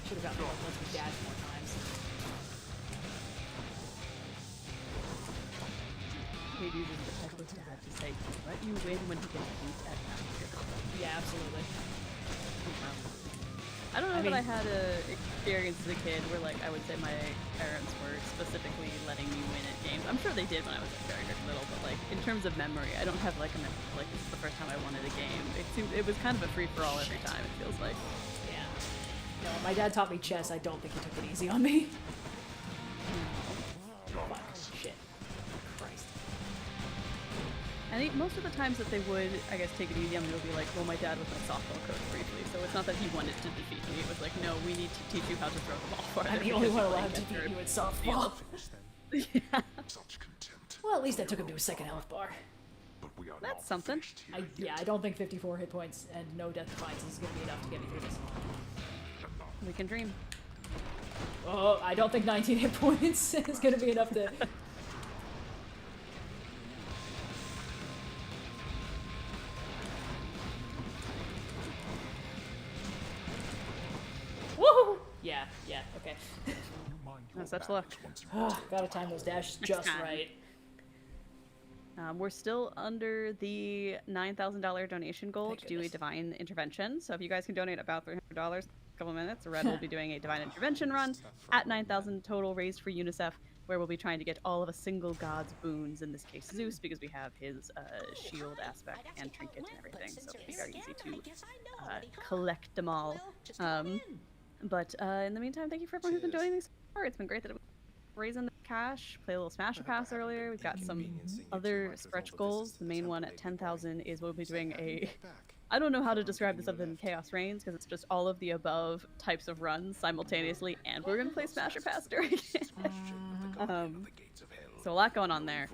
Should have gotten one once we dash more times. Hades is the type of dad to say, let you win when he gets beat at basketball. Yeah, absolutely. I don't know that I had a experience as a kid where, like, I would say my parents were specifically letting me win at games. I'm sure they did when I was like, very, very little, but like in terms of memory, I don't have like a memory like this is the first time I won at a game. It was kind of a free for all every time. It feels like. Yeah. No, my dad taught me chess. I don't think he took it easy on me. Fuck. Shit. Christ. I think most of the times that they would, I guess, take it easy on me would be like, well, my dad was my softball coach briefly, so it's not that he wanted to defeat me. It was like, no, we need to teach you how to throw the ball farther. I'm the only one allowed to beat you at softball. Yeah. Well, at least I took him to his second health bar. That's something. I don't think 54 hit points and no death defiance is going to be enough to get me through this. We can dream. Oh, I don't think 19 hit points is going to be enough to... Woohoo! Yeah, okay. No such luck. Gotta time those dashes just right. We're still under the $9,000 donation goal to do a divine intervention. So if you guys can donate about $300 in a couple minutes, Red will be doing a divine intervention run at 9,000 total raised for UNICEF, where we'll be trying to get all of a single god's boons, in this case Zeus, because we have his shield aspect and trinket and everything, so it'll be very easy to collect them all. But in the meantime, thank you for everyone who's been donating so far. It's been great that we're raising the cash. Played a little Smasher Pass earlier. We've got some other stretch goals. The main one at 10,000 is we'll be doing a... I don't know how to describe this other than Chaos Reigns, because it's just all of the above types of runs simultaneously, and we're going to play Smasher Pass during it. So a lot going on there.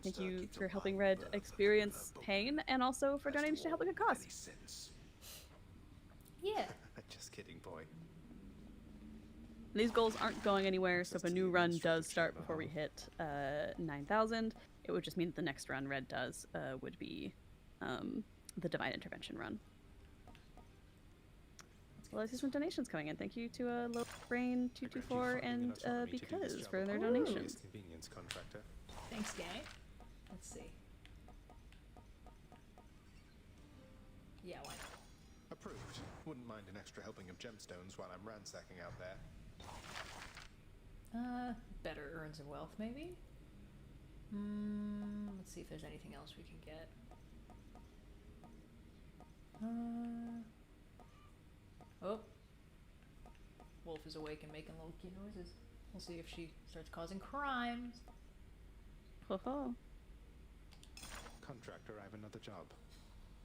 Thank you for helping Red experience pain, and also for donating to help a good cause. Yeah. Just kidding, boy. These goals aren't going anywhere, so if a new run does start before we hit 9,000, it would just mean that the next run Red does would be the Divine Intervention run. Well, I see some donations coming in. Thank you to Brain224 and Because for their donations. Convenience contractor. Thanks, gang. Let's see. Yeah, why not? Approved. Wouldn't mind an extra helping of gemstones while I'm ransacking out there. Better urns of wealth, maybe? Let's see if there's anything else we can get. Oh. Wolf is awake and making little cute noises. We'll see if she starts causing crimes. Ho-ho. Contractor, I have another job.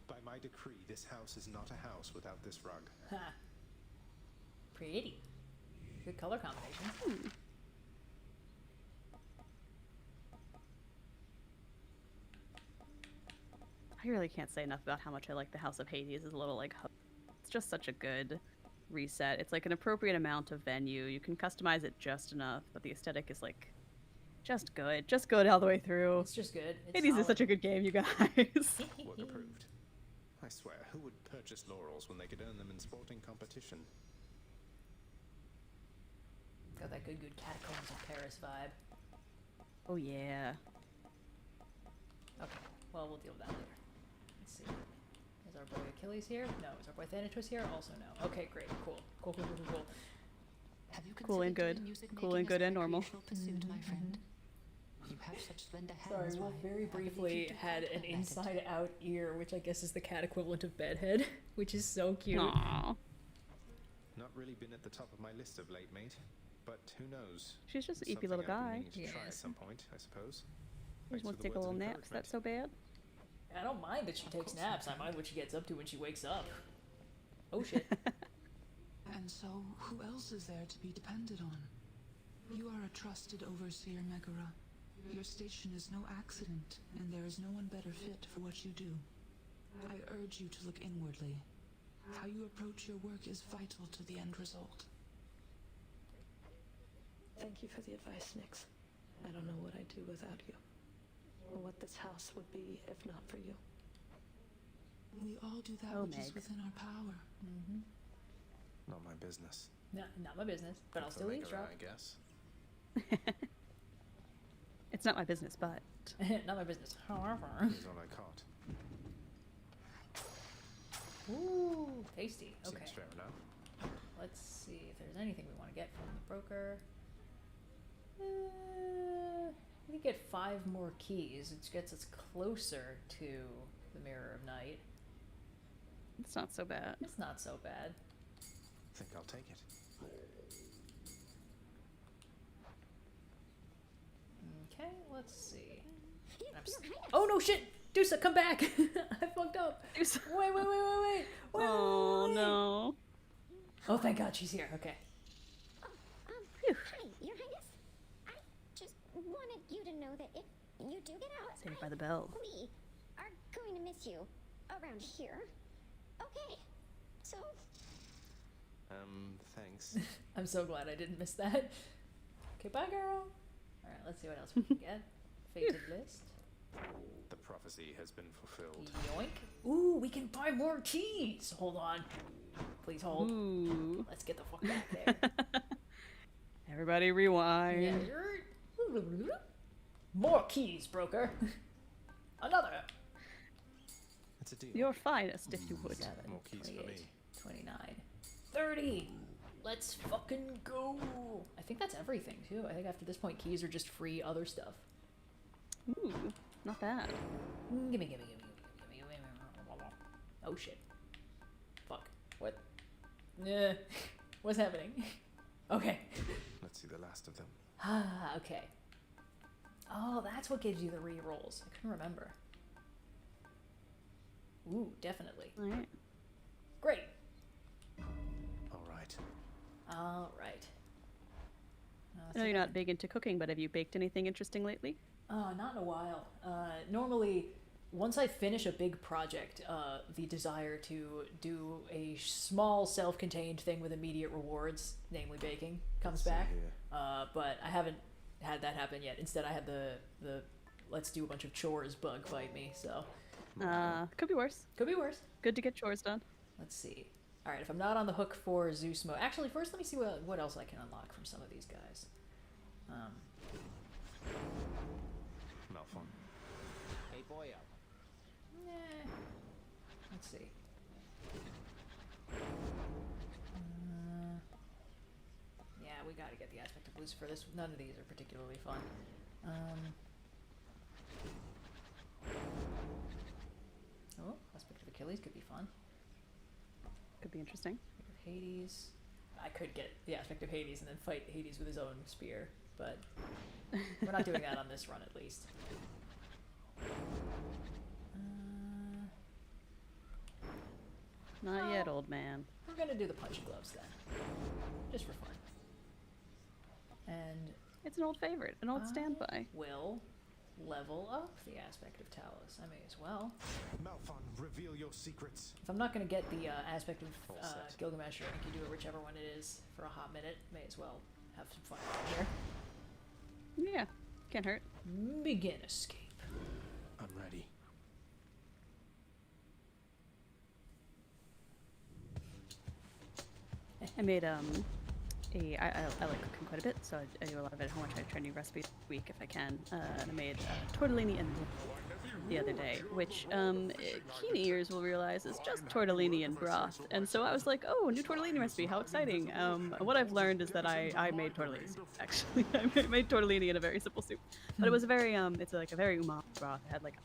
By my decree, this house is not a house without this rug. Ha. Pretty. Good color combination. I really can't say enough about how much I like the House of Hades as a little like hub. It's just such a good reset. It's like an appropriate amount of venue. You can customize it just enough, but the aesthetic is like just good all the way through. It's just good. It's Hades is such a good game, you guys. Work approved. I swear, who would purchase laurels when they could earn them in sporting competition? Got that good Catacombs of Paris vibe. Oh yeah. Okay, well, we'll deal with that later. Let's see. Is our boy Achilles here? No. Is our boy Thanatos here? Also no. Okay, great. Cool. Cool. Have you Cool and good. Cool and good and normal. Pursuit, my friend? You have such slender Sorry, hands. Wolf very briefly had an inside-out ear, which I guess is the cat equivalent of bedhead, which is so cute. Aww. Not really been at the top of my list of late, mate. But who knows? She's just an Something eepy little I've been guy. meaning to try at some point, I suppose. She just wants to take a little nap. Is that so bad? I don't mind that she takes naps. I mind what she gets up to when she wakes up. Oh shit. And so, who else is there to be depended on? You are a trusted overseer, Megara. Your station is no accident, and there is no one better fit for what you do. I urge you to look inwardly. How you approach your work is vital to the end result. Thank you for the advice, Nyx. I don't know what I'd do without you, or what this house would be if not for you. We all do that which is within our power. Not my business. No, not my business, but I'll still eavesdrop. I guess. It's not my business, but... Not my business. However... Here's all I caught. Ooh, tasty. Okay. Seems fair enough. Let's see if there's anything we want to get from the broker. We can get 5 more keys, which gets us closer to the Mirror of Night. It's not so bad. It's not so bad. think I'll take it. Okay, let's see. Oh no, shit! Dusa, come back! I fucked up. Dusa. Wait. Oh no. Oh, thank God she's here. Okay. Hi, Your Highness. I just wanted you to know that if you do get out, Saved by the bell. we are going to miss you around here. Okay, so Thanks. I'm so glad I didn't miss that. Okay, bye, girl. All right, let's see what else we can get. Fated list. The prophecy has been fulfilled. Yoink. Ooh, we can buy more keys. Hold on. Please hold. Ooh. Let's get the fuck back there. Everybody rewind. Yeah. More keys, broker. Another. It's a deal. Your finest, if you would. 7, More keys for me. 29, 30. Let's fucking go. I think that's everything, too. I think after this point, keys are just free other stuff. Ooh, not bad. Gimme. Oh, shit. Fuck. What? What's happening? Okay. Let's see the last of them. Ah, okay. Oh, that's what gives you the re-rolls. I couldn't remember. Ooh, definitely. Alright. Great. Alright. I know you're not big into cooking, but have you baked anything interesting lately? Not in a while. Normally, once I finish a big project, the desire to do a small self-contained thing with immediate rewards, namely baking, comes back. But I haven't had that happen yet. Instead, I had the let's do a bunch of chores bug bite me, so. Could be worse. Could be worse. Good to get chores done. Let's see. All right, if I'm not on the hook for Zeus mode, actually, first let me see what else I can unlock from some of these guys. Malphon. Hey, boy up. Let's see. Yeah, we gotta get the aspect of Lucifer. None of these are particularly fun. Oh, aspect of Achilles could be fun. Could be interesting. Hades. I could get the aspect of Hades and then fight Hades with his own spear, but we're not doing that on this run, at least. Not yet, old man. We're gonna do the punch gloves then, just for fun. And it's an old favorite, an old standby. Will level up the aspect of Talos. I may as well. Malphon, reveal your secrets. If I'm not gonna get the aspect of Gilgamesh or Enkidu or whichever one it is for a hot minute, may as well have some fun here. Yeah, can't hurt. Begin escape. I'm ready. I made I like cooking quite a bit, so I do a lot of it at home. I try to try new recipes a week if I can. And I made tortellini and the other day, which keen ears will realize is just tortellini and broth. And so I was like, oh, new tortellini recipe, how exciting. What I've learned is that I made tortellini soup, actually. I made tortellini in a very simple soup. But it was a very, it's like a very umami broth. It had like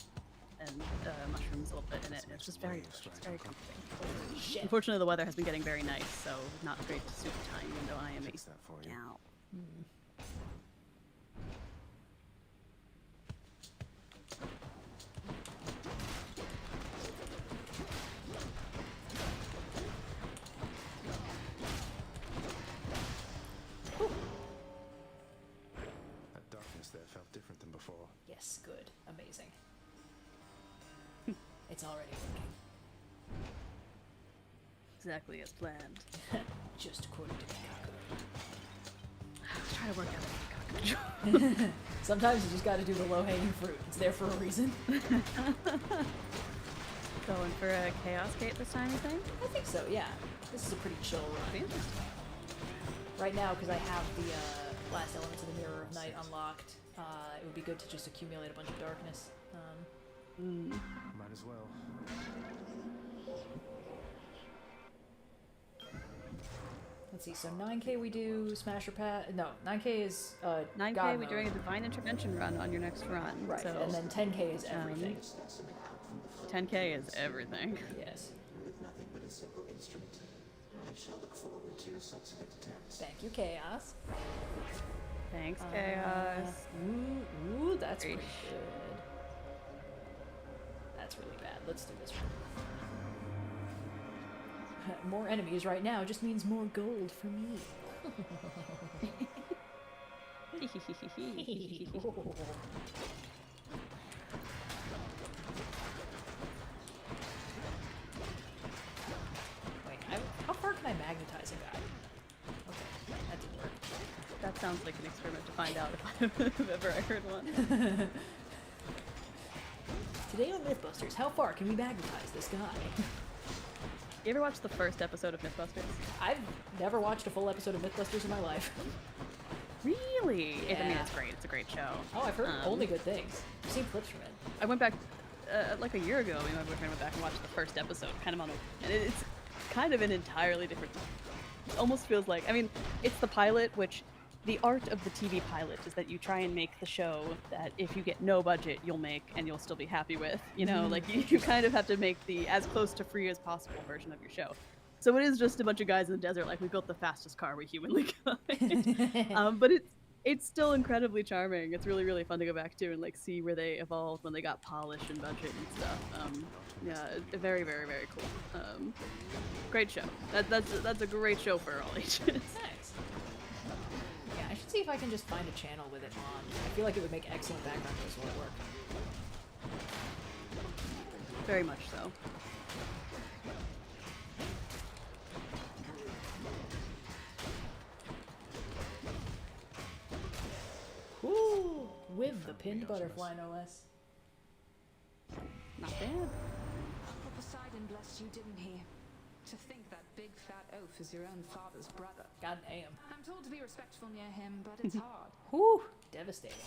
and mushrooms a little bit in it. It's just very delicious, very comforting. Shit. Unfortunately, the weather has been getting very nice, so not great soup time, even though I am a gal. That darkness there felt different than before. Yes, good. Amazing. It's already working. Exactly as planned. Just according to I was trying to work out. Sometimes you just gotta do the low-hanging fruit. It's there for a reason. Going for a Chaos Gate this time, you think? I think so, yeah. This is a pretty chill run. Right now, because I have the last elements of the Mirror of Night unlocked, it would be good to just accumulate a bunch of darkness. Might as well. Let's see, so 9k we do Smasher Pass. No, 9k is 9k God we're mode. doing a Divine Intervention run on your next run. Right, so, and then 10k is everything. 10k is everything. Yes. With nothing but a simple instrument, I shall look forward to Thank you, Chaos. Thanks, Chaos. Ooh, that's pretty good. That's really bad. Let's do this one. More enemies right now just means more gold for me. Wait, how far can I magnetize a guy? Okay, that didn't work. That sounds like an experiment to find out if ever I heard one. Today on Mythbusters, how far can we magnetize this guy? You ever watched the first episode of Mythbusters? I've never watched a full episode of Mythbusters in my life. Really? Yeah. I mean, it's great. It's a great show. Oh, I've heard only good things. I've seen clips from it. I went back, like a year ago, me and my boyfriend went back and watched the first episode, kind of on a... And it's kind of an entirely different... It almost feels like... I mean, it's the pilot, which... The art of the TV pilot is that you try and make the show that if you get no budget, you'll make and you'll still be happy with. You know, like you kind of have to make the as close to free as possible version of your show. So it is just a bunch of guys in the desert, like we built the fastest car we humanly could. But it's still incredibly charming. It's really, really fun to go back to and like see where they evolved when they got polished and budget and stuff. Yeah, very, very, very cool. Great show. That's a great show for all ages. Nice. Yeah, I should see if I can just find a channel with it on. I feel like it would make excellent background noise while it worked. Very much so. Ooh, with the pinned butterfly, no less. Not bad. Well, Poseidon blessed you, didn't he? To think that big fat oaf is your own father's brother. God damn. I'm told to be respectful near him, but it's hard. Whew, devastating.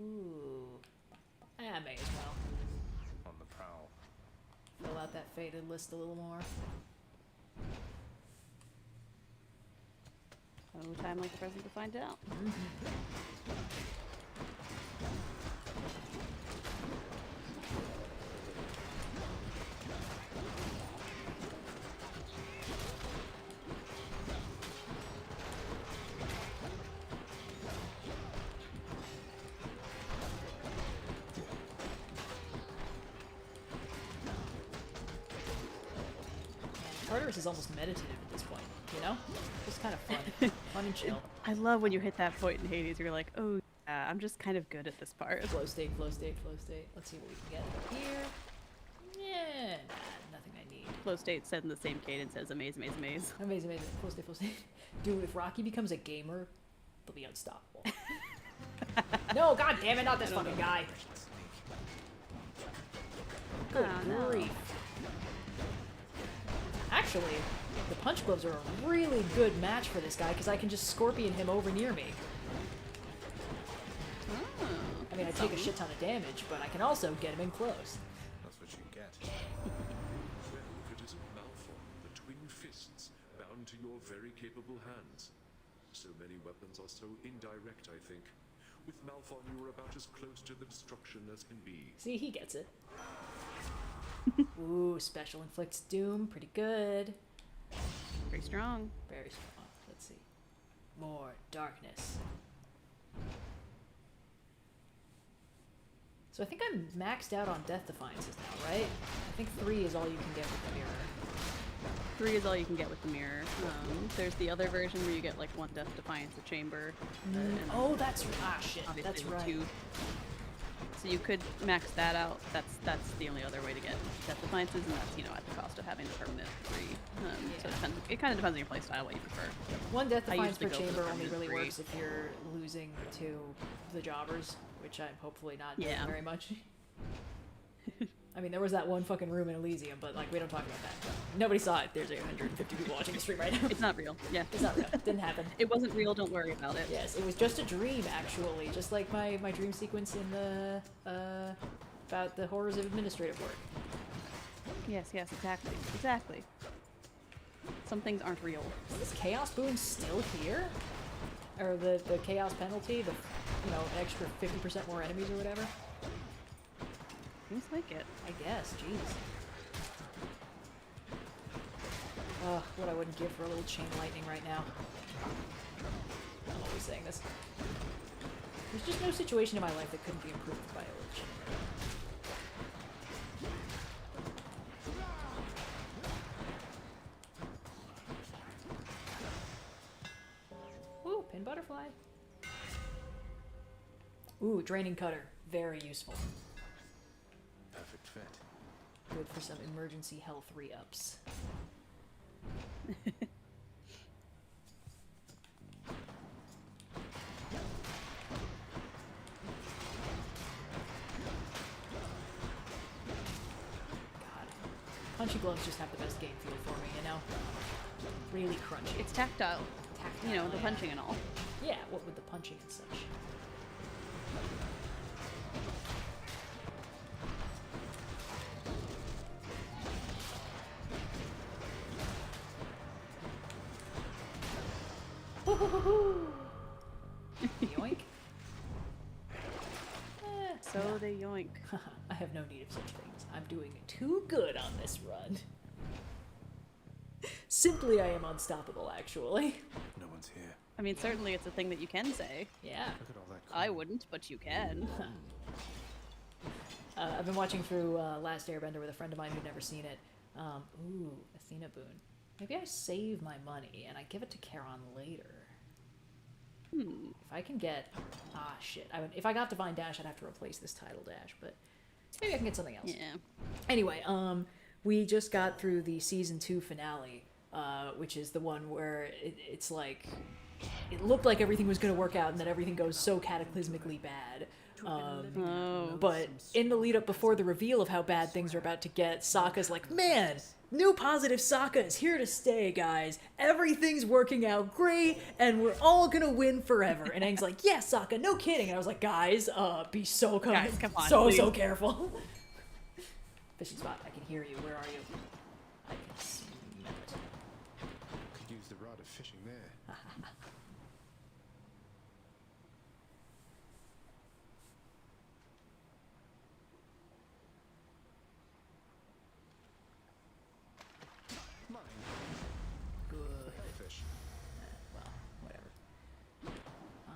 Ooh. I may as well. On the prowl. Fill out that faded list a little more. No time like the present to find out. Tartarus is almost meditative at this point, you know? Just kind of fun. Fun and chill. I love when you hit that point in Hades, you're like, oh yeah, I'm just kind of good at this part. Flow state, flow state, flow state. Let's see what we can get here. Yeah, nah, nothing I need. Flow state said in the same cadence as amaze, amaze, amaze. Amaze, amaze, flow state, flow state. Dude, if Rocky becomes a gamer, he'll be unstoppable. No, god damn it, not this fucking guy. Good grief. Actually, the punch gloves are a really good match for this guy because I can just scorpion him over near me. I mean, I take a shit ton of damage, but I can also get him in close. That's what you get. Well, if it isn't Malphon, the twin fists, bound to your very capable hands. So many weapons are so indirect, I think. With Malphon, you are about as close to the destruction as can be. See, he gets it. Ooh, special inflicts doom. Pretty good. Very strong. Very strong. Let's see. More darkness. So I think I'm maxed out on Death Defiances now, right? I think 3 is all you can get with the mirror. 3 is all you can get with the mirror. There's the other version where you get like 1 Death Defiance, a chamber. And Oh, that's shit. obviously That's the right. 2. So you could max that out. That's the only other way to get Death Defiances, and that's, you know, at the cost of having the permanent 3. So it kind of depends on your playstyle, what you prefer. 1 Death I Defiance per usually go for the chamber only permanent really 3. works if you're losing to the jobbers, which I'm hopefully not doing very much. I mean, there was that one fucking room in Elysium, but like, we don't talk about that. Nobody saw it. There's 150 people watching the stream right now. It's not real. Yeah. It's not real. Didn't happen. It wasn't real, don't worry about it. Yes, it was just a dream, actually. Just like my dream sequence in the, about the horrors of administrative work. Yes, exactly. Exactly. Some things aren't real. Is this Chaos Boon still here? Or the Chaos penalty? The, you know, an extra 50% more enemies or whatever? Seems like it. I guess, jeez. What I wouldn't give for a little chain lightning right now. I'm always saying this. There's just no situation in my life that couldn't be improved by a little chain lightning. Ooh, pin butterfly. Ooh, draining cutter. Very useful. Perfect fit. Good for some emergency health re-ups. Punchy gloves just have the best game feel for me, you know? Really crunchy. It's tactile. Tactile, You know, the yeah. punching and all. Yeah, what with the punching and such. Yoink. So they yoink. I have no need of such things. I'm doing too good on this run. Simply, I am unstoppable, actually. No one's here. I mean, certainly it's a thing that you can say. Yeah. Look at all that. I wouldn't, but you can. I've been watching through Last Airbender with a friend of mine who'd never seen it. Ooh, Athena boon. Maybe I save my money and I give it to Charon later. If I can get... Ah, shit. If I got Divine Dash, I'd have to replace this Tidal Dash, but maybe I can get something else. Yeah. Anyway, we just got through the Season 2 finale, which is the one where it's like... It looked like everything was going to work out and then everything goes so cataclysmically bad. But in the lead up before the reveal of how bad things are about to get, Sokka's like, man, new positive Sokka is here to stay, guys. Everything's working out great, and we're all gonna win forever. And Aang's like, yeah, Sokka, no kidding. And I was like, guys, be so come on, so careful. Fishing spot, I can hear you. Where are you? I can smell it. Could use the rod of fishing there.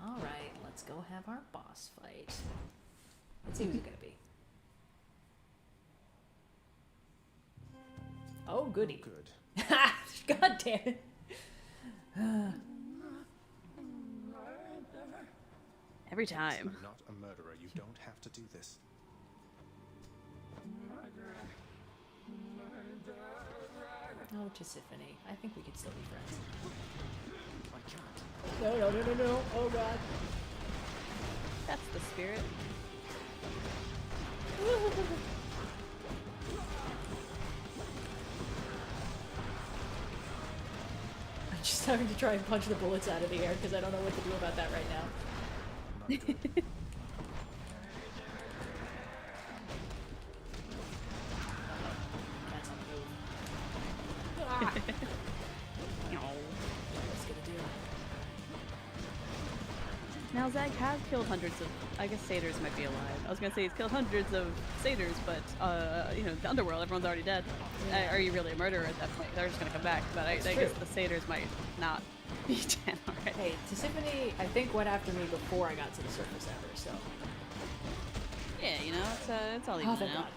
Alright, let's go have our boss fight. Let's see who's it gonna be. Oh, goody. Good. God damn it. Every time. I'm not a murderer. You don't have to do this. Oh, Tisiphone. I think we could still be friends. I can't. No. Oh, God. That's the spirit. I'm just having to try and punch the bullets out of the air because I don't know what to do about that right now. Not good. Cat's on the move. Ah! What's gonna do? Now, Zag has killed hundreds of... I guess satyrs might be alive. I was gonna say he's killed hundreds of satyrs, but, you know, the underworld, everyone's already dead. Yeah. Are you really a murderer at that point? They're just gonna come back, but I guess the satyrs might not be dead already. Hey, Tisiphone, I think, went after me before I got to the surface ever, so... Yeah, you know, it's all Oh, even thank out. God.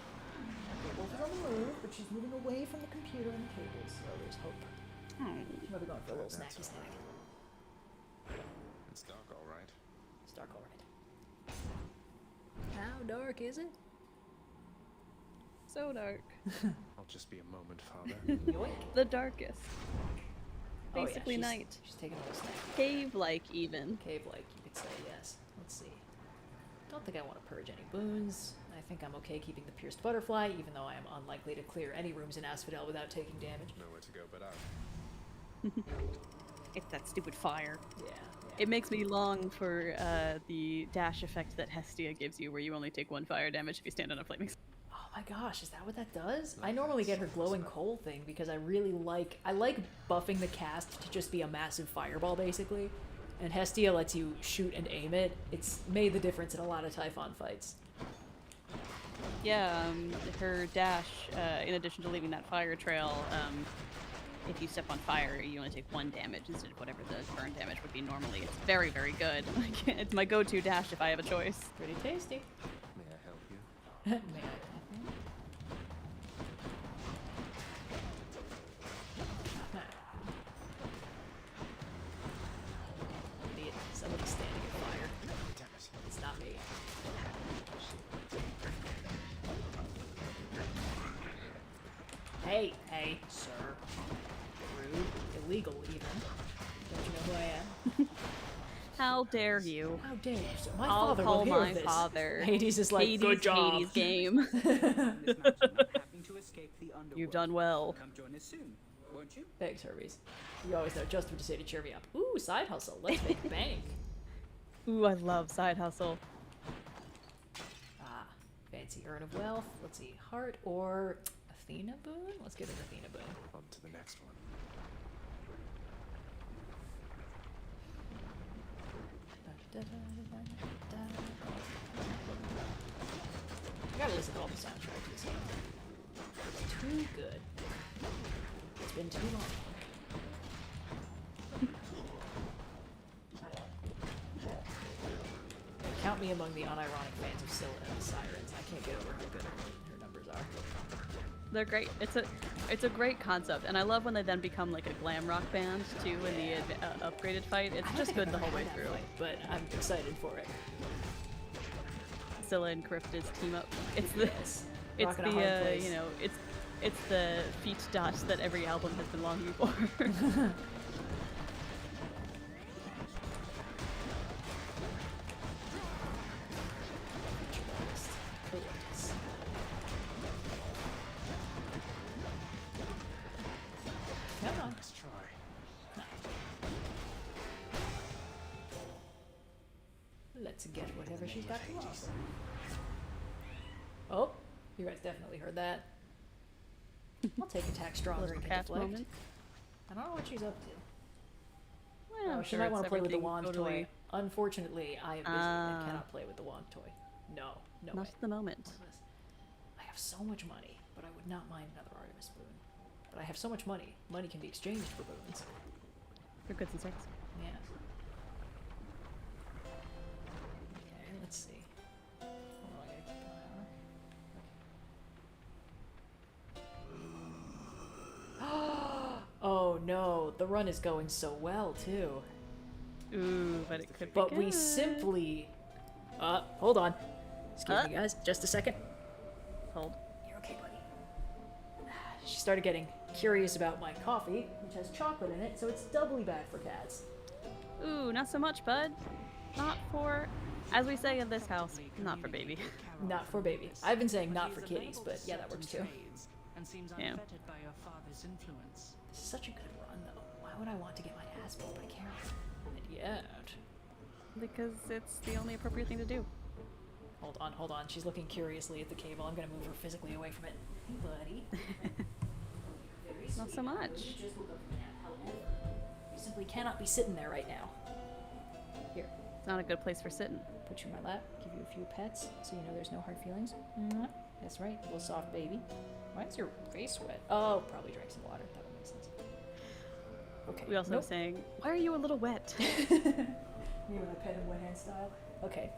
Wolf is on the move, but she's moving away from the computer and the cables, so there's hope. She might be going for a little snacky snack. It's dark, all right. It's dark alright. How dark is it? So dark. I'll just be a moment, Father. Yoink. The darkest. Oh, yeah, Basically night. She's taking a little snack. Cave-like, even. Cave-like, you could say, yes. Let's see. Don't think I want to purge any boons. I think I'm okay keeping the pierced butterfly, even though I am unlikely to clear any rooms in Asphodel without taking damage. Nowhere to go but out. It's that stupid fire. Yeah. It makes me long for the dash effect that Hestia gives you, where you only take 1 fire damage if you stand on a flaming. Oh my gosh, is that what that does? I normally get her glowing coal thing because I really like... I like buffing the cast to just be a massive fireball, basically. And Hestia lets you shoot and aim it. It's made the difference in a lot of Typhon fights. Yeah, her dash, in addition to leaving that fire trail, if you step on fire, you only take 1 damage instead of whatever the burn damage would be normally. It's very, very good. Like, it's my go-to dash if I have a choice. Pretty tasty. May I help you? May I help you? Idiot. Somebody's standing at fire. It's not me. Hey, hey, sir. Rude. Illegal, even. Don't you know who I am? How dare you? How dare you, sir? My I'll father call will hear my of this. father. Hades is like, good job. Hades game. You've done well. Come join us soon, won't you? Thanks, Hermes. You always know just what to say to cheer me up. Ooh, side hustle. Let's make bank. Ooh, I love side hustle. Ah, fancy urn of wealth. Let's see, heart or Athena boon? Let's get an Athena boon. On to the next one. I gotta listen to all the soundtrack to this game. It's too good. It's been too long. Count me among the unironic fans of Scylla and the Sirens. I can't get over how good her numbers are. They're great. It's a great concept, and I love when they then become like a glam rock band too in the upgraded fight. It's just good the whole way through. But I'm excited for it. Scylla and Cryptids team up. It's the Rockin' a hard place. you know, it's the feat dot that every album has been longing for. Come on. Let's try. Let's get whatever she's got to offer. Oh, you guys definitely heard that. I'll take attack stronger Little and cat deflect. moment. I don't know what she's up to. Well, Oh, I'm she sure might it's want to play with the everything wand totally- toy. Unfortunately, I am busy and cannot play with the wand toy. No, no Not way. at the moment. I have so much money, but I would not mind another Artemis boon. But I have so much money. Money can be exchanged for boons. For goods and service. Yeah. Okay, let's see. Hold on, I gotta keep an eye on her. Oh no, the run is going so well too. Ooh, but it could be But good. we simply hold on. Excuse me guys, just a second. Hold. You're okay, buddy. She started getting curious about my coffee, which has chocolate in it, so it's doubly bad for cats. Ooh, not so much, bud. Not for, as we say in this house, not for baby. Not for baby. I've been saying not for kitties, but yeah, that works too. And seems Yeah. unfettered by your father's influence. This is such a good run, though. Why would I want to get my ass beat by Karen? And yet... Because it's the only appropriate thing to do. Hold on, hold on. She's looking curiously at the cable. I'm gonna move her physically away from it. Hey, buddy. Not so much. You simply cannot be sitting there right now. Here. It's not a good place for sitting. Put you in my lap, give you a few pets, so you know there's no hard feelings. That's right, little soft baby. Why is your face wet? Oh, probably drank some water. That would make sense. Okay. We also nope. saying, why are you a little wet? Me with a pet and wet hand style. Okay.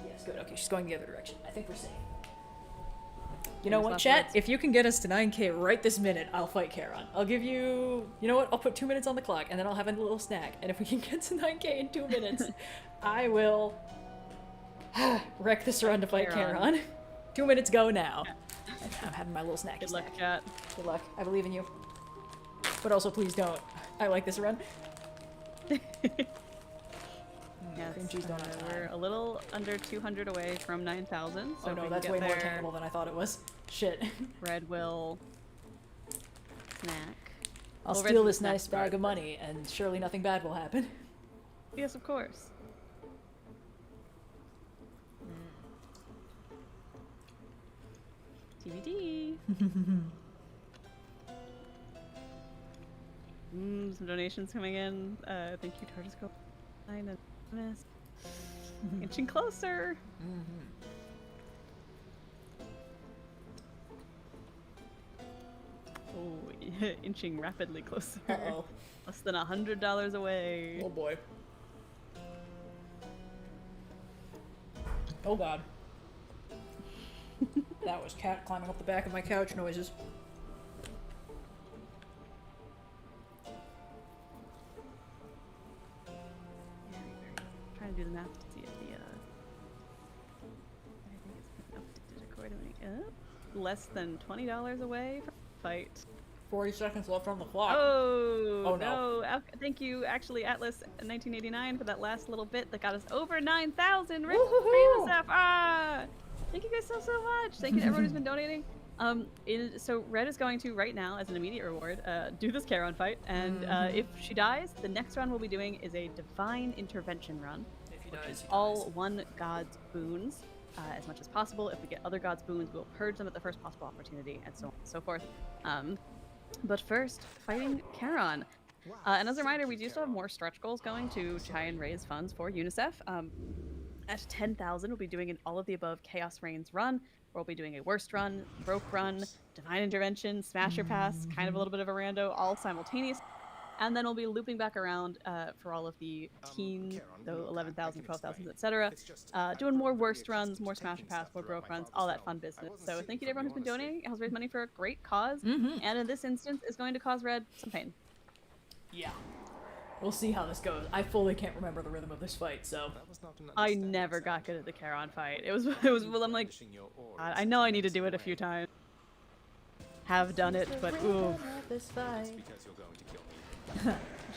Yes, good. Okay, she's going the other direction. I think we're safe. You know what, chat? If you can get us to 9K right this minute, I'll fight Charon. I'll give you... You know what? I'll put 2 minutes on the clock, and then I'll have a little snack. And if we can get to 9K in 2 minutes, I will... wreck this run to fight Charon. 2 minutes go now. And I'm having my little snacky Good luck, snack. chat. Good luck. I believe in you. But also, please don't. I like this run. Yes, Cream cheese donut time. we're a little under 200 away from 9,000. So Oh if no, we that's can way get more there, attainable than I thought it was. Shit. Red will snack. I'll Well, steal Red's this the snack nice bag part. of money, and surely nothing bad will happen. Yes, of course. TBD. Some donations coming in. Thank you, Tartascope. Inching closer. Oh, inching rapidly closer. Uh-oh. Less than $100 away. Oh boy. Oh god. That was cat climbing up the back of my couch noises. Trying to do the math to see if the I think it's enough to do accordingly. Less than $20 away from the fight. 40 seconds left on the clock. Oh, Oh no. Thank you, actually, Atlas 1989 for that last little bit that got us over 9,000. Ah! Thank you guys so much. Thank you to everyone who's been donating. So Red is going to right now, as an immediate reward, do this Charon fight, and if she dies, the next run we'll be doing is a divine intervention run, which is all one god's boons. As much as possible. If we get other gods' boons, we'll purge them at the first possible opportunity, and so on and so forth. But first, fighting Charon. And as a reminder, we do still have more stretch goals going to try and raise funds for UNICEF. At 10,000, we'll be doing an all of the above Chaos Reigns run, where we'll be doing a worst run, broke run, divine intervention, smasher pass, kind of a little bit of a rando, all simultaneous. And then we'll be looping back around for all of the teen, the 11,000, 12,000, etc. Doing more worst runs, more smash pass, more broke runs, all that fun business. So thank you to everyone who's been donating. It helps raise money for a great cause. And in this instance, is going to cause Red some pain. Yeah. We'll see how this goes. I fully can't remember the rhythm of this fight, so. I never got good at the Charon fight. It was well, I'm like, God, I know I need to do it a few times. Have done it, but ooh. This fight.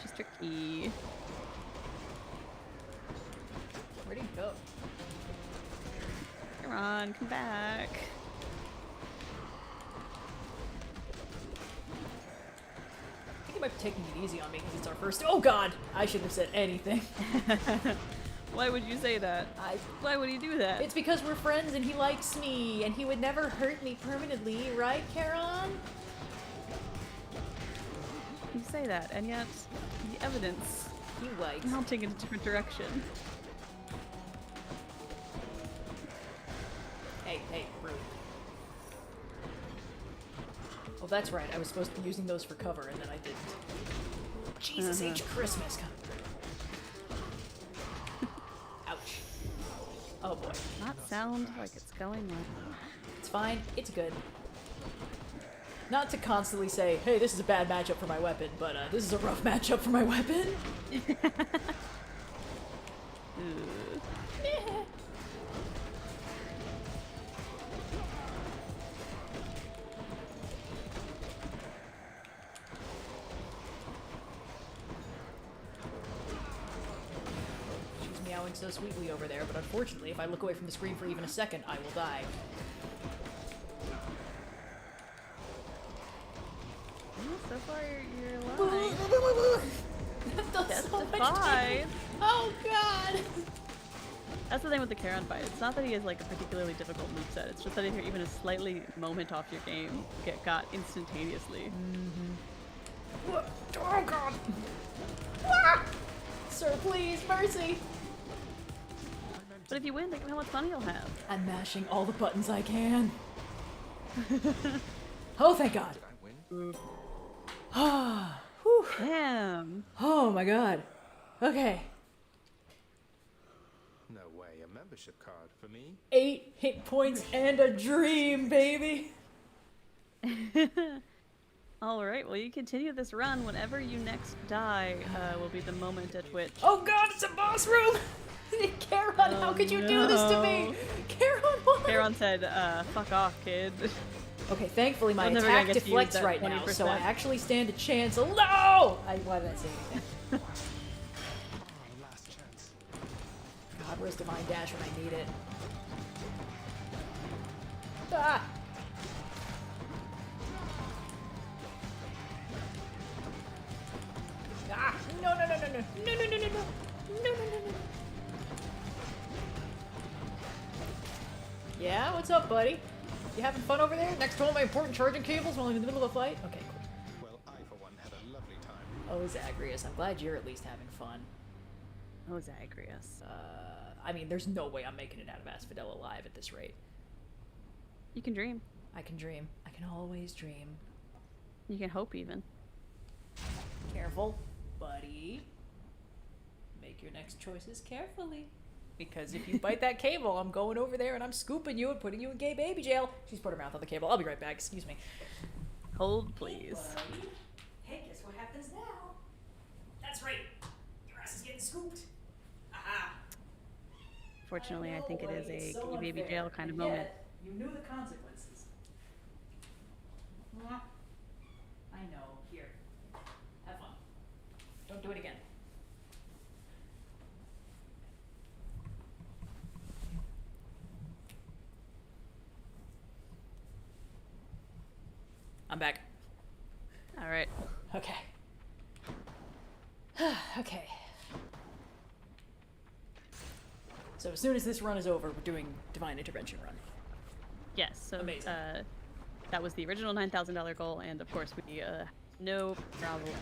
She's tricky. Where'd he go? Charon, come back. I think he might be taking it easy on me because it's our first. Oh god! I shouldn't have said anything. Why would you say that? Why would he do that? It's because we're friends and he likes me and he would never hurt me permanently, right, Charon? You say that, and yet the evidence he likes melting in a different direction. Hey, rude. Oh, that's right. I was supposed to be using those for cover, and then I didn't. Jesus H. Christmas. Ouch. Oh boy. Not sound like it's going well. It's fine. It's good. Not to constantly say, hey, this is a bad matchup for my weapon, but this is a rough matchup for my weapon. She's meowing so sweetly over there, but unfortunately, if I look away from the screen for even a second, I will die. So far, you're alive. That's so much damage. Oh god! That's the thing with the Charon fight. It's not that he has like a particularly difficult moveset. It's just that if you're even a slightly moment off your game, you get got instantaneously. Oh god! Ah! Sir, please, mercy! But if you win, think of how much money you'll have. I'm mashing all the buttons I can. Oh, thank god. Ah, damn. Oh my god. Okay. No way, a membership card for me? 8 hit points and a dream, baby. Alright, well you continue this run. Whenever you next die will be the moment at which... Oh god, it's a boss room! Charon, how could you do this to me? Charon, what? Charon said, fuck off, kid. Okay, thankfully my I'm never attack gonna get to use deflects that right now, 20%. so I actually stand a chance. No! Why did I say anything? Last chance. God, where's Divine Dash when I need it? Ah! Ah! No, no, no, no, no. No, no, no, no, no. No, no, no, no. Yeah, what's up, buddy? You having fun over there? Next to all my important charging cables while I'm in the middle of a fight? Okay, cool. Well, I, for one, had a lovely time. Oh, Zagreus, I'm glad you're at least having fun. Oh, Zagreus. I mean, there's no way I'm making it out of Asphodel alive at this rate. You can dream. I can dream. I can always dream. You can hope even. Careful, buddy. Make your next choices carefully. Because if you bite that cable, I'm going over there and I'm scooping you and putting you in gay baby jail. She's put her mouth on the cable. I'll be right back. Excuse me. Hold, please. Hey, guess what happens now? That's right. Your ass is getting scooped. Aha. Fortunately, I think it is It's a so gay baby unfair, jail kind of and moment. yet, you knew the consequences. Mwah. I know. Here. Have fun. Don't do it again. I'm back. All right. Okay. Okay. So as soon as this run is over, we're doing Divine Intervention run. Yes. So Amazing. that was the original $9,000 goal, and of course we no problem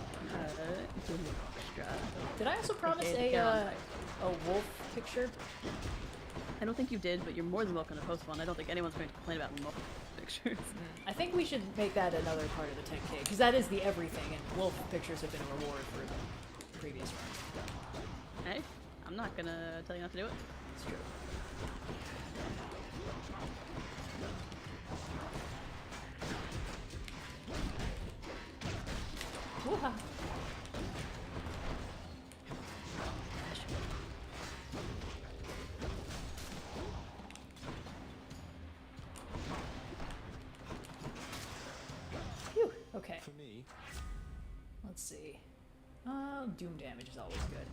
doing extra. Did I also promise Okay, a wolf picture? I don't think you did, but you're more than welcome to post one. I don't think anyone's going to complain about wolf pictures. I think we should make that another part of the 10K, because that is the everything, and wolf pictures have been a reward for the previous runs. Hey, I'm not gonna tell you not to do it. It's true. Woo-ha. Phew, okay. For me, Let's see. Doom damage is always good.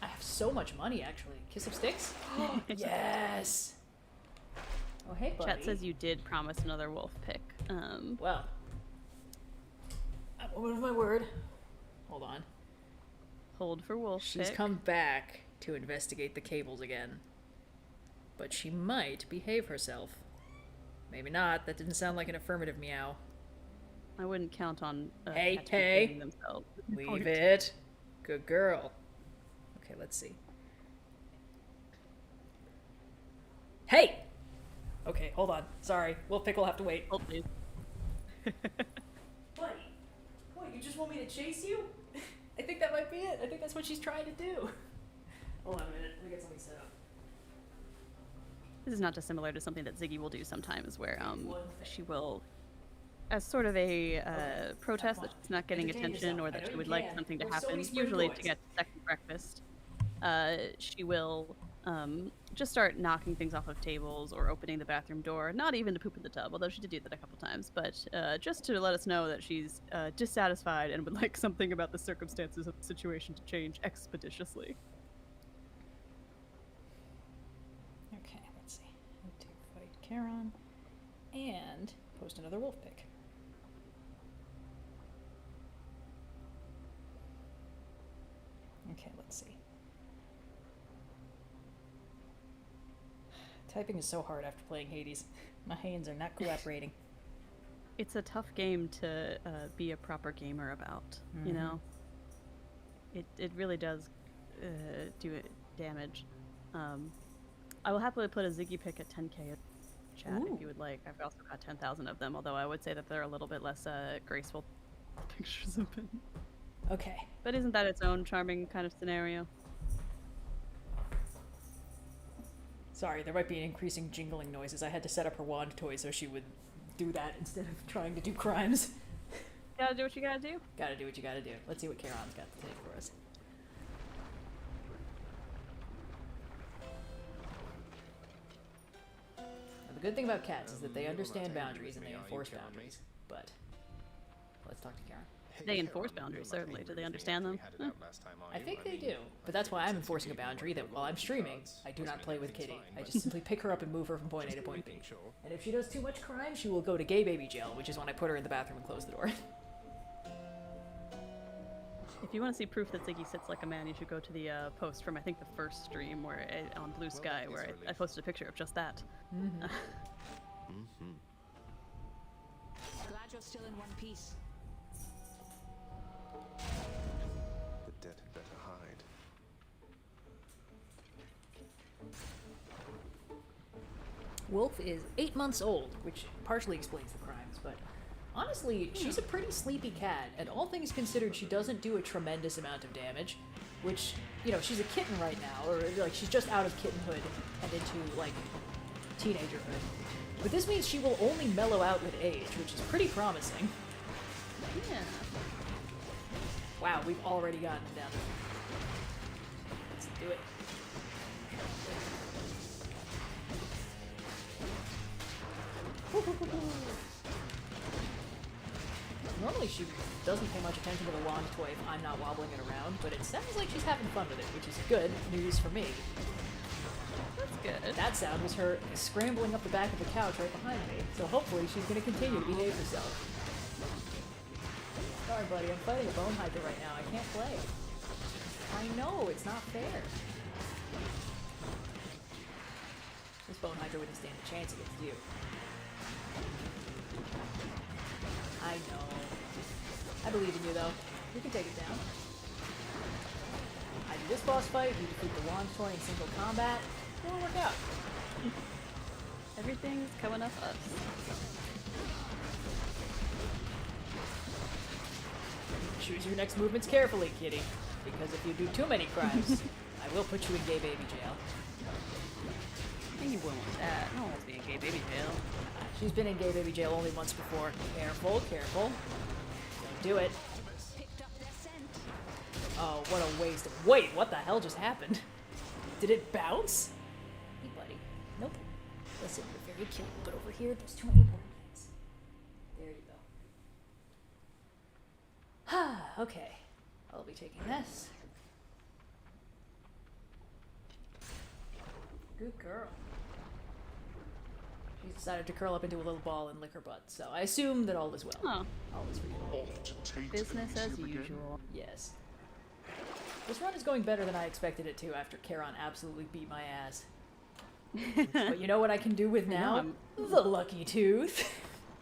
I have so much money, actually. Kiss of Sticks? Yes! Oh, hey, buddy. Chat says you did promise another wolf pick. Well, I'm a woman of my word. Hold on. Hold for wolf She's pick. come back to investigate the cables again. But she might behave herself. Maybe not. That didn't sound like an affirmative meow. I wouldn't count on Hey, cats hey. behaving themselves. Leave it. Good girl. Okay, let's see. Hey! Okay, hold on. Sorry. Wolf Pick will have to wait. Hold, please. Buddy, what, you just want me to chase you? I think that might be it. I think that's what she's trying to do. Hold on a minute. Let me get something set up. This is not dissimilar to something that Ziggy will do sometimes, where she will, as sort of a protest that she's not getting Entertain attention yourself. or I that know she you would like can. something to There's so happen, many spring usually toys. to get second breakfast, she will just start knocking things off of tables or opening the bathroom door, not even to poop in the tub, although she did do that a couple times, but just to let us know that she's dissatisfied and would like something about the circumstances of the situation to change expeditiously. Okay, let's see. How to fight Charon. And post another wolf pick. Okay, let's see. Typing is so hard after playing Hades. My hands are not cooperating. It's a tough game to be a proper gamer about, you know? It really does do damage. I will happily put a Ziggy pick at 10k at chat if you would like. I've also got 10,000 of them, although I would say that they're a little bit less graceful pictures of them. Okay. But isn't that its own charming kind of scenario? Sorry, there might be an increasing jingling noises. I had to set up her wand toy so she would do that instead of trying to do crimes. Gotta do what you gotta do. Gotta do what you gotta do. Let's see what Charon's got to say for us. Now, the good thing about cats is that they understand boundaries and they enforce boundaries. But let's talk to Charon. They enforce boundaries, certainly. Do they understand them? I think they do, but that's why I'm enforcing a boundary that while I'm streaming, I do not play with Kitty. I just simply pick her up and move her from point A to point B. And if she does too much crime, she will go to gay baby jail, which is when I put her in the bathroom and close the door. If you want to see proof that Ziggy sits like a man, you should go to the post from I think the first stream where on Blue Sky, where I posted a picture of just that. Glad you're still in one piece. the dead had better hide. Wolf is 8 months old, which partially explains the crimes, but honestly, she's a pretty sleepy cat, and all things considered, she doesn't do a tremendous amount of damage, which, you know, she's a kitten right now, or, like, she's just out of kittenhood and into, like, teenagerhood. But this means she will only mellow out with age, which is pretty promising. Yeah. Wow, we've already gotten down to... Let's do it. Normally she doesn't pay much attention to the wand toy if I'm not wobbling it around, but it sounds like she's having fun with it, which is good news for me. That's good. That sound was her scrambling up the back of the couch right behind me, so hopefully she's going to continue to behave herself. Sorry, buddy, I'm fighting a bone hiker right now. I can't play. I know, it's not fair. This bone hiker wouldn't stand a chance against you. I know. I believe in you, though. You can take it down. I do this boss fight, you defeat the wand toy in single combat. It'll work out. Everything's coming up us. Choose your next movements carefully, kitty. Because if you do too many crimes, I will put you in gay baby jail. And you won't want that. No one wants to be in gay baby jail. She's been in gay baby jail only once before. Careful, careful. Don't do it. Oh, what a waste of... Wait, what the hell just happened? Did it bounce? Hey, buddy. Nope. Listen, you're very cute, but over here, there's too many important things. There you go. Okay. I'll be taking this. Good girl. She decided to curl up into a little ball and lick her butt, so I assume that all is well. Oh. All is forgiven. Business as usual. Yes. This run is going better than I expected it to after Charon absolutely beat my ass. But you know what I can do with now? The lucky tooth.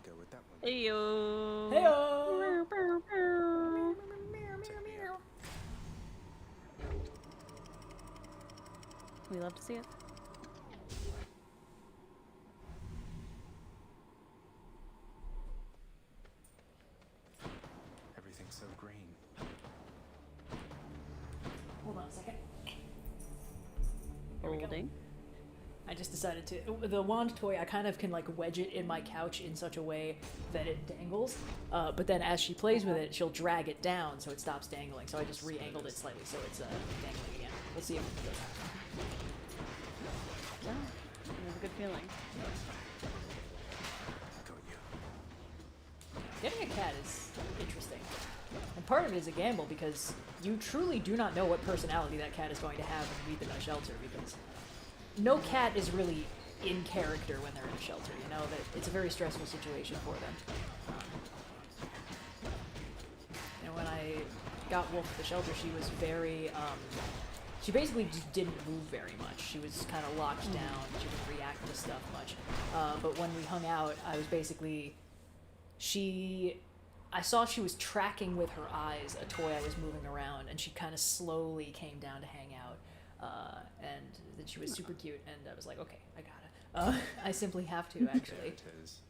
Go with that one. Heyo. Heyo. We love to see it. Everything's so green. Hold on a second. Here we go. Holding. I just decided to... The wand toy, I kind of can like wedge it in my couch in such a way that it dangles. But then as she plays with it, she'll drag it down so it stops dangling. So I just re-angled it slightly so it's dangling again. We'll see if it does happen. Yeah, it was a good feeling. Getting a cat is interesting. And part of it is a gamble because you truly do not know what personality that cat is going to have when you meet them in a shelter, because no cat is really in character when they're in a shelter, you know, that it's a very stressful situation for them. And when I got Wolf at the shelter, she was very, she basically just didn't move very much. She was kind of locked down. She didn't react to stuff much. But when we hung out, I was basically... I saw she was tracking with her eyes a toy I was moving around, and she kind of slowly came down to hang out. And then she was super cute, and I was like, okay, I gotta. I simply have to, actually. There it is.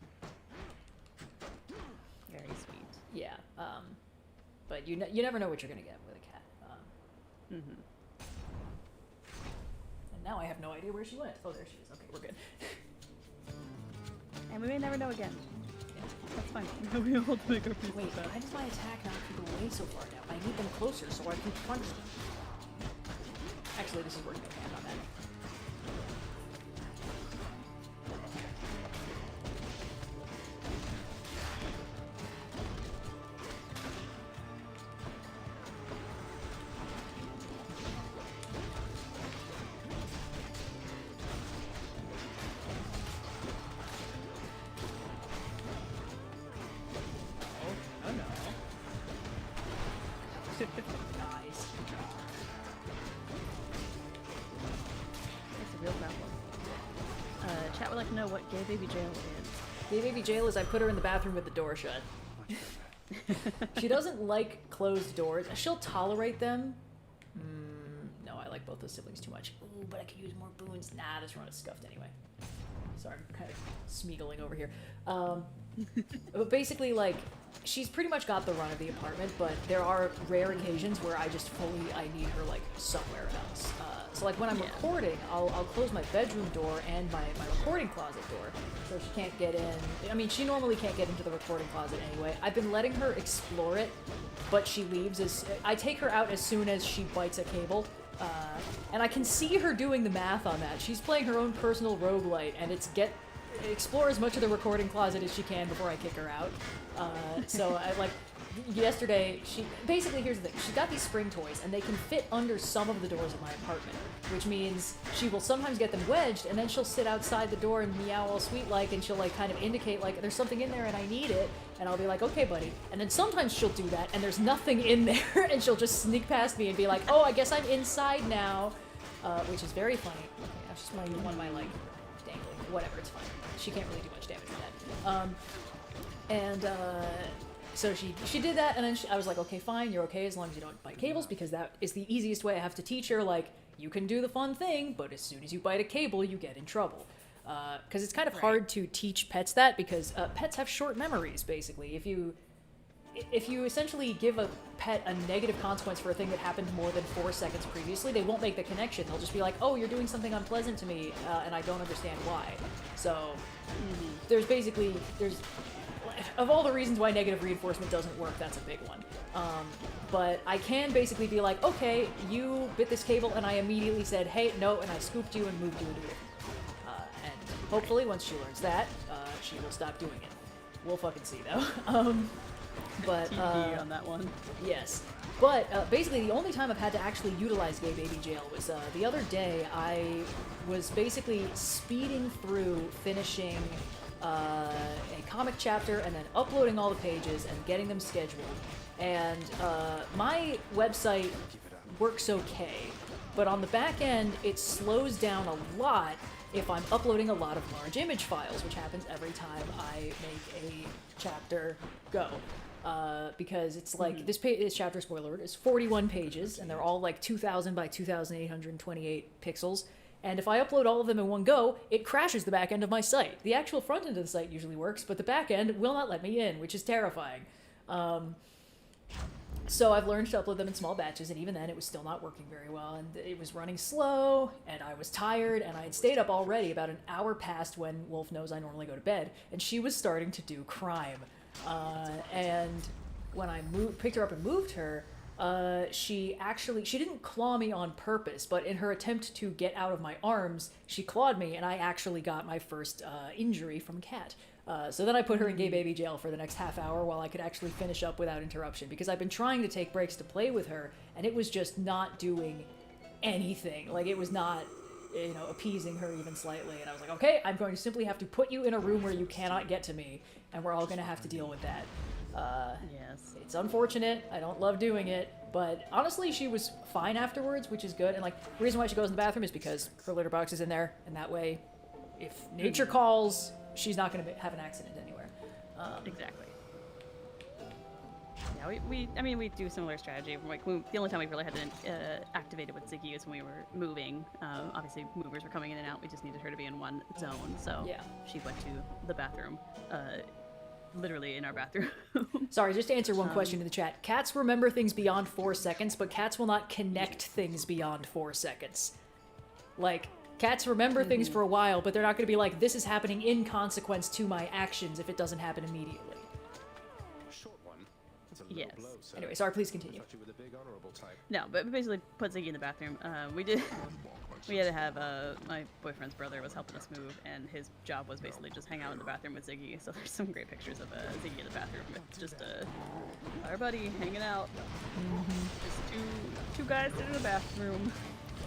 Very sweet. Yeah. But you never know what you're gonna get with a cat. Mm-hmm. And now I have no idea where she went. Oh, there she is. Okay, we're good. And we may never know again. That's fine. We'll be able to make our peace. Wait, why does my attack not keep away so far now? I need them closer so I can punch them. Actually, this is working okay on that. Nice. It's a real problem. Chat would like to know what gay baby jail is. Gay baby jail is I put her in the bathroom with the door shut. She doesn't like closed doors. She'll tolerate them. No, I like both those siblings too much. Ooh, but I could use more boons. Nah, this run is scuffed anyway. Sorry, I'm kind of smeagling over here. But basically, like, she's pretty much got the run of the apartment, but there are rare occasions where I need her, like, somewhere else. So, like, when I'm recording, I'll close my bedroom door and my recording closet door, so she can't get in. I mean, she normally can't get into the recording closet anyway. I've been letting her explore it, but she leaves I take her out as soon as she bites a cable, and I can see her doing the math on that. She's playing her own personal roguelite, and it's explore as much of the recording closet as she can before I kick her out. So I yesterday, here's the thing, she got these spring toys and they can fit under some of the doors of my apartment, which means she will sometimes get them wedged and then she'll sit outside the door and meow all sweet like, and she'll like kind of indicate like there's something in there and I need it, and I'll be like, okay buddy, and then sometimes she'll do that and there's nothing in there and she'll just sneak past me and be like, oh, I guess I'm inside now, which is very funny. Okay, that's just one of my like dangling, whatever, it's fine. She can't really do much damage with that. So she did that, and then I was like, okay, fine, you're okay as long as you don't bite cables, because that is the easiest way I have to teach her, like, you can do the fun thing, but as soon as you bite a cable, you get in trouble. Because it's kind of hard to teach pets that, because pets have short memories, basically. If you essentially give a pet a negative consequence for a thing that happened more than 4 seconds previously, they won't make the connection. They'll just be like, oh, you're doing something unpleasant to me, and I don't understand why. So, there's of all the reasons why negative reinforcement doesn't work, that's a big one. But I can basically be like, okay, you bit this cable, and I immediately said, hey, no, and I scooped you and moved you into it. And hopefully, once she learns that, she will stop doing it. We'll fucking see, though. But TBD on that one. Yes. But basically, the only time I've had to actually utilize Gay Baby Jail was the other day. I was basically speeding through finishing a comic chapter and then uploading all the pages and getting them scheduled. And my website works okay, but on the back end, it slows down a lot if I'm uploading a lot of large image files, which happens every time I make a chapter go. Because it's like, this chapter, spoiler alert, is 41 pages, and they're all like 2,000 by 2,828 pixels. And if I upload all of them in one go, it crashes the back end of my site. The actual front end of the site usually works, but the back end will not let me in, which is terrifying. So I've learned to upload them in small batches, and even then it was still not working very well, and it was running slow, and I was tired, and I had stayed up already about an hour past when Wolf knows I normally go to bed, and she was starting to do crime. And when I picked her up and moved her, she didn't claw me on purpose, but in her attempt to get out of my arms, she clawed me, and I actually got my first injury from Cat. So then I put her in Gay Baby Jail for the next half hour while I could actually finish up without interruption, because I've been trying to take breaks to play with her, and it was just not doing anything. Like, it was not, appeasing her even slightly, and I was like, okay, I'm going to simply have to put you in a room where you cannot get to me, and we're all going to have to deal with that. Yes. It's unfortunate. I don't love doing it, but honestly, she was fine afterwards, which is good. And like, the reason why she goes in the bathroom is because her litter box is in there, and that way, if nature calls, she's not going to have an accident anywhere. Exactly. Yeah, we do similar strategy. Like, the only time we really had to activate it with Ziggy is when we were moving. Obviously, movers were coming in and out. We just needed her to be in one zone, so yeah. She went to the bathroom. Literally in our bathroom. Sorry, just to answer one question in the chat. Cats remember things beyond 4 seconds, but cats will not connect things beyond 4 seconds. Like, cats remember things for a while, but they're not going to be like, this is happening in consequence to my actions if it doesn't happen immediately. Short one. That's a Yes. blow, sir. Anyway, sorry, please continue. I thought you were the big honorable type. No, but we basically put Ziggy in the bathroom. We had to have, my boyfriend's brother was helping us move, and his job was basically just hang out in the bathroom with Ziggy. So there's some great pictures of Ziggy in the bathroom with just our buddy hanging out. Just two guys sitting in the bathroom,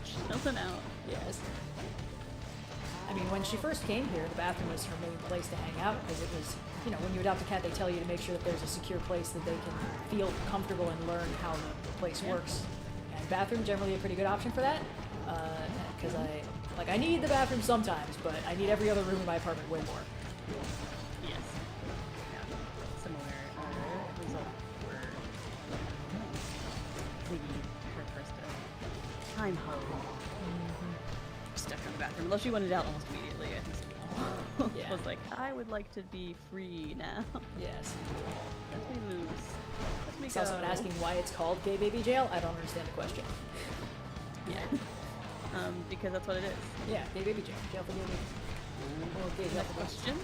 chilling out. Yes. I mean, when she first came here, the bathroom was her main place to hang out, because it was, when you adopt a cat, they tell you to make sure that there's a secure place that they can feel comfortable and learn how the place works. And bathroom generally a pretty good option for that. Because I need the bathroom sometimes, but I need every other room in my apartment way more. Yes. Yeah. Similar result for Ziggy, her first time home. Stuck in the bathroom. Although she wanted out almost immediately. I think. Yeah. was like, I would like to be free now. Yes. Let me lose. Let me Saw someone go. asking why it's called Gay Baby Jail. I don't understand the question. Yeah. Because that's what it is. Yeah, Gay Baby Jail. Jail for gay babies. Well, gay jail Next for boys. question.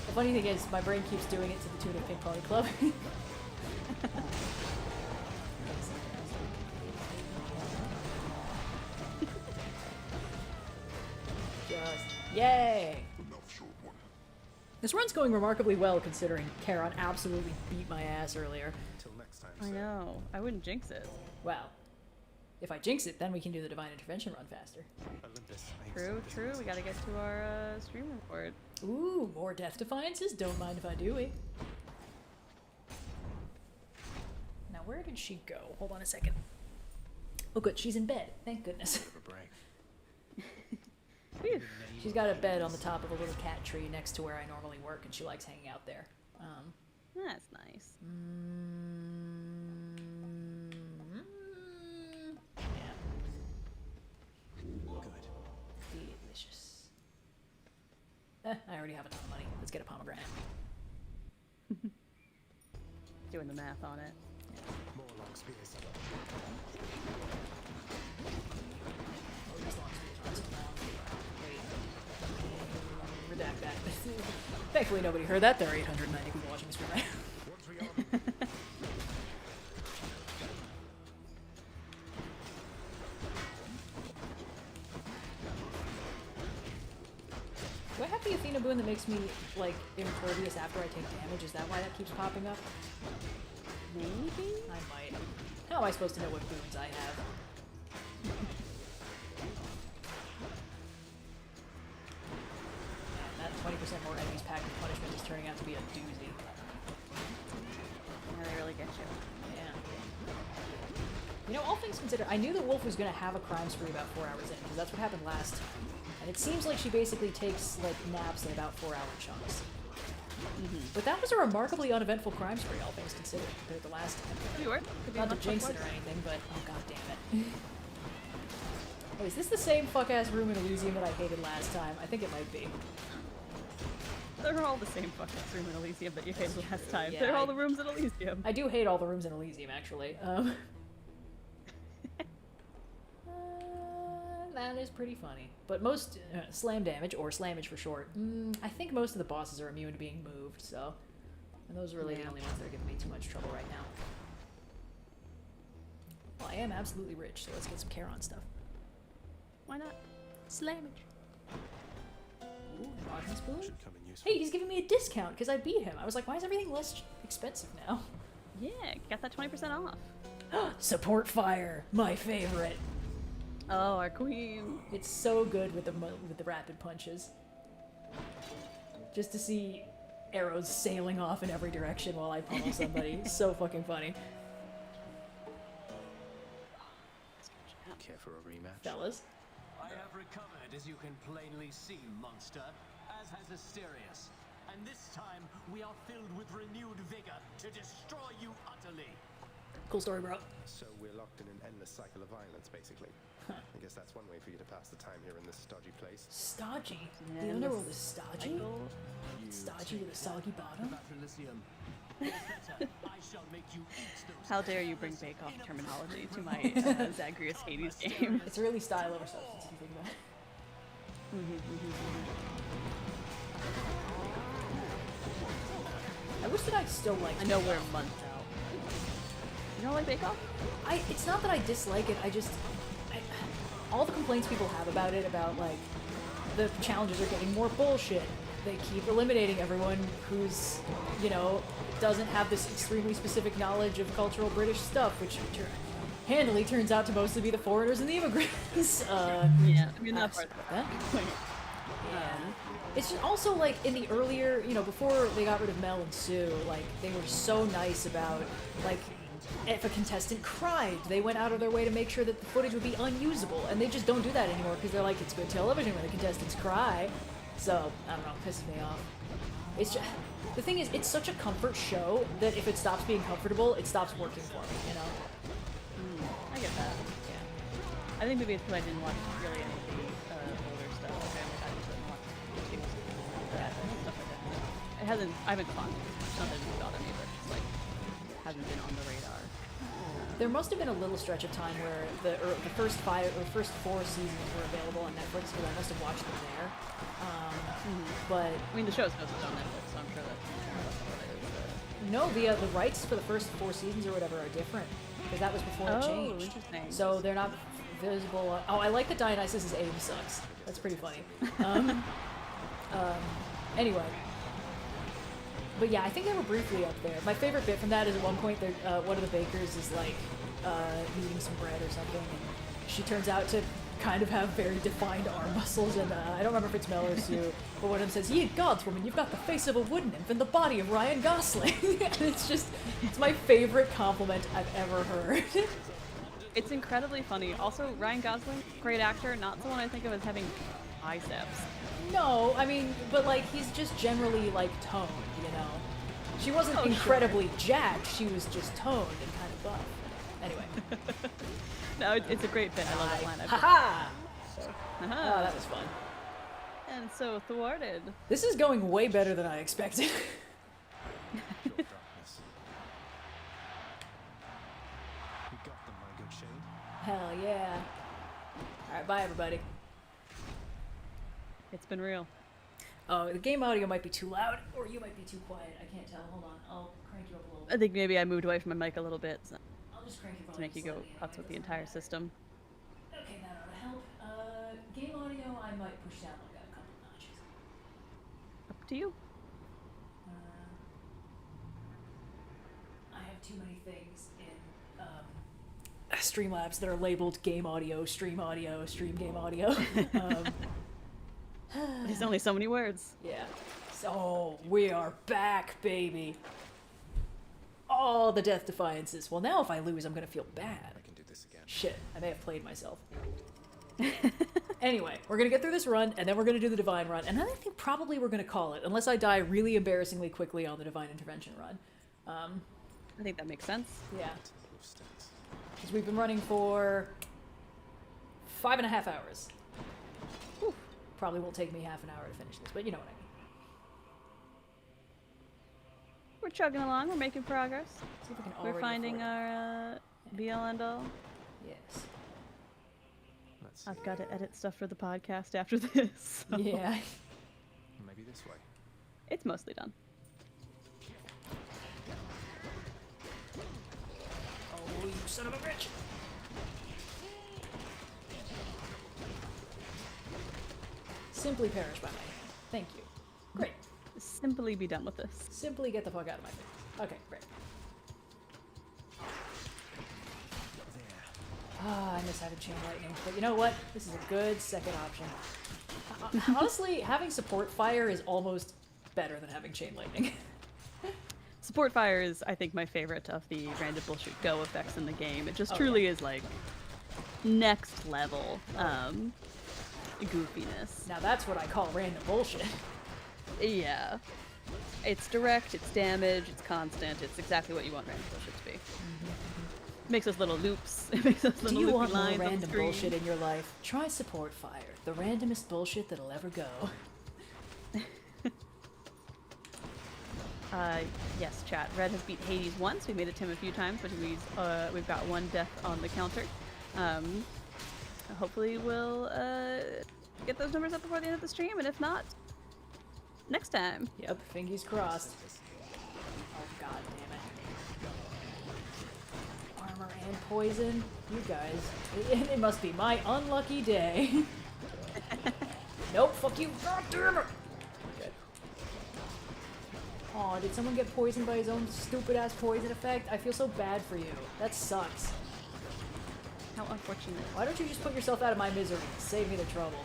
The funny thing is, my brain keeps doing it to the tune of Pink Pony Club. Just yay! This run's going remarkably well considering Charon absolutely beat my ass earlier. Till next time, I know. I wouldn't jinx it. Well, if I jinx it, then we can do the Divine Intervention run faster. Olympus. True. We gotta get to our stream report. Ooh, more Death Defiances? Don't mind if I do it. Now, where did she go? Hold on a second. Oh, good. She's in bed. Thank goodness. She's got a bed on the top of a little cat tree next to where I normally work, and she likes hanging out there. That's nice. Yeah. Good. Delicious. I already have a ton of money. Let's get a pomegranate. Doing the math on it. More long spears. Redact that. Thankfully nobody heard that. There are 890 people watching this right now. Do I have the Athena boon that makes me, like, impervious after I take damage? Is that why that keeps popping up? Maybe? I might. How am I supposed to know what boons I have? That 20% more enemies packed with punishment is turning out to be a doozy. Yeah, they really get you. Yeah. You know, all things considered, I knew that Wolf was going to have a crime spree about 4 hours in, because that's what happened last time. And it seems like she basically takes, like, naps in about 4 hour chunks. But that was a remarkably uneventful crime spree, all things considered, compared to last time. Could be worse. Could be Not to much jinx it worse. or anything, but oh god damn it. Oh, is this the same fuck-ass room in Elysium that I hated last time? I think it might be. They're all the same fucking room in Elysium that you hated last time. Yeah, They're all the rooms in Elysium. I do hate all the rooms in Elysium, actually. That is pretty funny. But most slam damage, or slammage for short, I think most of the bosses are immune to being moved, so... And those are really the only ones that are giving me too much trouble right now. Well, I am absolutely rich, so let's get some Charon stuff. Why not? Slammage. Ooh, Rodman's boon? Should come in useful. Hey, he's giving me a discount because I beat him. I was like, why is everything less expensive now? Yeah, got that 20% off. Support fire, my favorite. Oh, our queen. It's so good with the rapid punches. Just to see arrows sailing off in every direction while I pummel somebody. So fucking funny. Care for a rematch? Fellas. I have recovered, as you can plainly see, monster, as has Asterius. And this time, we are filled with renewed vigor to destroy you utterly. Cool story, bro. So we're locked in an endless cycle of violence, basically. I guess that's one way for you to pass the time here in this stodgy place. Stodgy? Yeah, The underworld this is stodgy? Stodgy with a soggy bottom? How dare you bring Bake Off terminology to my Zagreus Hades game? It's really style over substance if you think about it. I wish that I still liked I know Bake we're Off. months out. You don't like Bake Off? It's not that I dislike it, all the complaints people have about it, about like, the challenges are getting more bullshit. They keep eliminating everyone who's, you know, doesn't have this extremely specific knowledge of cultural British stuff, which handily turns out to mostly be the foreigners and the immigrants. Yeah, I mean, that part's Yeah. It's just also like in the earlier, you know, before they got rid of Mel and Sue, like they were so nice about, like, if a contestant cried, they went out of their way to make sure that the footage would be unusable, and they just don't do that anymore because they're like, it's good television when the contestants cry. So, I don't know, it pisses me off. It's just, the thing is, it's such a comfort show that if it stops being comfortable, it stops working for me, you know? I get that. Yeah. I think maybe it's because I didn't watch really any of the older stuff. Like I only got into it and watched It hasn't. I haven't clocked it. It's not that it doesn't bother me, but just like hasn't been on the radar. There must have been a little stretch of time where the first 4 seasons were available on Netflix, because I must have watched them there. But I mean, the show's posted on Netflix, so I'm sure that's what it is. no, the rights for the first 4 seasons or whatever are different, because that was before it changed. Interesting. So they're not visible. Oh, I like that Dionysus's aim sucks. That's pretty funny. Anyway. But yeah, I think they were briefly up there. My favorite bit from that is at one point, one of the bakers is like eating some bread or something, and she turns out to kind of have very defined arm muscles, and I don't remember if it's Mel or Sue, but one of them says, "Ye gods, woman, you've got the face of a wood nymph and the body of Ryan Gosling." And it's my favorite compliment I've ever heard. It's incredibly funny. Also, Ryan Gosling, great actor, not someone I think of as having biceps. No, I mean, but like, he's just generally like toned, you know? She wasn't incredibly jacked, she was just toned and kind of buff. Anyway. No, it's a great bit. I love that line. Ha-ha! Oh, that was fun. And so thwarted. This is going way better than I expected. Hell yeah. Alright, bye everybody. It's been real. Oh, the game audio might be too loud, or you might be too quiet. I can't tell. Hold on. I'll crank you up a little bit. I think maybe I moved away from my mic a little bit I'll just crank your to make you go nuts with the entire system. Okay, that ought to help. Game audio, I might push down like a couple notches. Up to you. I have too many things in Streamlabs that are labeled game audio, stream game audio. There's only so many words. Yeah. So, we are back, baby. All the Death Defiances. Well, now if I lose, I'm gonna feel bad. I can do this again. Shit, I may have played myself. Anyway, we're gonna get through this run, and then we're gonna do the Divine run, and then I think probably we're gonna call it, unless I die really embarrassingly quickly on the Divine Intervention run. I think that makes sense. Yeah. Because we've been running for 5.5 hours. Whew. Probably won't take me half an hour to finish this, but you know what I mean. We're chugging along. We're making progress. See if we can We're already finding afford our BL and all. Yes. I've got to edit stuff for the podcast after this. So. Yeah. Maybe this way. It's mostly done. Oh, you son of a bitch! Simply perish by my hand. Thank you. Great. Simply be done with this. Simply get the fuck out of my face. Okay, great. Ah, I miss having chain lightning, but you know what? This is a good second option. Honestly, having support fire is almost better than having chain lightning. Support fire is, I think, my favorite of the random bullshit go effects in the game. It just truly is like next level goofiness. Now that's what I call random bullshit. Yeah. It's direct, it's damage, it's constant, it's exactly what you want random bullshit to be. It makes us little loops. It makes us little Do you loopy want more lines on the random screen. bullshit in your life? Try support fire. The randomest bullshit that'll ever go. Yes, chat. Red has beat Hades once. We made it to him a few times, but we've got one death on the counter. Hopefully we'll get those numbers up before the end of the stream, and if not, next time. Yep, fingers crossed. Oh god damn it. Armor and poison? You guys. It must be my unlucky day. Nope, fuck you. God damn it! Good. Aw, did someone get poisoned by his own stupid ass poison effect? I feel so bad for you. That sucks. How unfortunate. Why don't you just put yourself out of my misery? Save me the trouble.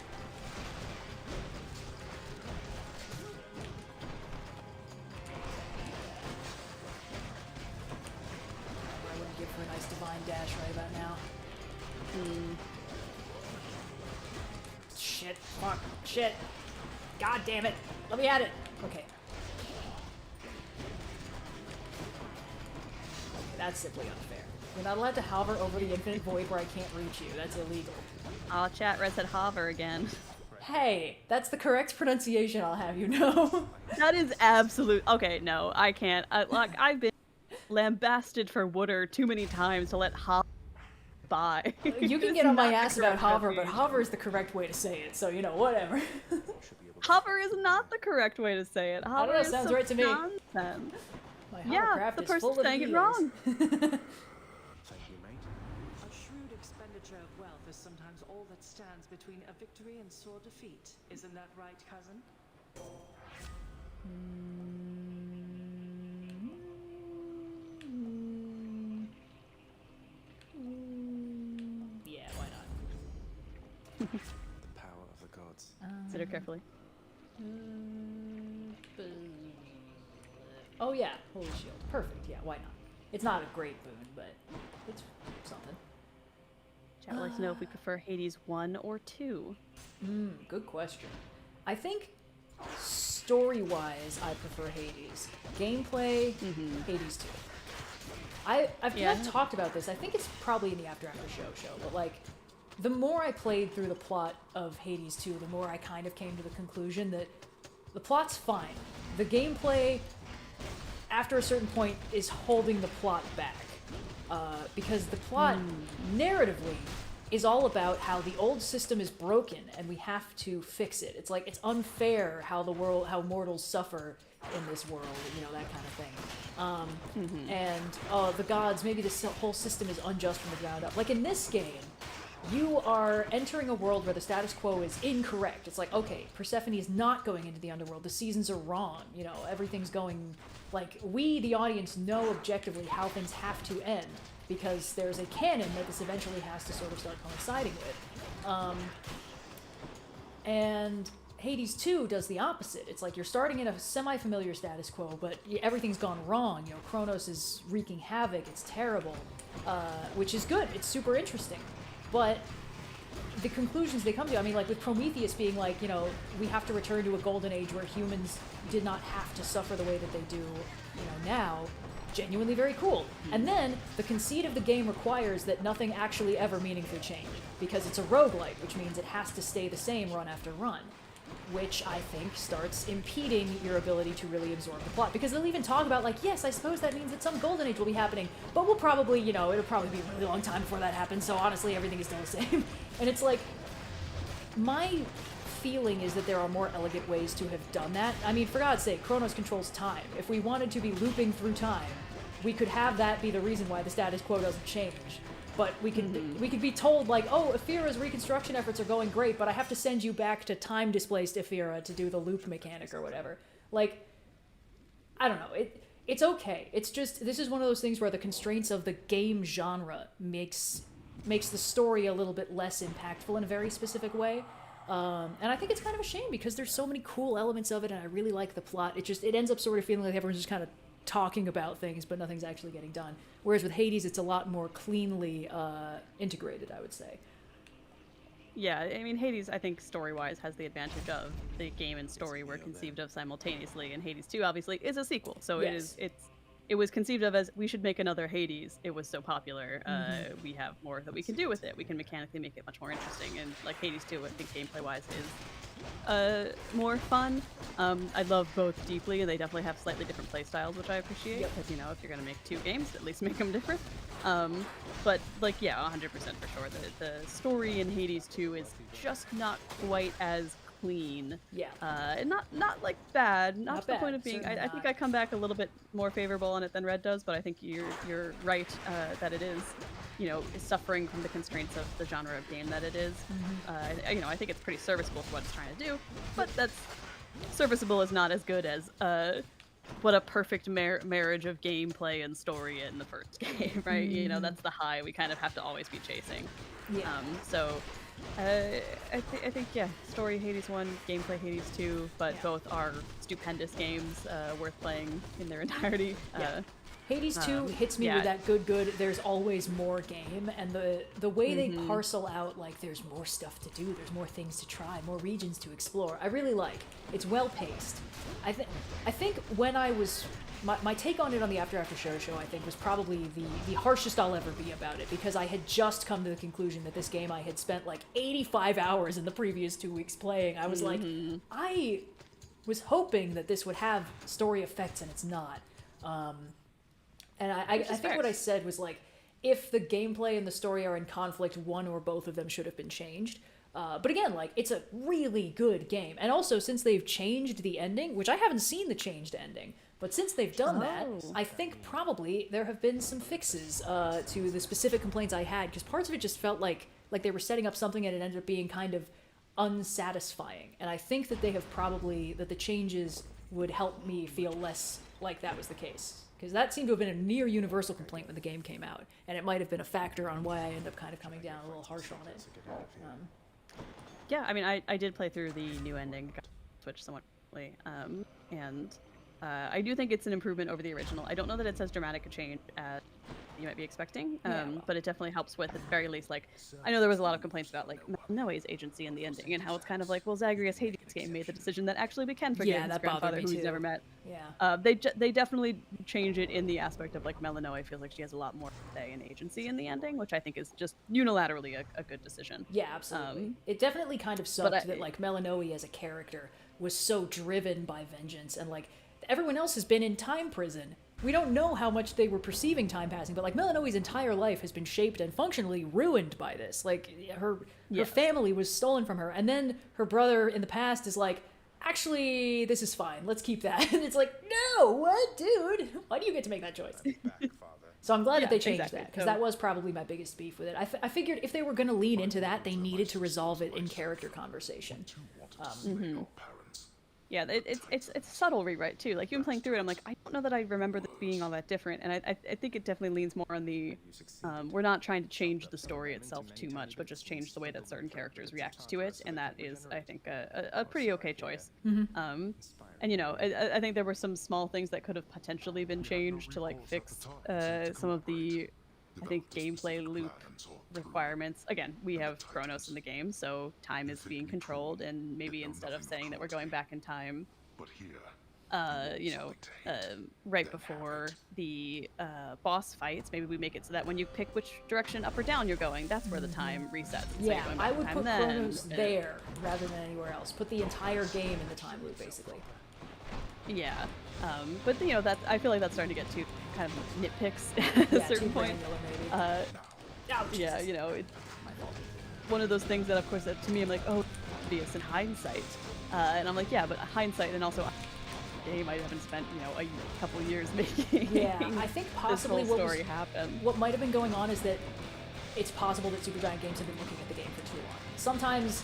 I wouldn't give for a nice divine dash right about now. Shit. Fuck. Shit. God damn it. Let me at it. Okay. That's simply unfair. You're not allowed to hover over the infinite void where I can't reach you. That's illegal. Aw, chat, Red said hover again. Hey, that's the correct pronunciation, I'll have you know. That is absolute. Okay, no, I can't. I've been lambasted for Wooder too many times to let Hover by. You can It's get on my not the ass about correct hover, but pronunciation. hover is the correct way to say it, so, you know, whatever. Hover is not the correct way to say it. I Hover don't know, is sounds some right to me. nonsense. My Yeah, hovercraft the is person's full of saying it eels. wrong. Thank you, mate. A shrewd expenditure of wealth is sometimes all that stands between a victory and sore defeat. Isn't that right, cousin? Yeah, why not? The power of the gods. Consider carefully. Oh yeah, Holy Shield. Perfect, yeah, why not? It's not a great boon, but it's something. Chat would like to know if we prefer Hades 1 or 2. Good question. I think story-wise, I prefer Hades. Gameplay, Hades 2. I've talked about this. I think it's probably in the After show, but like, the more I played through the plot of Hades 2, the more I kind of came to the conclusion that the plot's fine. The gameplay, after a certain point, is holding the plot back. Because the plot, narratively, is all about how the old system is broken and we have to fix it. It's like, it's unfair how mortals suffer in this world, you know, that kind of thing. And the gods, maybe this whole system is unjust from the ground up. Like in this game, you are entering a world where the status quo is incorrect. It's like, okay, Persephone is not going into the underworld. The seasons are wrong. You know, everything's going... Like, we, the audience, know objectively how things have to end because there's a canon that this eventually has to sort of start coinciding with. And Hades 2 does the opposite. It's like you're starting in a semi-familiar status quo, but everything's gone wrong. You know, Kronos is wreaking havoc. It's terrible, which is good. It's super interesting. But the conclusions they come to, I mean, like with Prometheus being like, you know, we have to return to a golden age where humans did not have to suffer the way that they do, you know, now, genuinely very cool. And then the conceit of the game requires that nothing actually ever meaningfully change, because it's a roguelike, which means it has to stay the same run after run, which I think starts impeding your ability to really absorb the plot. Because they'll even talk about, like, yes, I suppose that means that some golden age will be happening, but we'll probably, you know, it'll probably be a really long time before that happens, so honestly, everything is still the same. And it's like, my feeling is that there are more elegant ways to have done that. I mean, for God's sake, Kronos controls time. If we wanted to be looping through time, we could have that be the reason why the status quo doesn't change. But we could be told, like, oh, Ephira's reconstruction efforts are going great, but I have to send you back to time-displaced Ephira to do the loop mechanic or whatever. Like, I don't know. It's okay. It's just, this is one of those things where the constraints of the game genre makes the story a little bit less impactful in a very specific way. And I think it's kind of a shame because there's so many cool elements of it, and I really like the plot. It ends up sort of feeling like everyone's just kind of talking about things, but nothing's actually getting done. Whereas with Hades, it's a lot more cleanly integrated, I would say. Yeah, I mean, Hades, I think, story-wise, has the advantage of the game and story were conceived of simultaneously, and Hades 2, obviously, is a sequel, so Yes. it was conceived of as, we should make another Hades. It was so popular. We have more that we can do with it. We can mechanically make it much more interesting, and like Hades 2, I think gameplay-wise is more fun. I love both deeply, and they definitely have slightly different play styles, which I appreciate, because, you know, if you're going to make two games, at least make them different. But, like, yeah, 100% for sure. The story in Hades 2 is just not quite as clean. Yeah. And not like bad. Not to the bad, point of being. certainly I think not. I come back a little bit more favorable on it than Red does, but I think you're right that it is, you know, is suffering from the constraints of the genre of game that it is. You know, I think it's pretty serviceable for what it's trying to do, but that's serviceable is not as good as what a perfect marriage of gameplay and story in the first game, right? You know, that's the high we kind of have to always be chasing. Yeah. I think, yeah, story Hades 1, gameplay Hades 2, but both are stupendous games, worth playing in their entirety. Hades 2 hits me with that good, there's always more game, and the way they parcel out, like, there's more stuff to do, there's more things to try, more regions to explore, I really like. It's well paced. I think when I was... My take on it on the After Show, I think, was probably the harshest I'll ever be about it, because I had just come to the conclusion that this game I had spent like 85 hours in the previous 2 weeks playing. I was like, I was hoping that this would have story effects, and it's not. And I think what I said was, like, if the gameplay and the story are in conflict, one or both of them should have been changed. But again, like, it's a really good game. And also, since they've changed the ending, which I haven't seen the changed ending, but since they've done that, I think probably there have been some fixes to the specific complaints I had, because parts of it just felt like they were setting up something and it ended up being kind of unsatisfying. And I think that that the changes would help me feel less like that was the case. Because that seemed to have been a near universal complaint when the game came out, and it might have been a factor on why I ended up kind of coming down a little harsh on it. Yeah, I mean, I did play through the new ending, Switch somewhat quickly, and I do think it's an improvement over the original. I don't know that it's as dramatic a change as you might be expecting, but it definitely helps with, at the very least, like, I know there was a lot of complaints about, like, Noe's agency in the ending, and how it's kind of like, well, Zagreus Hades game made the decision that actually we can forgive his grandfather who he's never met. Yeah. They definitely change it in the aspect of, like, Melanoe feels like she has a lot more say and agency in the ending, which I think is just unilaterally a good decision. Yeah, absolutely. It definitely kind of sucked that, like, Melanoe as a character was so driven by vengeance, and, like, everyone else has been in time prison. We don't know how much they were perceiving time passing, but, like, Melanoe's entire life has been shaped and functionally ruined by this. Like, her family was stolen from her, and then her brother in the past is like, actually, this is fine, let's keep that. And it's like, no, what, dude? Why do you get to make that choice? So I'm glad that they changed that, because that was probably my biggest beef with it. I figured if they were going to lean into that, they needed to resolve it in character conversation. Yeah, it's a subtle rewrite too. Like, even playing through it, I'm like, I don't know that I remember this being all that different, and I think it definitely leans more on the we're not trying to change the story itself too much, but just change the way that certain characters react to it, and that is, I think, a pretty okay choice. And you know, I think there were some small things that could have potentially been changed to, like, fix some of the, I think, gameplay loop requirements. Again, we have Chronos in the game, so time is being controlled, and maybe instead of saying that we're going back in time, you know, right before the boss fights, maybe we make it so that when you pick which direction up or down you're going, that's where the time resets. Yeah, I would put Chronos there rather than anywhere else. Put the entire game in the time loop, basically. Yeah, but you know, that I feel like that's starting to get to kind of nitpicks at a certain point. Yeah, you know, it's one of those things that, of course, to me, I'm like, oh, obvious in hindsight, and I'm like, yeah, but hindsight, and also game I haven't spent, you know, a couple years making. Yeah, I think possibly this whole story happened. What might have been going on is that it's possible that Supergiant Games have been looking at the game for too long. Sometimes,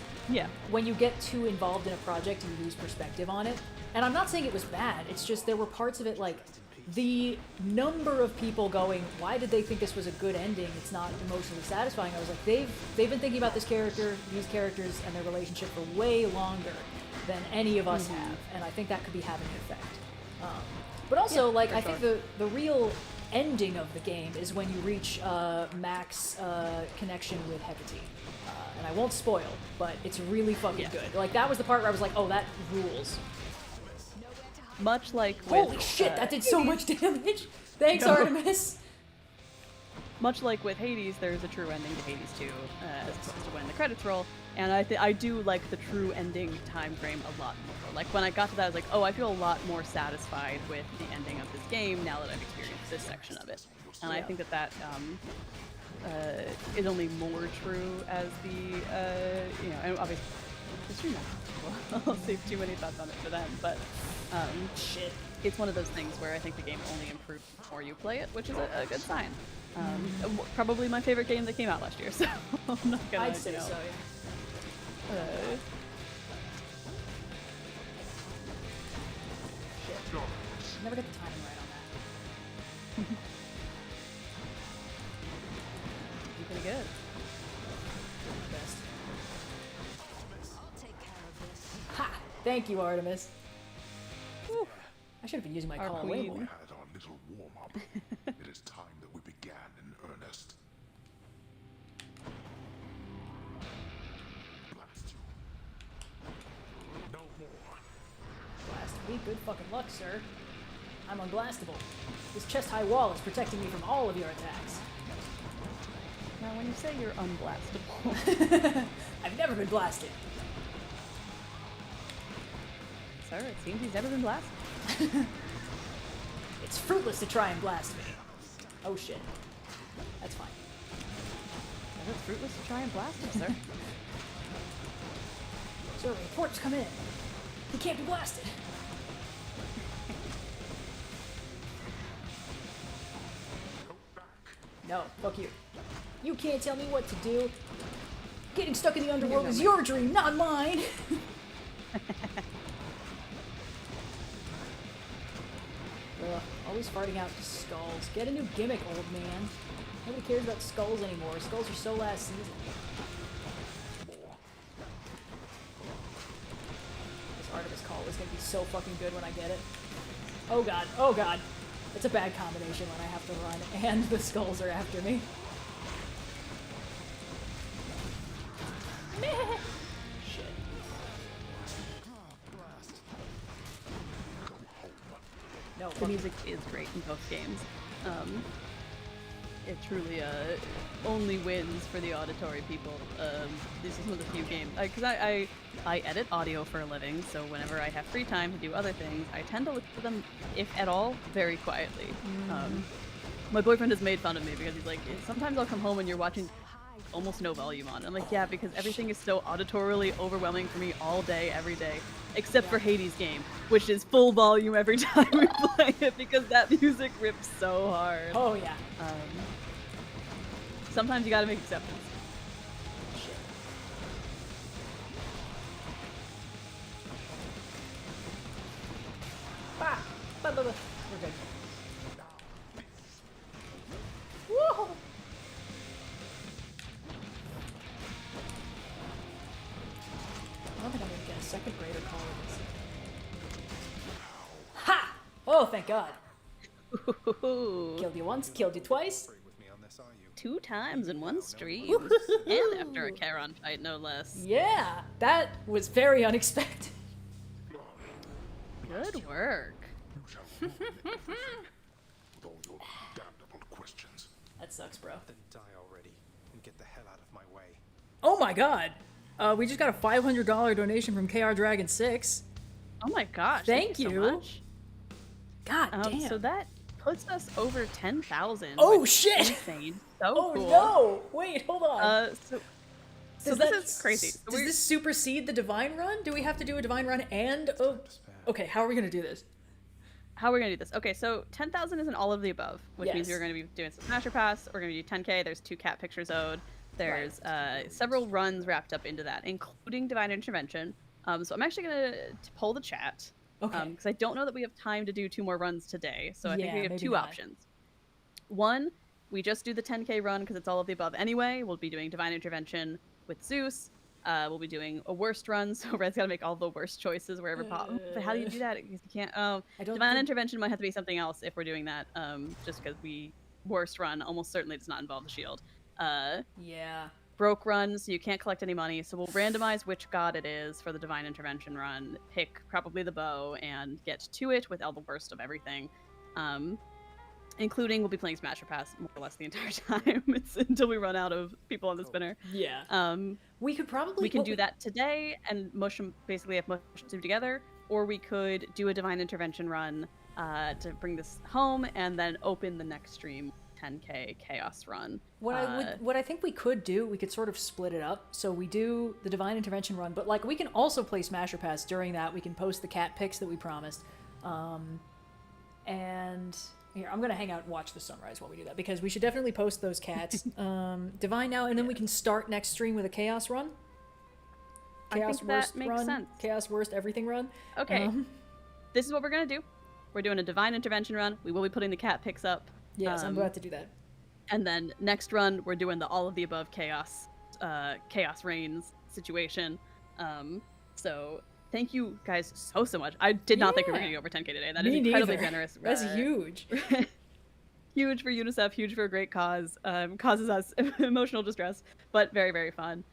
when you get too involved in a project, you lose perspective on it. And I'm not saying it was bad, it's just there were parts of it, like, the number of people going, why did they think this was a good ending? It's not emotionally satisfying. I was like, they've been thinking about this character, these characters, and their relationship for way longer than any of us have, and I think that could be having an effect. But also, like, I think the real ending of the game is when you reach Mac's connection with Hecate. And I won't spoil, but it's really fucking good. Like, that was the part where I was like, oh, that rules. Much like Holy shit, that did so much damage! Thanks, Artemis! Much like with Hades, there's a true ending to Hades 2, as opposed to when the credits roll, and I do like the true ending time frame a lot more. Like, when I got to that, I was like, oh, I feel a lot more satisfied with the ending of this game now that I've experienced this section of it. And I think that is only more true as the, you know, and obviously, I'll save too many thoughts on it for them, but shit, it's one of those things where I think the game only improves the more you play it, which is a good sign. Probably my favorite game that came out last year, so I'm not gonna, I'd say you know, so, Shit. Never get the timing right on that. You're pretty good. Best. Ha! Thank you, Artemis. Whew. I should have been using my call way more. We had our little warm-up. Sweet, good fucking luck, sir. I'm unblastable. This chest-high wall is protecting me from all of your attacks. Now, when you say you're unblastable... I've never been blasted. Sir, it seems he's never been blasted. It's fruitless to try and blast me. Oh shit. That's fine. It's fruitless to try and blast him, sir. Sir, reports come in. He can't be blasted. No, fuck you. You can't tell me what to do. Getting stuck in the underworld is your dream, not mine. Ugh, always farting out skulls. Get a new gimmick, old man. Nobody cares about skulls anymore. Skulls are so last season. This Artemis call is gonna be so fucking good when I get it. Oh god, oh god. It's a bad combination when I have to run and the skulls are after me. Shit. No, the music is great in both games. It truly only wins for the auditory people. This is one of the few games because I edit audio for a living, so whenever I have free time to do other things, I tend to listen to them, if at all, very quietly. My boyfriend has made fun of me because he's like, sometimes I'll come home and you're watching almost no volume on. I'm like, yeah, because everything is so auditorily overwhelming for me all day, every day, except for Hades' game, which is full volume every time we play it because that music rips so hard. Oh yeah. Sometimes you gotta make exceptions. Shit. Ah! We're good. Whoa! I don't think I'm gonna get a second grader call with this. Ha! Oh, thank God. Killed you once, killed you twice. 2 times in one stream. And after a Charon fight, no less. Yeah, that was very unexpected. Good work. With all your damnable questions. That sucks, bro. Then die already and get the hell out of my way. Oh my God. We just got a $500 donation from KR Dragon 6. Oh my gosh. Thank you. So much. God damn. So that puts us over 10,000. Oh shit! Insane. So oh cool. No! Wait, hold on. So this is crazy. So does this supersede the Divine Run? Do we have to do a Divine Run and... Oh, okay, how are we gonna do this? How are we gonna do this? Okay, so 10,000 is an all of the above, which means Yes. we're gonna be doing some Smasher Pass. We're gonna do 10K. There's 2 cat pictures owed. There's several runs wrapped up into that, including Divine Intervention. So I'm actually gonna poll the chat. Okay. Because I don't know that we have time to do 2 more runs today. So I think we have maybe 2 not. options. One, we just do the 10K run because it's all of the above anyway. We'll be doing Divine Intervention with Zeus. We'll be doing a worst run, so Red's got to make all the worst choices wherever possible. But how do you do that? Because you can't. Divine Intervention might have to be something else if we're doing that. Just because worst run almost certainly does not involve the shield. Yeah. Broke run, so you can't collect any money. So we'll randomize which god it is for the Divine Intervention run. Pick probably the bow and get to it with all the worst of everything. Including we'll be playing Smasher Pass more or less the entire time. It's until we run out of people on the spinner. Yeah. We could probably... We can do that today and mush them, basically have mushed them together. Or we could do a Divine Intervention run to bring this home and then open the next stream 10K Chaos run. What I think we could do, we could sort of split it up. So we do the Divine Intervention run, but like we can also play Smasher Pass during that. We can post the cat pics that we promised. And here, I'm gonna hang out and watch the sunrise while we do that because we should definitely post those cats. Divine now, and then we can start next stream with a Chaos run. Chaos I think Worst that makes run. sense. Chaos Worst Everything run. Okay. This is what we're gonna do. We're doing a Divine Intervention run. We will be putting the cat pics up. Yes, I'm about to do that. And then next run, we're doing the all of the above chaos reigns situation. So thank you guys so much. I did not think we were going to go over 10K today. That is incredibly generous. That's huge. Huge for UNICEF, huge for a great cause. Causes us emotional distress, but very, very fun.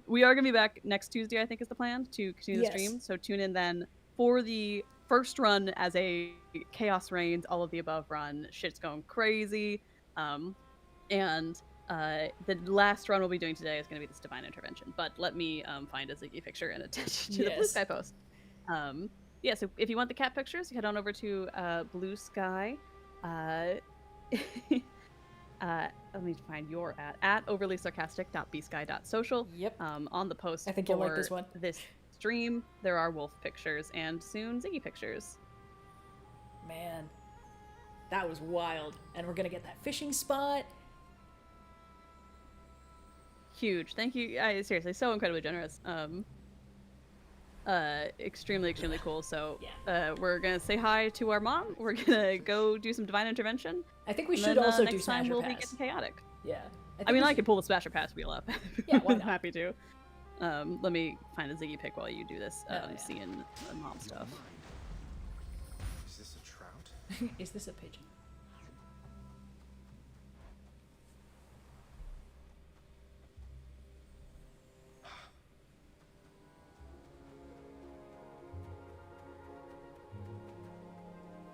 We are going to be back next Tuesday, I think is the plan, to continue the stream. So tune in then for the first run as a Chaos Reigns, all of the above run. Shit's going crazy. And the last run we'll be doing today is going to be this Divine Intervention. But let me find a Ziggy picture and attach to the Blue Sky post. Yeah, so if you want the cat pictures, head on over to Blue Sky. Let me find your at overlysarcastic.bsky.social. Yep. On the post I think you'll like this one. This stream, there are wolf pictures and soon Ziggy pictures. Man, that was wild. And we're gonna get that fishing spot. Huge. Thank you. Seriously, so incredibly generous. Extremely cool. So we're gonna say hi to our mom. We're gonna go do some Divine Intervention. I think we and should then, also do next time Smasher we'll be Pass. getting chaotic. Yeah. I mean, I could pull the Smasher Pass wheel up. Yeah, why not? I'm happy to. Let me find a Ziggy pic while you do this. Yeah. Seeing the mom stuff. Is this a trout? Is this a pigeon?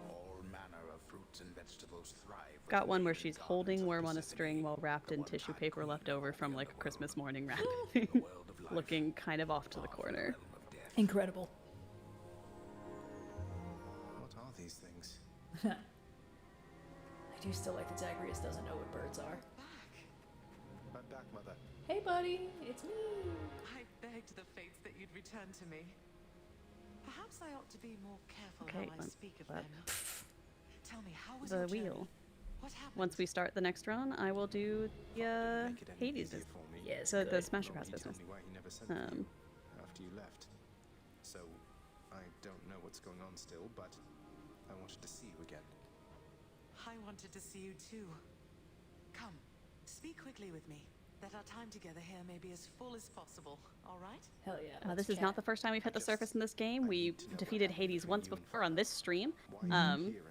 All manner of fruits and vegetables thrive. Got one where she's holding worm on a string while wrapped in tissue paper left over from like a Christmas morning wrapping. Looking kind of off to the corner. Incredible. What are these things? I do still like that Zagreus doesn't know what birds are. I'm back, Mother. Hey, buddy, it's me. I begged the fates that you'd return to me. Perhaps I ought to be more careful Okay, how I speak of them. Tell me, how was The your journey? wheel. What happened? Once we start the next run, I will do the Hades business. Yes, the Smasher Pass business. Why he never sent for you after you left. So I don't know what's going on still, but I wanted to see you again. I wanted to see you too. Come, speak quickly with me, that our time together here may be as full as possible, alright? Hell yeah. This is not the first time we've hit the surface in this game. We defeated Hades once before on this stream,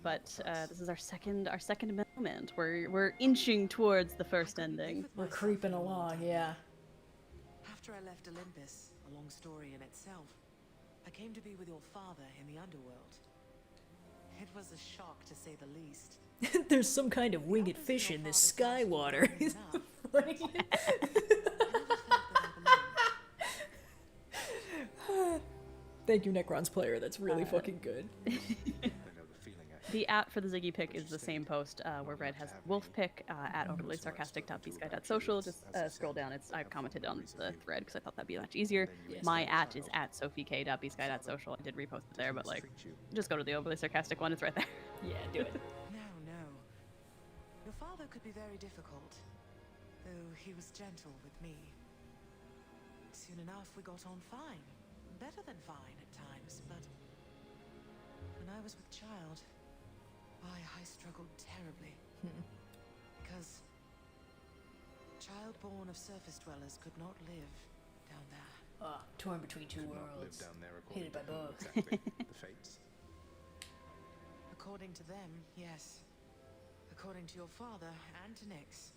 but this is our second moment. We're inching towards the first ending. We're creeping along, yeah. After I left Olympus, a long story in itself, I came to be with your father in the underworld. It was a shock to say the least. There's some kind of winged fish in this sky water. Thank you, Necron's player. That's really fucking good. The at for the Ziggy pick is the same post where Red has wolf pick at overlysarcastic.bsky.social. Just scroll down. I've commented on the thread because I thought that'd be much easier. My at is at sophiek.bsky.social. I did repost it there, but like, just go to the overly sarcastic one. It's right there. Yeah, do it. No. Your father could be very difficult, though he was gentle with me. Soon enough, we got on fine. Better than fine at times, but when I was with child, why, I struggled terribly. Because child born of surface dwellers could not live down there. Torn between two worlds. Hated by both. Exactly. The fates. According to them, yes. According to your father and to Nyx.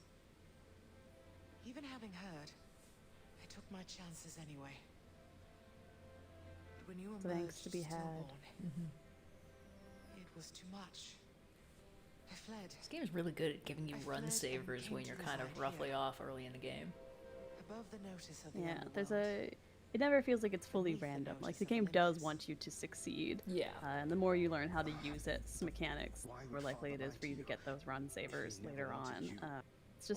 Even having heard, I took my chances anyway. But when you emerged, Thanks to be had. stillborn, it was too much. I fled. This game is really good at giving you run savers when you're kind of roughly off early in the game. Above the notice of the Yeah, underworld. it never feels like it's fully random. Like, the game does want you to succeed. Yeah. And the more you learn how to use its mechanics, the more likely it is for you to get those run savers later on. We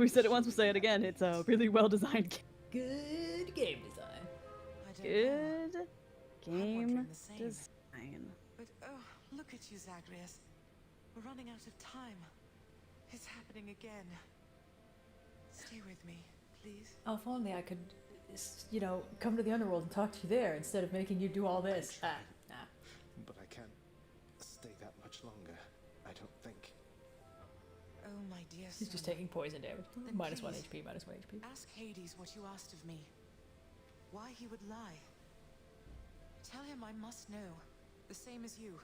said it once, we'll say it again. It's a really well-designed game. Good game design. Good game design. But oh, look at you, Zagreus. We're running out of time. It's happening again. Stay with me, please. Oh, if only I could, come to the underworld and talk to you there instead of making you do all this. Nah. But I can't stay that much longer, I don't think. Oh, my dear He's just son. taking poison damage. Then Minus 1 please, HP, minus 1 HP. Ask Hades what you asked of me. Why he would lie. Tell him I must know, the same as you.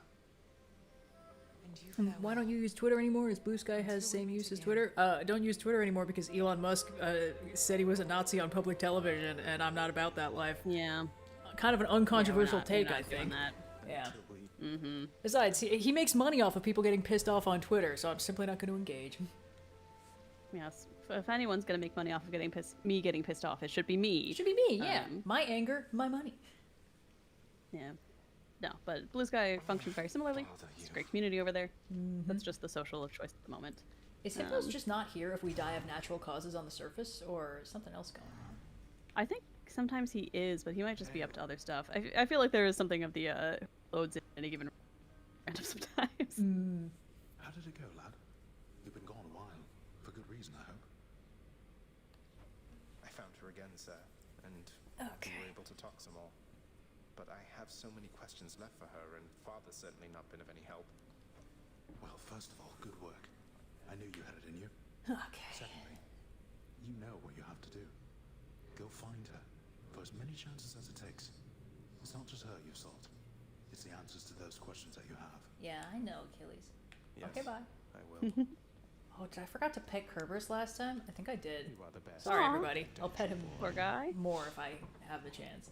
And you Why don't you use Twitter anymore? As Blue Sky has same use as Twitter. Don't use Twitter anymore because Elon Musk said he was a Nazi on public television, and I'm not about that life. Yeah. kind of an uncontroversial we're take, not I doing think. that. Yeah. Mm-hmm. Besides, he makes money off of people getting pissed off on Twitter, so I'm simply not going to engage. Yes. If anyone's gonna make money off of getting pissed off, it should be me. It should be me, yeah. My anger, my money. Yeah. No, but Blue Sky functions very similarly. It's a great community over there. That's just the social of choice at the moment. Is Hypnos just not here if we die of natural causes on the surface, or is something else going on? I think sometimes he is, but he might just be up to other stuff. I feel like there is something of the loads in any given random sometimes. How did it go, lad? You've been gone a while. For good reason, I hope. I found her again, sir, and we were able to talk some more. But I have so many questions left for her, and Father's certainly not been of any help. Well, first of all, good work. I knew you had it in you. Okay. Secondly, you know what you have to do. Go find her, for as many chances as it takes. It's not just her you've sought. It's the answers to those questions that you have. Yeah, I know, Achilles. Yes, Okay, bye. I will. Oh, did I forgot to pet Kerberos last time? I think I did. You are the best. Sorry, Aw. everybody. I'll pet him Poor guy. more if I have the chance.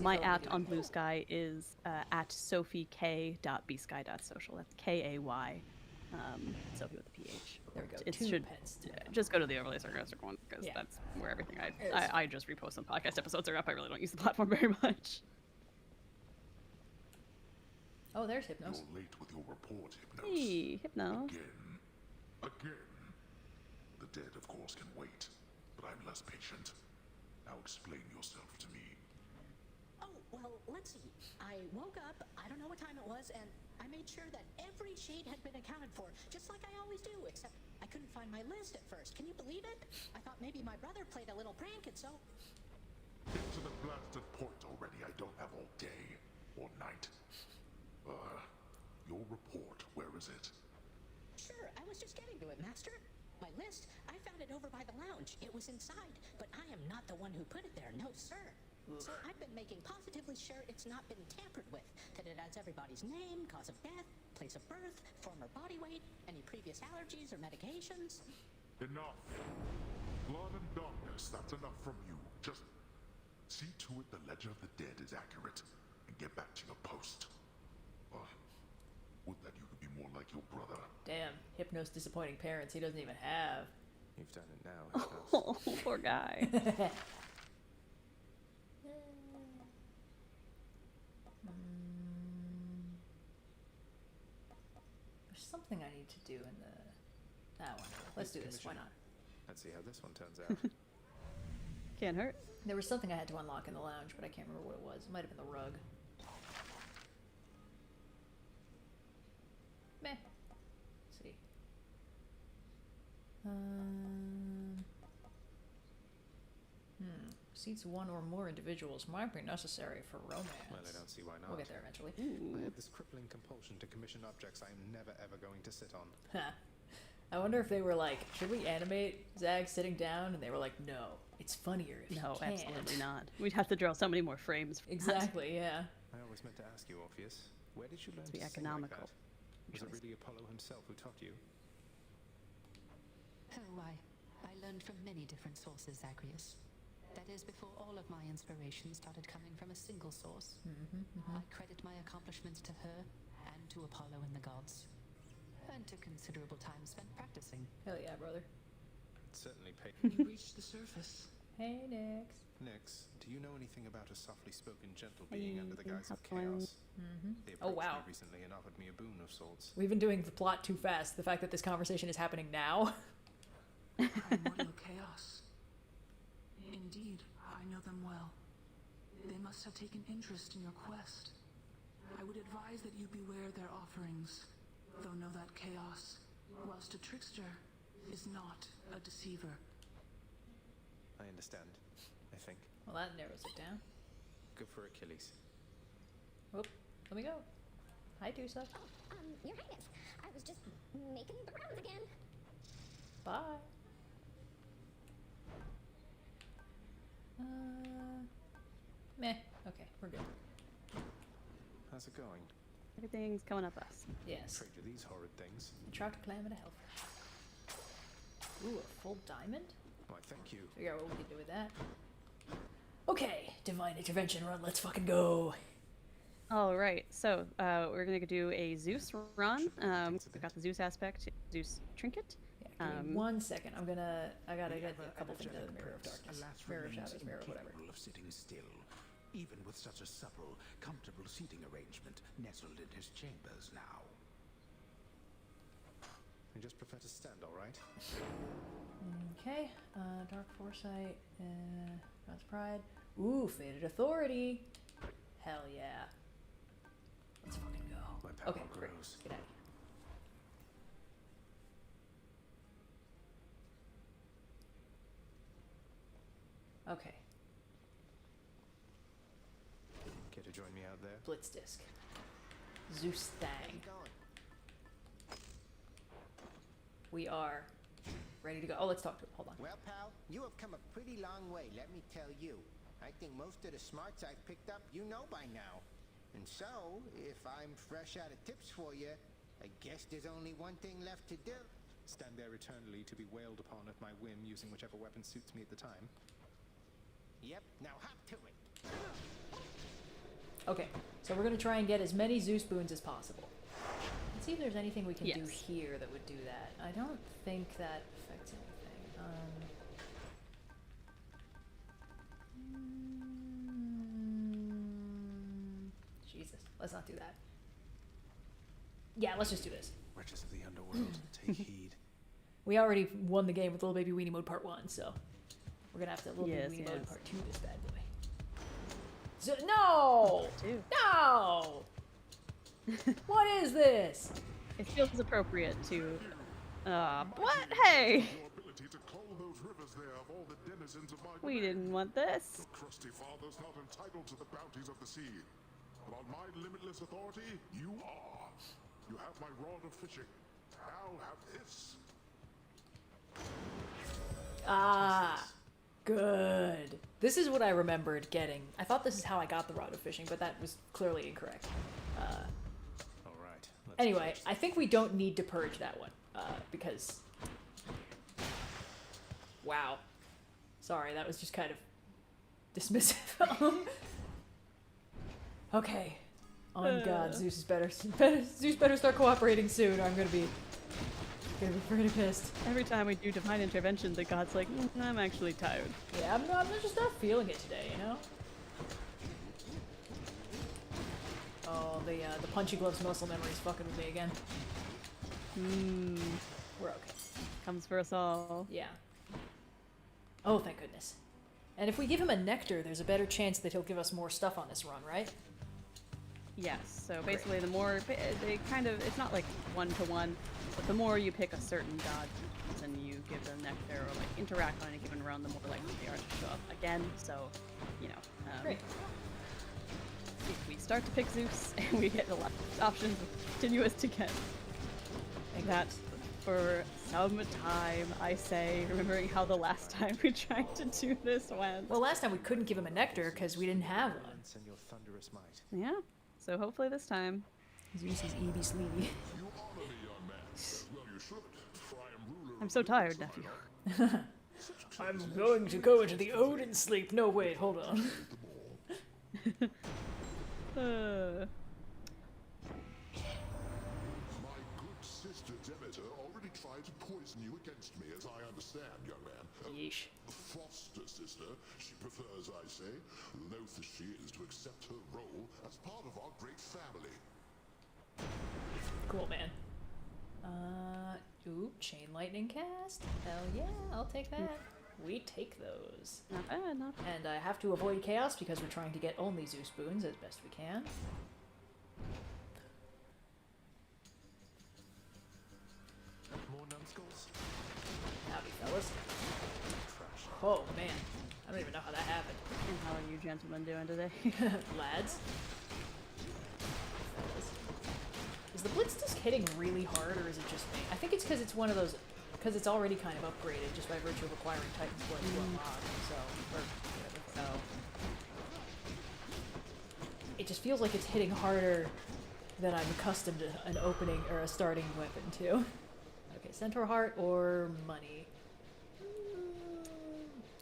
My @ on Blue Sky is at sophiek.bsky.social. That's KAY. Sophie with a PH. There we go. It Two should pets. just go to the Overlay Circle one because that's where everything I just repost when podcast episodes are up. I really don't use the platform very much. Oh, there's Hypnos. You're late with your report, Hypnos. Hey, Hypnos. Again. The dead, of course, can wait, but I'm less patient. Now explain yourself to me. Oh, well, let's see. I woke up, I don't know what time it was, and I made sure that every shade had been accounted for, just like I always do, except I couldn't find my list at first. Can you believe it? I thought maybe my brother played a little prank, and so... Get to the blasted point already. I don't have all day or night. Your report, where is it? Sure, I was just getting to it, Master. My list, I found it over by the lounge. It was inside, but I am not the one who put it there, no sir. So I've been making positively sure it's not been tampered with, that it has everybody's name, cause of death, place of birth, former body weight, any previous allergies or medications. Enough. Blood and darkness, that's enough from you. Just see to it the ledger of the dead is accurate, and get back to your post. Would that you could be more like your brother. Damn, Hypnos disappointing parents he doesn't even have. You've done it now, Hypnos. Oh, poor guy. There's something I need to do in the... That one. Let's do this, why not? Let's see how this one turns out. Can't hurt. There was something I had to unlock in the lounge, but I can't remember what it was. It might have been the rug. Meh. Let's see. Seats one or more individuals might be necessary for romance. Well, I don't see why not. We'll get there eventually. I have this crippling compulsion to commission objects I am never ever going to sit on. I wonder if they were like, should we animate Zag sitting down? And they were like, no, it's funnier if No, you can't. absolutely not. We'd have to draw so many more frames. For that. Exactly, yeah. I always meant to ask you, Orpheus, where did you learn To be to sing economical. like that? Was it really Apollo himself who taught you? Oh, I learned from many different sources, Zagreus. That is, before all of my inspiration started coming from a single source. I credit my accomplishments to her and to Apollo and the gods. And to considerable time spent practicing. Hell yeah, brother. It certainly paid. You reached the surface. Hey, Nix. Nix, do you know anything about a softly spoken gentle being under the guise of how's it going? chaos? They Oh, approached wow. me recently and offered me a boon of sorts. We've been doing the plot too fast. The fact that this conversation is happening now. Primordial chaos. Indeed, I know them well. They must have taken interest in your quest. I would advise that you beware their offerings, though know that chaos, whilst a trickster, is not a deceiver. I understand, I think. Well, that narrows it down. Good for Achilles. Whoop, let me go. Hi, Tusa. Your Highness, I was just making the rounds again. Bye. Meh. Okay, we're good. How's it going? Everything's coming up us. Yes. Afraid of these horrid things. Trout clam and a health. Ooh, a full diamond? Why, thank you. Figure out what we can do with that. Okay, divine intervention run. Let's fucking go. All right, so we're gonna do a Zeus run. We've got the Zeus aspect, Zeus trinket. Give me 1 second. I gotta get a couple things out of the Mirror of Darkness. Mirror of Shadows, Mirror of whatever. Incapable of sitting still, even with such a supple, comfortable seating arrangement nestled in his chambers now. You just prefer to stand, all right? Okay, Dark Foresight, God's Pride. Ooh, Faded Authority. Hell yeah. Let's fucking go. My power Okay, great. grows. Let's get out of here. Okay, Care to join me out there? Blitz Disc. Zeus Thang. We are ready to go. Oh, let's talk to him. Hold on. Well, pal, you have come a pretty long way, let me tell you. I think most of the smarts I've picked up you know by now. And so, if I'm fresh out of tips for you, I guess there's only one thing left to do. Stand there eternally to be wailed upon at my whim using whichever weapon suits me at the time. Yep, now hop to it. Okay, so we're gonna try and get as many Zeus boons as possible. Let's see if there's anything we can do here that would do that. I don't think that affects anything. Jesus, let's not do that. Yeah, let's just do this. Wretches of the underworld, take heed. We already won the game with Little Baby Weenie Mode Part 1, so we're gonna have to Little Baby Weenie Mode Part 2 this bad boy. So, no! No! What is this? It feels appropriate to. What? Hey! We didn't want this. Your crusty father's not entitled to the bounties of the sea. But on my limitless authority, you are. You have my rod of fishing. Now have this. Ah, good. This is what I remembered getting. I thought this is how I got the rod of fishing, but that was clearly incorrect. All right. Anyway, I think we don't need to purge that one, because... Wow. Sorry, that was just kind of dismissive. Okay. On God, Zeus is better. Zeus better start cooperating soon, or I'm gonna be pretty pissed. Every time we do divine intervention, the god's like, I'm actually tired. Yeah, I'm just not feeling it today, you know? Oh, the punchy gloves muscle memory is fucking with me again. We're okay. Comes for us all. Yeah. Oh, thank goodness. And if we give him a nectar, there's a better chance that he'll give us more stuff on this run, right? Yes, so basically the more, they kind of, it's not like one-to-one, but the more you pick a certain god, then you give them nectar or like interact on a given run, the more likely they are to show up again, so, you know. Great. If we start to pick Zeus, and we get a lot of options of continuous to get that for some time, I say, remembering how the last time we tried to do this went. Well, last time we couldn't give him a nectar because we didn't have one. And your thunderous might. Yeah, so hopefully this time. Zeus is Evie Sleevey. I'm so tired, nephew. I'm going to go into the Odin sleep. No, wait, hold on. My good sister Demeter already tried to poison you against me, as I understand, young man. Yeesh. Foster sister, she prefers, I say, loath as she is to accept her role as part of our great family. Cool, man. Ooh, chain lightning cast? Hell yeah, I'll take that. We take those. Not bad, not bad. And I have to avoid chaos because we're trying to get only Zeus boons as best we can. More numbskulls? Howdy, fellas. Oh, man. I don't even know how that happened. And how are you gentlemen doing today? Lads? Is the Blitz Disc hitting really hard, or is it just me? I think it's because it's one of those... Because it's already kind of upgraded just by virtue of acquiring Titan's Blood to unlock, so... Or, whatever. So... It just feels like it's hitting harder than I'm accustomed to an opening or a starting weapon to. Okay, Centaur Heart or money?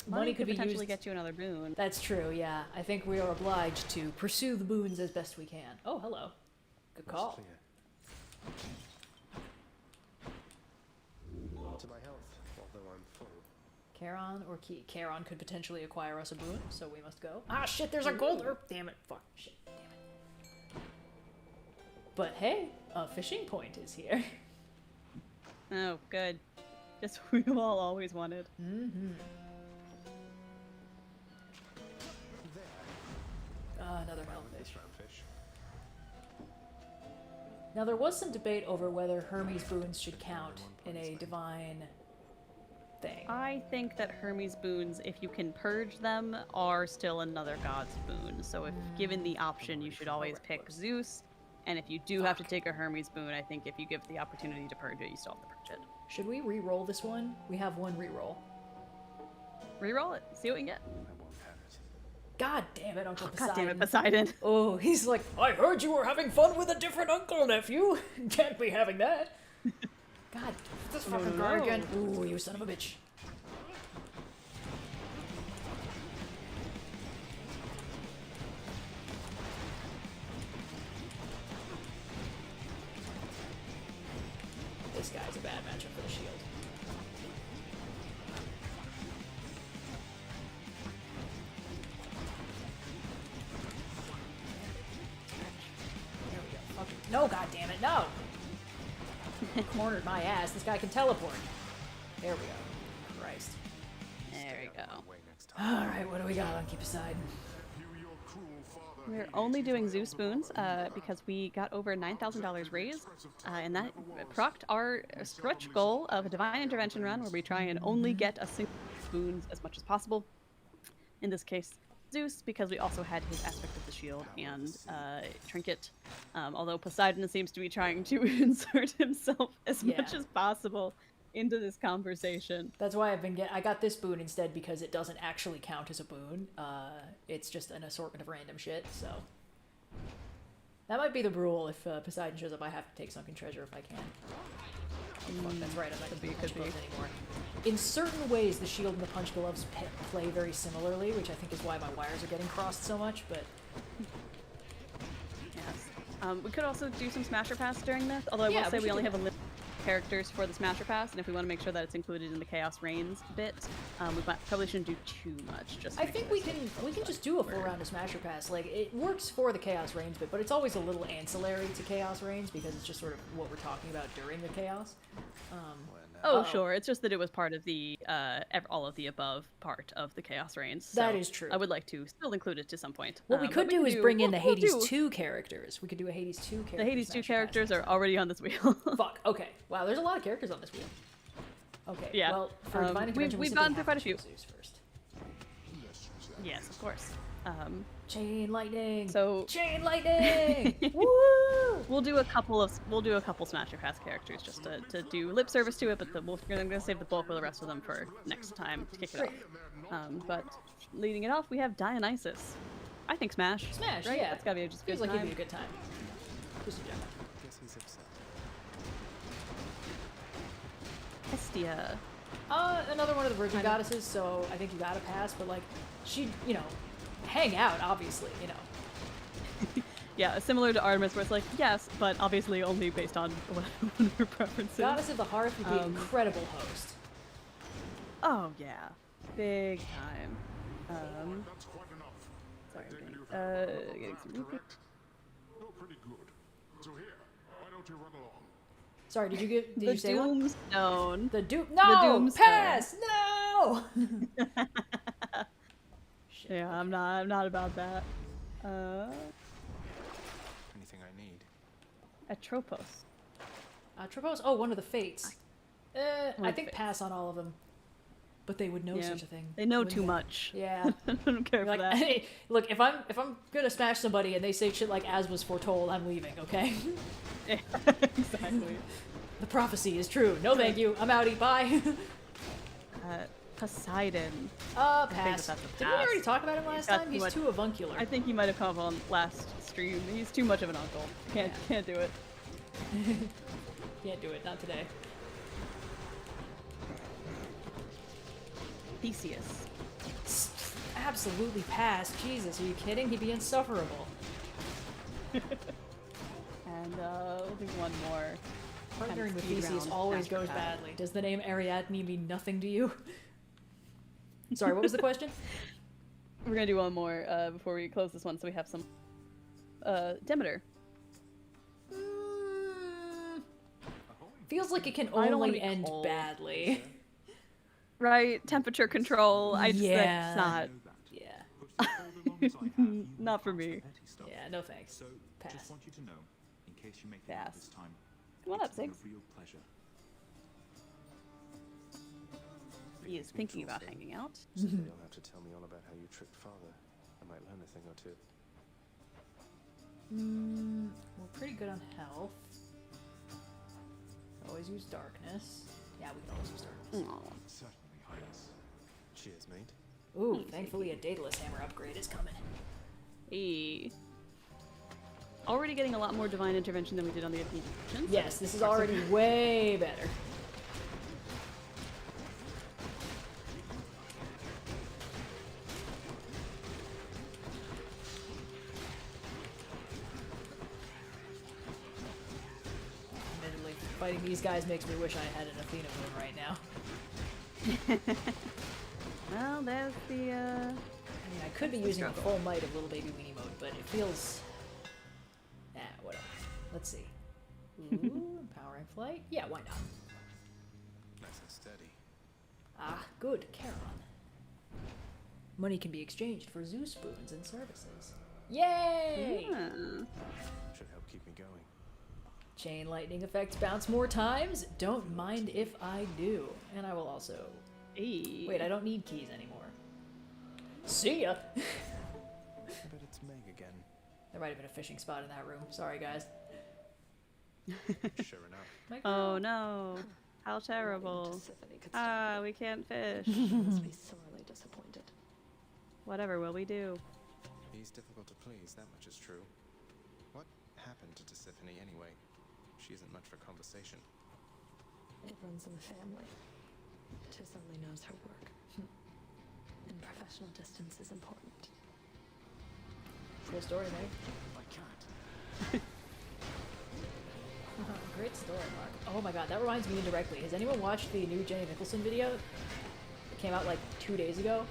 Money could be potentially used. get you another boon. That's true, yeah. I think we are obliged to pursue the boons as best we can. Oh, hello. Good call. To my health, although I'm full. Charon or Key? Charon could potentially acquire us a boon, so we must go. Ah, shit, there's a gold herb! Damn it. Fuck. Shit. Damn it. But hey, a fishing point is here. Oh, good. Just what we all always wanted. Mm-hmm. Another hellfish. Now there was some debate over whether Hermes boons should count in a divine thing. I think that Hermes boons, if you can purge them, are still another god's boon. So if given the option, you should always pick Zeus. And if you do have to take a Hermes boon, I think if you give the opportunity to purge it, you still have to purge it. Should we re-roll this one? We have one re-roll. Re-roll it. See what you get. God damn it, Uncle Poseidon. God damn it, Poseidon. Oh, he's like, I heard you were having fun with a different uncle, nephew. Can't be having that. God, this fucking guy again. Ooh, you son of a bitch. This guy's a bad matchup for the shield. No, goddammit, no! Cornered my ass. This guy can teleport. There we go. Christ. There we go. Alright, what do we got on Keep Aside? We're only doing Zeus boons because we got over $9,000 raised, and that procced our stretch goal of a divine intervention run where we try and only get a single boons as much as possible. In this case, Zeus, because we also had his aspect of the shield and trinket, although Poseidon seems to be trying to insert himself as much as possible into this conversation. That's why I got this boon instead, because it doesn't actually count as a boon. It's just an assortment of random shit, so that might be the rule. If Poseidon shows up, I have to take sunken treasure if I can. Oh, fuck, that's right, I'm not gonna be punch gloves anymore. In certain ways, the shield and the punch gloves play very similarly, which I think is why my wires are getting crossed so much, but... Yes. We could also do some Smasher Pass during this, although I will say we only have a limited characters for the Smasher Pass, and if we want to make sure that it's included in the Chaos Reigns bit, we probably shouldn't do too much. Just I think we can just do a full round of Smasher Pass. Like, it works for the Chaos Reigns bit, but it's always a little ancillary to Chaos Reigns because it's just sort of what we're talking about during the Chaos. Sure. It's just that it was part of the all of the above part of the Chaos Reigns. So that is true. I would like to still include it to some point. What we could do is bring in the Hades 2 characters. We could do a Hades 2 character. The Hades 2 characters are already on this wheel. Fuck. Okay. Wow, there's a lot of characters on this wheel. Okay. Yeah. Well, for Divine Intervention, we've gone through quite a few. Zeus first. Yes, of course. Chain lightning. So chain lightning. Woo! We'll do a couple Smasher Pass characters just to do lip service to it, but we're gonna save the bulk of the rest of them for next time to kick it off. But leading it off, we have Dionysus. I think Smash. Smash, right? yeah. That's gotta be just feels good like time. it'd be a good time. Just a general. Guess he's upset. Hestia. Another one of the Virgin Goddesses, so I think you gotta pass, but like, she'd, hang out, obviously, Yeah, similar to Artemis, where it's like, yes, but obviously only based on what her preferences. Goddess of the Hearth would be an incredible host. Oh, yeah. Big time. Sorry, I'm getting some repeat. You're pretty good. So here, why don't you run along? Sorry, did you say what? Doomstone. The The Doomstone. Pass! No! Yeah, I'm not about that. Anything I need. Atropos. Atropos? Oh, one of the fates. I of think the pass on all of them. But they would know such a thing. They know wouldn't too they? much. Yeah. I don't care for that. Hey, look, if I'm gonna smash somebody and they say shit like "as was foretold," I'm leaving. Okay. Yeah, exactly. The prophecy is true. No, thank you. I'm outie. Bye. Poseidon. Pass. Did we already talk about him last time? He's too avuncular. I think he might have come up on last stream. He's too much of an uncle. Can't do it. Can't do it. Not today. Theseus. absolutely pass. Jesus, are you kidding? He'd be insufferable. And we'll do one more. Partnering with speed Theseus round always master goes pack. badly. Does the name Ariadne mean nothing to you? Sorry, what was the question? We're gonna do one more before we close this one, so we have some. Demeter. Feels like it can I don't wanna only be end cold. badly. Right, temperature control. I just Yeah. that's Yeah. not for me. Yeah, no thanks. So, Pass. just want you to know, in case you make it Pass. out this time, Come on up, it's been Ziggs. a real pleasure. He is thinking about hanging out. Someday you'll have to tell me all about how you tricked father. I might learn a thing or two. We're pretty good on health. Always use darkness. Yeah, we can always use darkness. Certainly, Highness. Cheers, mate. Ooh, thankfully a Daedalus hammer upgrade is coming. Hey. Already getting a lot more divine intervention than we did on the evolution. Yes, this is already way better. Admittedly, fighting these guys makes me wish I had an Athena moon right now. Well, there's the. I mean, I could be using the full might of Little Baby Weenie mode, but it feels. Whatever. Let's see. Ooh, empowering flight? Yeah, why not? Nice and steady. Ah, good, Charon. Money can be exchanged for Zeus boons and services. Yay! Should help keep me going. Chain lightning effects bounce more times. Don't mind if I do. And I will also. Wait, I don't need keys anymore. See ya! I bet it's Meg again. There might have been a fishing spot in that room. Sorry, guys. Sure enough. Oh no! How terrible! Ah, we can't fish. Must be sorely disappointed. Whatever will we do? He's difficult to please, that much is true. What happened to Tisiphone anyway? She isn't much for conversation. It runs in the family. Tis only knows her work. And professional distance is important. Cool story, Meg. I can't. Great story, Mark. Oh my god, that reminds me indirectly. Has anyone watched the new Jenny Nicholson video? It came out like 2 days ago.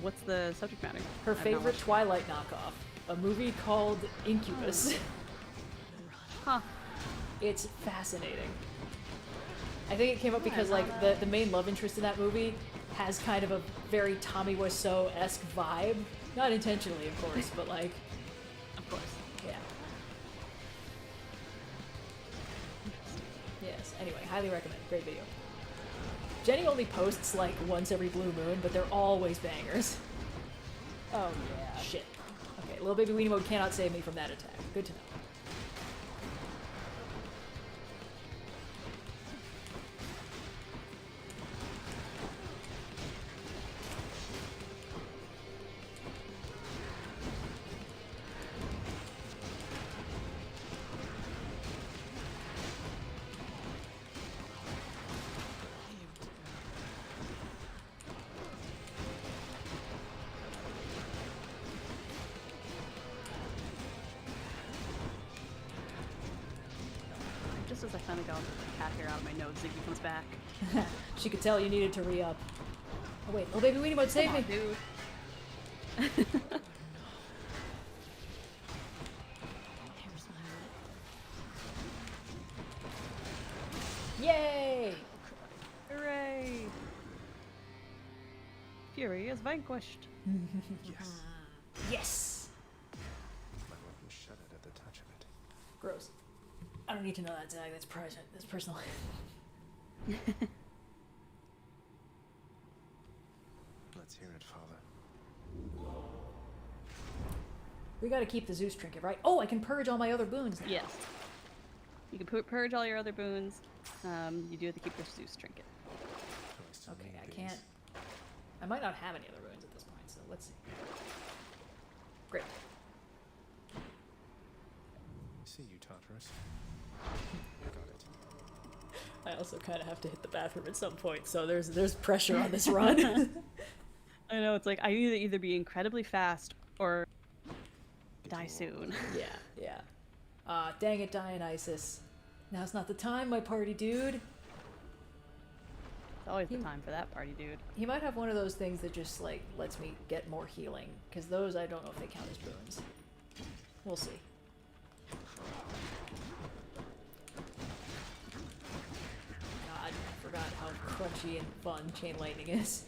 What's the subject matter? Her I've not favorite watched it. Twilight knockoff. A movie called Incubus. Huh. It's fascinating. I think it came up because like the main love interest in that movie has kind of a very Tommy Wiseau-esque vibe. Not intentionally, of course, but like... Of course. Yeah. Yes, anyway, highly recommend. Great video. Jenny only posts like once every blue moon, but they're always bangers. Oh yeah. Shit. Okay, Little Baby Weenie mode cannot save me from that attack. Good to know. Just as I finally got the cat hair out of my nose, Ziggy comes back. She could tell you needed to re-up. Oh wait, Little Baby Weenie mode, save me! Dude. Yay! Hooray! Fury is vanquished. Yes. Yes! My weapon shuddered at the touch of it. Gross. I don't need to know that, Zag. That's private. That's personal. Let's hear it, Father. We gotta keep the Zeus trinket, right? Oh, I can purge all my other boons now. Yes. You can purge all your other boons. You do have to keep your Zeus trinket. Okay, I can't... I might not have any other boons at this point, so let's see. Great. See you, Tartarus. Got it. I also kind of have to hit the bathroom at some point, so there's pressure on this run. I know, it's like, I need to either be incredibly fast or die soon. Yeah. Dang it, Dionysus. Now's not the time, my party dude. It's always the time for that party dude. He might have one of those things that just, like, lets me get more healing. Because those, I don't know if they count as boons. We'll see. God, I forgot how crunchy and fun chain lightning is.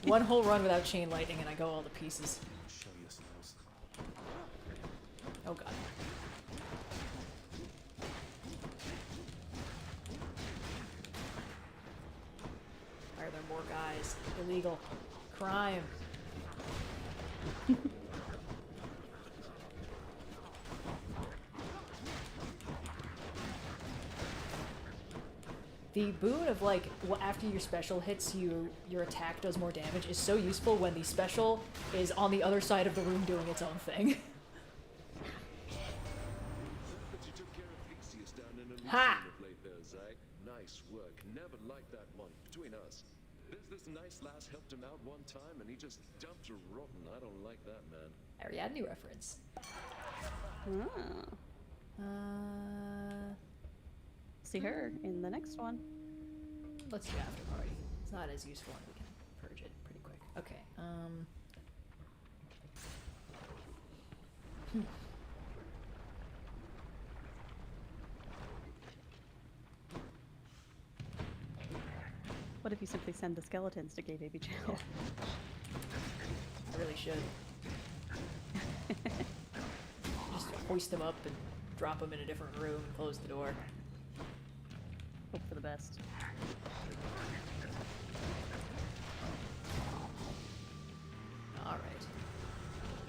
One whole run without chain lightning and I go all to pieces. Show yourselves. Oh god. Why are there more guys? Illegal. Crime. The boon of, like, after your special hits, your attack does more damage is so useful when the special is on the other side of the room doing its own thing. Ha! Nice work. Never liked that one. Between us, there's this nice lass helped him out one time, and he just dumped her rotten. I don't like that, man. Ariadne reference. See her in the next one. Let's do after party. It's not as useful and we can purge it pretty quick. Okay, What if you simply send the skeletons to Gay Baby Jail? I really should. Just hoist them up and drop them in a different room and close the door. Hope for the best. Alright.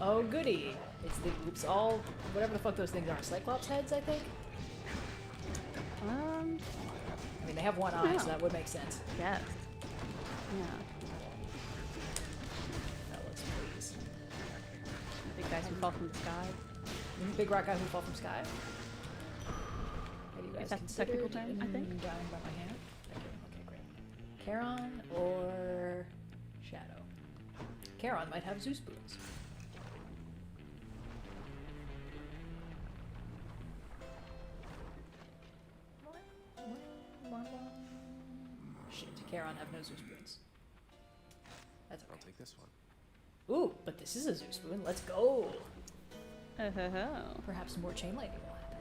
Oh goody! It's all whatever the fuck those things are. Cyclops heads, I think? I mean, they have one eye, so that would make sense. Yes. Yeah. Fellas, please. Big guys who fall from the sky. Big rock guy who fall from sky? Have you guys That's the technical term, I think. Dying by my hand? Okay, great. Charon or Shadow? Charon might have Zeus boons. Shit, Charon have no Zeus boons. That's okay. I'll take this one. Ooh, but this is a Zeus boon. Let's go. Oh. Perhaps more chain lightning will happen.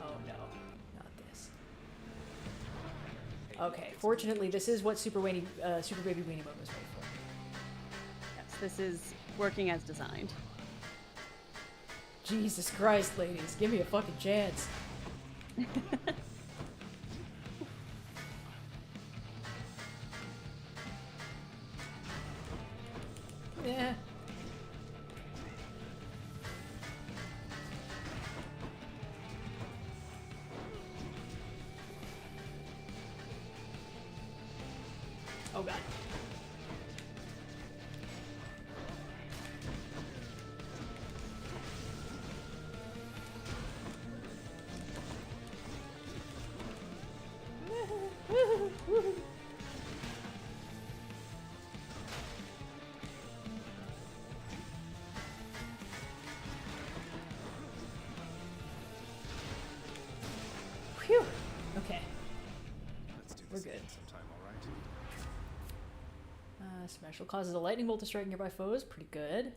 Oh no, not this. Okay, fortunately, this is what Super Baby Weenie Mode was made for. Yes, this is working as designed. Jesus Christ, ladies, give me a fucking chance. Yeah. Oh god. Phew. Okay. Let's do We're this good. again sometime, all right? Special causes a lightning bolt to strike nearby foes. Pretty good.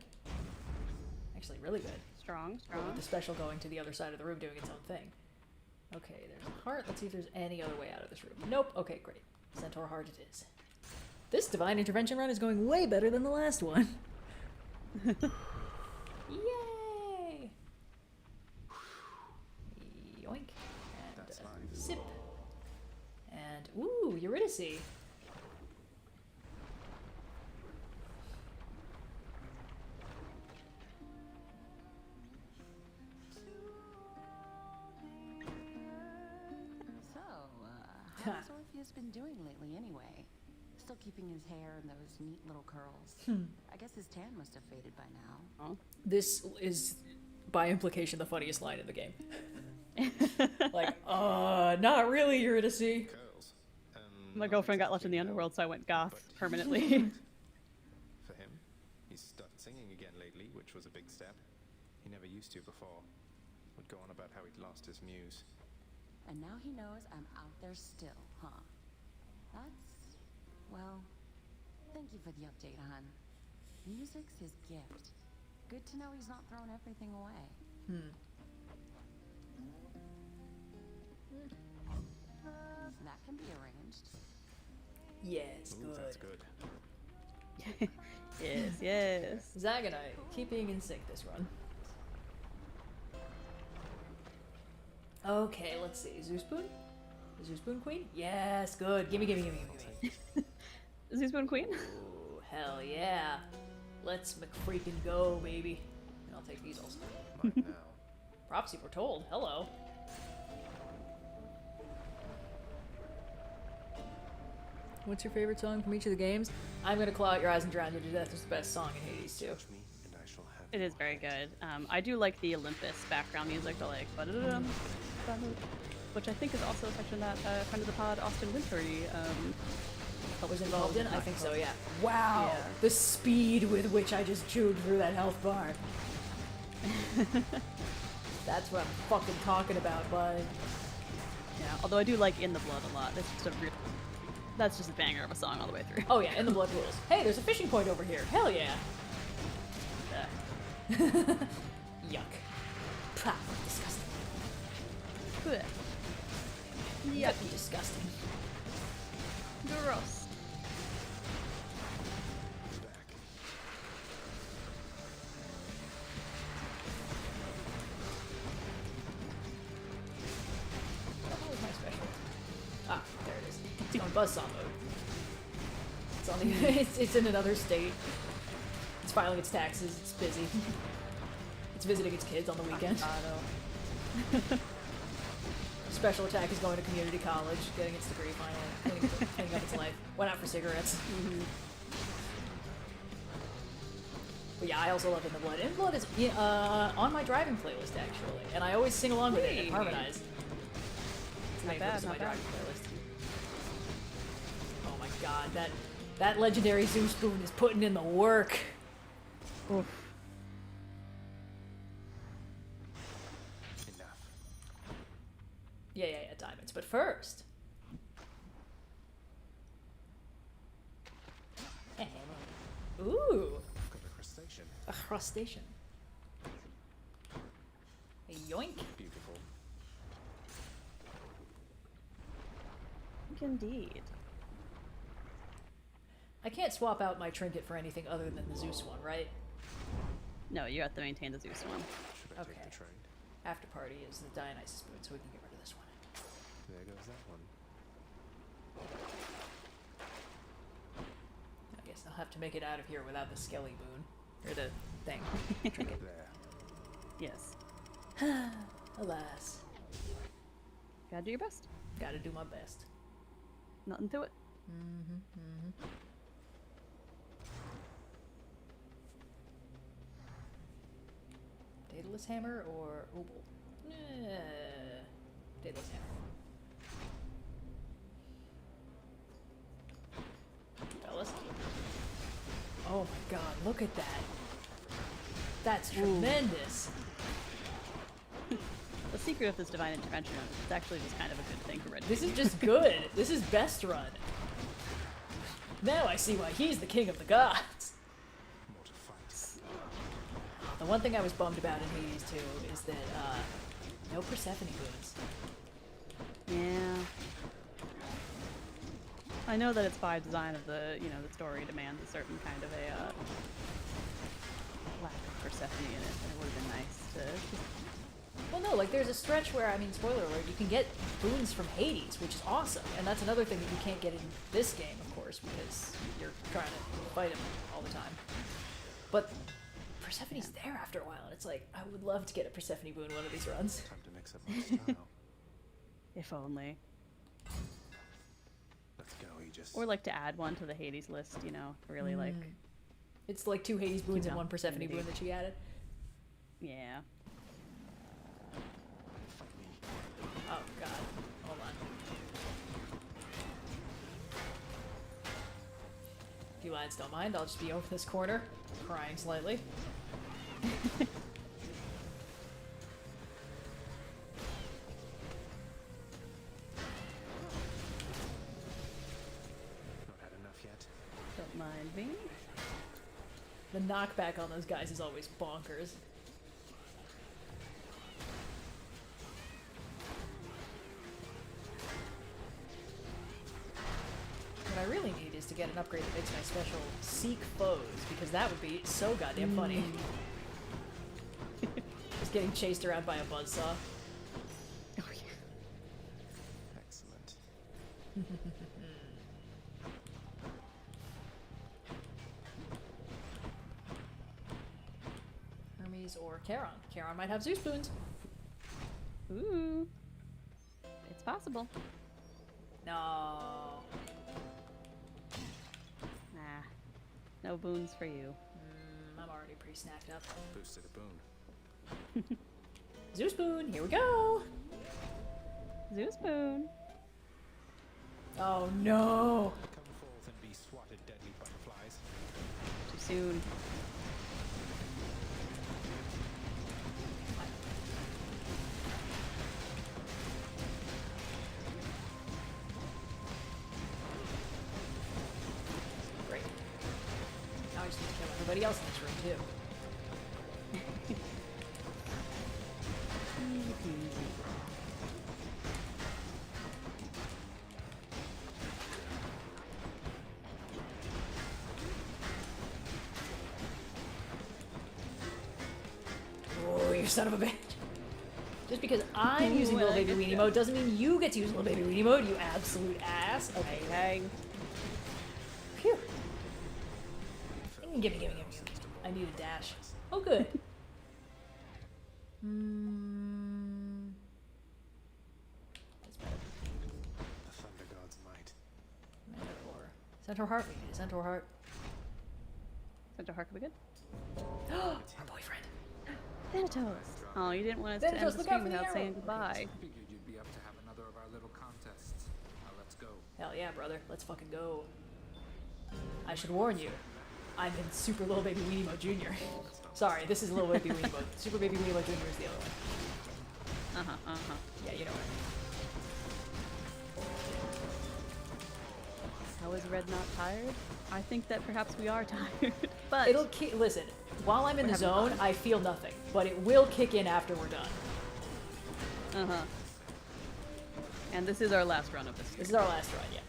Actually, really good. Strong. With the special going to the other side of the room doing its own thing. Okay, there's a heart. Let's see if there's any other way out of this room. Nope. Okay, great. Centaur heart it is. This divine intervention run is going way better than the last one. Yay! Yoink. And sip. And ooh, Eurydice. So, how's Orpheus been doing lately anyway? Still keeping his hair in those neat little curls. I guess his tan must have faded by now. This is, by implication, the funniest line in the game. Like, not really, Eurydice. Curls. My girlfriend got left in the underworld, so I went goth permanently. For him, he's started singing again lately, which was a big step. He never used to before. Would go on about how he'd lost his muse. And now he knows I'm out there still, huh? That's... well, thank you for the update, hon. Music's his gift. Good to know he's not throwing everything away. That can be arranged. Yes, Ooh, good. that's good. Yes, yes. Zag and I keep being in sync this run. Okay, let's see. Zeus Boon? Zeus Boon Queen? Yes, good. Gimme, gimme, gimme, gimme. Zeus Boon Queen? Ooh, hell yeah. Let's McFreakin' go, baby. And I'll take these also. Mine now. Prophecy foretold. Hello. What's your favorite song from each of the games? I'm gonna claw out your eyes and drown you to death. It's the best song in Hades too. Touch me, and I shall have It is very good. I do like the Olympus background music, the like, which I think is also a section that friend of the pod, Austin Wintory, was involved in? I think so, yeah. Wow! Yeah. The speed with which I just chewed through that health bar. That's what I'm fucking talking about, bud. Yeah, although I do like In the Blood a lot. That's just a banger of a song all the way through. Oh yeah, In the Blood rules. Hey, there's a fishing point over here. Hell yeah. Yuck. Pah, disgusting. Yucky, disgusting. Gross. What was my special? Ah, there it is. It's on buzzsaw mode. It's on the. it's in another state. It's filing its taxes. It's busy. It's visiting its kids on the weekend. Special attack is going to community college, getting its degree finally, cleaning up its life. Went out for cigarettes. But yeah, I also love In the Blood. In the Blood is on my driving playlist actually, and I always sing along with it and harmonize. It's Not bad, not bad. driving playlist. Oh my god, that legendary Zeus Boon is putting in the work. Oof. Enough. Yeah, diamonds. But first. Ooh. Got a crustacean. A crustacean. A yoink. Beautiful. Indeed. I can't swap out my trinket for anything other than the Zeus one, right? No, you have to maintain the Zeus one. Should I Okay. take the trade? After party is the Dionysus boon, so we can get rid of this one. There goes that one. I guess I'll have to make it out of here without the skelly boon. Or the thing. Trinket. There. Yes. Alas. Gotta do your best. Gotta do my best. Nothing to it. Daedalus hammer or Obel? Daedalus hammer. Fellas. Oh my god, look at that. That's tremendous. The secret of this divine intervention is it's actually just kind of a good thing for Red This Team. is just good. This is best run. Now I see why he's the king of the gods. The one thing I was bummed about in Hades too is that no Persephone boons. Yeah. I know that it's by design of the, the story demands a certain kind of a lack of Persephone in it, and it would have been nice to... Well, no, like there's a stretch where, I mean, spoiler alert, you can get boons from Hades, which is awesome, and that's another thing that you can't get in this game, of course, because you're trying to fight him all the time. But Persephone's there after a while, and it's like, I would love to get a Persephone boon one of these runs. Time to mix up my style. If only. Let's go, Aegis. Or like to add one to the Hades list, really like... It's like 2 Hades boons and 1 Persephone maybe. boon that she added. Yeah. Oh god, hold on. If you lads don't mind, I'll just be over this corner, crying slightly. Not had enough yet. Don't mind me. The knockback on those guys is always bonkers. What I really need is to get an upgrade that makes my special seek foes, because that would be so goddamn funny. Just getting chased around by a buzzsaw. Oh yeah. Excellent. Hermes or Charon. Charon might have Zeus boons. Ooh. It's possible. No. Nah. No boons for you. I'm already pretty snacked up. Boosted a boon. Zeus boon, here we go! Zeus boon. Oh no! Come forth and be swatted, deadly butterflies. Too soon. Great. Now I just need to kill everybody else in this room too. Easy peasy. Oh, you son of a bitch. Just because I'm using Little Baby Weenie mode doesn't mean you get to use Little Baby Weenie mode, you absolute ass. Okay. Hey. Phew. Gimme. I need a dash. Oh, good. That's better. The Thunder God's might. Manticore. Centaur Heart, we need a Centaur Heart. Centaur Heart could be good. Our boyfriend. Thanatos. Oh, you didn't want us Thanatos, to end the look out stream for the without arrow. saying goodbye. Figured you'd be up to have another of our little contests. Now let's go. Hell yeah, brother. Let's fucking go. I should warn you. I'm in Super Little Baby Weenie Mode Junior. Sorry, this is Little Baby Weenie Mode. Super Baby Weenie Mode Junior is the other one. Yeah, you know it. How is Red not tired? I think that perhaps we are tired, but It'll listen, while I'm in the zone, I feel nothing, but it will kick in after we're done. And this is our last run of this. This is our last run, yeah.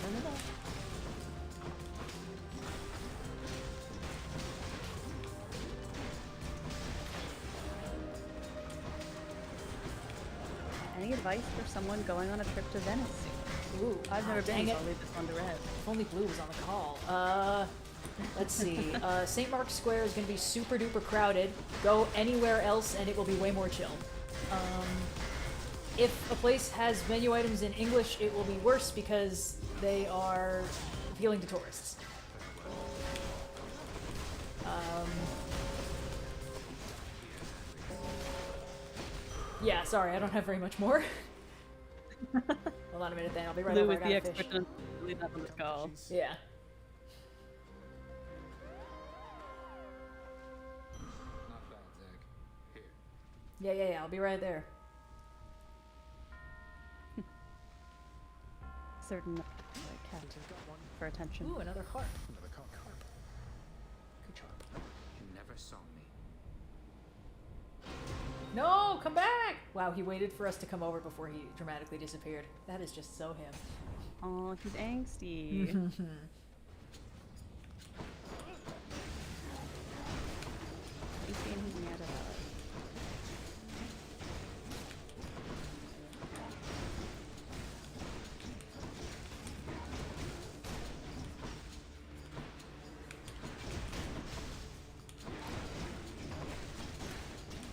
Turn it up. Any advice for someone going on a trip to Venice soon? Ooh, I've never dang been, so it. I'll leave this one to Red. If only Blue was on the call. Let's see. St. Mark's Square is going to be super duper crowded. Go anywhere else and it will be way more chill. If a place has menu items in English, it will be worse because they are appealing to tourists. Yeah, sorry, I don't have very much more. Hold on a minute then, I'll be right Blue over. is I the gotta fish. expert on leave that on the call. Yeah. Not bad, Zach. Here. Yeah, I'll be right there. Certain cat for attention. Ooh, another heart. Another carp. Good job. You never saw me. No, come back! Wow, he waited for us to come over before he dramatically disappeared. That is just so him. Oh, he's angsty. He's being he's mad at us.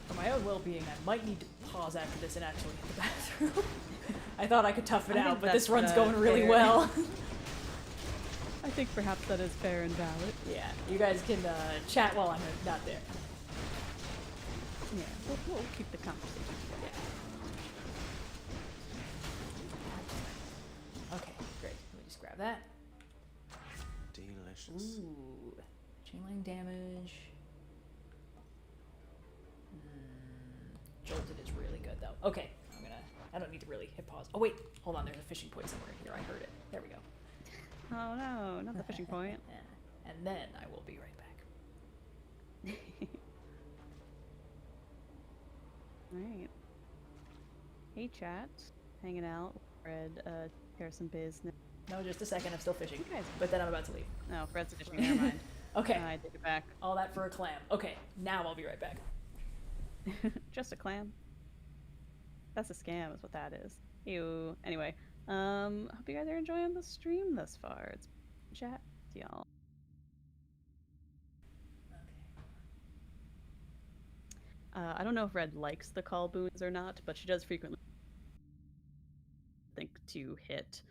For my own well-being, I might need to pause after this and actually hit the bathroom. I thought I could tough it I out, think but this that's, run's going really fair. well. I think perhaps that is fair and valid. Yeah, you guys can chat while I'm not there. Yeah, we'll keep the conversation. Yeah. that. Delicious. Ooh. Chainline damage. Jolted is really good though. Okay, I don't need to really hit pause. Oh wait, hold on, there's a fishing point somewhere here. I heard it. There we go. Oh no, not the fishing point. And then I will be right back. Alright. Hey chat. Hanging out. Fred, here's some business. No, just a second, I'm still fishing. But then I'm about to leave. No, Fred's fishing, never mind. Okay. I take it back. All that for a clam. Okay, now I'll be right back. Just a clam. That's a scam, is what that is. Ew. Anyway, hope you guys are enjoying the stream thus far. It's chat, y'all. I don't know if Red likes the call boons or not, but she does frequently think to hit.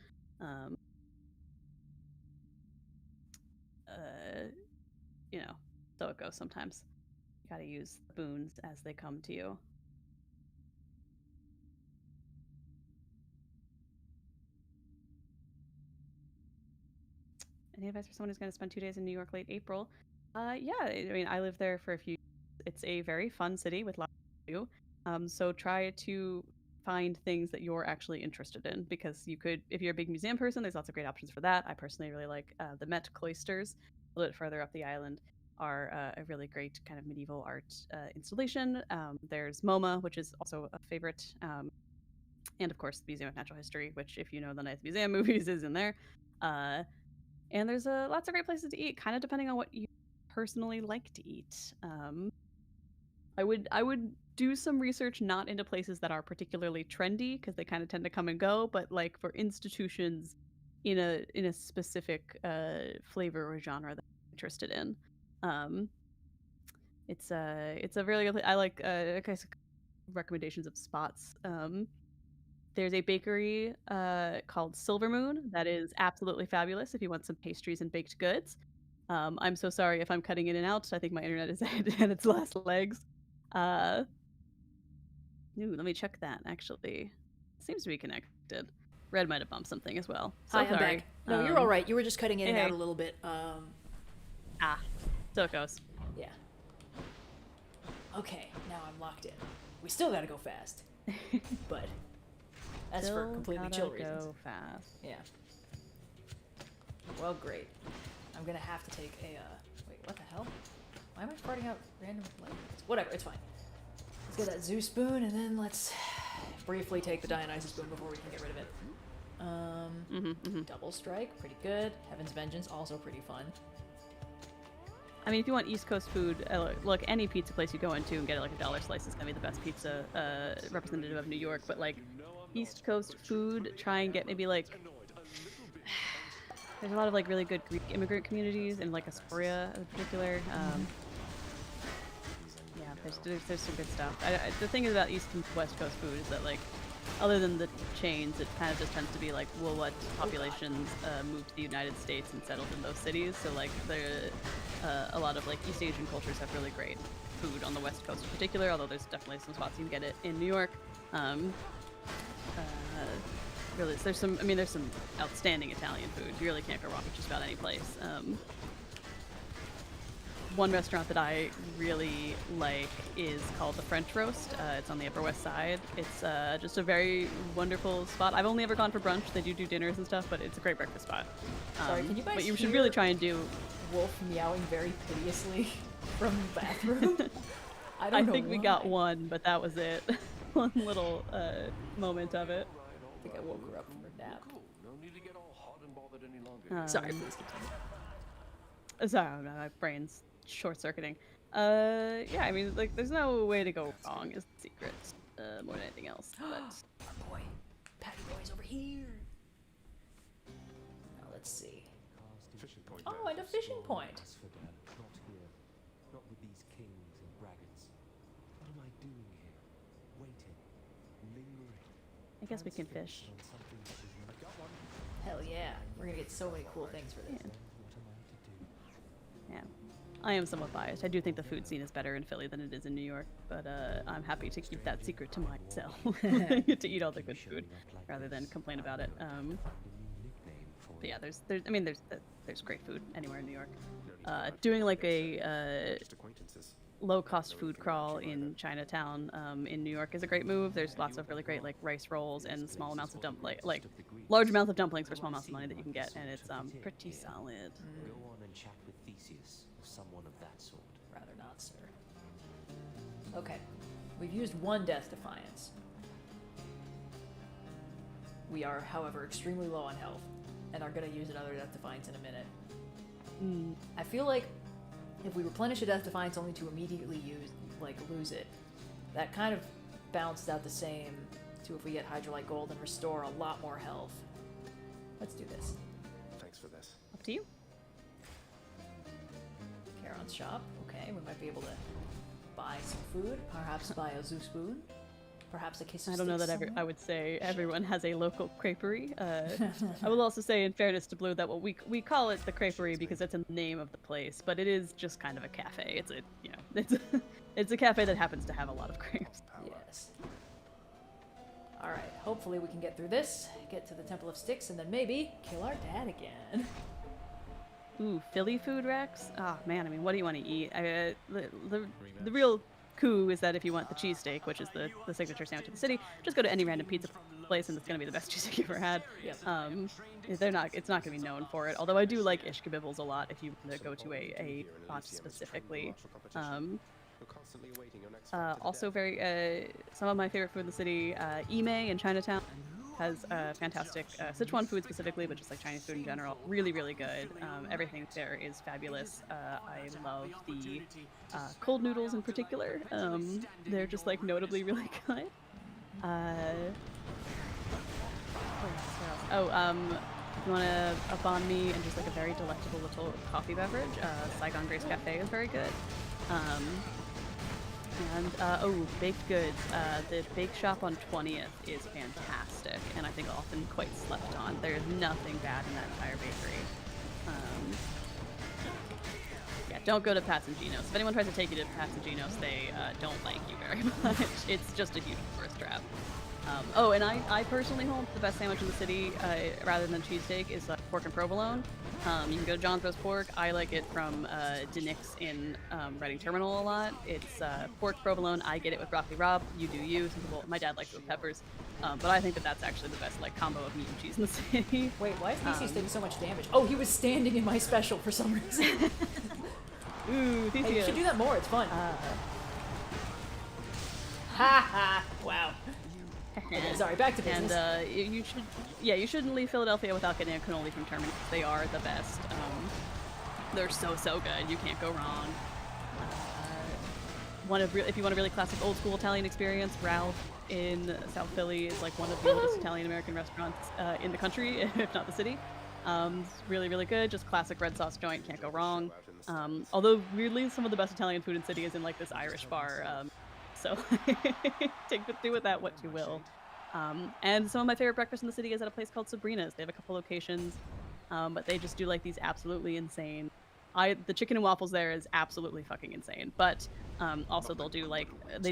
You know, so it goes sometimes. You gotta use the boons as they come to you. Any advice for someone who's going to spend 2 days in New York late April? Yeah, I mean, I lived there for a few years. It's a very fun city with lots to do. So try to find things that you're actually interested in, because you could, if you're a big museum person, there's lots of great options for that. I personally really like the Met Cloisters, a little bit further up the island, are a really great kind of medieval art installation. There's MoMA, which is also a favorite. And of course, the Museum of Natural History, which, if you know the Nice Museum movies, is in there. And there's lots of great places to eat, kind of depending on what you personally like to eat. I would do some research not into places that are particularly trendy, because they kind of tend to come and go, but like for institutions in a specific flavor or genre that I'm interested in. It's a really good place. I like recommendations of spots. There's a bakery called Silver Moon that is absolutely fabulous if you want some pastries and baked goods. I'm so sorry if I'm cutting in and out. I think my internet is at its last legs. Ooh, let me check that, actually. Seems to be connected. Red might have bumped something as well. So Hi, I'm sorry. back. No, you're all right. You were just cutting in and hey. out a little bit. So it goes. Yeah. Okay, now I'm locked in. We still gotta go fast. But that's for completely chill reasons. Go fast. Yeah. Well, great. I'm gonna have to take a, wait, what the hell? Why am I farting out random light? Whatever, it's fine. Let's get that Zeus spoon, and then let's briefly take the Dionysus spoon before we can get rid of it. Double strike, pretty good. Heaven's Vengeance, also pretty fun. I mean, if you want East Coast food, look, any pizza place you go into and get like a dollar slice is gonna be the best pizza representative of New York. But like East Coast food, try and get maybe like there's a lot of like really good Greek immigrant communities in like Astoria in particular. Yeah, there's some good stuff. The thing is about East and West Coast food is that like, other than the chains, it kind of just tends to be like, well, what populations moved to the United States and settled in those cities. So like a lot of like East Asian cultures have really great food on the West Coast in particular, although there's definitely some spots you can get it in New York. Really, there's some outstanding Italian food. You really can't go wrong with just about any place. One restaurant that I really like is called the French Roast. It's on the Upper West Side. It's just a very wonderful spot. I've only ever gone for brunch. They do dinners and stuff, but it's a great breakfast spot. Sorry, can you guys But you should hear really try and do Wolf meowing very piteously from the bathroom? I think we got one, but that was it. One little moment of it. I think I woke her up from her nap. No need to get all hot and bothered any longer. Sorry, please keep going. Sorry, my brain's short-circuiting. Yeah, I mean, like, there's no way to go wrong is the secret, more than anything else. But Our boy, Patty Boy's over here. Now let's see. Fishing point. Oh, and a fishing point. Not here. Not with these kings and braggarts. What am I doing here? Waiting. Lingering. I guess we can fish. On something that is not Hell yeah. We're gonna get so many cool things for this. Yeah. I am somewhat biased. I do think the food scene is better in Philly than it is in New York, but I'm happy to keep that secret to myself. I get to eat all the good food rather than complain about it. a new nickname for But yeah, there's great food anywhere in New York. Doing like a low-cost food crawl in Chinatown in New York is a great move. There's lots of really great like rice rolls and small amounts of like large amounts of dumplings for small amounts of money that you can get, and it's pretty solid. Go on and chat with Theseus or someone of that sort. Rather not, sir. Okay, we've used one Death Defiance. We are, however, extremely low on health, and are going to use another Death Defiance in a minute. I feel like if we replenish a Death Defiance only to immediately lose it, that kind of balanced out the same to if we get Hydrolite Gold and restore a lot more health. Let's do this. Thanks for this. Up to you. Charon's shop. Okay, we might be able to buy some food. Perhaps buy a Zeus boon. Perhaps a kiss of I don't know sticks that I would say everyone has a local creperie. I will also say, in fairness to Blue, that we call it the creperie because it's in the name of the place, but it is just kind of a cafe. It's a cafe that happens to have a lot of crepes. Yes. All right. Hopefully we can get through this, get to the Temple of Sticks, and then maybe kill our dad again. Ooh, Philly food racks? Oh man, I mean, what do you want to eat? The real coup is that if you want the cheesesteak, which is the signature sandwich of the city, just go to any random pizza place and it's going to be the best cheesesteak you've ever had. Yep. It's not going to be known for it, although I do like Ishkabibbles a lot if you want to go to a spot specifically. Also some of my favorite food in the city, Ime in Chinatown has fantastic Sichuan food specifically, but just like Chinese food in general. Really, really good. Everything there is fabulous. I love the cold noodles in particular. They're just like notably really good. If you want a banh mi and just like a very delectable little coffee beverage, Saigon Grace Cafe is very good. Baked goods. The bake shop on 20th is fantastic, and I think often quite slept on. There's nothing bad in that entire bakery. Don't go to Pat's and Geno's. If anyone tries to take you to Pat's and Geno's, they don't like you very much. It's just a huge tourist trap. And I personally hold the best sandwich in the city, rather than cheesesteak, is pork and provolone. You can go to John's Roast Pork. I like it from Denix in Reading Terminal a lot. It's pork provolone. I get it with broccoli rabe. You do you. Some people, my dad likes it with peppers. But I think that's actually the best combo of meat and cheese in the city. Wait, why is Theseus taking so much damage? Oh, he was standing in my special for some reason. Ooh, Theseus. Hey, you should do that more. It's fun. Ha ha! Wow. Okay, sorry, back to business. And you shouldn't leave Philadelphia without getting a cannoli from Terminus. They are the best. They're so good. You can't go wrong. If you want a really classic old school Italian experience, Ralph in South Philly is like one of the oldest Italian American restaurants in the country, if not the city. It's really, really good. Just classic red sauce joint, can't go wrong. Although weirdly, some of the best Italian food in the city is in like this Irish bar. So do with that what you will. And some of my favorite breakfast in the city is at a place called Sabrina's. They have a couple locations, but they just do like these absolutely insane. The chicken and waffles there is absolutely fucking insane. But also they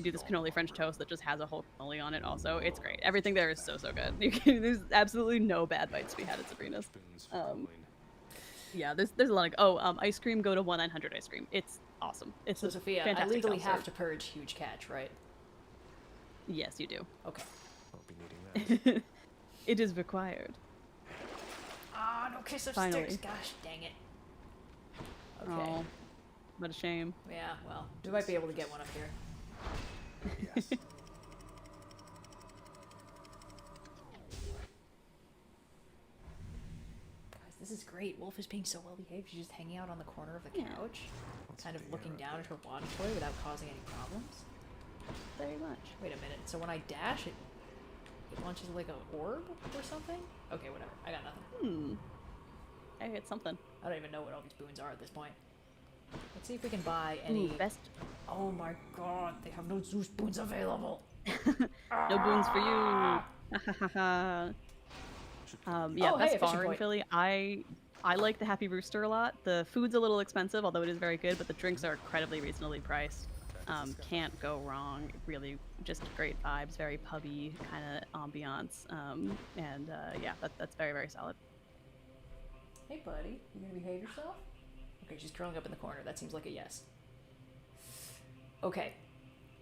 do this cannoli French toast that just has a whole cannoli on it. Also, it's great. Everything there is so good. There's absolutely no bad bites to be had at Sabrina's. There's a lot of ice cream. Go to 1-900 ice cream. It's awesome. It's so Sophia, I legally have to purge Huge Catch, right? Yes, you do. Okay. Won't be needing that. It is required. Ah, no kiss of Finally. sticks. Gosh, dang it. Okay. Oh, what a shame. Yeah, well, we might be able to get one up here. Yes. Guys, this is great. Wolf is being so well behaved. She's just hanging out on the corner of the couch, kind of looking down at her water toy without causing any problems. Very much. Wait a minute. So when I dash, it launches like an orb or something? Okay, whatever. I got nothing. I hit something. I don't even know what all these boons are at this point. Let's see if we can buy any. Best. Oh my god, they have no Zeus boons available. No boons for you. Best bar in Philly. I like the Happy Rooster a lot. The food's a little expensive, although it is very good, but the drinks are incredibly reasonably priced. Can't go wrong. Really, just great vibes, very pubby kind of ambiance. That's very, very solid. Hey, buddy. You gonna behave yourself? Okay, she's curling up in the corner. That seems like a yes. Okay.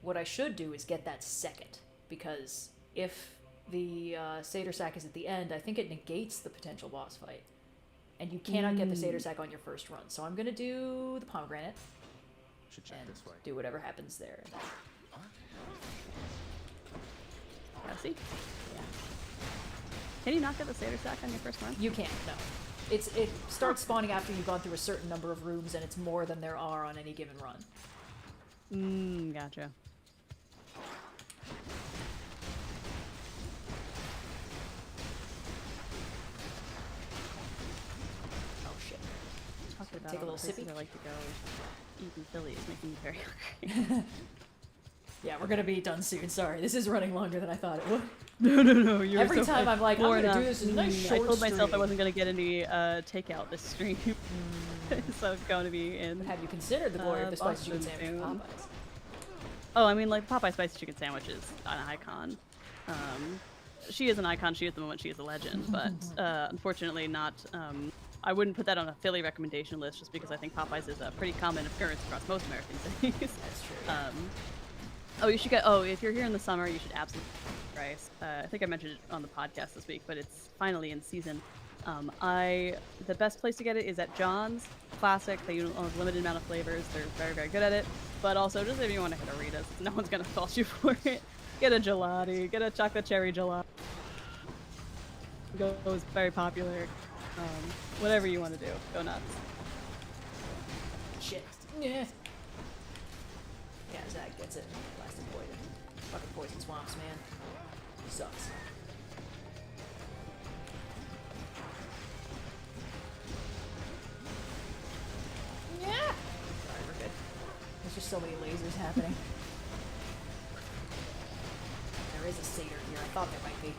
What I should do is get that second, because if the Satyr Sack is at the end, I think it negates the potential boss fight. And you cannot get the Satyr Sack on your first run. So I'm gonna do the pomegranate. Should check and this way. do whatever happens there. See? Yeah. Can you not get the Satyr Sack on your first run? You can't, no. It starts spawning after you've gone through a certain number of rooms, and it's more than there are on any given run. Gotcha. Oh shit. Talking about Take a all little the places sippy. I like to go. Eating Philly is making me very hungry. Yeah, we're gonna be done soon. Sorry, this is running longer than I thought it would. No. You're Every so time I'm like, I'm more gonna do enough. this in a nice short I told myself I stream. wasn't gonna get any takeout this stream, so it's going to be in. Have you considered the glory of the spicy chicken Boston sandwich from soon. Popeyes? Oh, I mean, like Popeye spicy chicken sandwich is an icon. She is an icon. She is the moment. She is a legend. But unfortunately, not. I wouldn't put that on a Philly recommendation list just because I think Popeyes is a pretty common occurrence across most American cities. That's true. Oh, you should get. Oh, if you're here in the summer, you should absolutely get rice. I think I mentioned it on the podcast this week, but it's finally in season. The best place to get it is at John's. Classic. They use a limited amount of flavors. They're very, very good at it. But also, just if you want to hit a Rita's, no one's gonna fault you for it. Get a gelati. Get a chocolate cherry gelato. Goes very popular. Whatever you want to do, go nuts. Shit. Yeah. Yeah, Zach gets it. Blasted poison. Fucking poison swamps, man. Sucks. Yeah. Sorry, we're good. There's just so many lasers happening. There is a satyr here. I thought there might be.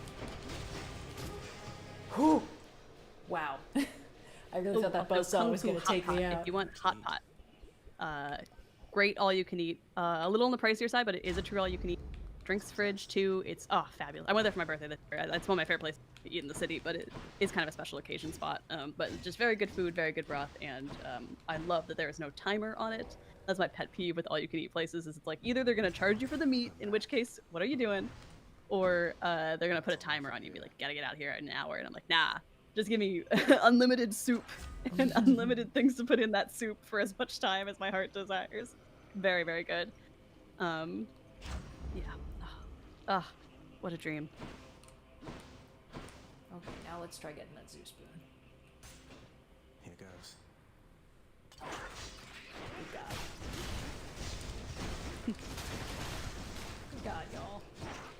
Whew. Wow. I really thought that buzzsaw was going to take me out. If you want hot pot, great all you can eat. A little on the pricier side, but it is a true all you can eat. Drinks fridge too. It's fabulous. I went there for my birthday this year. It's one of my favorite places to eat in the city, but it is kind of a special occasion spot. But just very good food, very good broth, and I love that there is no timer on it. That's my pet peeve with all you can eat places. Is it's like either they're gonna charge you for the meat, in which case, what are you doing? Or they're gonna put a timer on you and be like, you gotta get out here in an hour, and I'm like, nah. Just give me unlimited soup and unlimited things to put in that soup for as much time as my heart desires. Very, very good. Yeah. What a dream. Okay, now let's try getting that Zeus spoon. Here goes. Good God. Good God, y'all.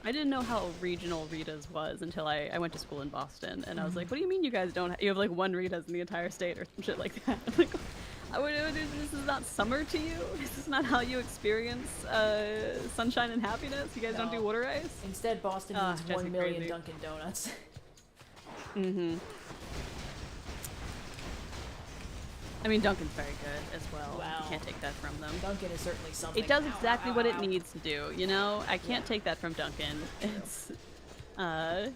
I didn't know how regional Rita's was until I went to school in Boston, and I was like, what do you mean you guys don't you have like one Rita's in the entire state or some shit like that? Like, this is not summer to you? This is not how you experience sunshine and happiness? You guys don't do water ice? Instead, Boston needs 1 million Dunkin' Donuts. I mean, Dunkin's very good as well. Wow. You can't take that from them. Dunkin' is certainly something. It does exactly what it needs to do, you know? I can't take that from Dunkin'. It's, and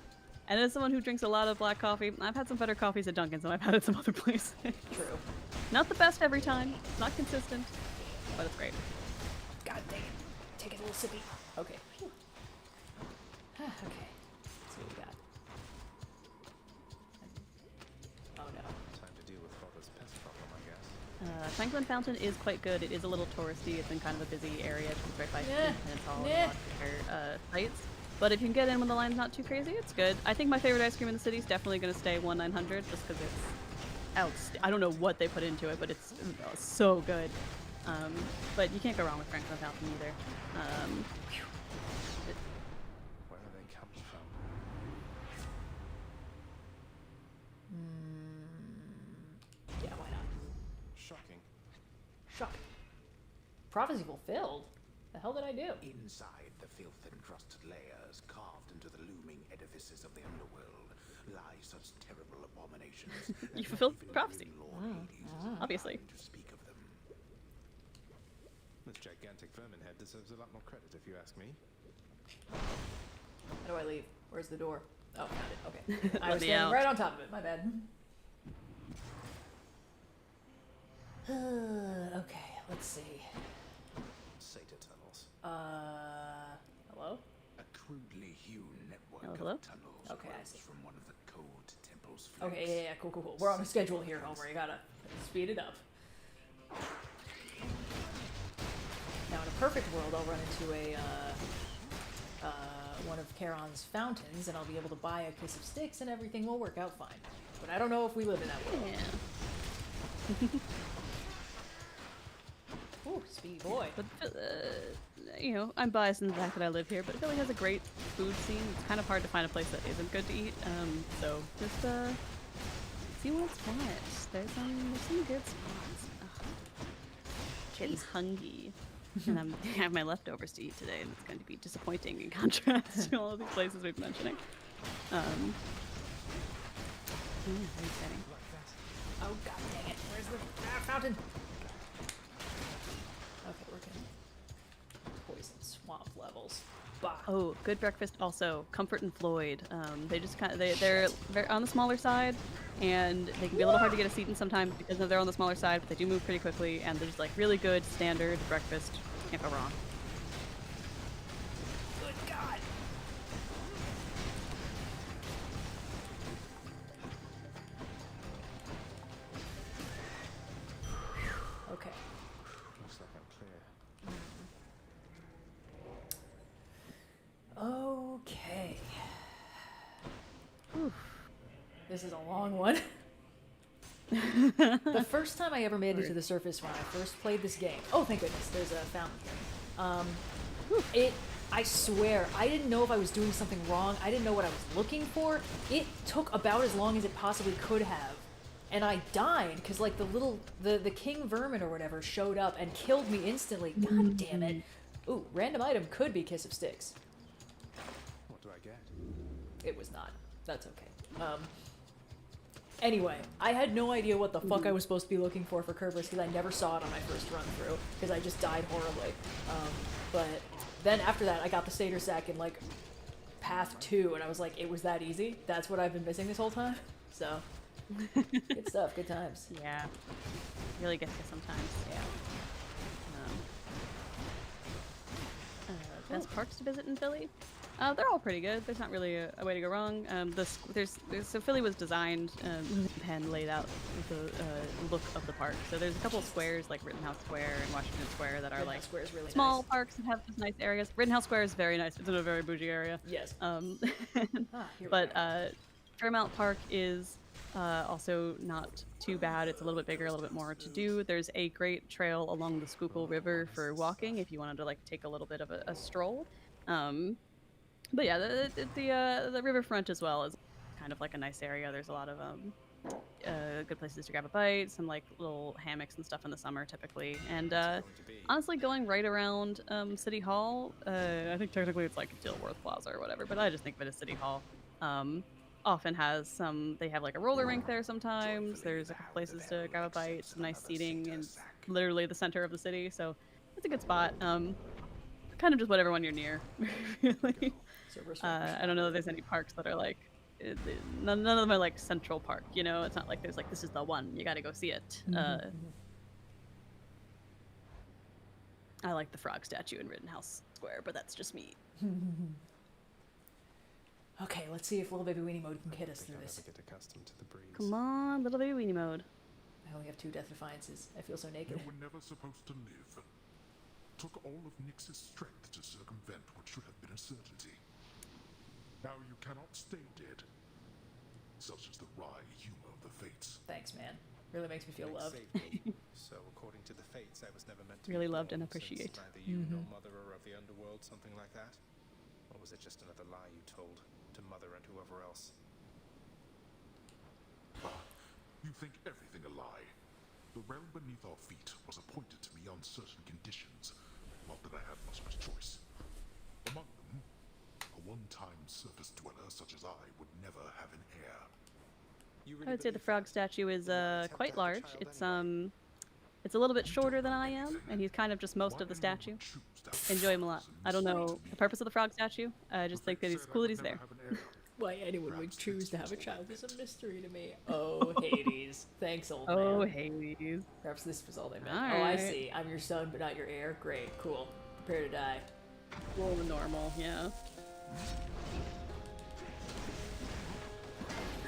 as someone who drinks a lot of black coffee, I've had some better coffees at Dunkin's than I've had at some other places. True. Not the best every time. It's not consistent, but it's great. God dang it. Take it a little sippy. Okay. Okay. Let's see what we got. Oh no. Time to deal with father's pest problem, I guess. Franklin Fountain is quite good. It is a little touristy. It's in kind of a busy area. It's right by Yeah. Independence Hall and Yeah. a lot of other sites. But if you can get in when the line's not too crazy, it's good. I think my favorite ice cream in the city is definitely going to stay 1-900 just because it's I don't know what they put into it, but it's so good. But you can't go wrong with Franklin Fountain either. Where are they coming from? Yeah, why not? Shocking. Shocking. Prophecy fulfilled? The hell did I do? Inside the filth-encrusted layers carved into the looming edifices of the underworld lie such terrible abominations. You fulfilled prophecy. Obviously. To speak of them. This gigantic vermin head deserves a lot more credit, if you ask me. How do I leave? Where's the door? Oh, found it. Okay. I Let was me standing out. right on top of it. My bad. Okay, let's see. Satyr tunnels. Hello? A crudely hewn network Hello? of tunnels Okay, I arose see. from one of the cold temple's Okay, flanks. yeah, cool. We're on a schedule here, Homer. You gotta speed it up. Now, in a perfect world, I'll run into a, one of Charon's fountains, and I'll be able to buy a kiss of sticks, and everything will work out fine. But I don't know if we live in that world. Yeah. Ooh, speedy boy. But, you know, I'm biased in the fact that I live here, but Philly has a great food scene. It's kind of hard to find a place that isn't good to eat. So just, see what's what. There's some good spots. Ugh. Getting hungry. And I have my leftovers to eat today, and it's going to be disappointing in contrast to all of these places we've been mentioning. Very exciting. Oh, god dang it. Where's the fountain? Okay, we're getting poison swamp levels. Bah. Oh, good breakfast also. Comfort and Floyd. They just kind of, they're on the smaller side, and they can be a little hard to get a seat in sometimes because they're on the smaller side, but they do move pretty quickly, and there's like really good standard breakfast. Can't go wrong. Good god. Okay. Looks like I'm clear. Okay. Whew. This is a long one. The first time I ever made it to the surface when I first played this game. Oh, thank goodness, there's a fountain here. I swear, I didn't know if I was doing something wrong. I didn't know what I was looking for. It took about as long as it possibly could have. And I died because like the king vermin or whatever showed up and killed me instantly. God damn it. Ooh, random item could be Kiss of Sticks. What do I get? It was not. That's okay. Anyway, I had no idea what the fuck I was supposed to be looking for Kerberos because I never saw it on my first run through because I just died horribly. But then after that, I got the Satyr Sack in like path 2, and I was like, it was that easy? That's what I've been missing this whole time? So, good stuff, good times. Yeah. Really gets you sometimes, yeah. Best parks to visit in Philly? They're all pretty good. There's not really a way to go wrong. So Philly was designed, Penn laid out the look of the park. So there's a couple of squares like Rittenhouse Square and Washington Square that are like really small parks that have just nice areas. Rittenhouse Square is very nice. It's in a very bougie area. Yes. But Fairmount Park is also not too bad. It's a little bit bigger, a little bit more to do. There's a great trail along the Schuylkill River for walking if you wanted to like take a little bit of a stroll. But yeah, the riverfront as well is kind of like a nice area. There's a lot of good places to grab a bite, some like little hammocks and stuff in the summer typically. And honestly, going right around City Hall, I think technically it's like Dilworth Plaza or whatever, but I just think of it as City Hall. Often has they have like a roller rink there sometimes. There's a couple places to grab a bite, some nice seating, and it's literally the center of the city, so it's a good spot. Kind of just whatever one you're near, really. I don't know if there's any parks that are like, none of them are like Central Park, you know? It's not like there's like, this is the one, you gotta go see it. I like the frog statue in Rittenhouse Square, but that's just me. Okay, let's see if Little Baby Weenie Mode can get us through this. Get accustomed to the breeze. Come on, Little Baby Weenie Mode. I only have 2 Death Defiances. I feel so naked. You were never supposed to live. Took all of Nyx's strength to circumvent what should have been a certainty. Now you cannot stay dead. Such is the wry humor of the fates. Thanks, man. Really makes me feel loved. So, according to the fates, I was never meant to Really be loved and born, since appreciate. Neither you nor Mother are of the underworld, something like that? Or was it just another lie you told to Mother and whoever else? You think everything a lie. The realm beneath our feet was appointed to me on certain conditions. Not that I had much of a choice. Among them, a one-time surface dweller such as I would never have an heir. I would say the frog statue is quite large. It's a little bit shorter than I am, and he's kind of just most of the statue. Enjoy him a lot. I don't know the purpose of the frog statue. I just think that he's cool that he's there. Why anyone would choose to have a child is a mystery to me. Oh, Hades. Thanks, old man. Oh, Hades. Perhaps this was all they meant. All Oh, I right. see. I'm your son, but not your heir. Great, cool. Prepare to die. Roll the normal, yeah.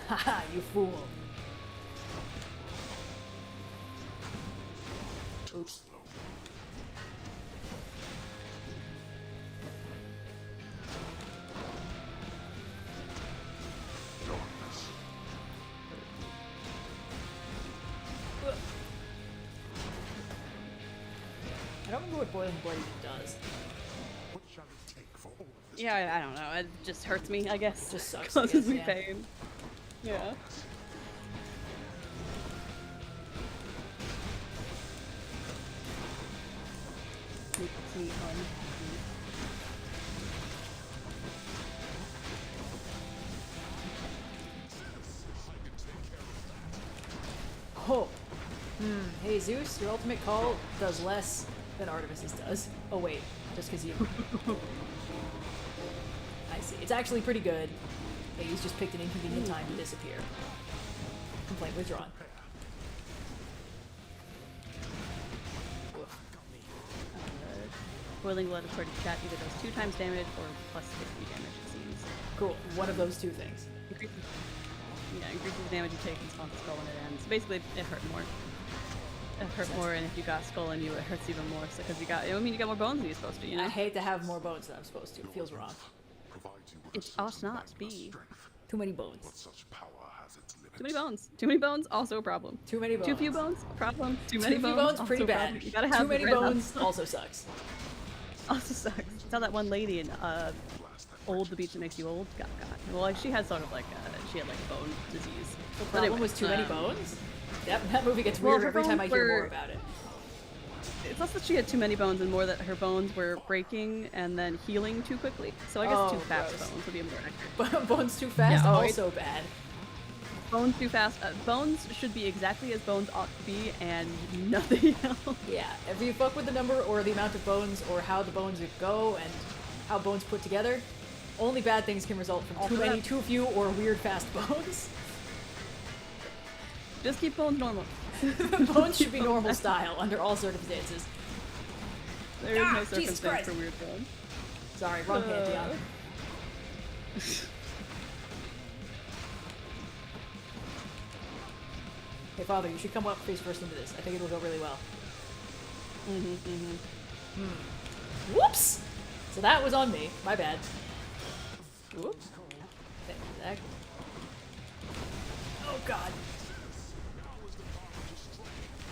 Haha, you fool. Oops. I don't remember what boiling blood even does. What shall it take for all of this? Yeah, I don't know. It just hurts me, I guess. Just sucks, I Causes guess, me yeah. pain. Yeah. Makes me unhappy. Oh. Hey Zeus, your ultimate call does less than Artemis's does. Oh wait, just because you... I see. It's actually pretty good. Hades just picked an inconvenient time to disappear. Complaint withdrawn. Boiling blood, according to chat, either does 2 times damage or plus 50 damage, it seems. Cool. One of those two things. Increases the damage you take and spawns the skull when it ends. Basically, it hurt more. It hurt more, and if you got skull in you, it hurts even more. So, because you got, I mean, you got more bones than you're supposed to, you know? I hate to have more bones than I'm supposed to. It feels wrong. It ought not be. Too many bones. Such power has its limits. Too many bones. Too many bones, also a problem. Too many bones. Too few bones, problem. Too many Too few bones, bones, pretty also a problem. bad. You gotta have Too many the red bones, hubs. also sucks. Also sucks. It's how that one lady in Old, the Beach That Makes You Old got. Well, she had sort of like she had like a bone disease. The But problem anyway, was too many bones? That movie gets well, weirder her every time I bones hear were- more about it. It's less that she had too many bones and more that her bones were breaking and then healing too quickly. So I guess Oh, too fast gross. bones would be more accurate. But bones too fast, Yeah, also bad. Bones too fast. Bones should be exactly as bones ought to be and nothing else. Yeah, if you fuck with the number or the amount of bones or how the bones go and how bones put together, only bad things can result from too many, too few, or weird fast bones. Just keep bones normal. Bones should be normal style under all circumstances. There is no Jesus circumstance Christ. for weird bones. Sorry, wrong pantheon. Hey, Father, you should come up face first into this. I think it'll go really well. Whoops! So that was on me. My bad. Whoops. Thank you, Zach. Oh, God.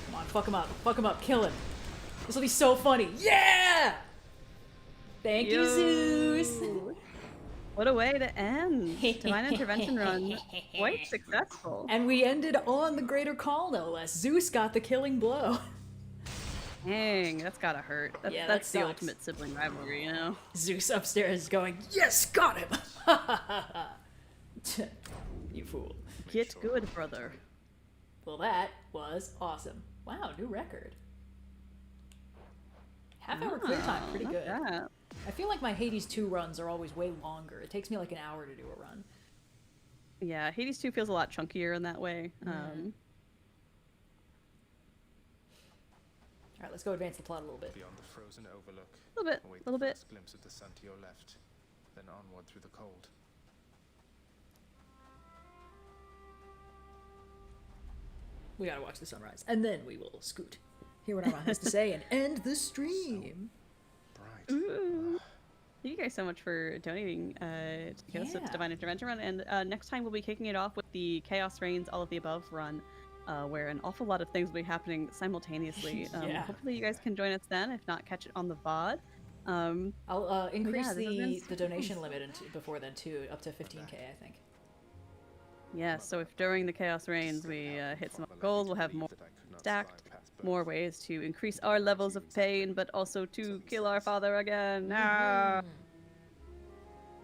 Come on, fuck him up. Fuck him up. Kill him. This will be so funny. Yeah! Thank you, Zeus! What a way to end. Divine Intervention run. Quite successful. And we ended on the greater call, no less. Zeus got the killing blow. Dang, that's gotta hurt. That's, Yeah, that that's the sucks. ultimate sibling rivalry, you know? Zeus upstairs going, yes, got him! You fool. Get good, brother. Well, that was awesome. Wow, new record. Half-hour clear time, pretty not good. bad. I feel like my Hades 2 runs are always way longer. It takes me like an hour to do a run. Yeah, Hades 2 feels a lot chunkier in that way. Alright, let's go advance the plot a little bit. Beyond the frozen overlook. Little bit, await little the bit. first glimpse of the sun to your left, then onward through the cold. We gotta watch the sunrise, and then we will scoot. Hear what Armand has to say and end the stream. Ooh. Thank you guys so much for donating to get us with the Yeah. Divine Intervention run. And next time we'll be kicking it off with the Chaos Reigns All of the Above run, where an awful lot of things will be happening simultaneously. Yeah. Hopefully you guys can join us then, if not catch it on the VOD. I'll increase yeah, this has been the super donation fun. limit before then too, up to 15k, I think. Yeah, so if during the Chaos Reigns we hit some goals, we'll have more stacked, more ways to increase our levels of pain, but also to kill our father again. Ah!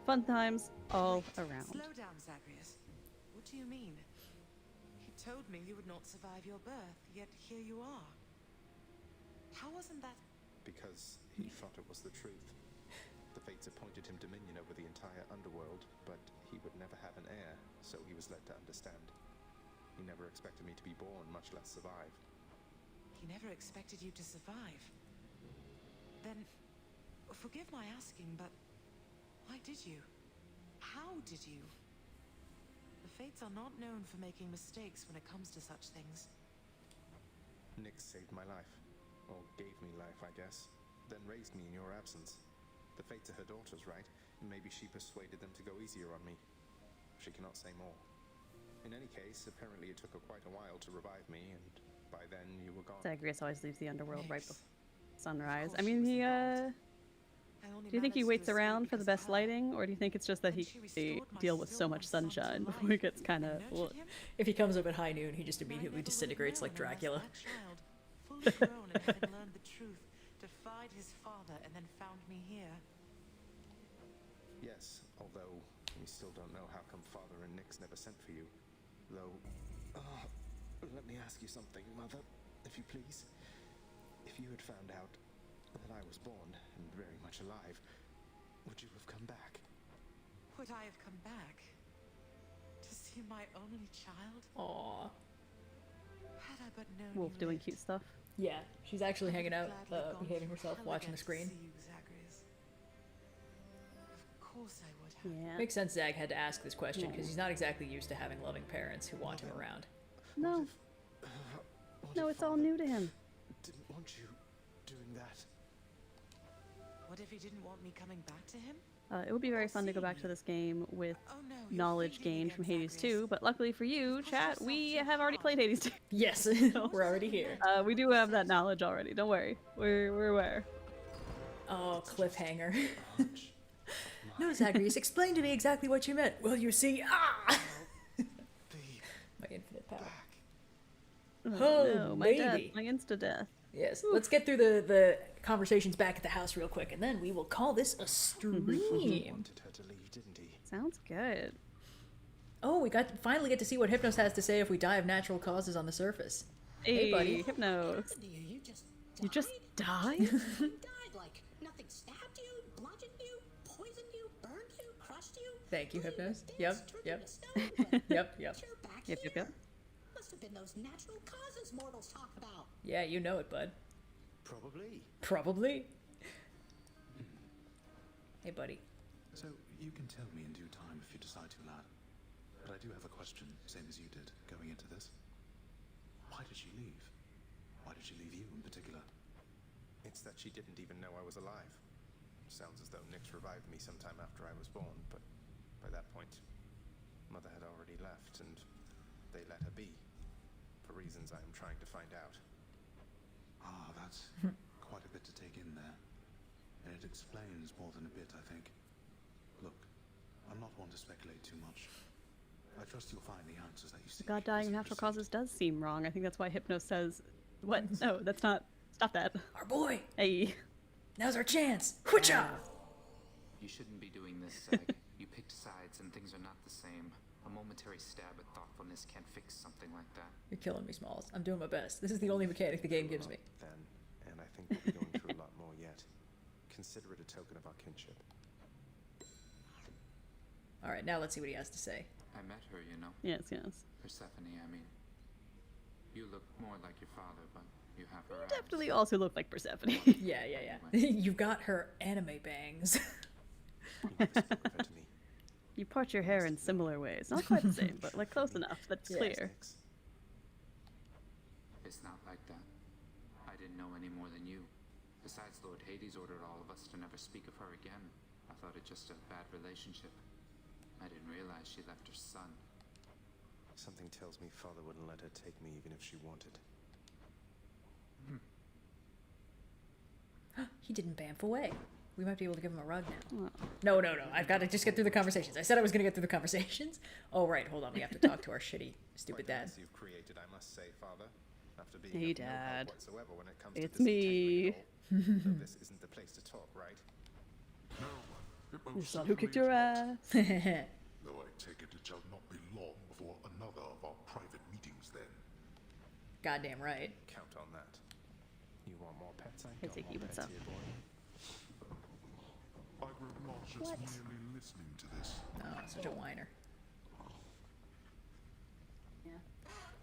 Fun times all around. Slow down, Zagreus. What do you mean? You told me you would not survive your birth, yet here you are. How wasn't that? Because he thought it was the truth. The fates appointed him dominion over the entire underworld, but he would never have an heir, so he was led to understand. He never expected me to be born, much less survive. He never expected you to survive. Then, forgive my asking, but why did you? How did you? The fates are not known for making mistakes when it comes to such things. Nyx saved my life. Or gave me life, I guess. Then raised me in your absence. The fates are her daughters, right? Maybe she persuaded them to go easier on me. She cannot say more. In any case, apparently it took her quite a while to revive me, and by then you were gone. Zagreus always leaves the underworld right before sunrise. I mean, he, do you think he waits around for the best lighting, or do you think it's just that he deal with so much sunshine before it gets kind of... If he comes up at high noon, he just immediately disintegrates like Dracula. Fully grown and having learned the truth, defied his father and then found me here. Yes, although we still don't know how come Father and Nyx never sent for you. Though, let me ask you something, Mother, if you please. If you had found out that I was born and very much alive, would you have come back? Would I have come back? To see my only child? Aww. Had I but known Wolf you doing lived. cute stuff. Yeah, she's actually hanging out, Gladly gone behaving through herself, hell watching again the to screen. see you, Zagreus. Of course I would have. Yeah. Makes sense Zag had to ask this question, because he's not exactly used to having loving parents who want him around. No. No, it's all new to him. Didn't want you doing that. What if he didn't want me coming back to him? It would be very fun to go back to this game with knowledge gained from Hades 2, but luckily for you, chat, we have already played Hades 2. Yes, we're already here. We do have that knowledge already, don't worry. We're aware. Oh, cliffhanger. No, Zagreus, explain to me exactly what you meant. Well, you see, my infinite power. Oh, no, my death, my insta-death. Yes, let's get through the conversations back at the house real quick, and then we will call this a stream. Wanted her to leave, didn't he? Sounds good. Oh, we finally get to see what Hypnos has to say if we die of natural causes on the surface. Hey, buddy. Hypnos. You just died? You died like nothing stabbed you, bludgeoned you, poisoned you, burned you, crushed you. Thank you, Hypnos. Yep. Yep, yep. Yep. Must have been those natural causes mortals talk about. Yeah, you know it, bud. Probably. Probably. Hey, buddy. So, you can tell me in due time if you decide to, lad. But I do have a question, same as you did, going into this. Why did she leave? Why did she leave you in particular? It's that she didn't even know I was alive. Sounds as though Nyx revived me sometime after I was born, but by that point, Mother had already left, and they let her be. For reasons I am trying to find out. Ah, that's quite a bit to take in there. And it explains more than a bit, I think. Look, I'm not one to speculate too much. I trust you'll find the answers that you seek. God dying of natural causes does seem wrong. I think that's why Hypnos says, what? No, that's not. Stop that. Our boy! Hey. Now's our chance! Whatcha? You shouldn't be doing this, Zag. You picked sides and things are not the same. A momentary stab at thoughtfulness can't fix something like that. You're killing me, Smalls. I'm doing my best. This is the only mechanic the game gives me. Then, and I think we'll be going through a lot more yet. Consider it a token of our kinship. Alright, now let's see what he has to say. I met her, you know. Yes. Persephone, I mean. You look more like your father, but you have her eyes. Definitely also look like Persephone. Yeah. You've got her anime bangs. You part your hair in similar ways. Not quite the same, but like close enough that it's clear. It's not like that. I didn't know any more than you. Besides, Lord Hades ordered all of us to never speak of her again. I thought it just a bad relationship. I didn't realize she left her son. Something tells me Father wouldn't let her take me even if she wanted. He didn't bamf away. We might be able to give him a rug now. No. I've got to just get through the conversations. I said I was going to get through the conversations. Oh, right. Hold on. We have to talk to our shitty, stupid dad. You've created, I must say, Father. After being Hey, of no help Dad. whatsoever when it comes It's to this me. integrity law. This isn't the place to talk, right? Your son who kicked your ass. Though I take it shall not be long before another of our private meetings then. Goddamn right. Count on that. You want more pets? I Hey, got Ziggy, more what's pets up? here, boy. I grow nauseous What? merely listening to this. Oh, such a whiner.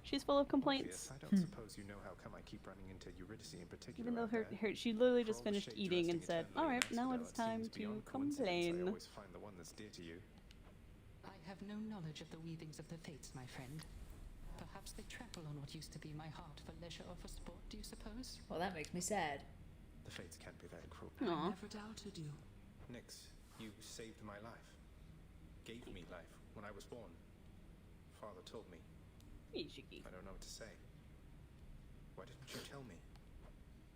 She's full of Obvious. complaints. I don't suppose you know how come I keep running into Eurydice in particular. Even though out there. she literally For just all the finished shades eating and resting said, eternally "Alright, in now Asphodel, it's it time seems to beyond coincidence complain." I always find the one that's dear to you. I have no knowledge of the weavings of the fates, my friend. Perhaps they trample on what used to be my heart for leisure or for sport, do you suppose? Well, that makes me sad. The fates can't be that cruel. I never doubted you. Nyx, you saved my life. Gave me life when I was born. Father told me. I don't know what to say. Why didn't you tell me?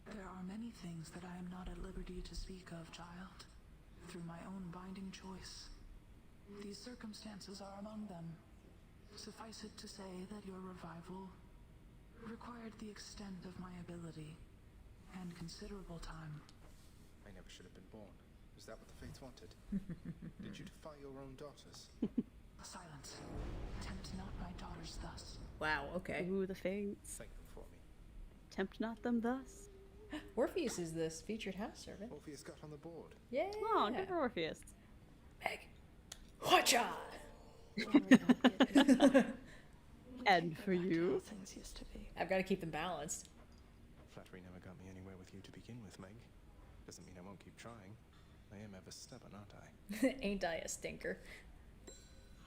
There are many things that I am not at liberty to speak of, child. Through my own binding choice. These circumstances are among them. Suffice it to say that your revival required the extent of my ability and considerable time. I never should have been born. Is that what the fates wanted? Did you defy your own daughters? Silence. Tempt not my daughters thus. Wow, okay. Ooh, the fates. Thank them for me. Tempt not them thus. Orpheus is this featured house servant. Orpheus got on the board. Yeah. Oh, good for Orpheus. Meg. Watcha! And for you. Things used to be. I've got to keep them balanced. Flattery never got me anywhere with you to begin with, Meg. Doesn't mean I won't keep trying. I am ever stubborn, aren't I? Ain't I a stinker?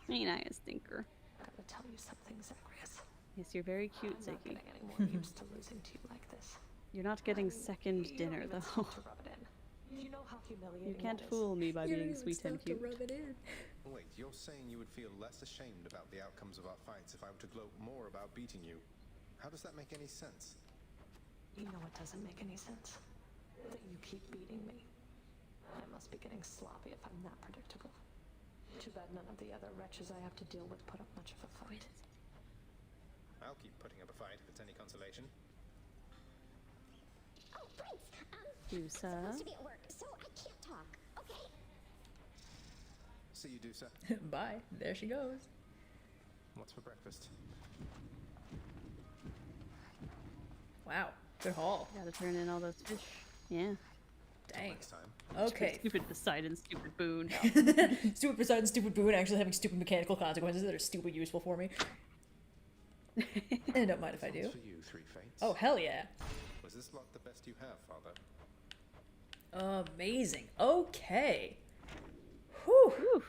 Ain't I a stinker? Gotta tell you something, Zagreus. Yes, you're very cute, I'm not Ziggy. getting any more used to losing to you like this. You're not getting second dinner, You don't even though. stop to rub it in. You know how humiliating You can't that is. fool me by being sweet and cute. Wait, you're saying you would feel less ashamed about the outcomes of our fights if I were to gloat more about beating you? How does that make any sense? You know what doesn't make any sense? That you keep beating me. I must be getting sloppy if I'm that predictable. Too bad none of the other wretches I have to deal with put up much of a fight. I'll keep putting up a fight if it's any consolation. Oh, Prince, Dusa. I'm supposed to be at work, so I can't talk. Okay. See you, Dusa. Bye. There she goes. What's for breakfast? Wow. Good haul. Gotta turn in all those fish. Yeah. Dang. Next time. Okay. Stupid Poseidon, stupid Boon. Stupid Poseidon, stupid Boon actually having stupid mechanical consequences that are stupid useful for me. And don't mind if I do. For you, three fates. Oh, hell yeah. Was this lot the best you have, Father? Amazing. Okay. Whew.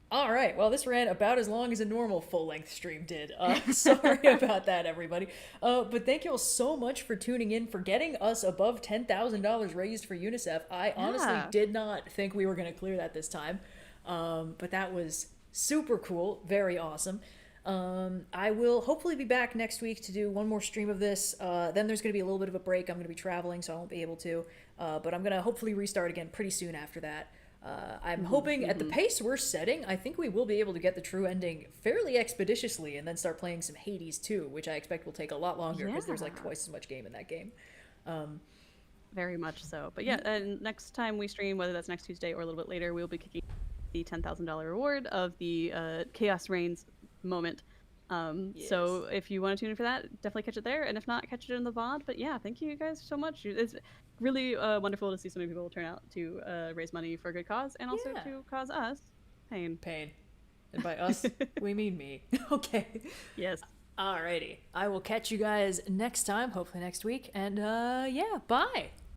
All right. Well, this ran about as long as a normal full-length stream did. Sorry about that, everybody. But thank you all so much for tuning in, for getting us above $10,000 raised for UNICEF. I honestly did not think we were going to clear that this time. But that was super cool. Very awesome. I will hopefully be back next week to do one more stream of this. Then there's going to be a little bit of a break. I'm going to be traveling, so I won't be able to. But I'm going to hopefully restart again pretty soon after that. I'm hoping at the pace we're setting, I think we will be able to get the true ending fairly expeditiously and then start playing some Hades too, which I expect will take a lot longer because there's like twice as much game in that game. Very much so. But yeah, and next time we stream, whether that's next Tuesday or a little bit later, we'll be kicking the $10,000 reward of the Chaos Reigns moment. So if you want to tune in for that, definitely catch it there, and if not, catch it in the VOD. But yeah, thank you guys so much. It's really wonderful to see so many people turn out to raise money for a good cause, and also to cause us pain. And by us, we mean me. Okay. Yes. Alrighty. I will catch you guys next time, hopefully next week. And yeah, bye.